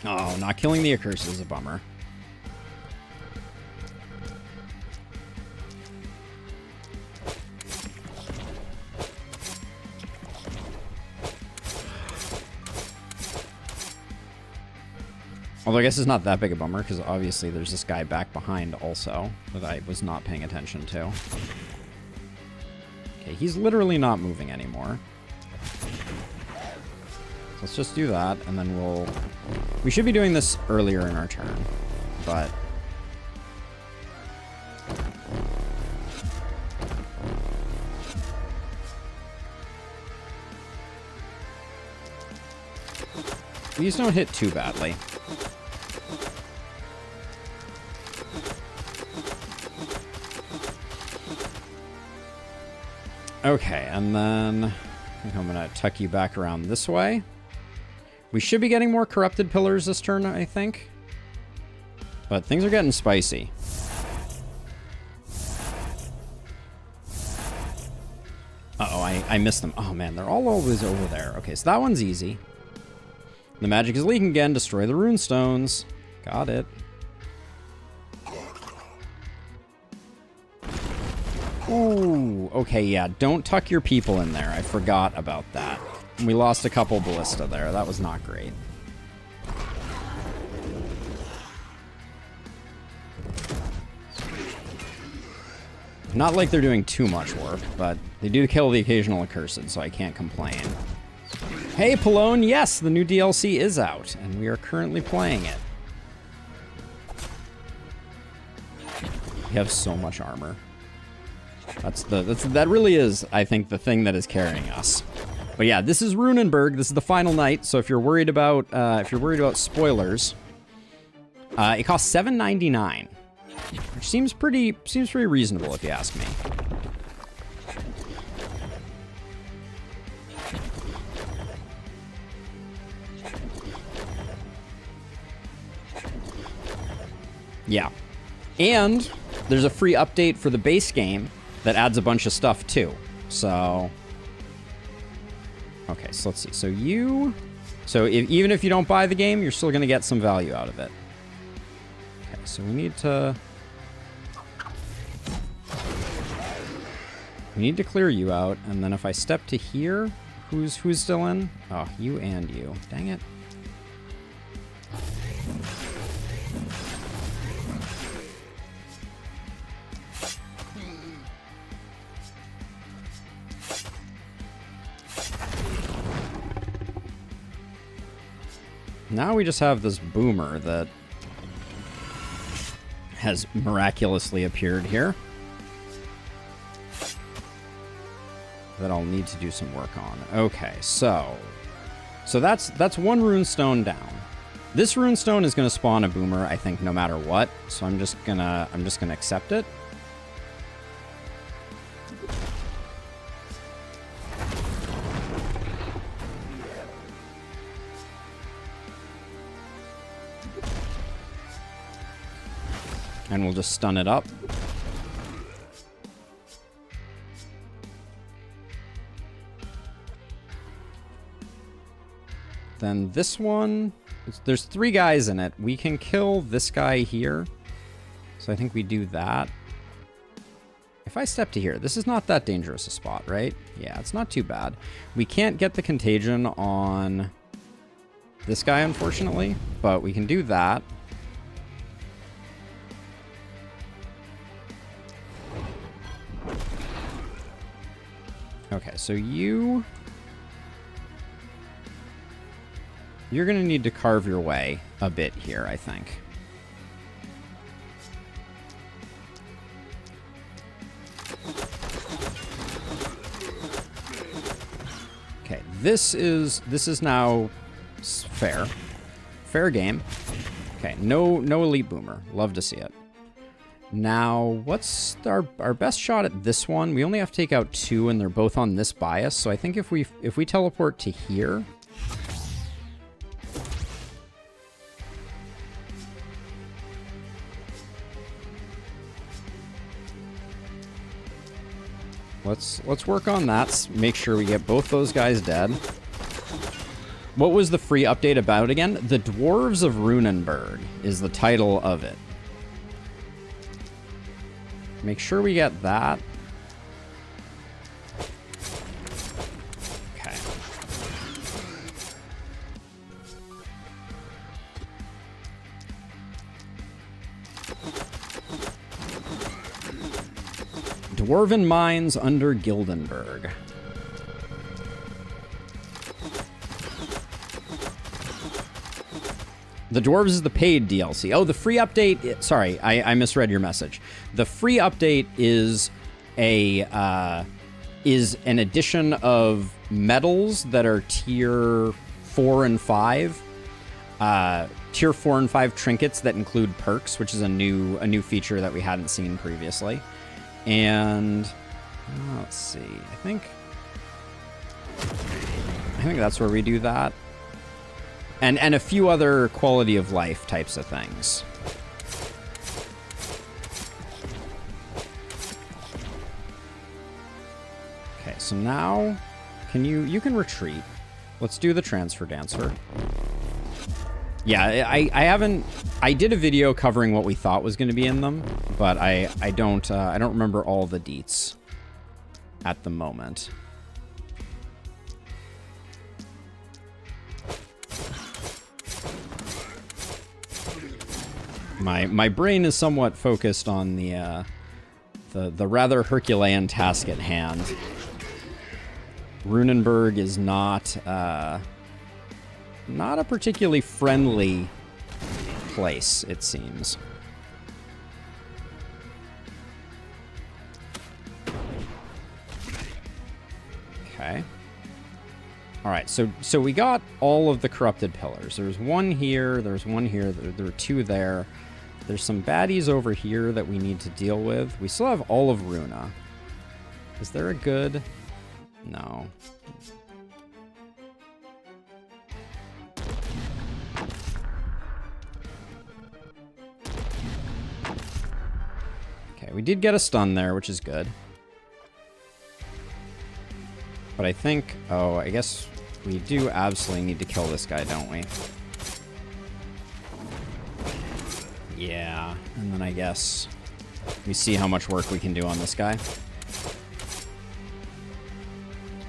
Speaker 1: Oh, not killing the accursed is a bummer. Although I guess it's not that big a bummer, because obviously there's this guy back behind also that I was not paying attention to. Okay, he's literally not moving anymore. So let's just do that, and then we'll... We should be doing this earlier in our turn, but... These don't hit too badly. Okay, and then I think I'm going to tuck you back around this way. We should be getting more corrupted pillars this turn, I think. But things are getting spicy. Uh-oh, I missed them. Oh, man, they're all always over there. Okay, so that one's easy. The magic is leaking again. Destroy the rune stones. Got it. Ooh, okay, yeah. Don't tuck your people in there. I forgot about that. We lost a couple ballista there. That was not great. Not like they're doing too much work, but they do kill the occasional accursed, so I can't complain. Hey, Pallone, yes, the new DLC is out, and we are currently playing it. We have so much armor. That really is, I think, the thing that is carrying us. But yeah, this is Runenberg. This is the final night. So if you're worried about spoilers, it costs $7.99, which seems pretty reasonable if you ask me. Yeah, and there's a free update for the base game that adds a bunch of stuff too. So, okay, so let's see. So even if you don't buy the game, you're still going to get some value out of it. Okay, so we need to clear you out, and then if I step to here, who's still in? Oh, you and you. Dang it. Now we just have this boomer that has miraculously appeared here that I'll need to do some work on. Okay, so that's one runestone down. This runestone is going to spawn a boomer, I think, no matter what. So I'm just gonna accept it. And we'll just stun it up. Then this one, there's 3 guys in it. We can kill this guy here. So I think we do that. If I step to here, this is not that dangerous a spot, right? Yeah, it's not too bad. We can't get the contagion on this guy, unfortunately, but we can do that. Okay, so you're going to need to carve your way a bit here, I think. Okay, this is now fair. Fair game. Okay, no elite boomer. Love to see it. Now, what's our best shot at this one? We only have to take out 2, and they're both on this bias. So I think if we teleport to here, let's work on that. Make sure we get both those guys dead. What was the free update about again? The Dwarves of Runenberg is the title of it. Make sure we get that. Okay. Dwarven Mines under Gildenberg. The Dwarves is the paid DLC. Oh, the free update... Sorry, I misread your message. The free update is an addition of medals that are tier 4 and 5. Tier 4 and 5 trinkets that include perks, which is a new feature that we hadn't seen previously. And let's see. I think that's where we do that. And a few other quality of life types of things. Okay, so now you can retreat. Let's do the transfer dancer. Yeah, I did a video covering what we thought was going to be in them, but I don't remember all the deets at the moment. My brain is somewhat focused on the rather Herculean task at hand. Runenberg is not a particularly friendly place, it seems. Okay. All right, so we got all of the corrupted pillars. There's one here, there's one here, there are 2 there. There's some baddies over here that we need to deal with. We still have all of Runa. Is there a good... No. Okay, we did get a stun there, which is good. But I think... Oh, I guess we do absolutely need to kill this guy, don't we? Yeah, and then I guess we see how much work we can do on this guy.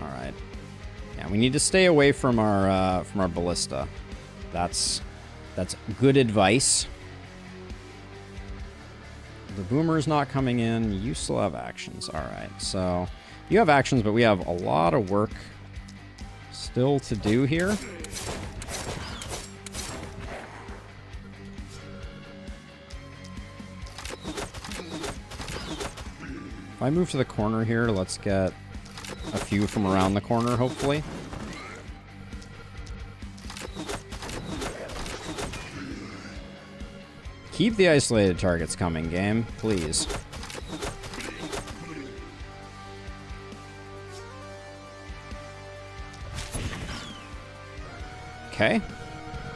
Speaker 1: All right. Yeah, we need to stay away from our ballista. That's good advice. The boomer's not coming in. You still have actions. All right, so you have actions, but we have a lot of work still to do here. If I move to the corner here, let's get a few from around the corner, hopefully. Keep the isolated targets coming, game, please. Okay.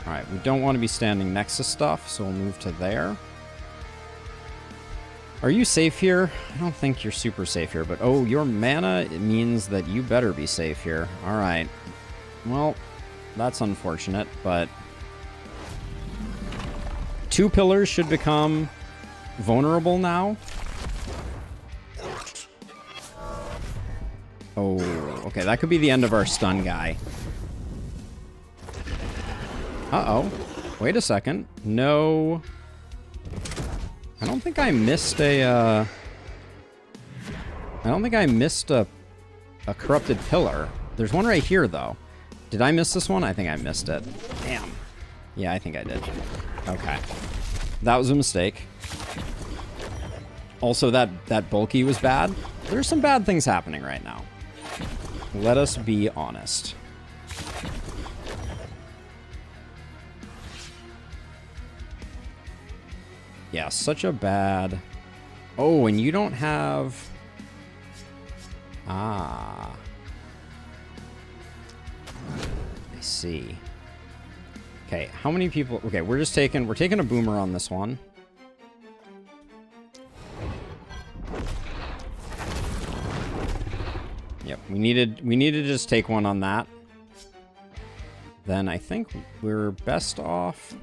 Speaker 1: Alright, we don't want to be standing next to stuff, so we'll move to there. Are you safe here? I don't think you're super safe here, but oh, your mana, it means that you better be safe here. Alright. Well, that's unfortunate, but 2 pillars should become vulnerable now. Oh, okay, that could be the end of our stun guy. Uh-oh. Wait a second. No. I don't think I missed a, I don't think I missed a corrupted pillar. There's one right here, though. Did I miss this one? I think I missed it. Damn. Yeah, I think I did. Okay. That was a mistake. Also, that bulky was bad. There's some bad things happening right now. Let us be honest. Yeah, such a bad... Oh, and you don't have... Ah. I see. Okay, how many people... Okay, we're taking a boomer on this one. Yep, we needed to just take one on that. Then I think we're best off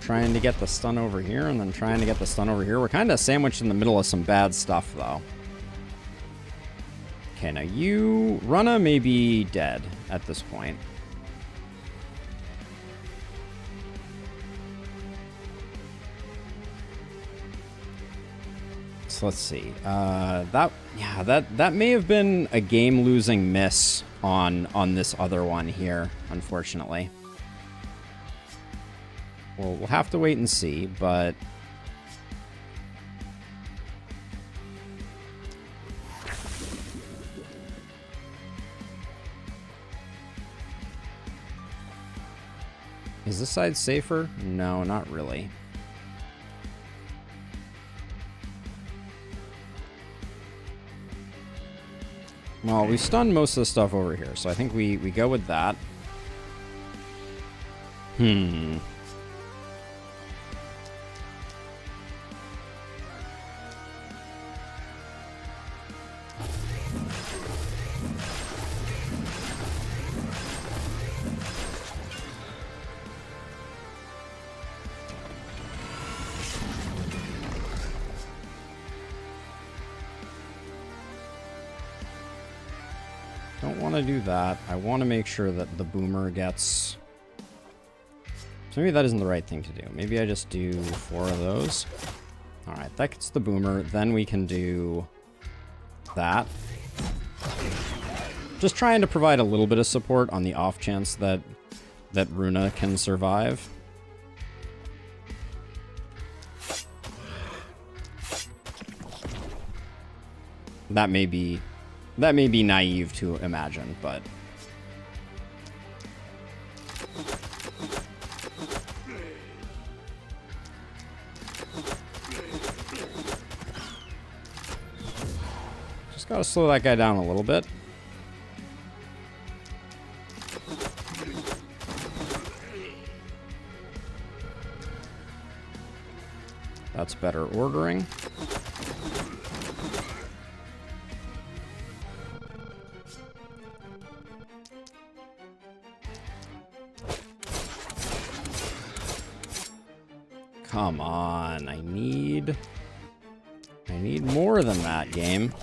Speaker 1: trying to get the stun over here and then trying to get the stun over here. We're kind of sandwiched in the middle of some bad stuff, though. Okay, now Runna may be dead at this point. So let's see. That may have been a game-losing miss on this other one here, unfortunately. Well, we'll have to wait and see, but... Is this side safer? No, not really. Well, we stunned most of the stuff over here, so I think we go with that. Don't want to do that. I want to make sure that the boomer gets... So maybe that isn't the right thing to do. Maybe I just do 4 of those. Alright, that gets the boomer. Then we can do that. Just trying to provide a little bit of support on the off chance that Runa can survive. That may be naive to imagine, but... Just gotta slow that guy down a little bit. That's better ordering. Come on, I need more than that, game.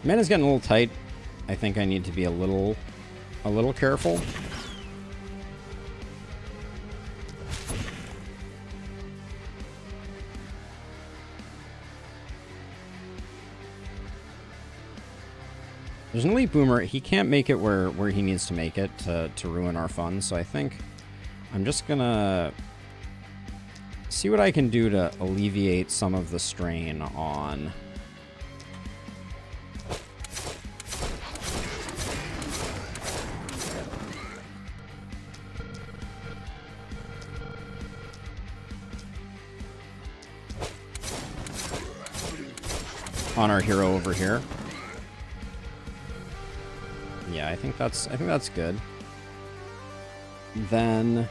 Speaker 1: Mana's getting a little tight. I think I need to be a little careful. There's an elite boomer. He can't make it where he needs to make it to ruin our fun. So I think I'm just gonna see what I can do to alleviate some of the strain on our hero over here. Yeah, I think that's good. Then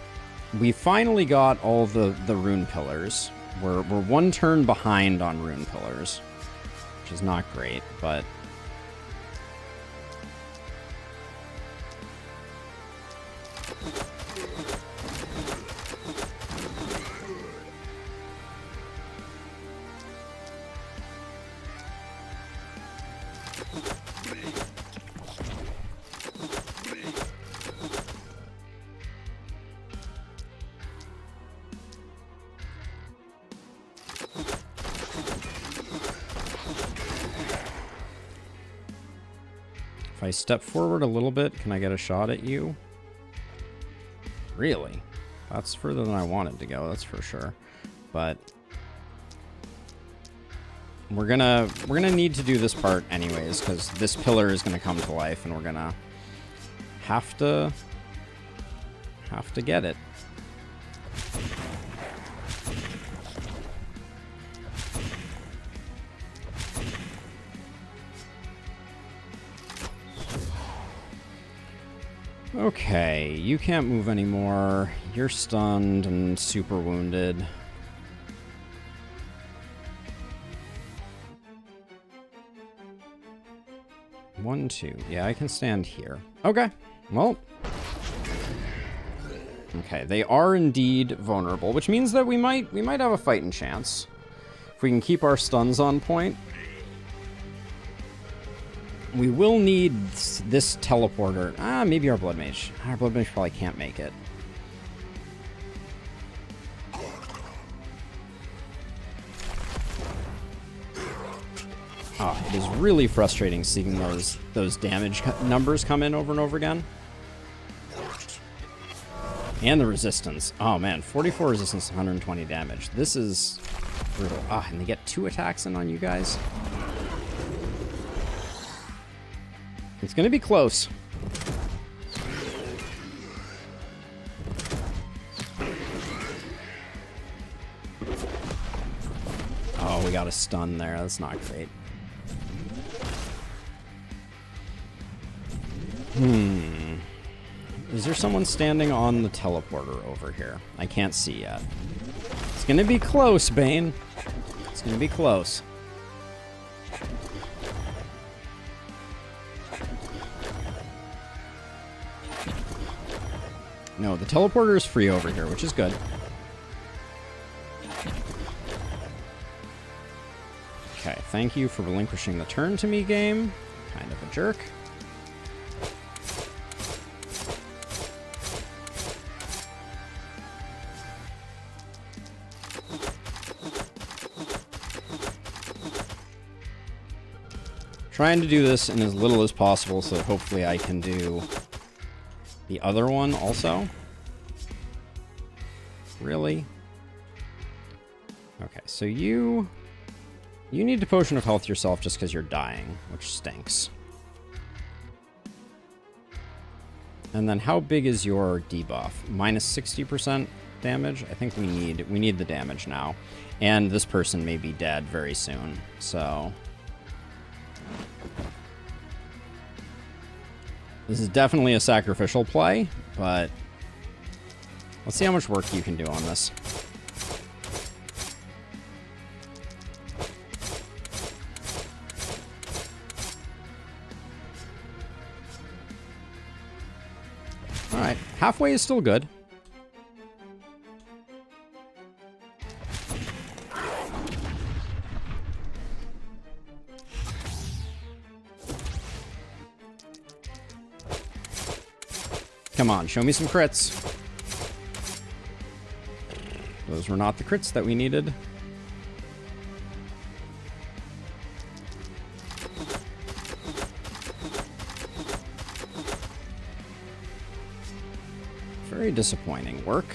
Speaker 1: we finally got all the rune pillars. We're 1 turn behind on rune pillars, which is not great, but If I step forward a little bit, can I get a shot at you? Really? That's further than I wanted to go, that's for sure. But we're gonna need to do this part anyways, because this pillar is gonna come to life, and we're gonna have to get it. Okay, you can't move anymore. You're stunned and super wounded. One, two. Yeah, I can stand here. Okay, well. Okay, they are indeed vulnerable, which means that we might have a fighting chance. If we can keep our stuns on point. We will need this teleporter. Maybe our Blood Mage. Our Blood Mage probably can't make it. Oh, it is really frustrating seeing those damage numbers come in over and over again. And the resistance. Oh man, 44 resistance, 120 damage. This is brutal. And they get 2 attacks in on you guys. It's gonna be close. Oh, we got a stun there. That's not great. Is there someone standing on the teleporter over here? I can't see yet. It's gonna be close, Bane. It's gonna be close. No, the teleporter is free over here, which is good. Okay, thank you for relinquishing the turn to me, game. Kind of a jerk. Trying to do this in as little as possible so that hopefully I can do the other one also. Really? Okay, so you need to potion of health yourself just because you're dying, which stinks. And then how big is your debuff? Minus 60% damage? I think we need the damage now. And this person may be dead very soon, so this is definitely a sacrificial play, but let's see how much work you can do on this. All right, halfway is still good. Come on, show me some crits. Those were not the crits that we needed. Very disappointing work.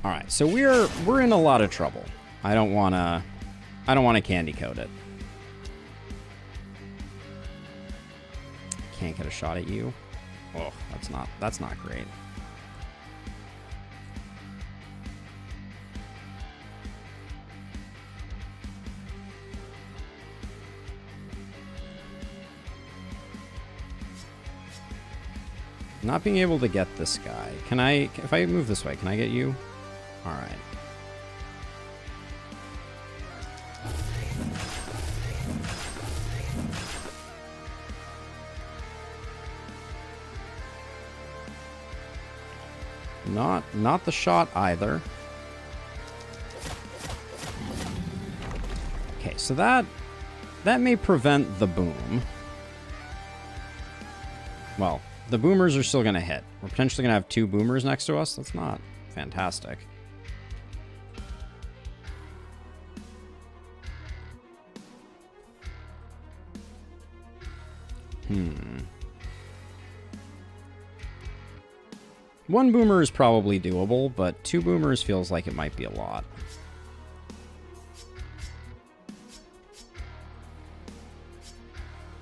Speaker 1: All right, so we're in a lot of trouble. I don't wanna candy coat it. Can't get a shot at you. Oh, that's not great. Not being able to get this guy. If I move this way, can I get you? All right. Not the shot either. Okay, so that may prevent the boom. Well, the boomers are still going to hit. We're potentially going to have 2 boomers next to us. That's not fantastic. One boomer is probably doable, but 2 boomers feels like it might be a lot.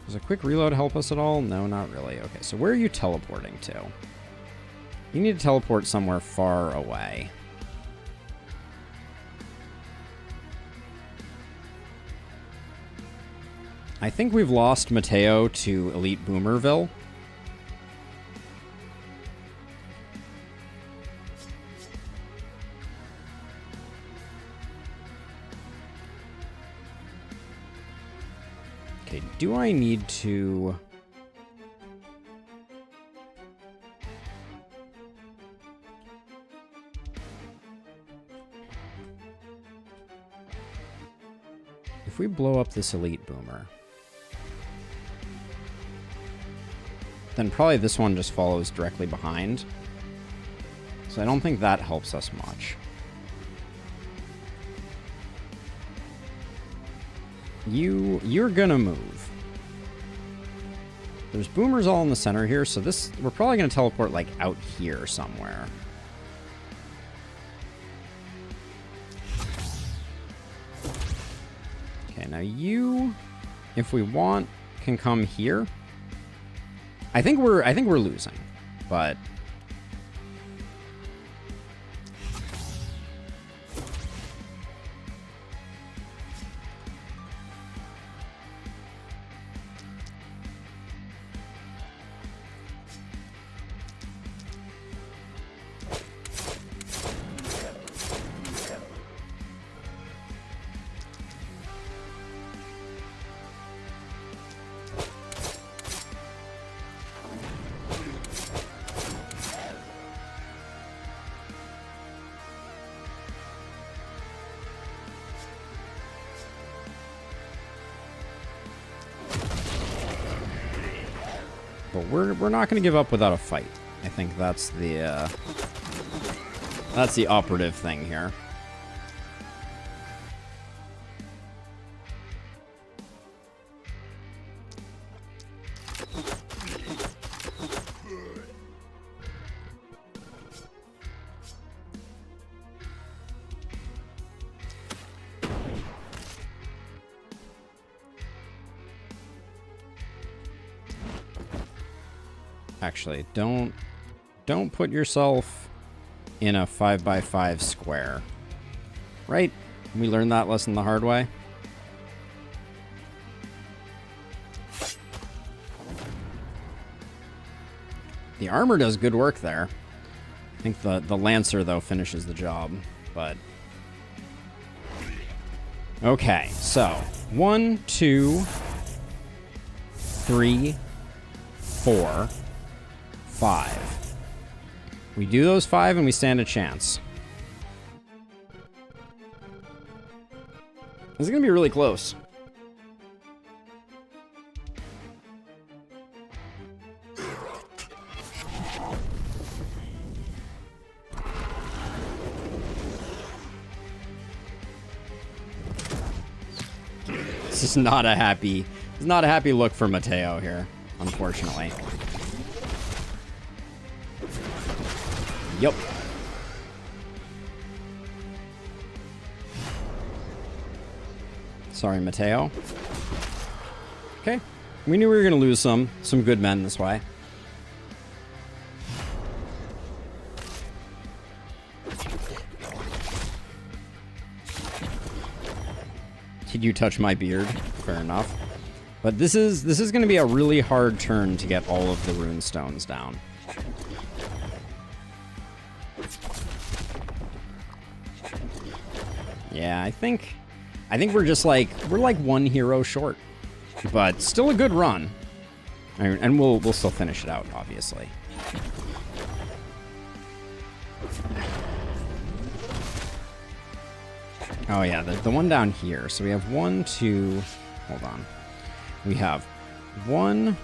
Speaker 1: Does a quick reload help us at all? No, not really. Okay, so where are you teleporting to? You need to teleport somewhere far away. I think we've lost Mateo to Elite Boomerville. Okay, do I need to... If we blow up this Elite Boomer, then probably this one just follows directly behind. So I don't think that helps us much. You're gonna move. There's boomers all in the center here, so this we're probably gonna teleport like out here somewhere. Okay, now you, if we want, can come here. I think we're losing, but we're not going to give up without a fight. I think that's the operative thing here. Actually, don't put yourself in a 5x5 square. Right? We learned that lesson the hard way. The armor does good work there. I think the Lancer, though, finishes the job. But... okay, so 1, 2, 3, 4, 5. We do those 5 and we stand a chance. This is going to be really close. This is not a happy look for Mateo here, unfortunately. Yep. Sorry, Mateo. Okay. We knew we were going to lose some good men this way. Did you touch my beard? Fair enough. But this is going to be a really hard turn to get all of the rune stones down. Yeah, I think we're just like one hero short, but still a good run, and we'll still finish it out, obviously. Oh yeah, the one down here. So we have 1, 2. Hold on. We have 1,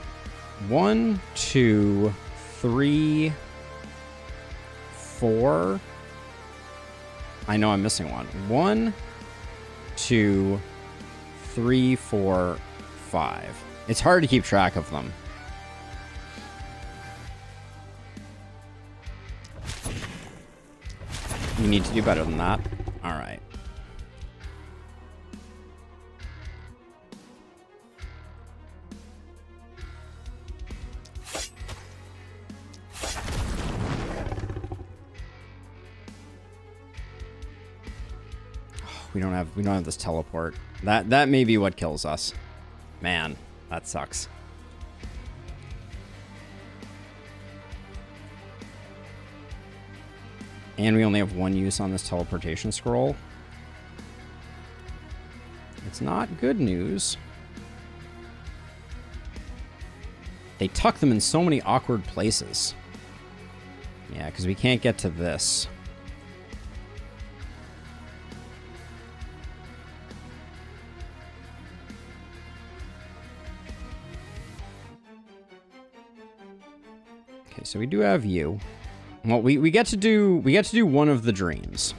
Speaker 1: 2, 3, 4. I know I'm missing one. 1, 2, 3, 4, 5. It's hard to keep track of them. You need to do better than that. All right. We don't have this teleport. That may be what kills us. Man, that sucks. And we only have one use on this teleportation scroll. It's not good news. They tuck them in so many awkward places. Yeah, because we can't get to this. Okay, so we do have you. Well, we get to do one of the dreams.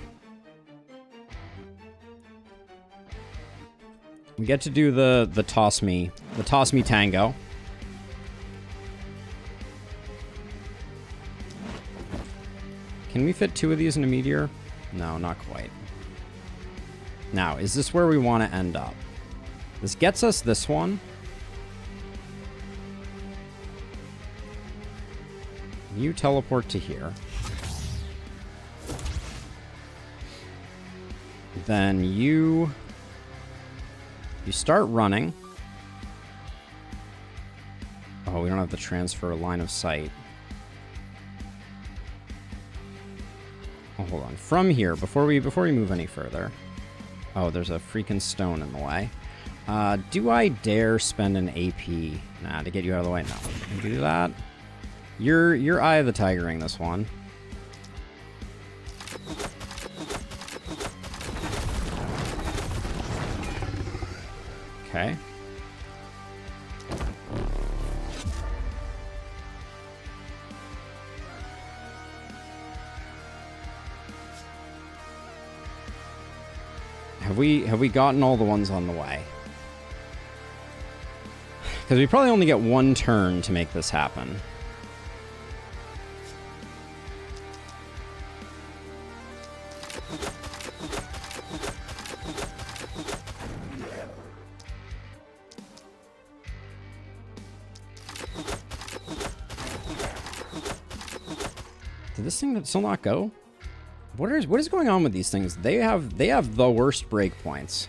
Speaker 1: We get to do the toss me tango. Can we fit 2 of these in a meteor? No, not quite. Now, is this where we want to end up? This gets us this one. You teleport to here. Then you start running. Oh, we don't have the transfer line of sight. Oh, hold on. From here, before we move any further. Oh, there's a freaking stone in the way. Do I dare spend an AP? Nah, to get you out of the way? No. Can do that. You're Eye of the Tigering this one. Okay. Have we gotten all the ones on the way? Because we probably only get one turn to make this happen. Did this thing still not go? What is going on with these things? They have the worst breakpoints.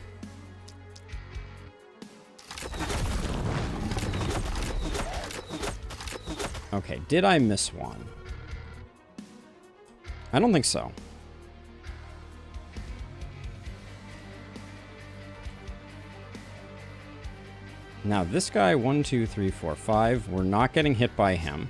Speaker 1: Okay, did I miss one? I don't think so. Now this guy, 1, 2, 3, 4, 5. We're not getting hit by him.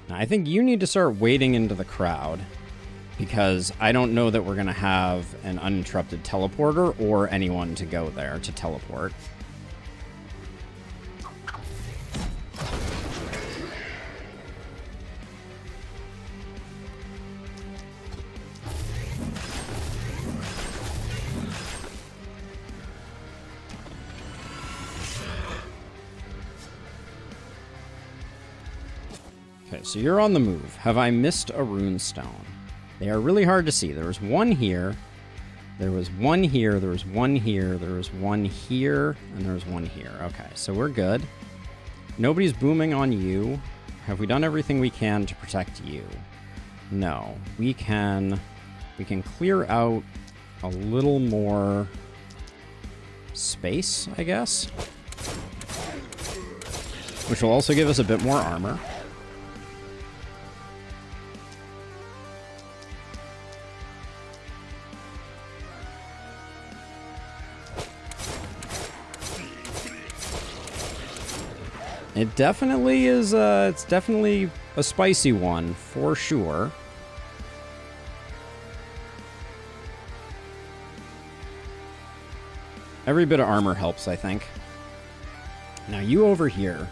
Speaker 1: I think you need to start wading into the crowd, because I don't know that we're going to have an uninterrupted teleporter or anyone to go there to teleport. Okay, so you're on the move. Have I missed a rune stone? They are really hard to see. There was one here. There was one here. There was one here. There was one here. And there was one here. Okay, so we're good. Nobody's booming on you. Have we done everything we can to protect you? No. We can clear out a little more space, I guess. which will also give us a bit more armor. It definitely is, it's definitely a spicy one, for sure. Every bit of armor helps, I think. Now you over here,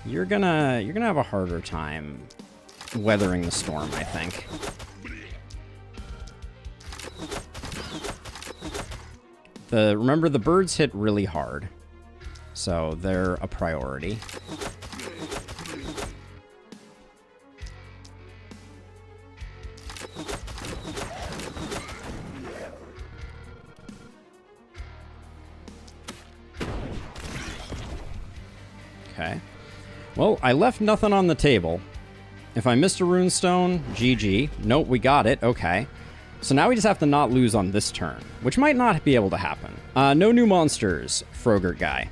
Speaker 1: you're gonna have a harder time weathering the storm, I think. Remember, the birds hit really hard, so they're a priority. Okay. Well, I left nothing on the table. If I missed a runestone, GG. Nope, we got it. Okay. So now we just have to not lose on this turn, which might not be able to happen. No new monsters, Frogurt guy.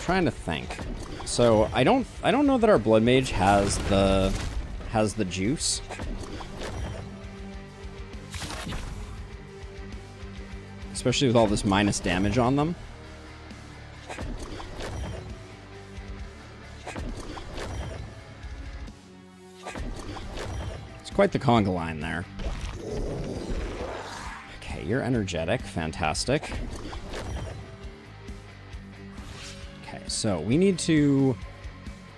Speaker 1: Trying to think. So I don't know that our blood mage has the juice. Especially with all this minus damage on them. It's quite the conga line there. Okay, you're energetic. Fantastic. So we need to...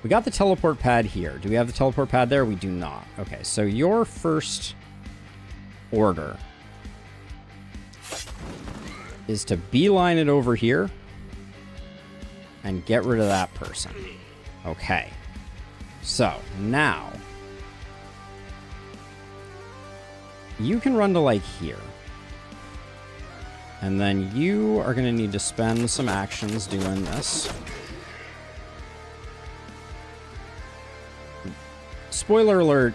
Speaker 1: We got the teleport pad here. Do we have the teleport pad there? We do not. Okay, so your first order is to beeline it over here and get rid of that person. Okay. So, now you can run to, like, here. And then you are going to need to spend some actions doing this. Spoiler alert.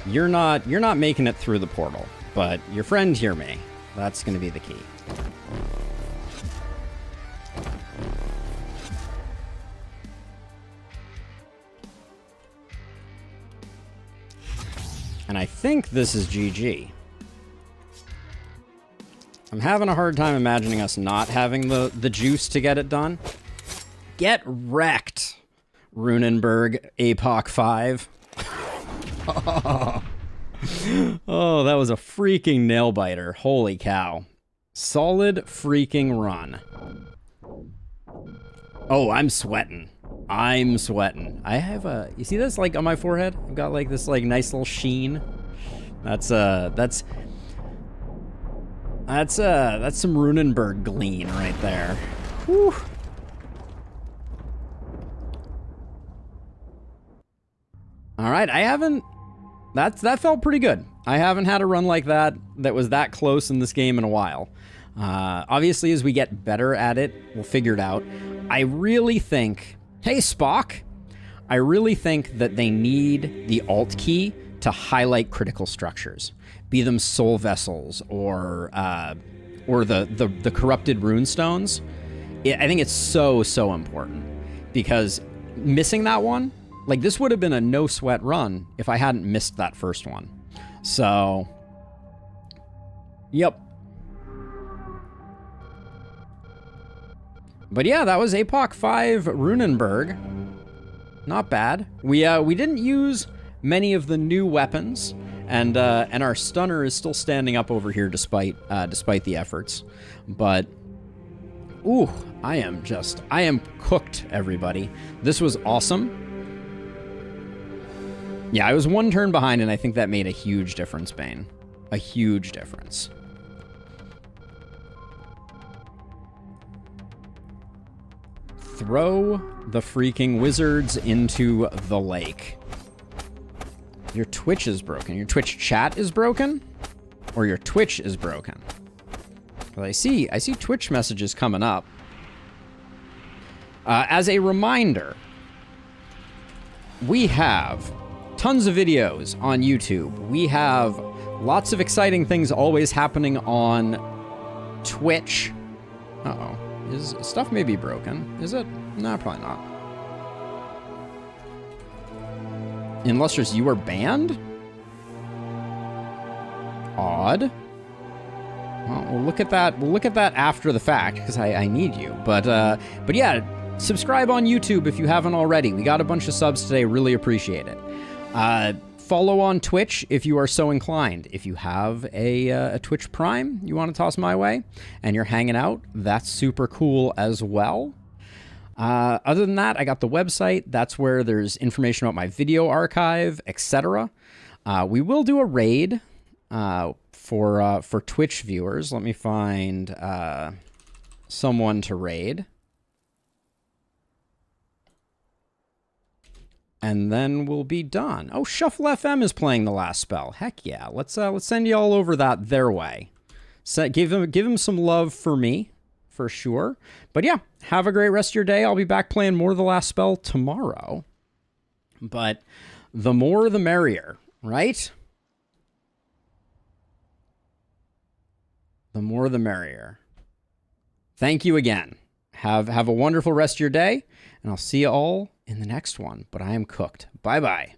Speaker 1: You're not making it through the portal, but your friend here may. That's going to be the key. And I think this is GG. I'm having a hard time imagining us not having the juice to get it done. Get wrecked, Runenberg APOC 5. Oh, that was a freaking nail biter. Holy cow. Solid freaking run. Oh, I'm sweating. I'm sweating. I have a... You see this, like, on my forehead? I've got, like, this, like, nice little sheen. That's some Runenberg glean right there. Whew. All right, I haven't... That felt pretty good. I haven't had a run like that was that close in this game in a while. Obviously, as we get better at it, we'll figure it out. I really think... Hey, Spock! I really think that they need the Alt key to highlight critical structures. Be them soul vessels or the corrupted runestones. I think it's so important. Because missing that one... Like, this would have been a no-sweat run if I hadn't missed that first one. So... Yep. But yeah, that was APOC 5 Runenberg. Not bad. We didn't use many of the new weapons, and our stunner is still standing up over here despite the efforts. But ooh, I am cooked, everybody. This was awesome. Yeah, I was one turn behind, and I think that made a huge difference, Bane. A huge difference. Throw the freaking wizards into the lake. Your Twitch is broken. Your Twitch chat is broken? Or your Twitch is broken? Well, I see Twitch messages coming up. As a reminder, we have tons of videos on YouTube. We have lots of exciting things always happening on Twitch. Uh-oh. Is stuff may be broken? Is it? No, probably not. Illustrious, you are banned? Odd. Well, we'll look at that. We'll look at that after the fact because I need you. But yeah, subscribe on YouTube if you haven't already. We got a bunch of subs today. Really appreciate it. Follow on Twitch if you are so inclined. If you have a Twitch Prime you want to toss my way and you're hanging out, that's super cool as well. Other than that, I got the website. That's where there's information about my video archive, etc. We will do a raid for Twitch viewers. Let me find someone to raid. And then we'll be done. Oh, Shuffle FM is playing the last spell. Heck yeah. Let's send you all over that their way. So give him some love for me, for sure. But yeah, have a great rest of your day. I'll be back playing more of the last spell tomorrow. But the more the merrier, right? The more the merrier. Thank you again. Have a wonderful rest of your day, and I'll see you all in the next one. But I am cooked. Bye-bye.